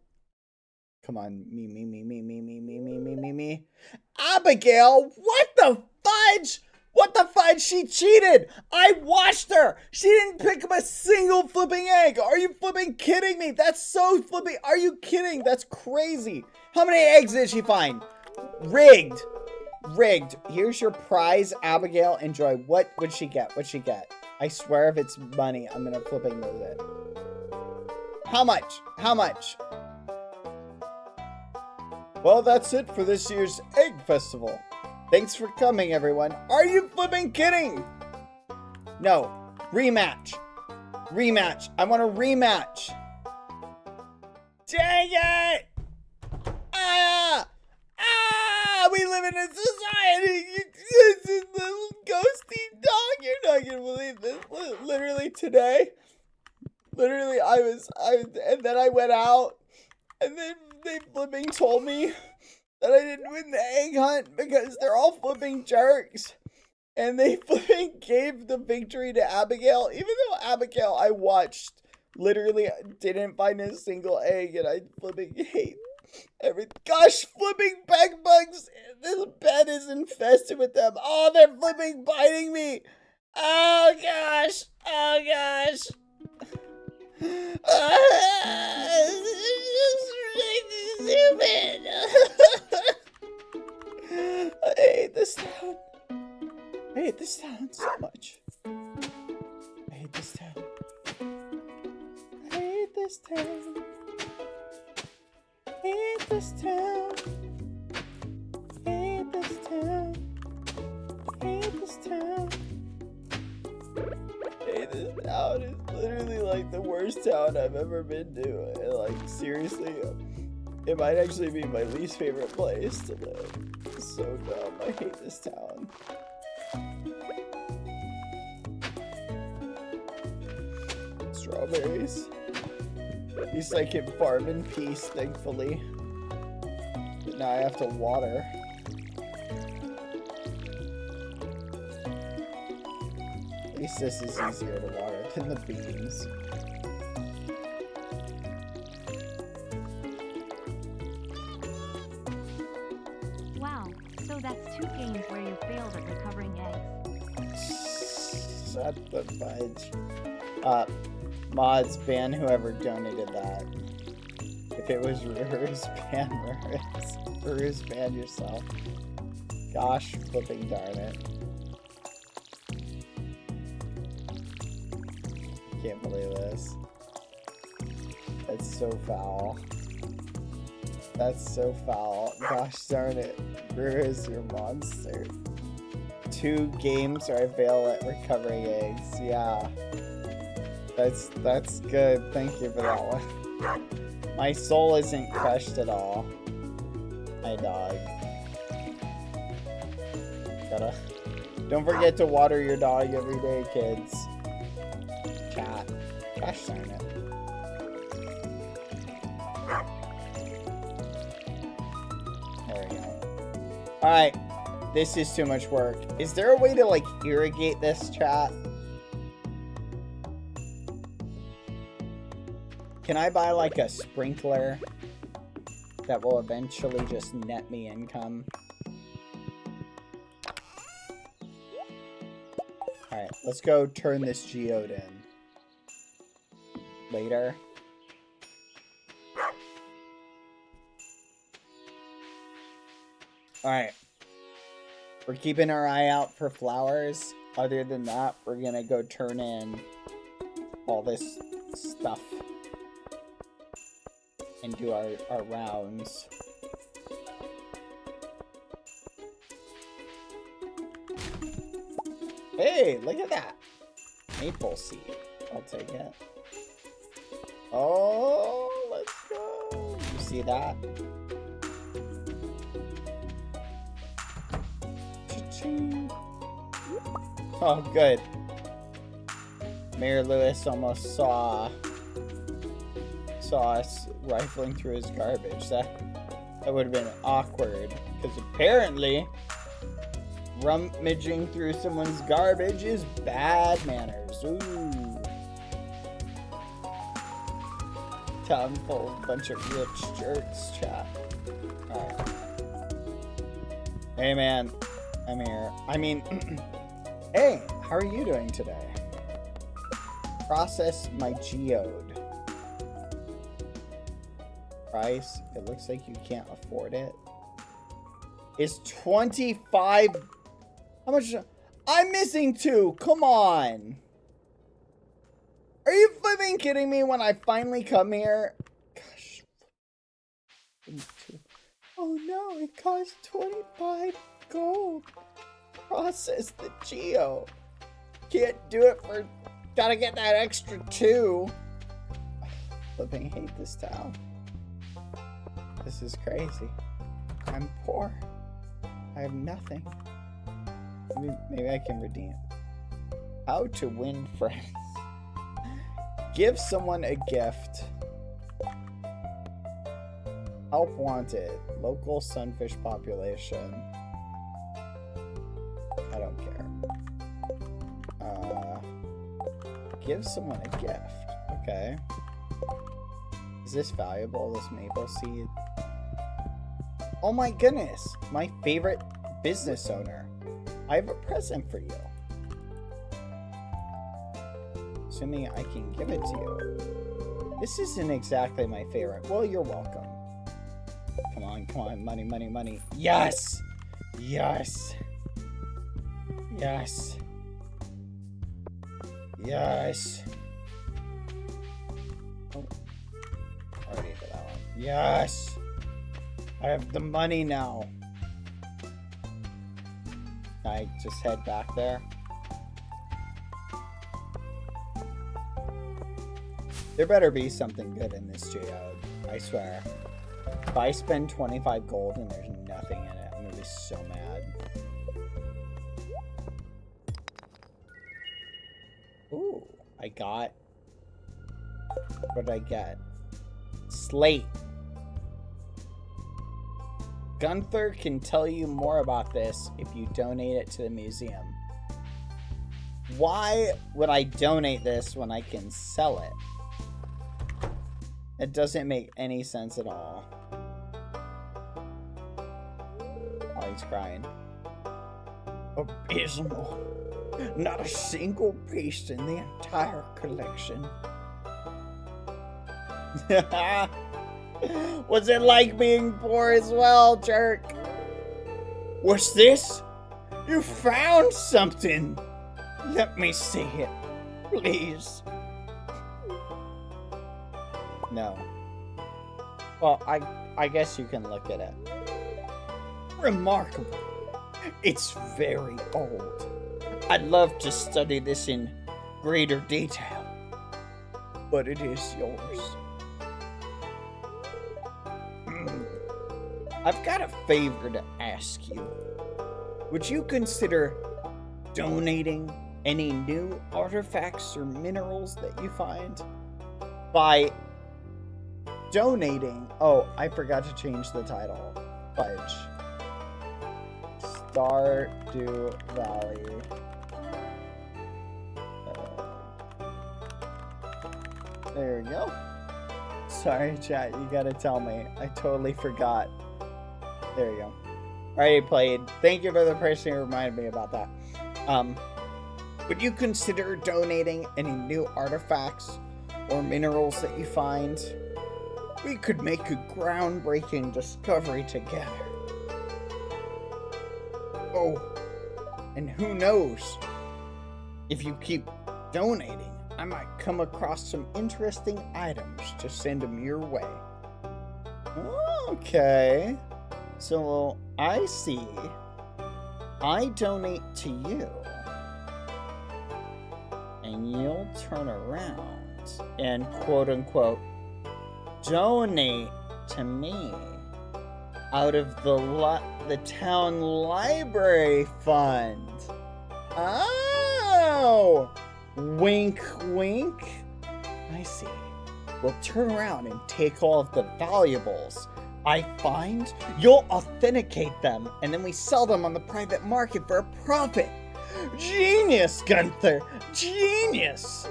Come on, me. Abigail, what the fudge? What the fudge? She cheated. I watched her. She didn't pick up a single flipping egg. Are you flipping kidding me? That's so flipping. Are you kidding? That's crazy. How many eggs did she find? Rigged. Rigged. Here's your prize, Abigail. Enjoy. What would she get? What'd she get? I swear if it's money, I'm gonna flipping lose it. How much? How much? Well, that's it for this year's Egg Festival. Thanks for coming, everyone. Are you flipping kidding? No. Rematch. Rematch. I want a rematch. Dang it! We live in a society. This is little ghosty dog. You're not gonna believe this. Literally today. Literally, and then I went out, and then they flipping told me that I didn't win the egg hunt because they're all flipping jerks. And they flipping gave the victory to Abigail, even though Abigail, I watched, literally didn't find a single egg, and I flipping hate everything. Gosh, flipping bed bugs. This bed is infested with them. Oh, they're flipping biting me. Oh, gosh. Oh, gosh. Stupid. I hate this town. I hate this town so much. I hate this town. I hate this town. I hate this town. I hate this town. I hate this town. Hey, this town is literally like the worst town I've ever been to. And, like, seriously, it might actually be my least favorite place to live. It's so dumb. I hate this town. Strawberries. At least I can farm in peace, thankfully. But now I have to water. At least this is easier to water than the beans. Wow, so that's 2 games where you failed at recovering eggs. Shut the fudge. Mods, ban whoever donated that. If it was Rurus, ban Rurus. Rurus, ban yourself. Gosh, flipping darn it. Can't believe this. That's so foul. That's so foul. Gosh darn it. Rurus, you're a monster. 2 games or I fail at recovering eggs. Yeah. That's good. Thank you for that one. My soul isn't crushed at all. My dog. Don't forget to water your dog every day, kids. Chat. Gosh darn it. There we go. Alright. This is too much work. Is there a way to, like, irrigate this, chat? Can I buy, like, a sprinkler that will eventually just net me income? Alright, let's go turn this geode in. Later. Alright. We're keeping our eye out for flowers. Other than that, we're gonna go turn in all this stuff. And do our rounds. Hey, look at that. Maple seed. I'll take it. Oh, let's go. You see that? Cha-ching. Oh, good. Mayor Lewis almost saw us rifling through his garbage. That would have been awkward. Because apparently, rummaging through someone's garbage is bad manners. Ooh. Town full of a bunch of rich jerks, chat. Alright. Hey, man. I'm here. I mean, hey, how are you doing today? Process my geode. Price. It looks like you can't afford it. Is 25... How much? I'm missing 2. Come on. Are you flipping kidding me when I finally come here? Gosh. Oh no, it costs 25 gold. Process the geo. Can't do it for... Gotta get that extra 2. Flipping hate this town. This is crazy. I'm poor. I have nothing. Maybe I can redeem. How to win friends. Give someone a gift. Help wanted. Local sunfish population. I don't care. Give someone a gift. Okay. Is this valuable, this maple seed? Oh my goodness. My favorite business owner. I have a present for you. Assuming I can give it to you. This isn't exactly my favorite. Well, you're welcome. Come on, come on. Money, money, money. Yes! Yes! Yes! Yes! Oh. Already for that one. Yes! I have the money now. Can I just head back there? There better be something good in this geode. I swear. If I spend 25 gold and there's nothing in it, I'm gonna be so mad. Ooh, I got... What did I get? Slate. Gunther can tell you more about this if you donate it to the museum. Why would I donate this when I can sell it? It doesn't make any sense at all. Oh, he's crying. Abysmal. Not a single piece in the entire collection. What's it like being poor as well, jerk? What's this? You found something. Let me see it, please. No. Well, I guess you can look at it. Remarkable. It's very old. I'd love to study this in greater detail, but it is yours. I've got a favor to ask you. Would you consider donating any new artifacts or minerals that you find? By donating... Oh, I forgot to change the title. Fudge. Stardew Valley. There we go. Sorry, chat. You gotta tell me. I totally forgot. There you go. Already played. Thank you for the person who reminded me about that. Would you consider donating any new artifacts or minerals that you find? We could make a groundbreaking discovery together. Oh, and who knows? If you keep donating, I might come across some interesting items to send them your way. Okay. So, I see. I donate to you. And you'll turn around and quote-unquote donate to me out of the town library fund. Oh! Wink, wink. I see. We'll turn around and take all of the valuables I find. You'll authenticate them, and then we sell them on the private market for a profit. Genius, Gunther! Genius!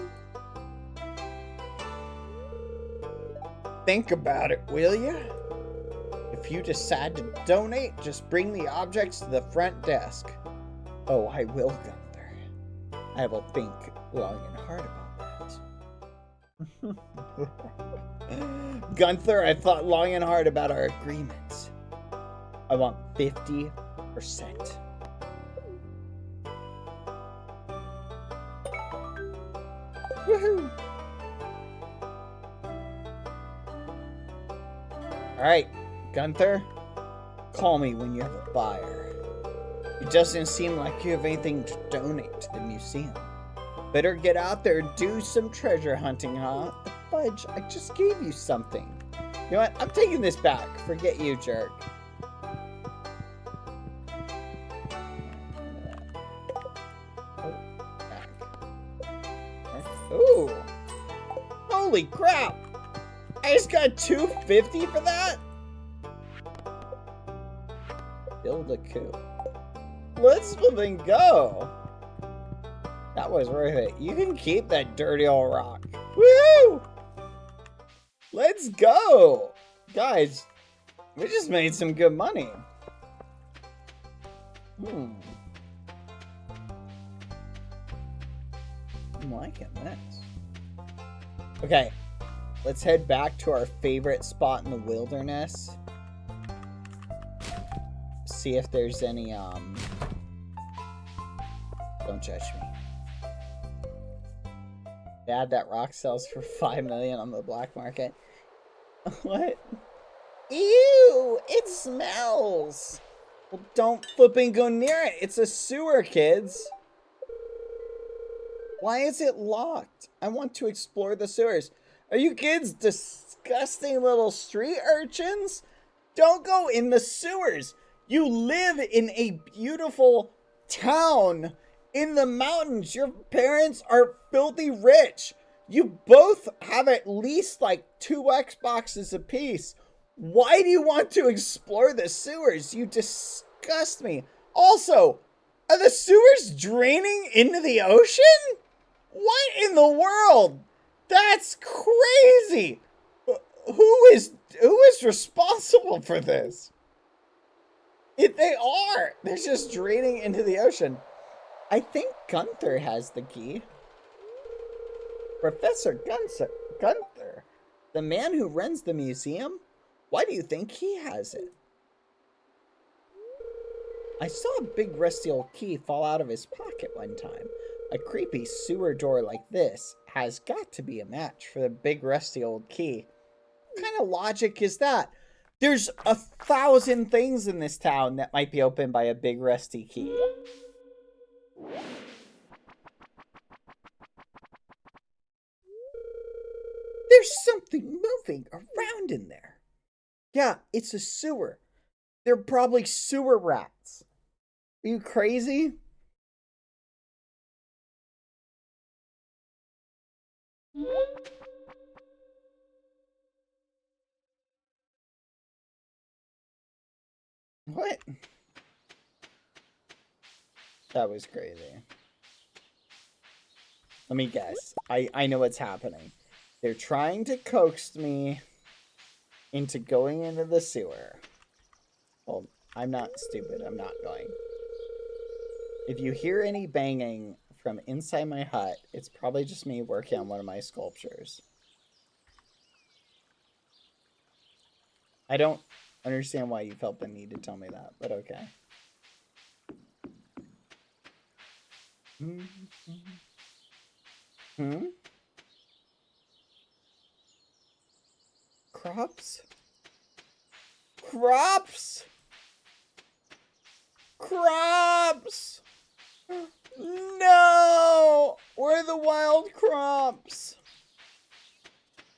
Think about it, will you? If you decide to donate, just bring the objects to the front desk. Oh, I will, Gunther. I will think long and hard about that. Gunther, I thought long and hard about our agreements. I want 50%. Woohoo! Alright, Gunther, call me when you have a buyer. It doesn't seem like you have anything to donate to the museum. Better get out there and do some treasure hunting, huh? Fudge, I just gave you something. You know what? I'm taking this back. Forget you, jerk. Oh, back. Ooh. Holy crap! I just got $250 for that? Build a coop. Let's fucking go. That was worth it. You can keep that dirty old rock. Woo! Let's go. Guys, we just made some good money. I'm liking this. Okay, let's head back to our favorite spot in the wilderness. See if there's any, don't judge me. Dad, that rock sells for $5 million on the black market. What? Ew! It smells! Well, don't flipping go near it! It's a sewer, kids! Why is it locked? I want to explore the sewers. Are you kids disgusting little street urchins? Don't go in the sewers! You live in a beautiful town in the mountains. Your parents are filthy rich. You both have at least like 2 Xboxes apiece. Why do you want to explore the sewers? You disgust me. Also, are the sewers draining into the ocean? What in the world? That's crazy. Who is responsible for this? If they are, they're just draining into the ocean. I think Gunther has the key. Professor Gunther, the man who runs the museum? Why do you think he has it? I saw a big rusty old key fall out of his pocket one time. A creepy sewer door like this has got to be a match for the big rusty old key. What kind of logic is that? There's 1,000 things in this town that might be opened by a big rusty key. There's something moving around in there. Yeah, it's a sewer. They're probably sewer rats. Are you crazy? What? That was crazy. Let me guess. I know what's happening. They're trying to coax me into going into the sewer. Well, I'm not stupid. I'm not going. If you hear any banging from inside my hut, it's probably just me working on one of my sculptures. I don't understand why you felt the need to tell me that, but okay. Hmm? Crops? Crops? Crops! No! Where are the wild crops?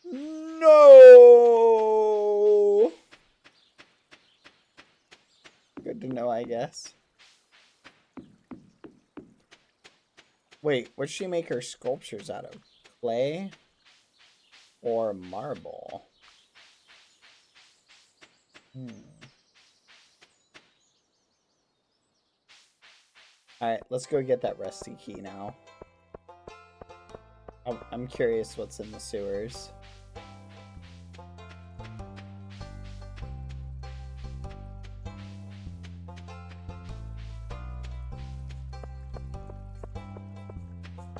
No! Good to know, I guess. Wait, what'd she make her sculptures out of? Clay? Or marble? Alright, let's go get that rusty key now. I'm curious what's in the sewers.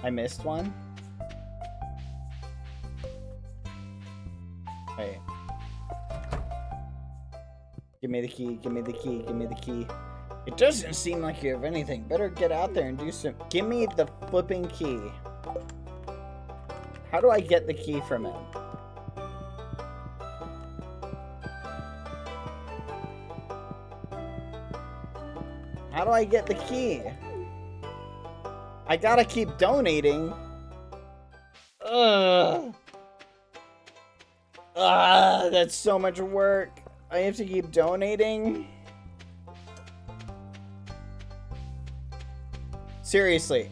I missed one? Wait. Give me the key, give me the key, give me the key. It doesn't seem like you have anything. Better get out there and do some... Give me the flipping key. How do I get the key from him? How do I get the key? I gotta keep donating. Ugh. Ah, that's so much work. I have to keep donating. Seriously,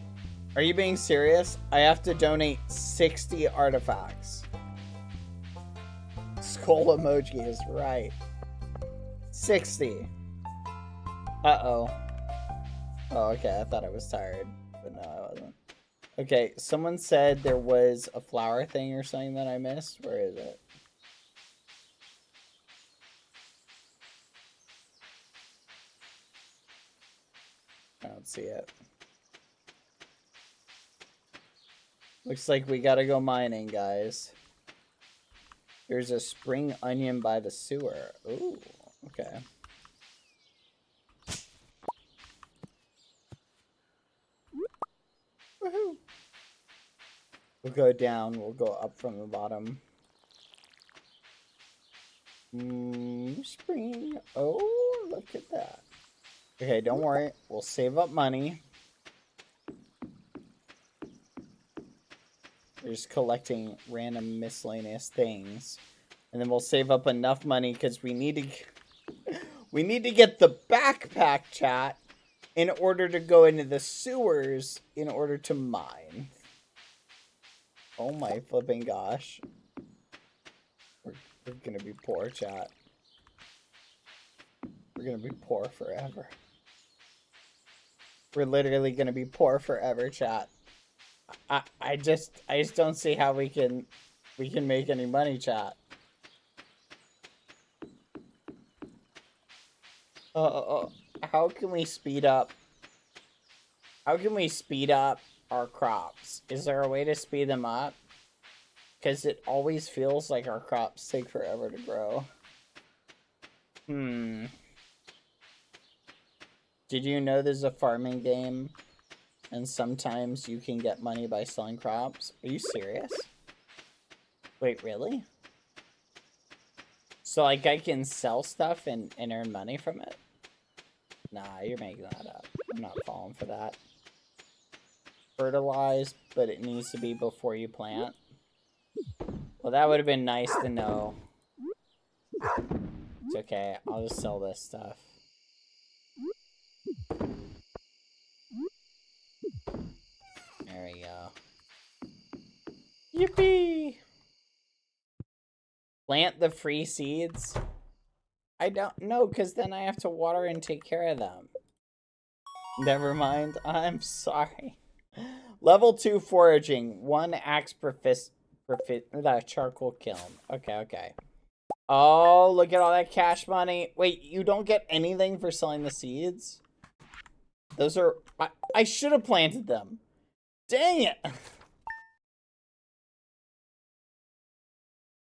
are you being serious? I have to donate 60 artifacts. Skull emoji is right. 60. Uh-oh. Oh, okay, I thought I was tired, but no, I wasn't. Okay, someone said there was a flower thing or something that I missed. Where is it? I don't see it. Looks like we gotta go mining, guys. There's a spring onion by the sewer. Ooh, okay. Woohoo! We'll go down, we'll go up from the bottom. Spring. Oh, look at that. Okay, don't worry. We'll save up money. We're just collecting random miscellaneous things. And then we'll save up enough money because we need to get the backpack, chat, in order to go into the sewers in order to mine. Oh my flipping gosh. We're gonna be poor, chat. We're gonna be poor forever. We're literally gonna be poor forever, chat. I just don't see how we can make any money, chat. How can we speed up How can we speed up our crops? Is there a way to speed them up? Because it always feels like our crops take forever to grow. Did you know there's a farming game and sometimes you can get money by selling crops? Are you serious? Wait, really? So, like, I can sell stuff and earn money from it? Nah, you're making that up. I'm not falling for that. Fertilize, but it needs to be before you plant. Well, that would have been nice to know. It's okay. I'll just sell this stuff. There we go. Yippee! Plant the free seeds? I don't know, because then I have to water and take care of them. Never mind. I'm sorry. Level 2 foraging. 1 axe per charcoal kiln. Okay. Oh, look at all that cash money. Wait, you don't get anything for selling the seeds? Those are... I should have planted them. Dang it!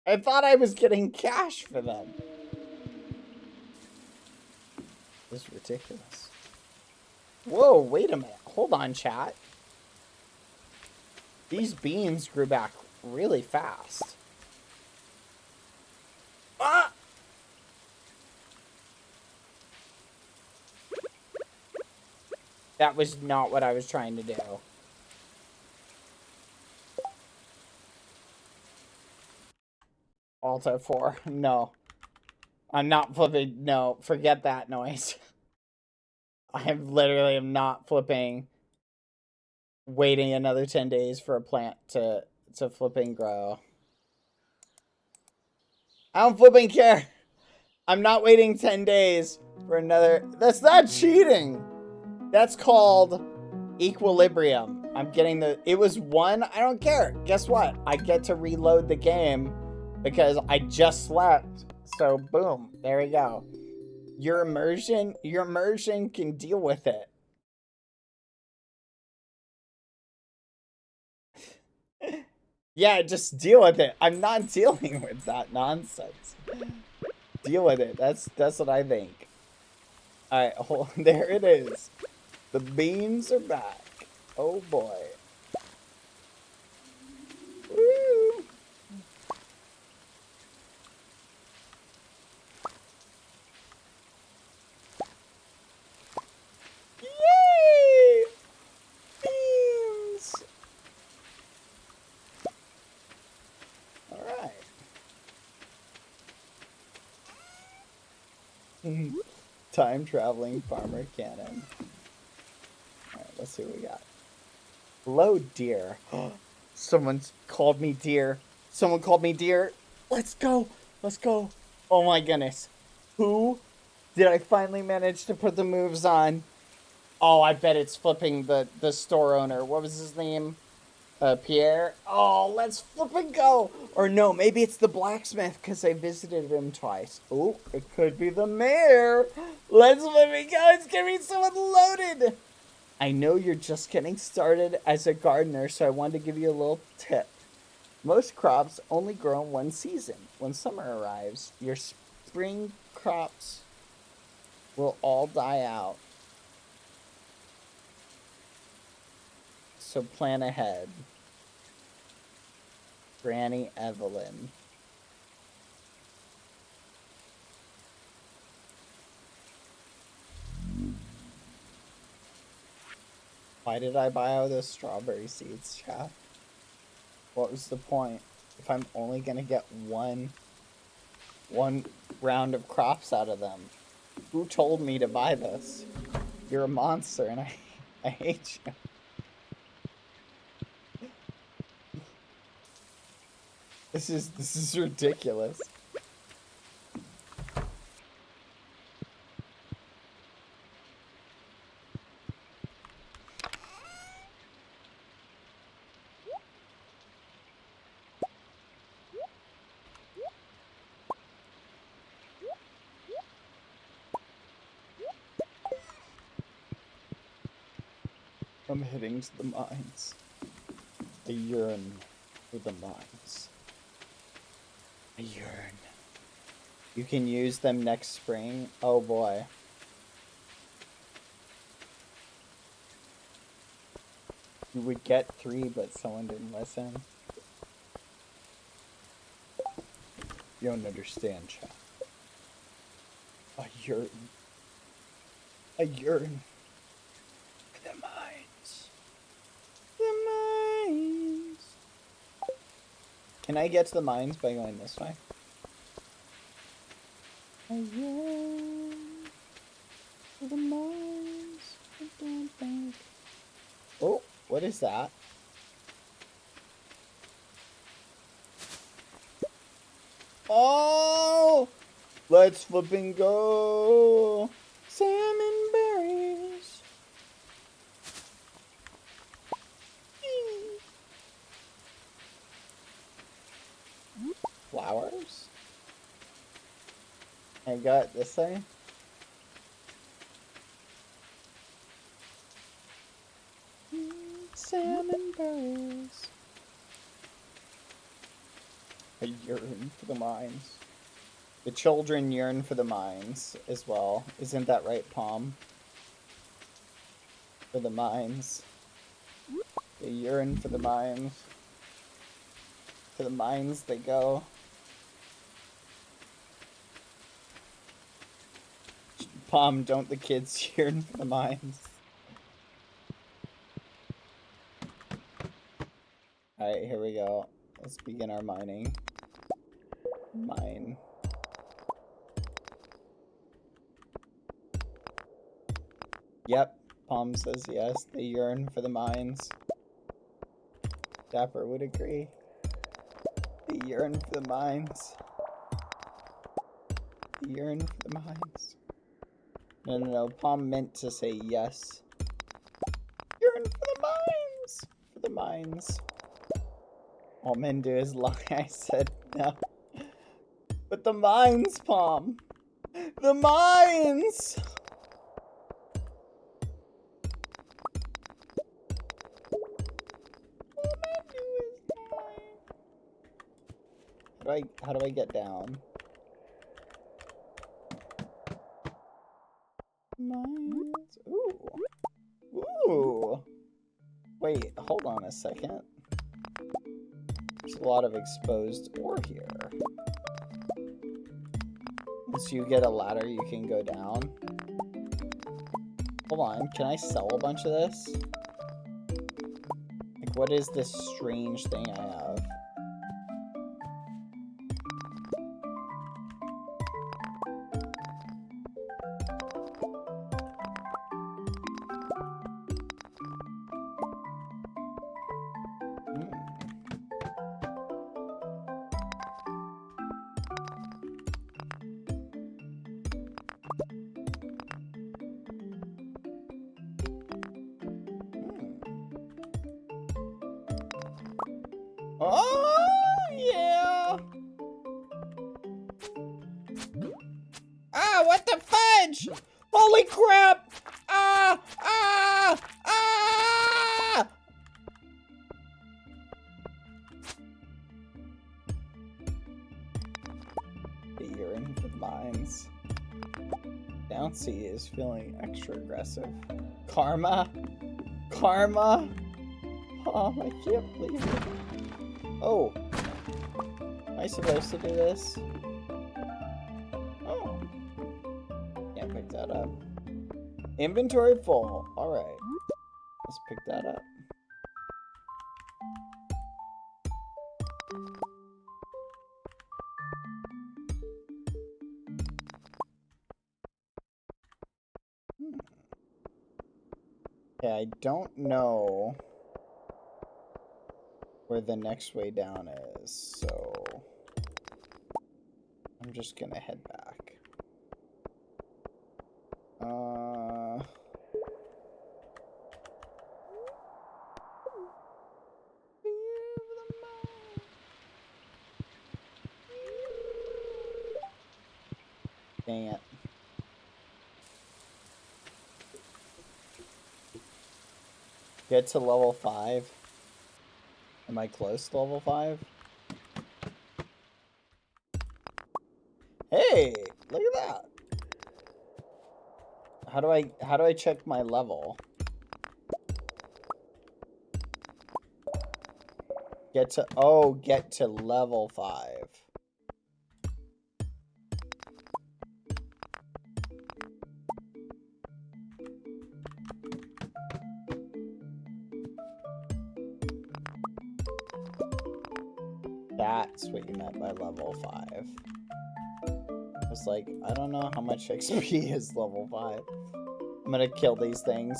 I thought I was getting cash for them. This is ridiculous. Whoa, wait a minute. Hold on, chat. These beans grew back really fast. Ah! That was not what I was trying to do. Alt F4. No. I'm not flipping. No, forget that noise. I literally am not flipping. Waiting another 10 days for a plant to flipping grow. I don't flipping care. I'm not waiting 10 days for another. That's not cheating. That's called equilibrium. I'm getting the. It was 1. I don't care. Guess what? I get to reload the game because I just slept. So boom, there we go. Your immersion can deal with it. Yeah, just deal with it. I'm not dealing with that nonsense. Deal with it. That's what I think. Alright, there it is. The beans are back. Oh boy. Woo! Yay! Beans! Alright. Time traveling farmer cannon. Alright, let's see what we got. Hello, dear. Someone's called me dear. Someone called me dear. Let's go. Let's go. Oh my goodness. Who did I finally manage to put the moves on? Oh, I bet it's flipping the store owner. What was his name? Pierre. Oh, let's flipping go. Or no, maybe it's the blacksmith because I visited him twice. Oh, it could be the mayor. Let's flipping go. It's gonna be so unloaded. I know you're just getting started as a gardener, so I wanted to give you a little tip. Most crops only grow in one season. When summer arrives, your spring crops will all die out. So plan ahead. Granny Evelyn. Why did I buy all those strawberry seeds, chat? What was the point? If I'm only gonna get one round of crops out of them. Who told me to buy this? You're a monster and I hate you. This is ridiculous. I'm heading to the mines. I yearn for the mines. I yearn. You can use them next spring. Oh boy. You would get 3, but someone didn't listen. You don't understand, chat. I yearn. I yearn for the mines. The mines. Can I get to the mines by going this way? I yearn for the mines. I don't think. Oh, what is that? Oh! Let's flip and go! Salmon berries! Flowers? I got this thing. Salmon berries. I yearn for the mines. The children yearn for the mines as well. Isn't that right, Palm? For the mines. They yearn for the mines. To the mines they go. Palm, don't the kids yearn for the mines? Alright, here we go. Let's begin our mining. Mine. Yep, Palm says yes. They yearn for the mines. Dapper would agree. They yearn for the mines. They yearn for the mines. No. Palm meant to say yes. Yearn for the mines! For the mines. All men do is lie. I said no. But the mines, Palm. The mines! How do I get down? Mines. Ooh. Wait, hold on a second. There's a lot of exposed ore here. Once you get a ladder, you can go down. Hold on, can I sell a bunch of this? Like, what is this strange thing I have? Oh, yeah! Ah, what the fudge? Holy crap! Ah! The urine for the mines. Bouncy is feeling extra aggressive. Karma? Oh, I can't believe it. Oh. Am I supposed to do this? Oh. Can't pick that up. Inventory full. Alright. Let's pick that up. Yeah, I don't know where the next way down is, so I'm just gonna head back. Dang it. Get to level 5. Am I close to level 5? Hey, look at that. How do I check my level? Get to level 5. That's what you meant by level 5. I was like, I don't know how much XP is level 5. I'm gonna kill these things.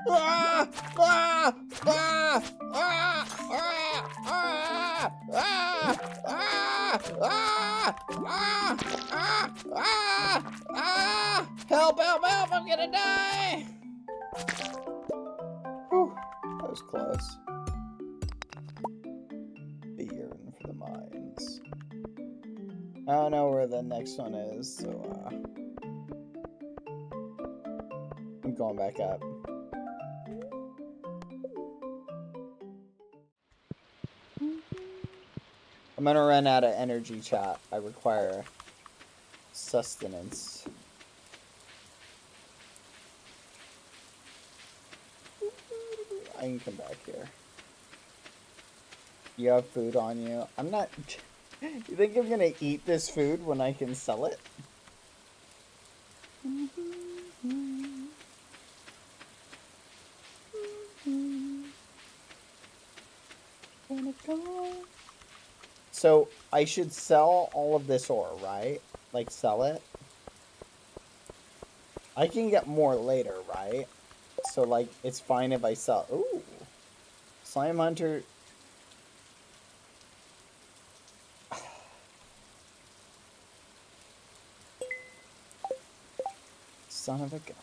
Ah! Ah! Ah! Ah! Ah! Ah! Ah! Ah! Ah! Ah! Ah! Ah! Help, help, help! I'm gonna die! Whew. That was close. The yearn for the mines. I don't know where the next one is, so I'm going back up. I'm gonna run out of energy, chat. I require sustenance. I can come back here. You have food on you. I'm not... You think I'm gonna eat this food when I can sell it? So, I should sell all of this ore, right? Like, sell it? I can get more later, right? So, like, it's fine if I sell... Ooh! Slime Hunter... Son of a gun.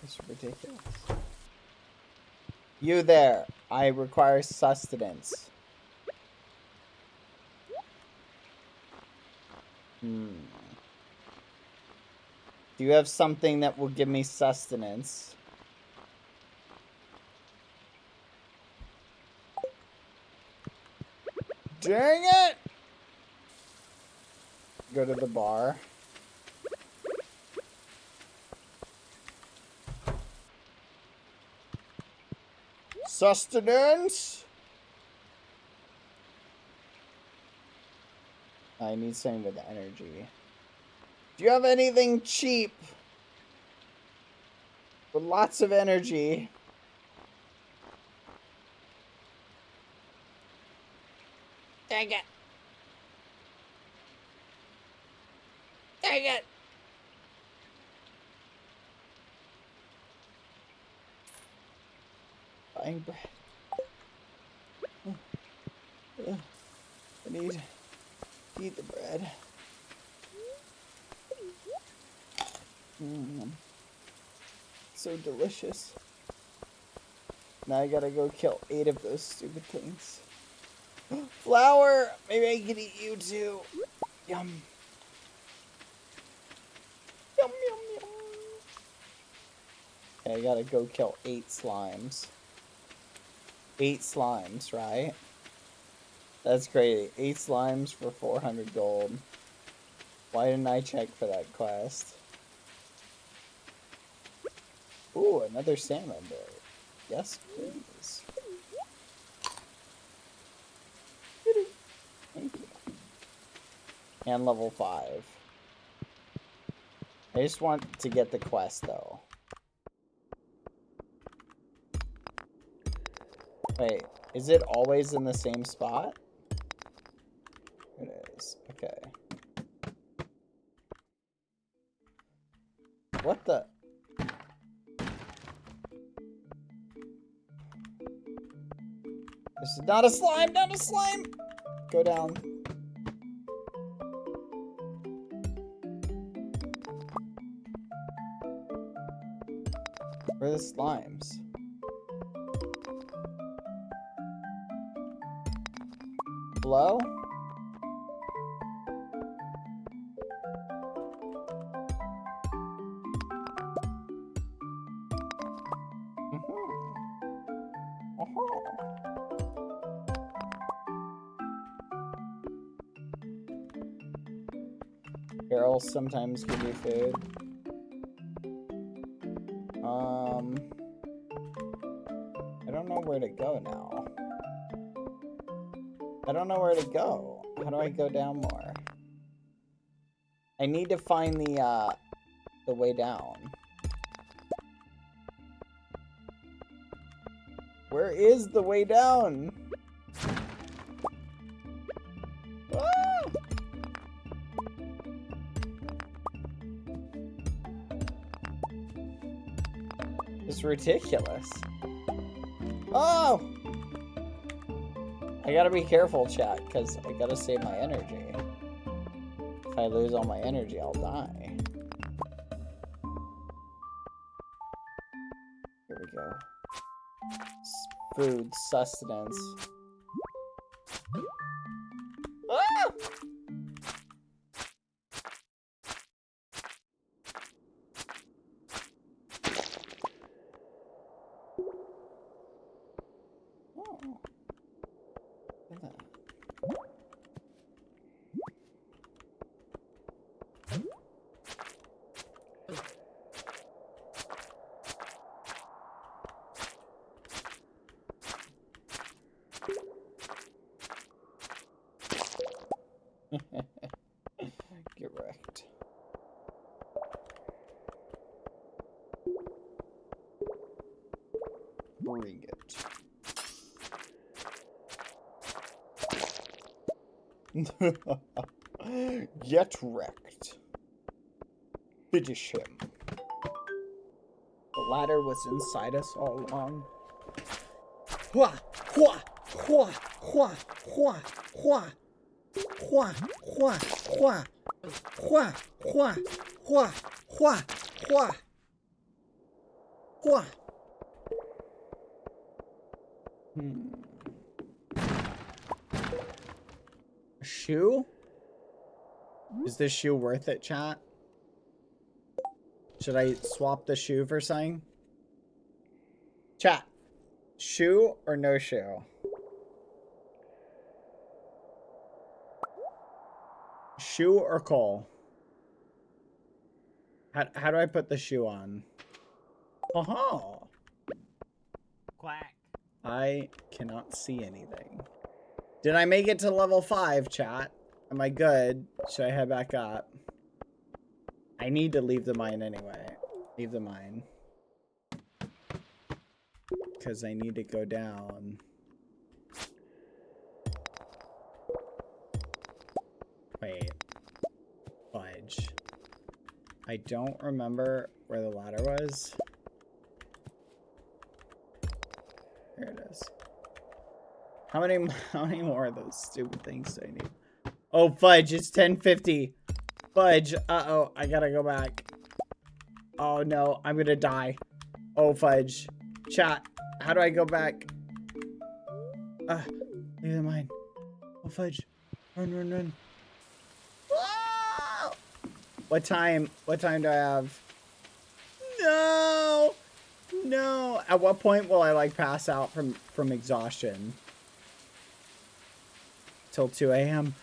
It's ridiculous. You there. I require sustenance. Do you have something that will give me sustenance? Dang it! Go to the bar. Sustenance? I need something with energy. Do you have anything cheap? With lots of energy. Dang it. Dang it. Buying bread. I need to eat the bread. So delicious. Now I gotta go kill 8 of those stupid things. Flour! Maybe I can eat you too. Yum. Yum, yum, yum. Okay, I gotta go kill 8 slimes. 8 slimes, right? That's crazy. 8 slimes for 400 gold. Why didn't I check for that quest? Ooh, another salmon berry. Yes, please. Thank you. And level 5. I just want to get the quest, though. Wait, is it always in the same spot? It is. Okay. What the... This is not a slime! Not a slime! Go down. Where are the slimes? Hello? Carol sometimes give you food. I don't know where to go now. I don't know where to go. How do I go down more? I need to find the way down. Where is the way down? Ah! It's ridiculous. Oh! I gotta be careful, chat, because I gotta save my energy. If I lose all my energy, I'll die. Here we go. Food, sustenance. Ah! Oh. Look at that. Get wrecked. Bring it. Get wrecked. Finish him. The ladder was inside us all along. Hua! Hua! Hua! Hua! Hua! Hua! Hua! Hua! Hua! Hua! Hua! Hua! Hua! Hua! Hua! A shoe? Is this shoe worth it, chat? Should I swap the shoe for something? Chat. Shoe or no shoe? Shoe or coal? How do I put the shoe on? Oh. Quack. I cannot see anything. Did I make it to level 5, chat? Am I good? Should I head back up? I need to leave the mine anyway. Leave the mine. Because I need to go down. Wait. Fudge. I don't remember where the ladder was. There it is. How many more of those stupid things do I need? Oh, fudge, it's 10:50. Fudge, uh-oh, I gotta go back. Oh, no, I'm gonna die. Oh, fudge. Chat, how do I go back? Leave the mine. Oh, fudge. Run, run, run. Whoa! What time do I have? No! No! At what point will I, like, pass out from exhaustion? Till 2 a.m.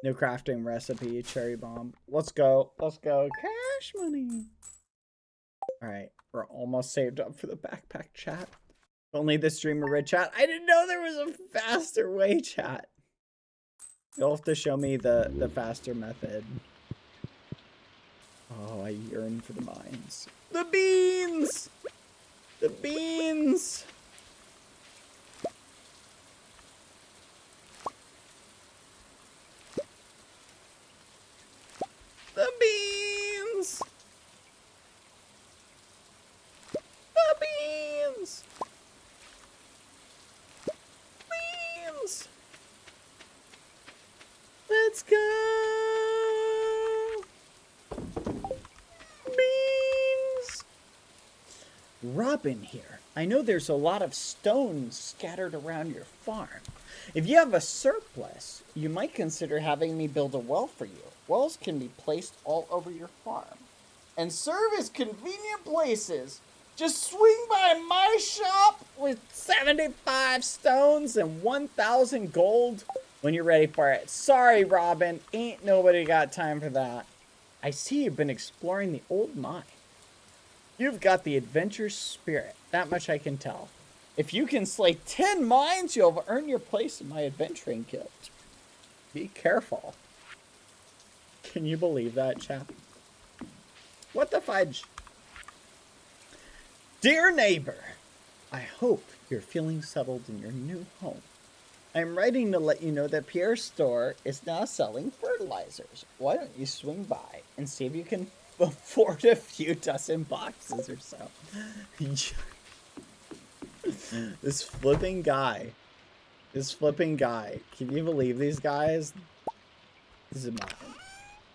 New crafting recipe, cherry bomb. Let's go. Let's go. Cash money. All right. We're almost saved up for the backpack chat. Only the streamer red chat. I didn't know there was a faster way, chat. You'll have to show me the faster method. Oh, I yearn for the mines. The beans! The beans! The beans! The beans! Beans! Let's go! Beans! Robin here. I know there's a lot of stones scattered around your farm. If you have a surplus, you might consider having me build a well for you. Wells can be placed all over your farm and serve as convenient places. Just swing by my shop with 75 stones and 1,000 gold when you're ready for it. Sorry, Robin. Ain't nobody got time for that. I see you've been exploring the old mine. You've got the adventure spirit. That much I can tell. If you can slay 10 mines, you'll have earned your place in my adventuring guild. Be careful. Can you believe that, chap? What the fudge? Dear neighbor, I hope you're feeling settled in your new home. I'm writing to let you know that Pierre's store is now selling fertilizers. Why don't you swing by and see if you can afford a few dozen boxes or so. This flipping guy. Can you believe these guys? This is mine.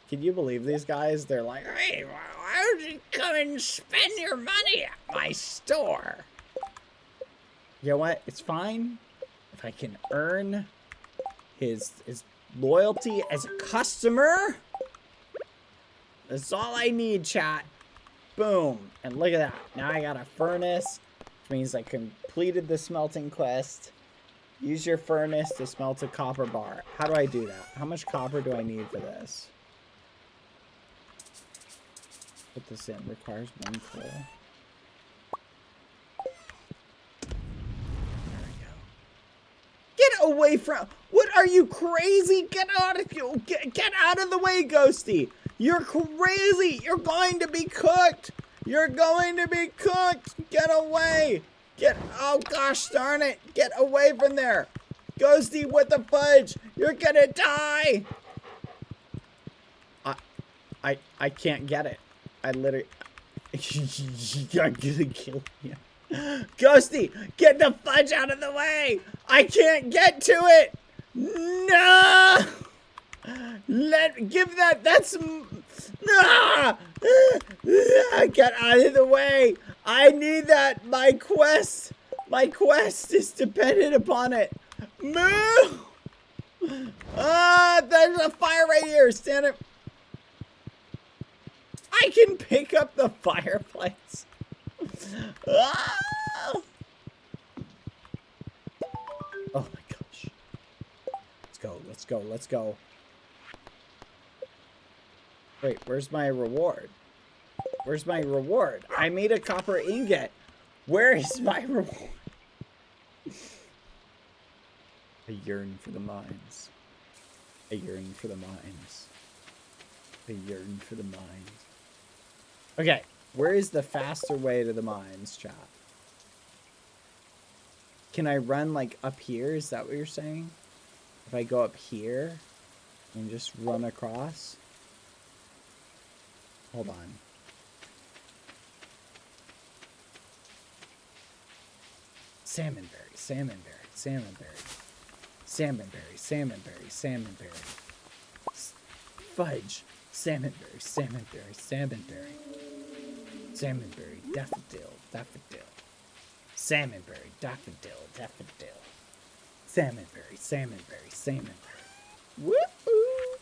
Can you believe these guys? They're like, hey, why don't you come and spend your money at my store? You know what? It's fine if I can earn his loyalty as a customer. That's all I need, chat. Boom. And look at that. Now I got a furnace, which means I completed the smelting quest. Use your furnace to smelt a copper bar. How do I do that? How much copper do I need for this? Put this in. Requires 1 coal. There we go. Get away from... What are you, crazy? Get out of the way, Ghosty. You're crazy. You're going to be cooked. You're going to be cooked. Get away. Oh gosh darn it. Get away from there. Ghosty, what the fudge? You're gonna die. I can't get it. I literally... I'm gonna kill you. Ghosty, get the fudge out of the way. I can't get to it. No. Give that. That's... No. Get out of the way. I need that. My quest is dependent upon it. Move. There's a fire right here. Stand up. I can pick up the fireplace. Ah! Oh my gosh. Let's go. Wait, where's my reward? I made a copper ingot. Where is my reward? I yearn for the mines. Okay, where is the faster way to the mines, chat? Can I run, like, up here? Is that what you're saying? If I go up here and just run across? Hold on. Salmonberry. Fudge. Salmonberry. Daffodil. Salmonberry, daffodil. Salmonberry. Woo-oo.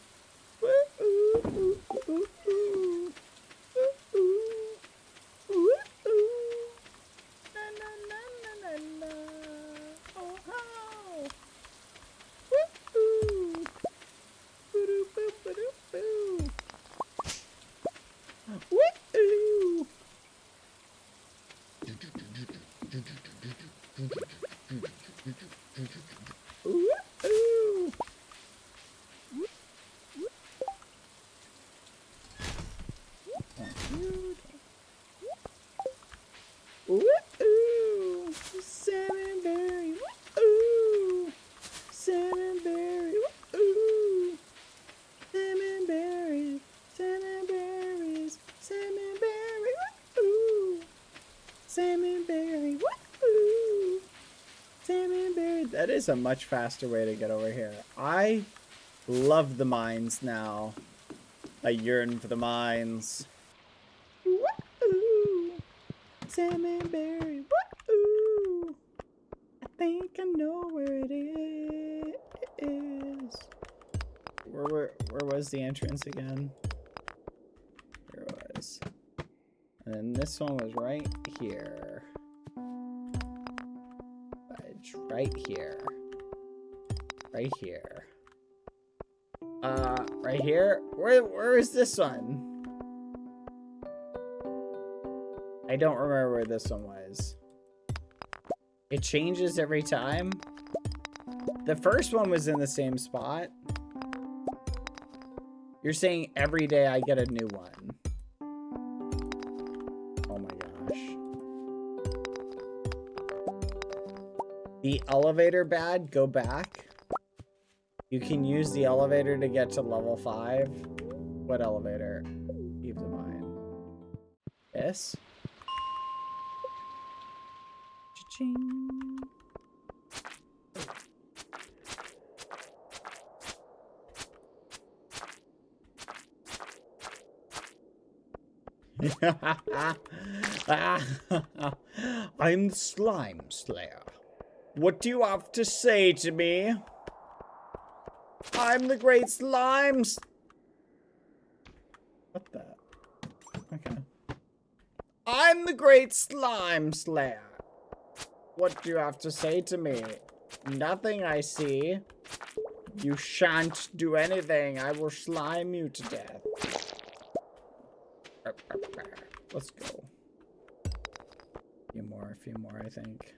Salmonberry. Woo! Salmonberry. That is a much faster way to get over here. I love the mines now. I yearn for the mines. Woo! Salmonberry. Woo! I think I know where it is. Where was the entrance again? There it was. And then this one was right here. Fudge. Right here. Right here. Right here? Where is this one? I don't remember where this one was. It changes every time. The first one was in the same spot. You're saying every day I get a new one. Oh my gosh. The elevator bad, go back. You can use the elevator to get to level 5. What elevator? Keep in mind. This? Cha-ching. I'm the Slime Slayer. What do you have to say to me? I'm the great Slimes. What the? Okay. I'm the great Slime Slayer. What do you have to say to me? Nothing, I see. You shan't do anything. I will slime you to death. Let's go. A few more, I think.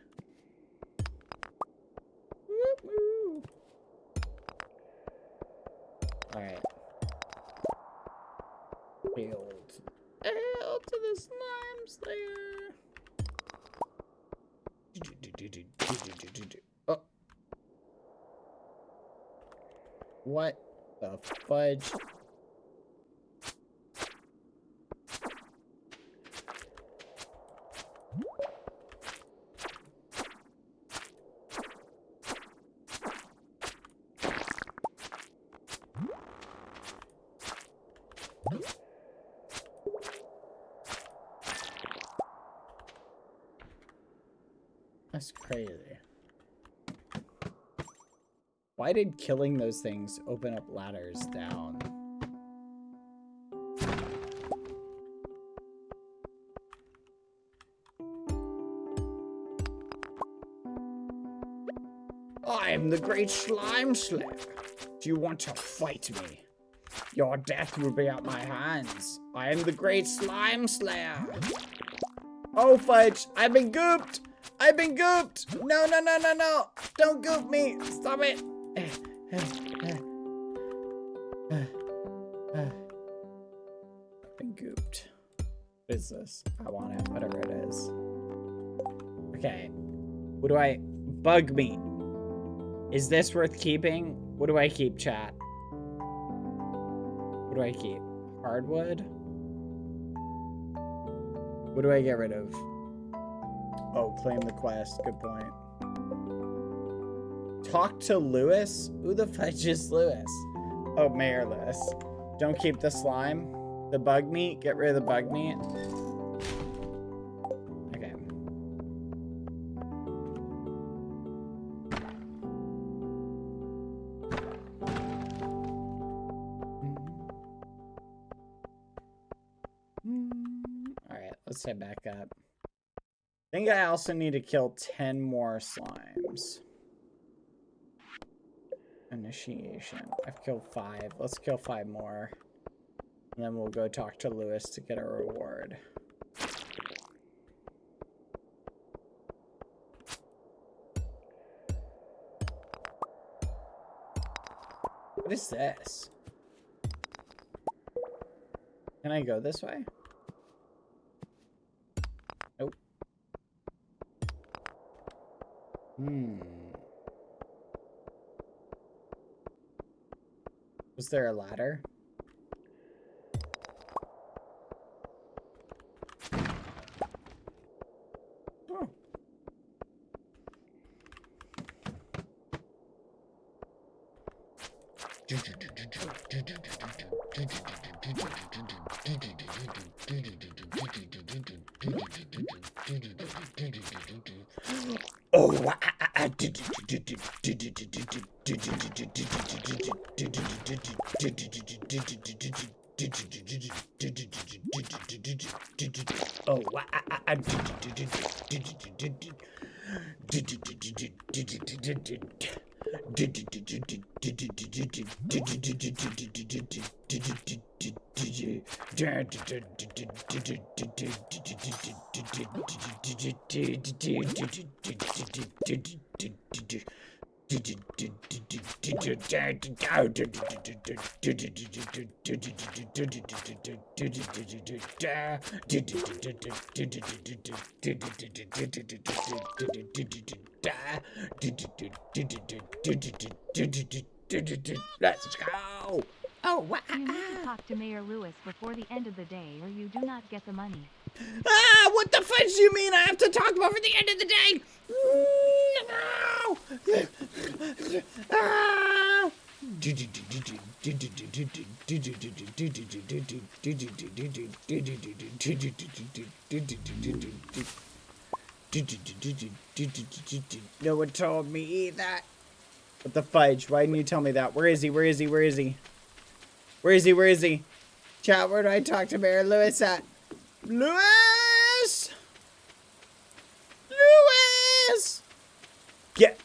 Woo-woo. Alright. Hail to the Slime Slayer. Oh. What the fudge? That's crazy. Why did killing those things open up ladders down? I am the great Slime Slayer. Do you want to fight me? Your death will be at my hands. I am the great Slime Slayer. Oh, fudge. I've been gooped. I've been gooped. No, no, no, no, no. Don't goop me. Stop it. I've been gooped. What is this? I want it, whatever it is. Okay. What do I... Bug meat. Is this worth keeping? What do I keep, chat? What do I keep? Hardwood? What do I get rid of? Oh, claim the quest. Good point. Talk to Lewis? Who the fudge is Lewis? Oh, Mayorless. Don't keep the slime. The bug meat? Get rid of the bug meat. Okay. Alright, let's head back up. I think I also need to kill 10 more slimes. Initiation. I've killed 5. Let's kill 5 more. And then we'll go talk to Lewis to get a reward. What is this? Can I go this way? Nope. Was there a ladder? Oh, let's go. Oh, wow. You need to talk to Mayor Lewis before the end of the day or you do not get the money. Ah, what the fudge do you mean I have to talk about for the end of the day? No! Ah! No one told me that. What the fudge? Why didn't you tell me that? Where is he? Where is he? Where is he? Where is he? Where is he? Chat, where do I talk to Mayor Lewis at? Lewis! Lewis! Get.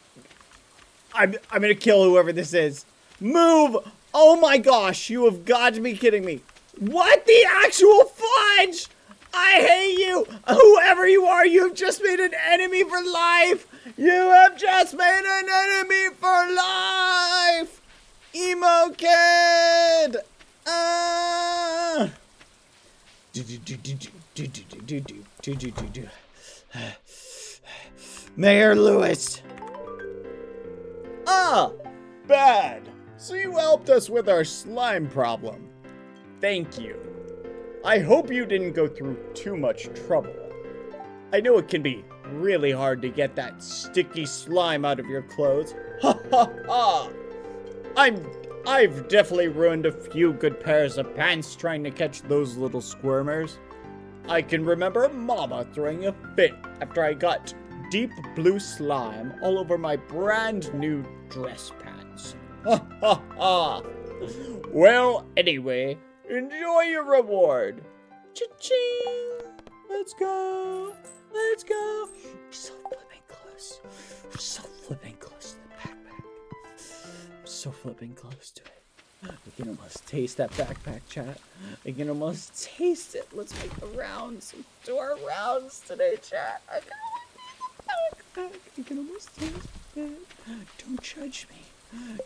I'm gonna kill whoever this is. Move! Oh my gosh, you have got to be kidding me. What the actual fudge? I hate you! Whoever you are, you have just made an enemy for life! You have just made an enemy for life! Emo kid! Mayor Lewis! Ah! Bad! So you helped us with our slime problem. Thank you. I hope you didn't go through too much trouble. I know it can be really hard to get that sticky slime out of your clothes. Ha ha ha! I've definitely ruined a few good pairs of pants trying to catch those little squirmers. I can remember Mama throwing a fit after I got deep blue slime all over my brand new dress pants. Ha ha ha! Well, anyway, enjoy your reward. Cha-ching! Let's go! Let's go! We're so flipping close. We're so flipping close to the backpack. So flipping close to it. I can almost taste that backpack, chat. I can almost taste it. Let's make the rounds. Let's do our rounds today, chat. I can almost taste it. Don't judge me.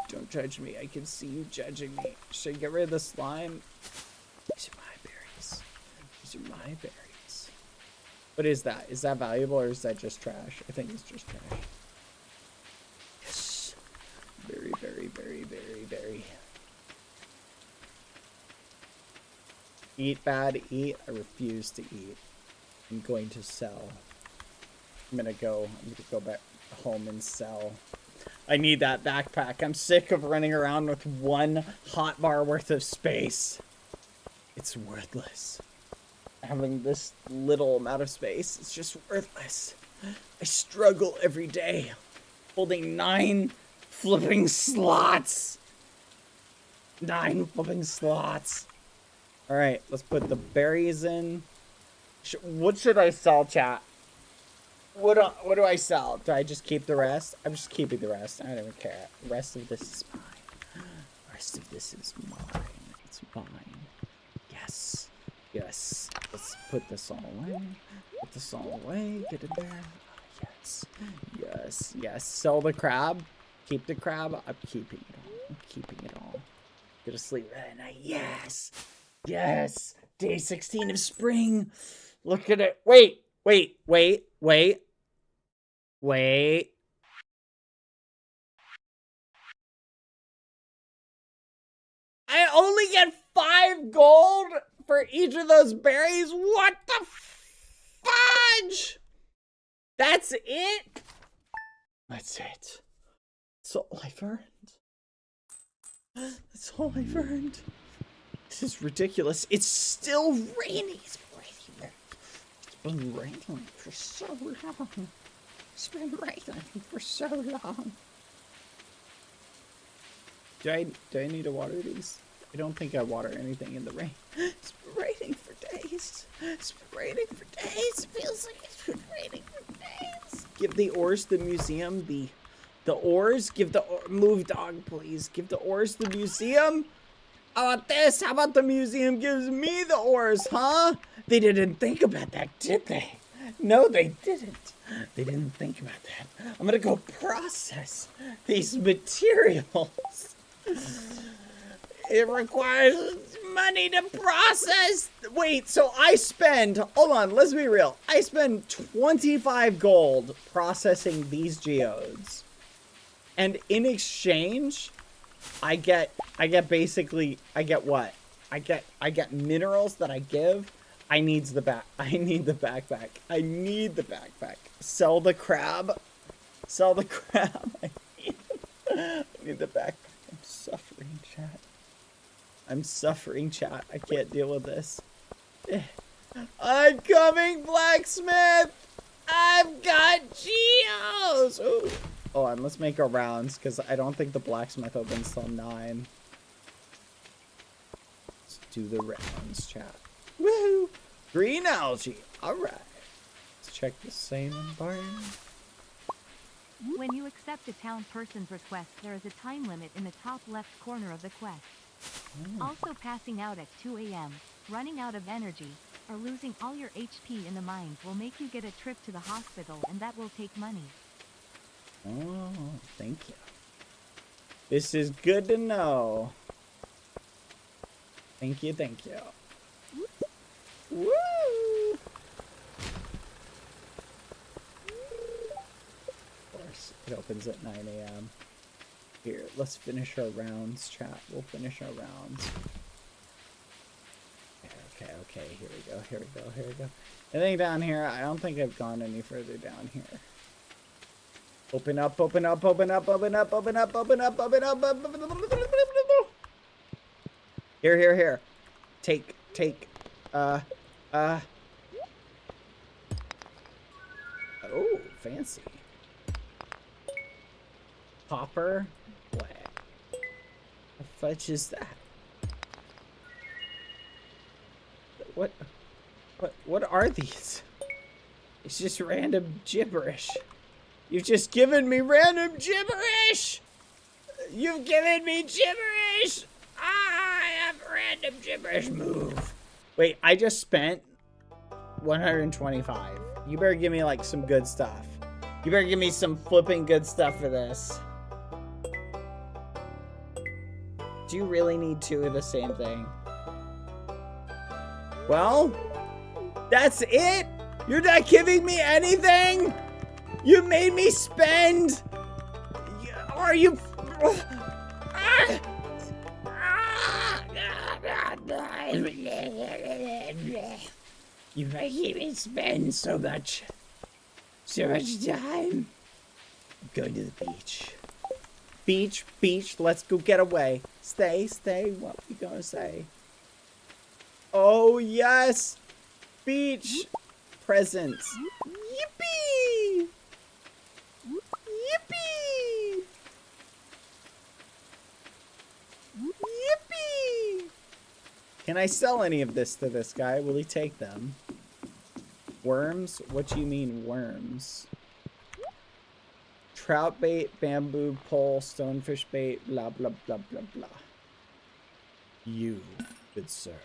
Don't judge me. I can see you judging me. Should I get rid of the slime? These are my berries. These are my berries. What is that? Is that valuable or is that just trash? I think it's just trash. Yes. Very, very, very, very, very. Eat, bad, eat. I refuse to eat. I'm going to sell. I'm gonna go back home and sell. I need that backpack. I'm sick of running around with one hotbar worth of space. It's worthless. Having this little amount of space, it's just worthless. I struggle every day, holding 9 flipping slots. 9 flipping slots. All right, let's put the berries in. What should I sell, chat? What do I sell? Do I just keep the rest? I'm just keeping the rest. I don't even care. The rest of this is mine. The rest of this is mine. It's mine. Yes. Yes. Let's put this all away. Put this all away. Get in there. Oh, yes. Yes. Yes. Sell the crab. Keep the crab. I'm keeping it all. I'm keeping it all. Go to sleep at night. Yes. Yes. Day 16 of spring. Look at it. Wait. Wait. Wait. Wait. Wait. I only get 5 gold for each of those berries? What the fudge? That's it? That's it. That's all I've earned. That's all I've earned. This is ridiculous. It's still raining. It's been raining for so long. It's been raining for so long. Do I need to water these? I don't think I water anything in the rain. It's been raining for days. It's been raining for days. It feels like it's been raining for days. Give the oars to the museum. The oars. Give the move dog, please. Give the oars to the museum. How about this? How about the museum gives me the oars, huh? They didn't think about that, did they? No, they didn't. They didn't think about that. I'm gonna go process these materials. It requires money to process. Wait, so I spend, hold on, let's be real. I spend 25 gold processing these geodes. And in exchange, I get what? I get minerals that I give. I need the backpack. I need the backpack. Sell the crab. Sell the crab. I need the backpack. I'm suffering, chat. I'm suffering, chat. I can't deal with this. I'm coming, blacksmith! I've got geos! Ooh. Hold on, let's make our rounds, because I don't think the blacksmith opens till 9. Let's do the rounds, chat. Woo! Green algae. Alright. Let's check the same environment. When you accept a town person's request, there is a time limit in the top left corner of the quest. Also passing out at 2 a.m., running out of energy, or losing all your HP in the mines will make you get a trip to the hospital, and that will take money. Oh, thank you. This is good to know. Thank you, thank you. Woo! Of course, it opens at 9 a.m. Here, let's finish our rounds, chat. We'll finish our rounds. Okay, here we go. Anything down here? I don't think I've gone any further down here. Open up. Here. Take. Oh, fancy. Popper. What the fudge is that? What are these? It's just random gibberish. You've just given me random gibberish! You've given me gibberish! I have random gibberish. Move. Wait, I just spent 125. You better give me like some good stuff. You better give me some flipping good stuff for this. Do you really need 2 of the same thing? Well, that's it? You're not giving me anything? You made me spend. Are you? You making me spend so much time. I'm going to the beach. Beach. Let's go get away. Stay. What we gonna say? Oh yes, beach presents. Yippee! Yippee! Yippee! Can I sell any of this to this guy? Will he take them? Worms? What do you mean worms? Trout bait, bamboo pole, stonefish bait, blah, blah, blah, blah, blah. You, good sir.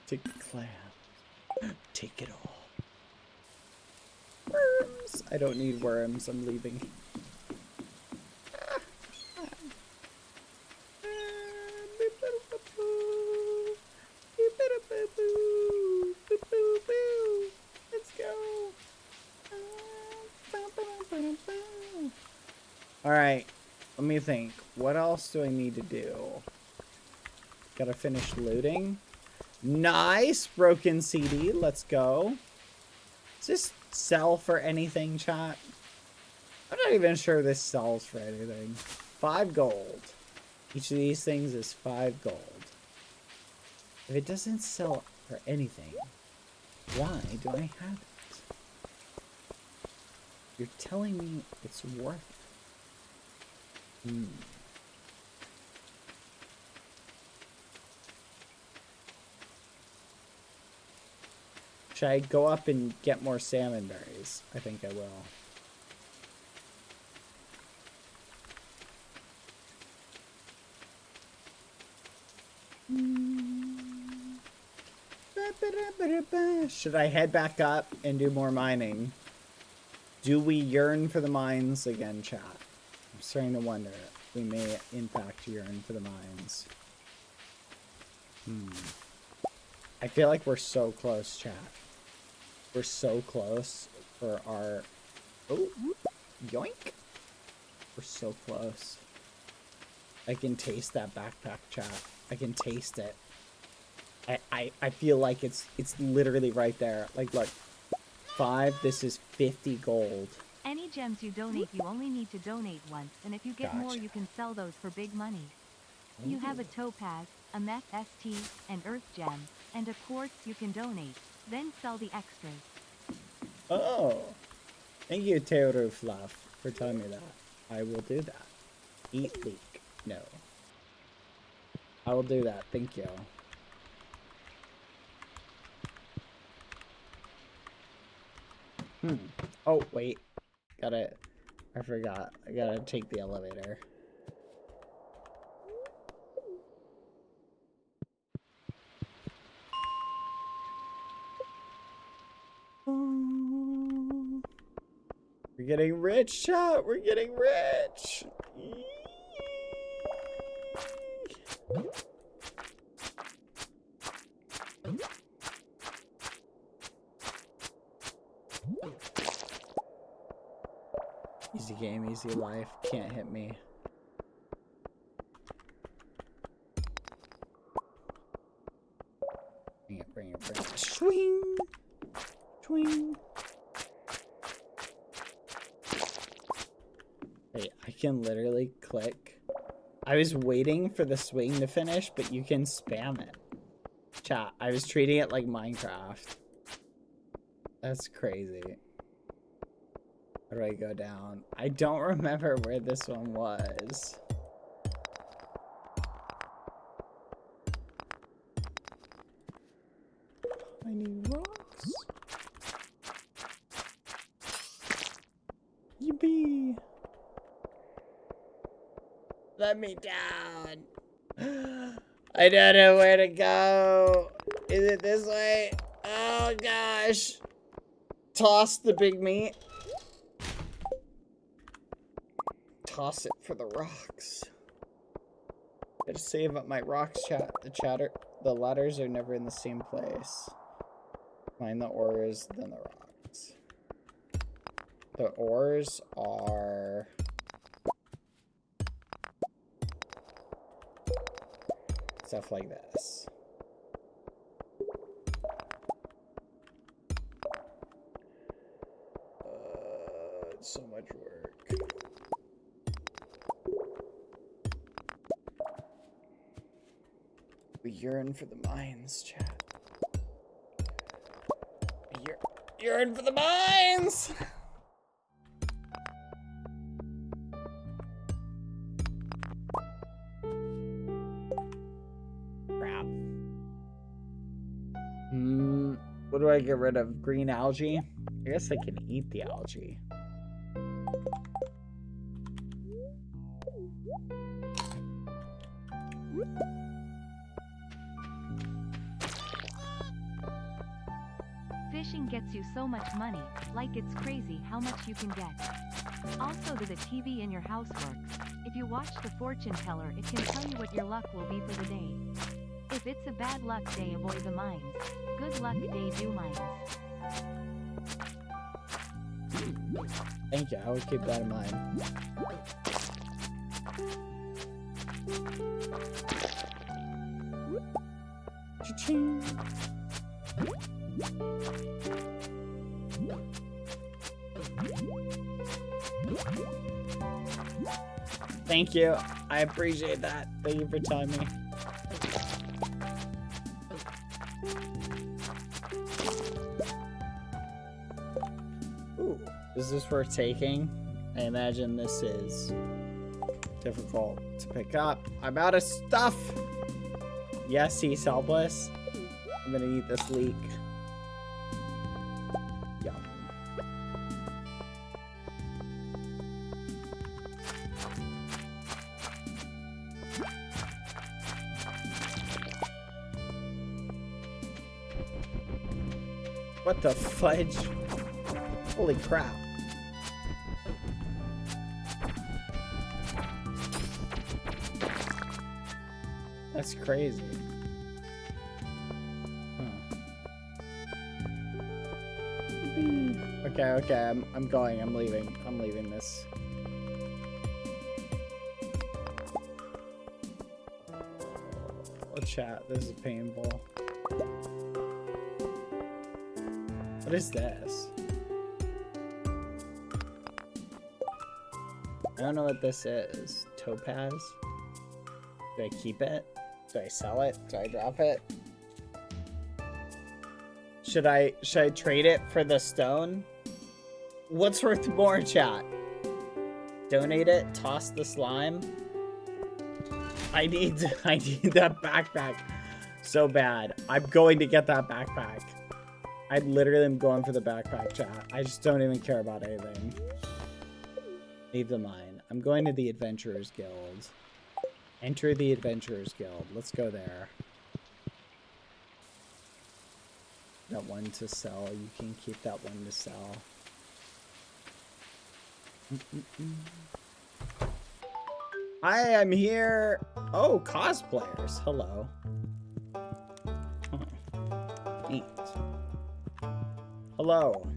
Take the clam. Take it all. Worms. I don't need worms. I'm leaving. Let's go. Alright. Let me think. What else do I need to do? Gotta finish looting. Nice! Broken CD. Let's go. Does this sell for anything, chat? I'm not even sure this sells for anything. 5 gold. Each of these things is 5 gold. If it doesn't sell for anything, why do I have it? You're telling me it's worth it. Should I go up and get more salmon berries? I think I will. Should I head back up and do more mining? Do we yearn for the mines again, chat? I'm starting to wonder. We may, in fact, yearn for the mines. I feel like we're so close, chat. We're so close for our... Oh, yoink. We're so close. I can taste that backpack, chat. I can taste it. I feel like it's literally right there. Like, look. 5, this is 50 gold. Any gems you donate, you only need to donate once, and if you get more, you can sell those for big money. You have a topaz, a meth ST, an earth gem, and a quartz you can donate, then sell the extras. Oh. Thank you, Teoru Fluff, for telling me that. I will do that. Eat leek. No. I will do that. Thank you. Oh, wait. I forgot. I gotta take the elevator. We're getting rich, chat. We're getting rich. Easy game, easy life. Can't hit me. Bring it, bring it, bring it. Swing! Swing! Wait, I can literally click. I was waiting for the swing to finish, but you can spam it. Chat, I was treating it like Minecraft. That's crazy. How do I go down? I don't remember where this one was. I need rocks. Yippee! Let me down. I don't know where to go. Is it this way? Oh gosh. Toss the big meat. Toss it for the rocks. Gotta save up my rocks, chat. The ladders are never in the same place. Find the ores, then the rocks. The ores are... stuff like this. It's so much work. We yearn for the mines, chat. We yearn for the mines! Crap. What do I get rid of? Green algae? I guess I can eat the algae. Fishing gets you so much money, like it's crazy how much you can get. Also, the TV in your house works. If you watch the fortune teller, it can tell you what your luck will be for the day. If it's a bad luck day, avoid the mines. Good luck day, do mines. Thank you, I will keep that in mind. Cha-ching. Thank you. I appreciate that. Thank you for telling me. Ooh, is this worth taking? I imagine this is difficult to pick up. I'm out of stuff. Yes, he's helpless. I'm gonna eat this leek. Yum. What the fudge? Holy crap. That's crazy. Huh. Okay, I'm going. I'm leaving. I'm leaving this. Oh, chat. This is painful. What is this? I don't know what this is. Topaz? Do I keep it? Do I sell it? Do I drop it? Should I trade it for the stone? What's worth more, chat? Donate it? Toss the slime? I need that backpack so bad. I'm going to get that backpack. I literally am going for the backpack, chat. I just don't even care about anything. Leave the mine. I'm going to the Adventurers Guild. Enter the Adventurers Guild. Let's go there. That one to sell. You can keep that one to sell. Hi, I'm here. Oh, cosplayers. Hello. Huh. Neat. Hello.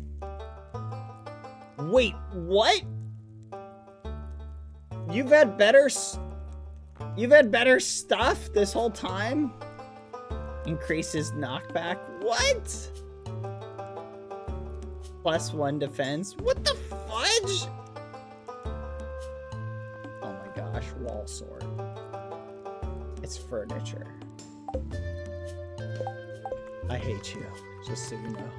Wait, what? You've had better stuff this whole time? Increases knockback. What? +1 defense. What the fudge? Oh my gosh, wall sword. It's furniture. I hate you, just so you know.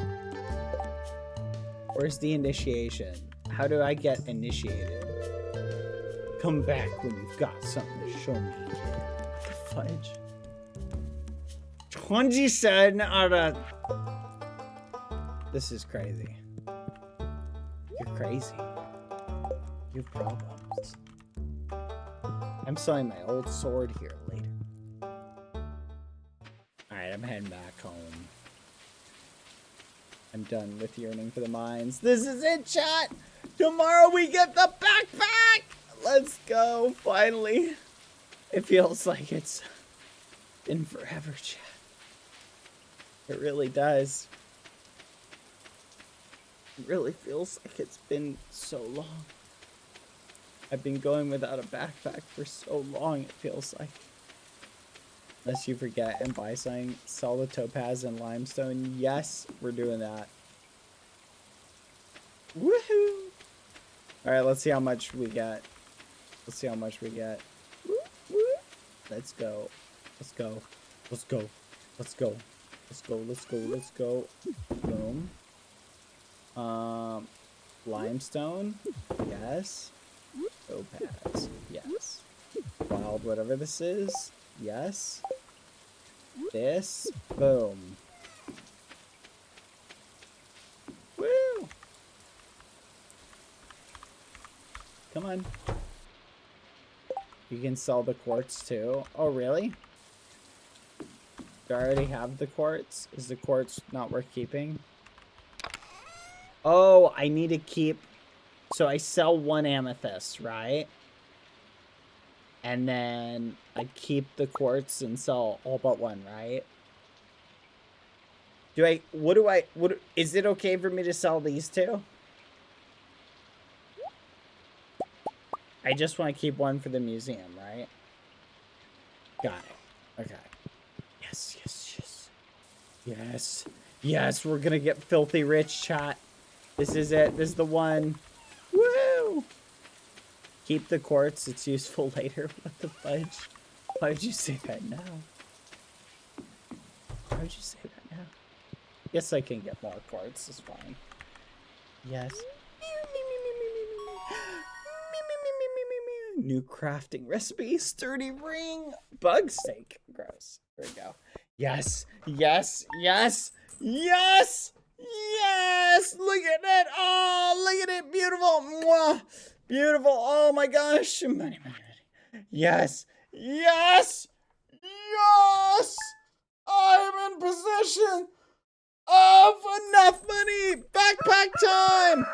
Where's the initiation? How do I get initiated? Come back when you've got something to show me. What the fudge? 27 out of... This is crazy. You're crazy. You have problems. I'm selling my old sword here later. Alright, I'm heading back home. I'm done with yearning for the mines. This is it, chat! Tomorrow we get the backpack! Let's go, finally. It feels like it's been forever, chat. It really does. It really feels like it's been so long. I've been going without a backpack for so long, it feels like. Unless you forget and buy something, sell the topaz and limestone. Yes, we're doing that. Woohoo! Alright, let's see how much we get. Let's see how much we get. Let's go. Let's go. Let's go. Let's go. Let's go. Let's go. Let's go. Boom. Limestone. Yes. Topaz. Yes. Wild, whatever this is. Yes. This. Boom. Woo! Come on. You can sell the quartz too. Oh, really? Do I already have the quartz? Is the quartz not worth keeping? Oh, I need to keep... So I sell 1 amethyst, right? And then I keep the quartz and sell all but 1, right? Is it okay for me to sell these 2? I just want to keep 1 for the museum, right? Got it. Okay. Yes, yes, yes. Yes. Yes, we're gonna get filthy rich, chat. This is it. This is the one. Woo! Keep the quartz. It's useful later. What the fudge? Why would you say that now? Why would you say that now? Yes, I can get more quartz. It's fine. Yes. New crafting recipe. Sturdy ring. Bug steak. Gross. There we go. Yes. Yes. Yes. Yes. Yes. Look at it. Oh, look at it. Beautiful. Mwah. Beautiful. Oh my gosh. Money, money, money. Yes. Yes. Yes. I'm in possession of enough money. Backpack time.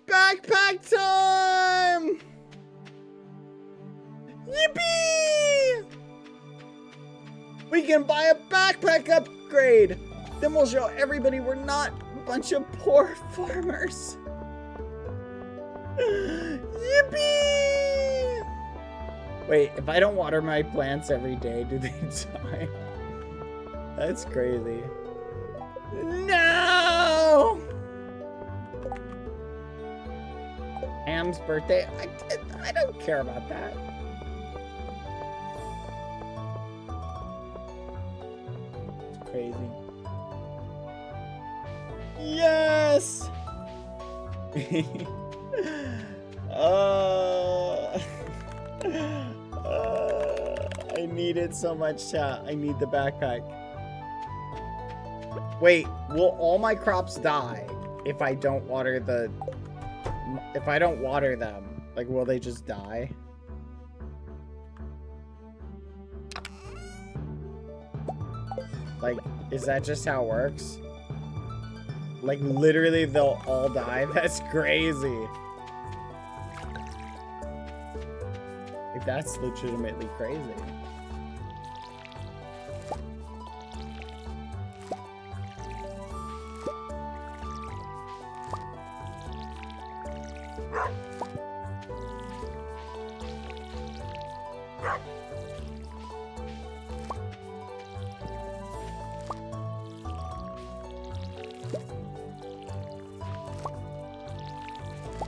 Backpack time. Yippee! We can buy a backpack upgrade. Then we'll show everybody we're not a bunch of poor farmers. Yippee! Wait, if I don't water my plants every day, do they die? That's crazy. No! Ham's birthday? I don't care about that. It's crazy. Yes! I need it so much, chat. I need the backpack. Wait, will all my crops die if I don't water the... If I don't water them? Like, will they just die? Like, is that just how it works? Like, literally, they'll all die? That's crazy. Like, that's legitimately crazy.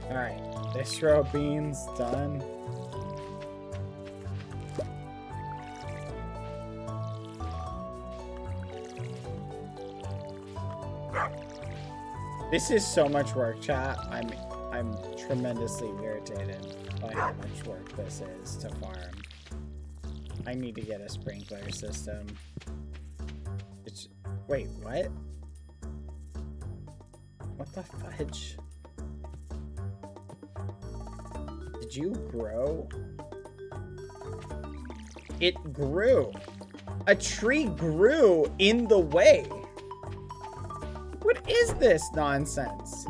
Alright, this row of beans done. This is so much work, chat. I'm tremendously irritated by how much work this is to farm. I need to get a sprinkler system. Wait, what? What the fudge? Did you grow? It grew. A tree grew in the way. What is this nonsense?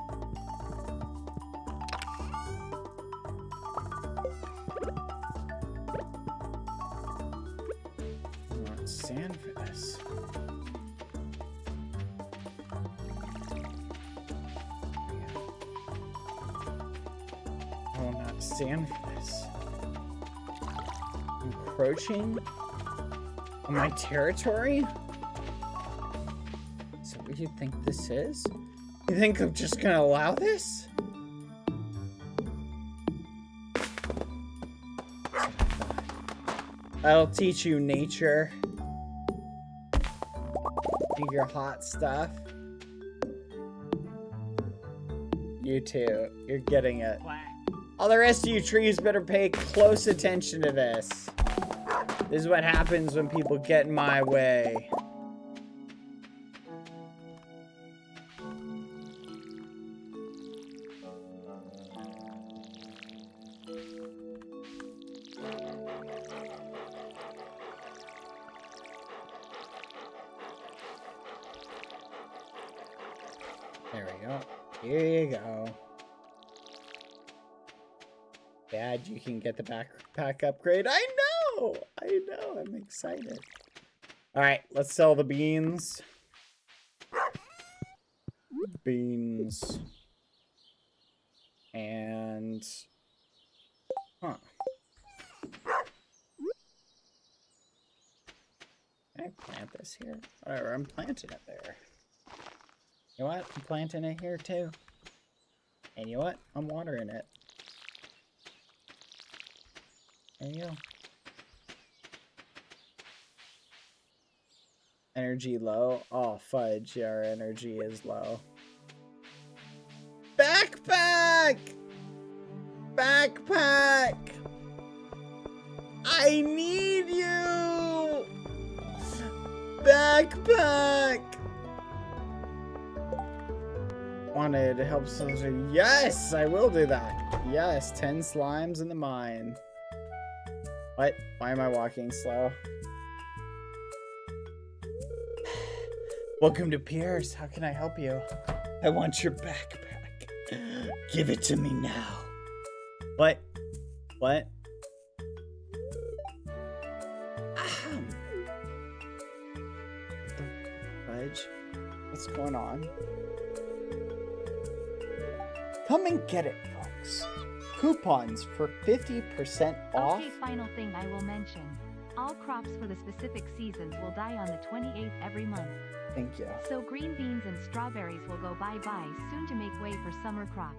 I want sand for this. I want not sand for this. Encroaching on my territory? Is that what you think this is? You think I'm just gonna allow this? I'll teach you nature. Do your hot stuff. You too. You're getting it. All the rest of you trees better pay close attention to this. This is what happens when people get in my way. There we go. Here you go. Bad, you can get the backpack upgrade. I know! I know, I'm excited. Alright, let's sell the beans. Beans. And... Huh. Can I plant this here? Whatever, I'm planting it there. You know what? I'm planting it here too. And you know what? I'm watering it. There you go. Energy low. Oh, fudge. Yeah, our energy is low. Backpack! Backpack! I need you! Backpack! Wanted to help someone. Yes, I will do that. Yes, 10 slimes in the mine. What? Why am I walking slow? Welcome to Pierre's. How can I help you? I want your backpack. Give it to me now. What? What? Fudge? What's going on? Come and get it, folks. Coupons for 50% off. Okay, final thing I will mention. All crops for the specific seasons will die on the 28th every month. Thank you. So green beans and strawberries will go bye-bye soon to make way for summer crops.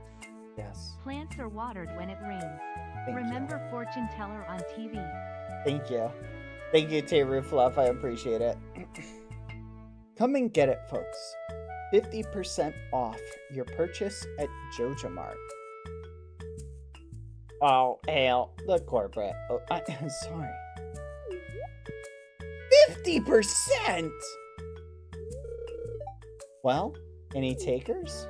Yes. Plants are watered when it rains. Thank Remember you. fortune teller on TV. Thank you. Thank you, Teru Fluff. I appreciate it. Come and get it, folks. 50% off your purchase at Joja Mart. Oh, hail the corporate. Oh, I'm sorry. 50%! Well, any takers?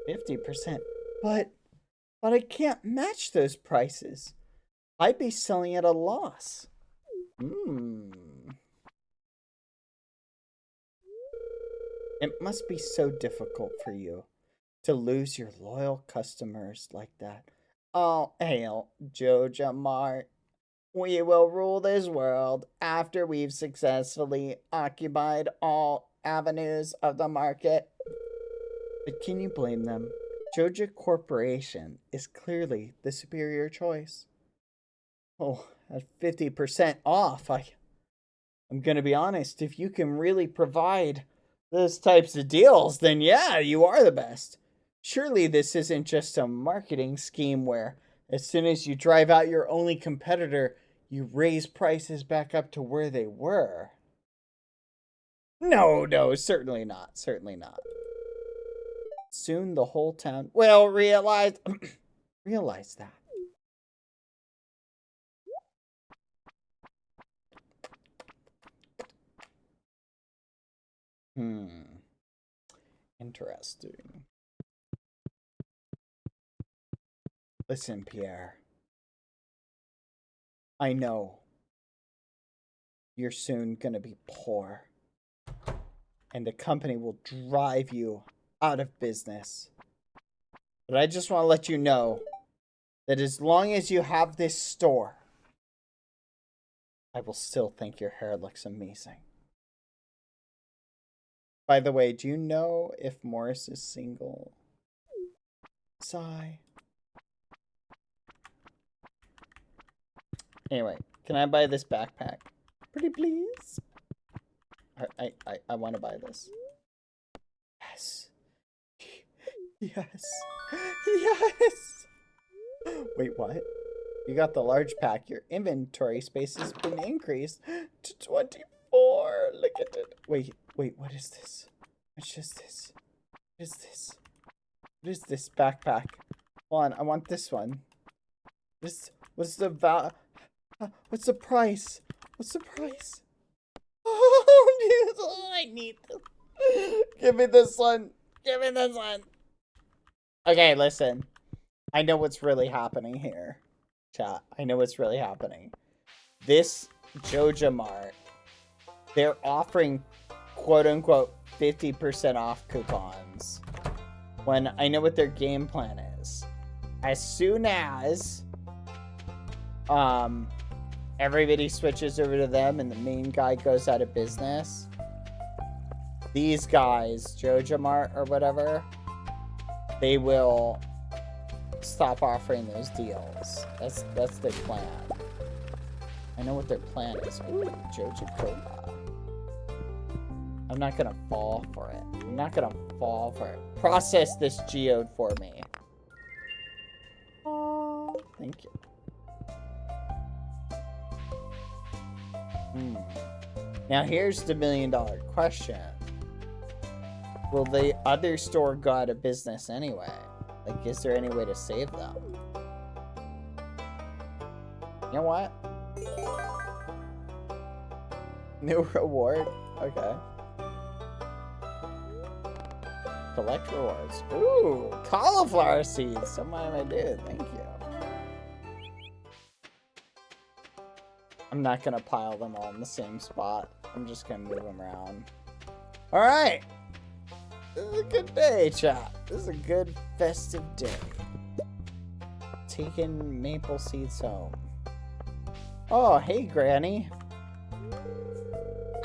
50%. But I can't match those prices. I'd be selling at a loss. It must be so difficult for you to lose your loyal customers like that. All hail Joja Mart. We will rule this world after we've successfully occupied all avenues of the market. But can you blame them? Joja Corporation is clearly the superior choice. Oh, at 50% off, I'm gonna be honest, if you can really provide those types of deals, then yeah, you are the best. Surely this isn't just a marketing scheme where as soon as you drive out your only competitor, you raise prices back up to where they were. No, certainly not. Certainly not. Soon the whole town will realize that. Interesting. Listen, Pierre. I know you're soon gonna be poor, and the company will drive you out of business. But I just want to let you know that as long as you have this store, I will still think your hair looks amazing. By the way, do you know if Morris is single? Sigh. Anyway, can I buy this backpack? Pretty please? I want to buy this. Yes. Yes. Yes. Wait, what? You got the large pack. Your inventory space has been increased to 24. Look at it. Wait, what is this? What's just this? What is this? What is this backpack? Hold on, I want this one. What's the what's the price? What's the price? Oh, I need this. Give me this one. Give me this one. Okay, listen. I know what's really happening here. Chat, I know what's really happening. This Joja Mart, they're offering quote-unquote 50% off coupons. When I know what their game plan is. As soon as everybody switches over to them and the main guy goes out of business, these guys, Joja Mart or whatever, they will stop offering those deals. That's their plan. I know what their plan is. Ooh, Joja Cola. I'm not gonna fall for it. I'm not gonna fall for it. Process this geode for me. Oh, thank you. Now here's the $1 million question. Will the other store go out of business anyway? Like, is there any way to save them? You know what? New reward? Okay. Collect rewards. Ooh, cauliflower seeds. Somebody might do. Thank you. I'm not gonna pile them all in the same spot. I'm just gonna move them around. All right. This is a good day, chat. This is a good festive day. Taking maple seeds home. Oh, hey, Granny.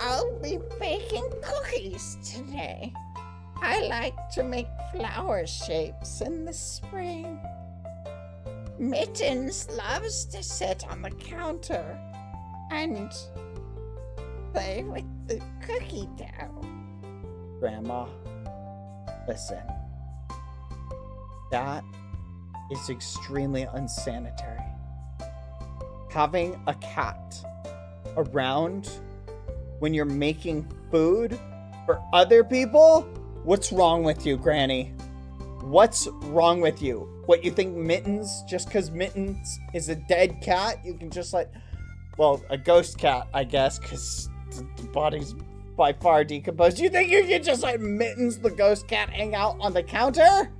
I'll be baking cookies today. I like to make flower shapes in the spring. Mittens loves to sit on the counter and play with the cookie dough. Grandma, listen. That is extremely unsanitary. Having a cat around when you're making food for other people? What's wrong with you, Granny? What's wrong with you? What, you think Mittens, just because Mittens is a dead cat, you can just let... Well, a ghost cat, I guess, because the body's by far decomposed. You think you can just let Mittens, the ghost cat, hang out on the counter?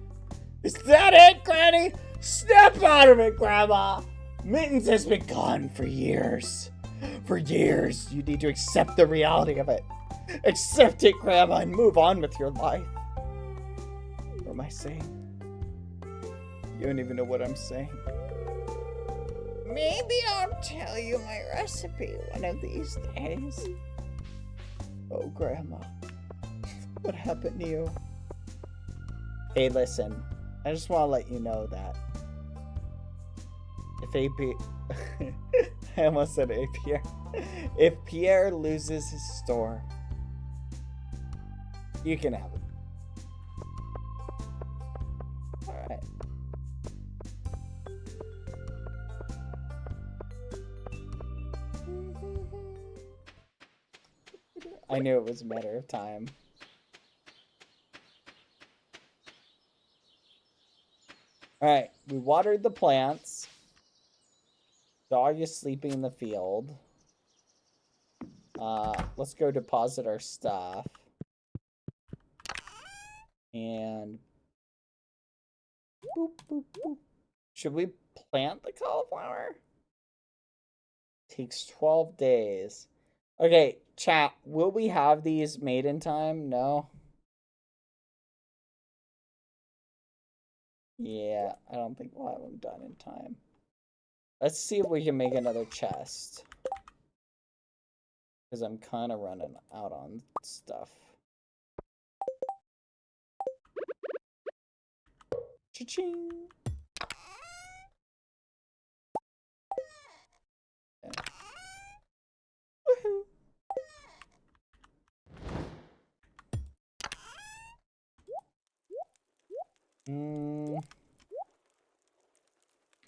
Is that it, Granny? Snap out of it, Grandma! Mittens has been gone for years. For years. You need to accept the reality of it. Accept it, Grandma, and move on with your life. What am I saying? You don't even know what I'm saying. Maybe I'll tell you my recipe one of these days. Oh, Grandma. What happened to you? Hey, listen. I just want to let you know that if AP... I almost said Pierre. If Pierre loses his store, you can have it. Alright. I knew it was a matter of time. Alright, we watered the plants. Dog is sleeping in the field. Let's go deposit our stuff. And boop, boop, boop. Should we plant the cauliflower? Takes 12 days. Okay, chat, will we have these made in time? No. Yeah, I don't think we'll have them done in time. Let's see if we can make another chest. Because I'm kind of running out on stuff. Cha-ching! Okay. Woohoo!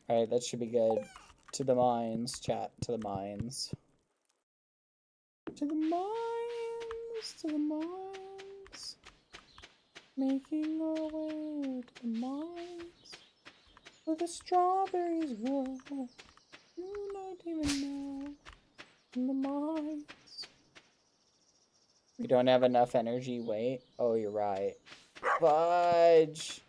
Alright, that should be good. To the mines, chat. To the mines. To the mines. To the mines. Making our way to the mines. Where the strawberries grow. You don't even know. In the mines. We don't have enough energy. Wait. Oh, you're right. Fudge.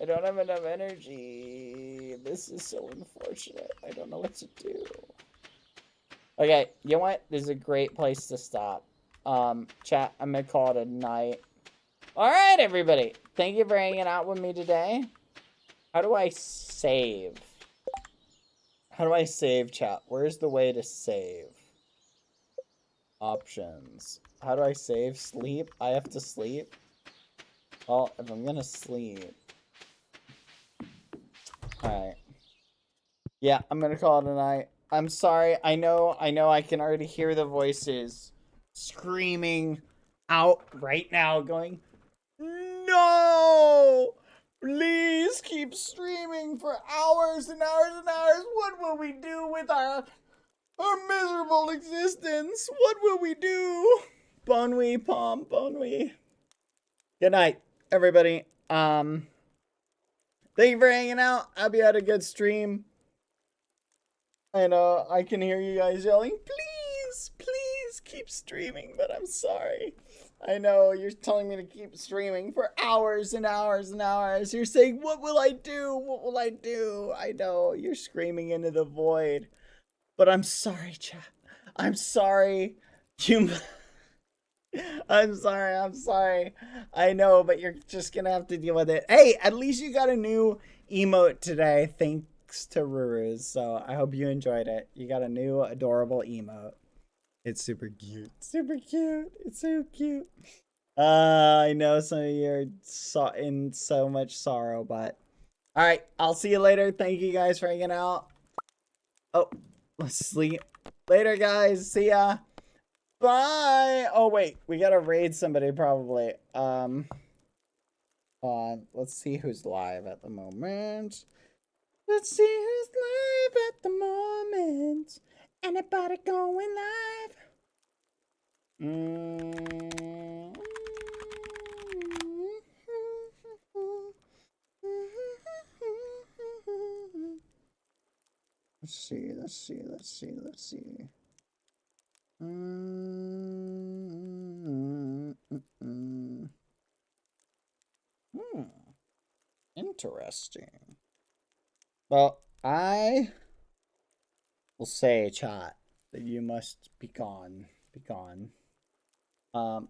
I don't have enough energy. This is so unfortunate. I don't know what to do. Okay, you know what? This is a great place to stop. Chat, I'm gonna call it a night. Alright, everybody. Thank you for hanging out with me today. How do I save? How do I save, chat? Where's the way to save? Options. How do I save? Sleep? I have to sleep? Well, if I'm gonna sleep... Alright. Yeah, I'm gonna call it a night. I'm sorry. I know I can already hear the voices screaming out right now going, no! Please keep streaming for hours and hours and hours. What will we do with our miserable existence? What will we do? Bon we, Pom, bon we. Good night, everybody. Thank you for hanging out. I hope you had a good stream. And I can hear you guys yelling, please, please keep streaming, but I'm sorry. I know you're telling me to keep streaming for hours and hours and hours. You're saying, what will I do? What will I do? I know you're screaming into the void. But I'm sorry, chat. I'm sorry. I'm sorry. I know, but you're just gonna have to deal with it. Hey, at least you got a new emote today. Thanks to Ruruz. So I hope you enjoyed it. You got a new adorable emote. It's super cute. Super cute. It's so cute. I know some of you are in so much sorrow, but all right. I'll see you later. Thank you guys for hanging out. Oh, let's sleep. Later, guys. See ya. Bye. Oh wait, we gotta raid somebody probably. Let's see who's live at the moment. Let's see who's live at the moment. Anybody going live? Let's see. Interesting. Well, I will say, chat, that you must be gone.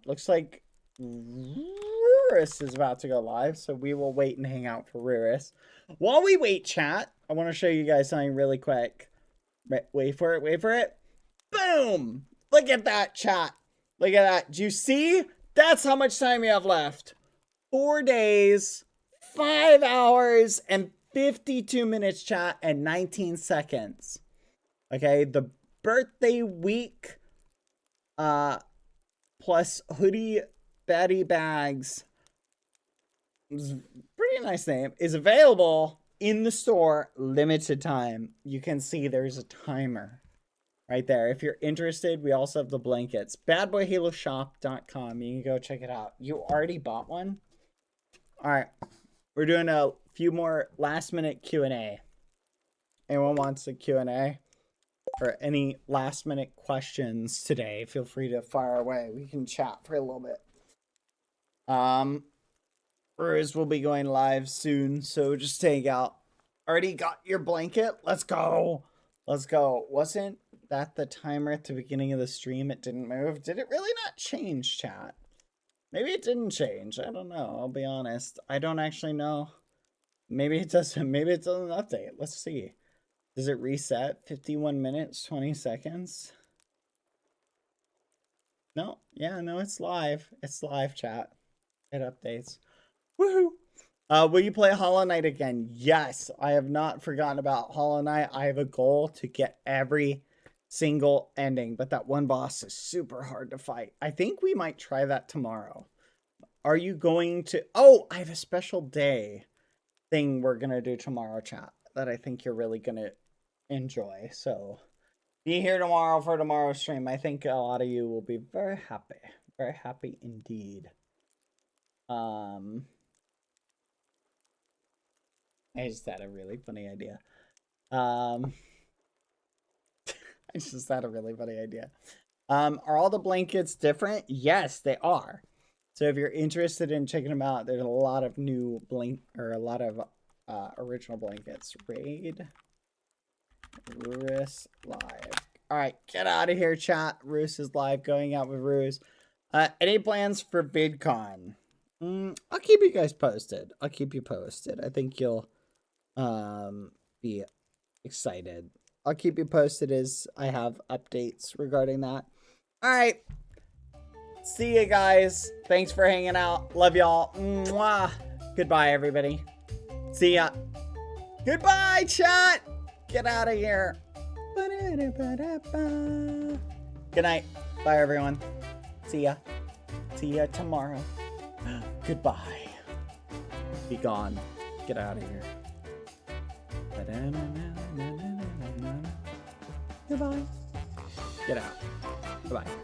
Looks like Ruris is about to go live, so we will wait and hang out for Ruris. While we wait, chat, I want to show you guys something really quick. Wait for it. Boom! Look at that, chat. Look at that. Do you see? That's how much time you have left. 4 days, 5 hours, and 52 minutes, chat, and 19 seconds. Okay, the birthday week, plus hoodie baddie bags, pretty nice name, is available in the store, limited time. You can see there's a timer right there. If you're interested, we also have the blankets. BadBoyHaloShop.com. You can go check it out. You already bought one? All right. We're doing a few more last minute Q&A. Anyone wants a Q&A? Or any last minute questions today, feel free to fire away. We can chat for a little bit. Ruz will be going live soon, so just take out. Already got your blanket? Let's go. Wasn't that the timer at the beginning of the stream? It didn't move. Did it really not change, chat? Maybe it didn't change. I don't know. I'll be honest. I don't actually know. Maybe it doesn't. Maybe it doesn't update. Let's see. Does it reset? 51 minutes, 20 seconds? No. Yeah, no, it's live. It's live, chat. It updates. Woohoo! Will you play Hollow Knight again? Yes. I have not forgotten about Hollow Knight. I have a goal to get every single ending, but that one boss is super hard to fight. I think we might try that tomorrow. Are you going to... Oh, I have a special day thing we're going to do tomorrow, chat, that I think you're really going to enjoy. So be here tomorrow for tomorrow's stream. I think a lot of you will be very happy indeed. I just had a really funny idea. Are all the blankets different? Yes, they are. So if you're interested in checking them out, there's a lot of new original blankets. Raid Rus live. All right, get out of here, chat. Rus is live, going out with Rus. Any plans for VidCon? I'll keep you guys posted. I think you'll be excited. I'll keep you posted as I have updates regarding that. All right. See you guys. Thanks for hanging out. Love y'all. Mwah. Goodbye, everybody. See ya. Goodbye, chat. Get out of here. Good night. Bye, everyone. See ya. See ya tomorrow. Goodbye. Be gone. Get out of here. Goodbye. Get out. Bye-bye.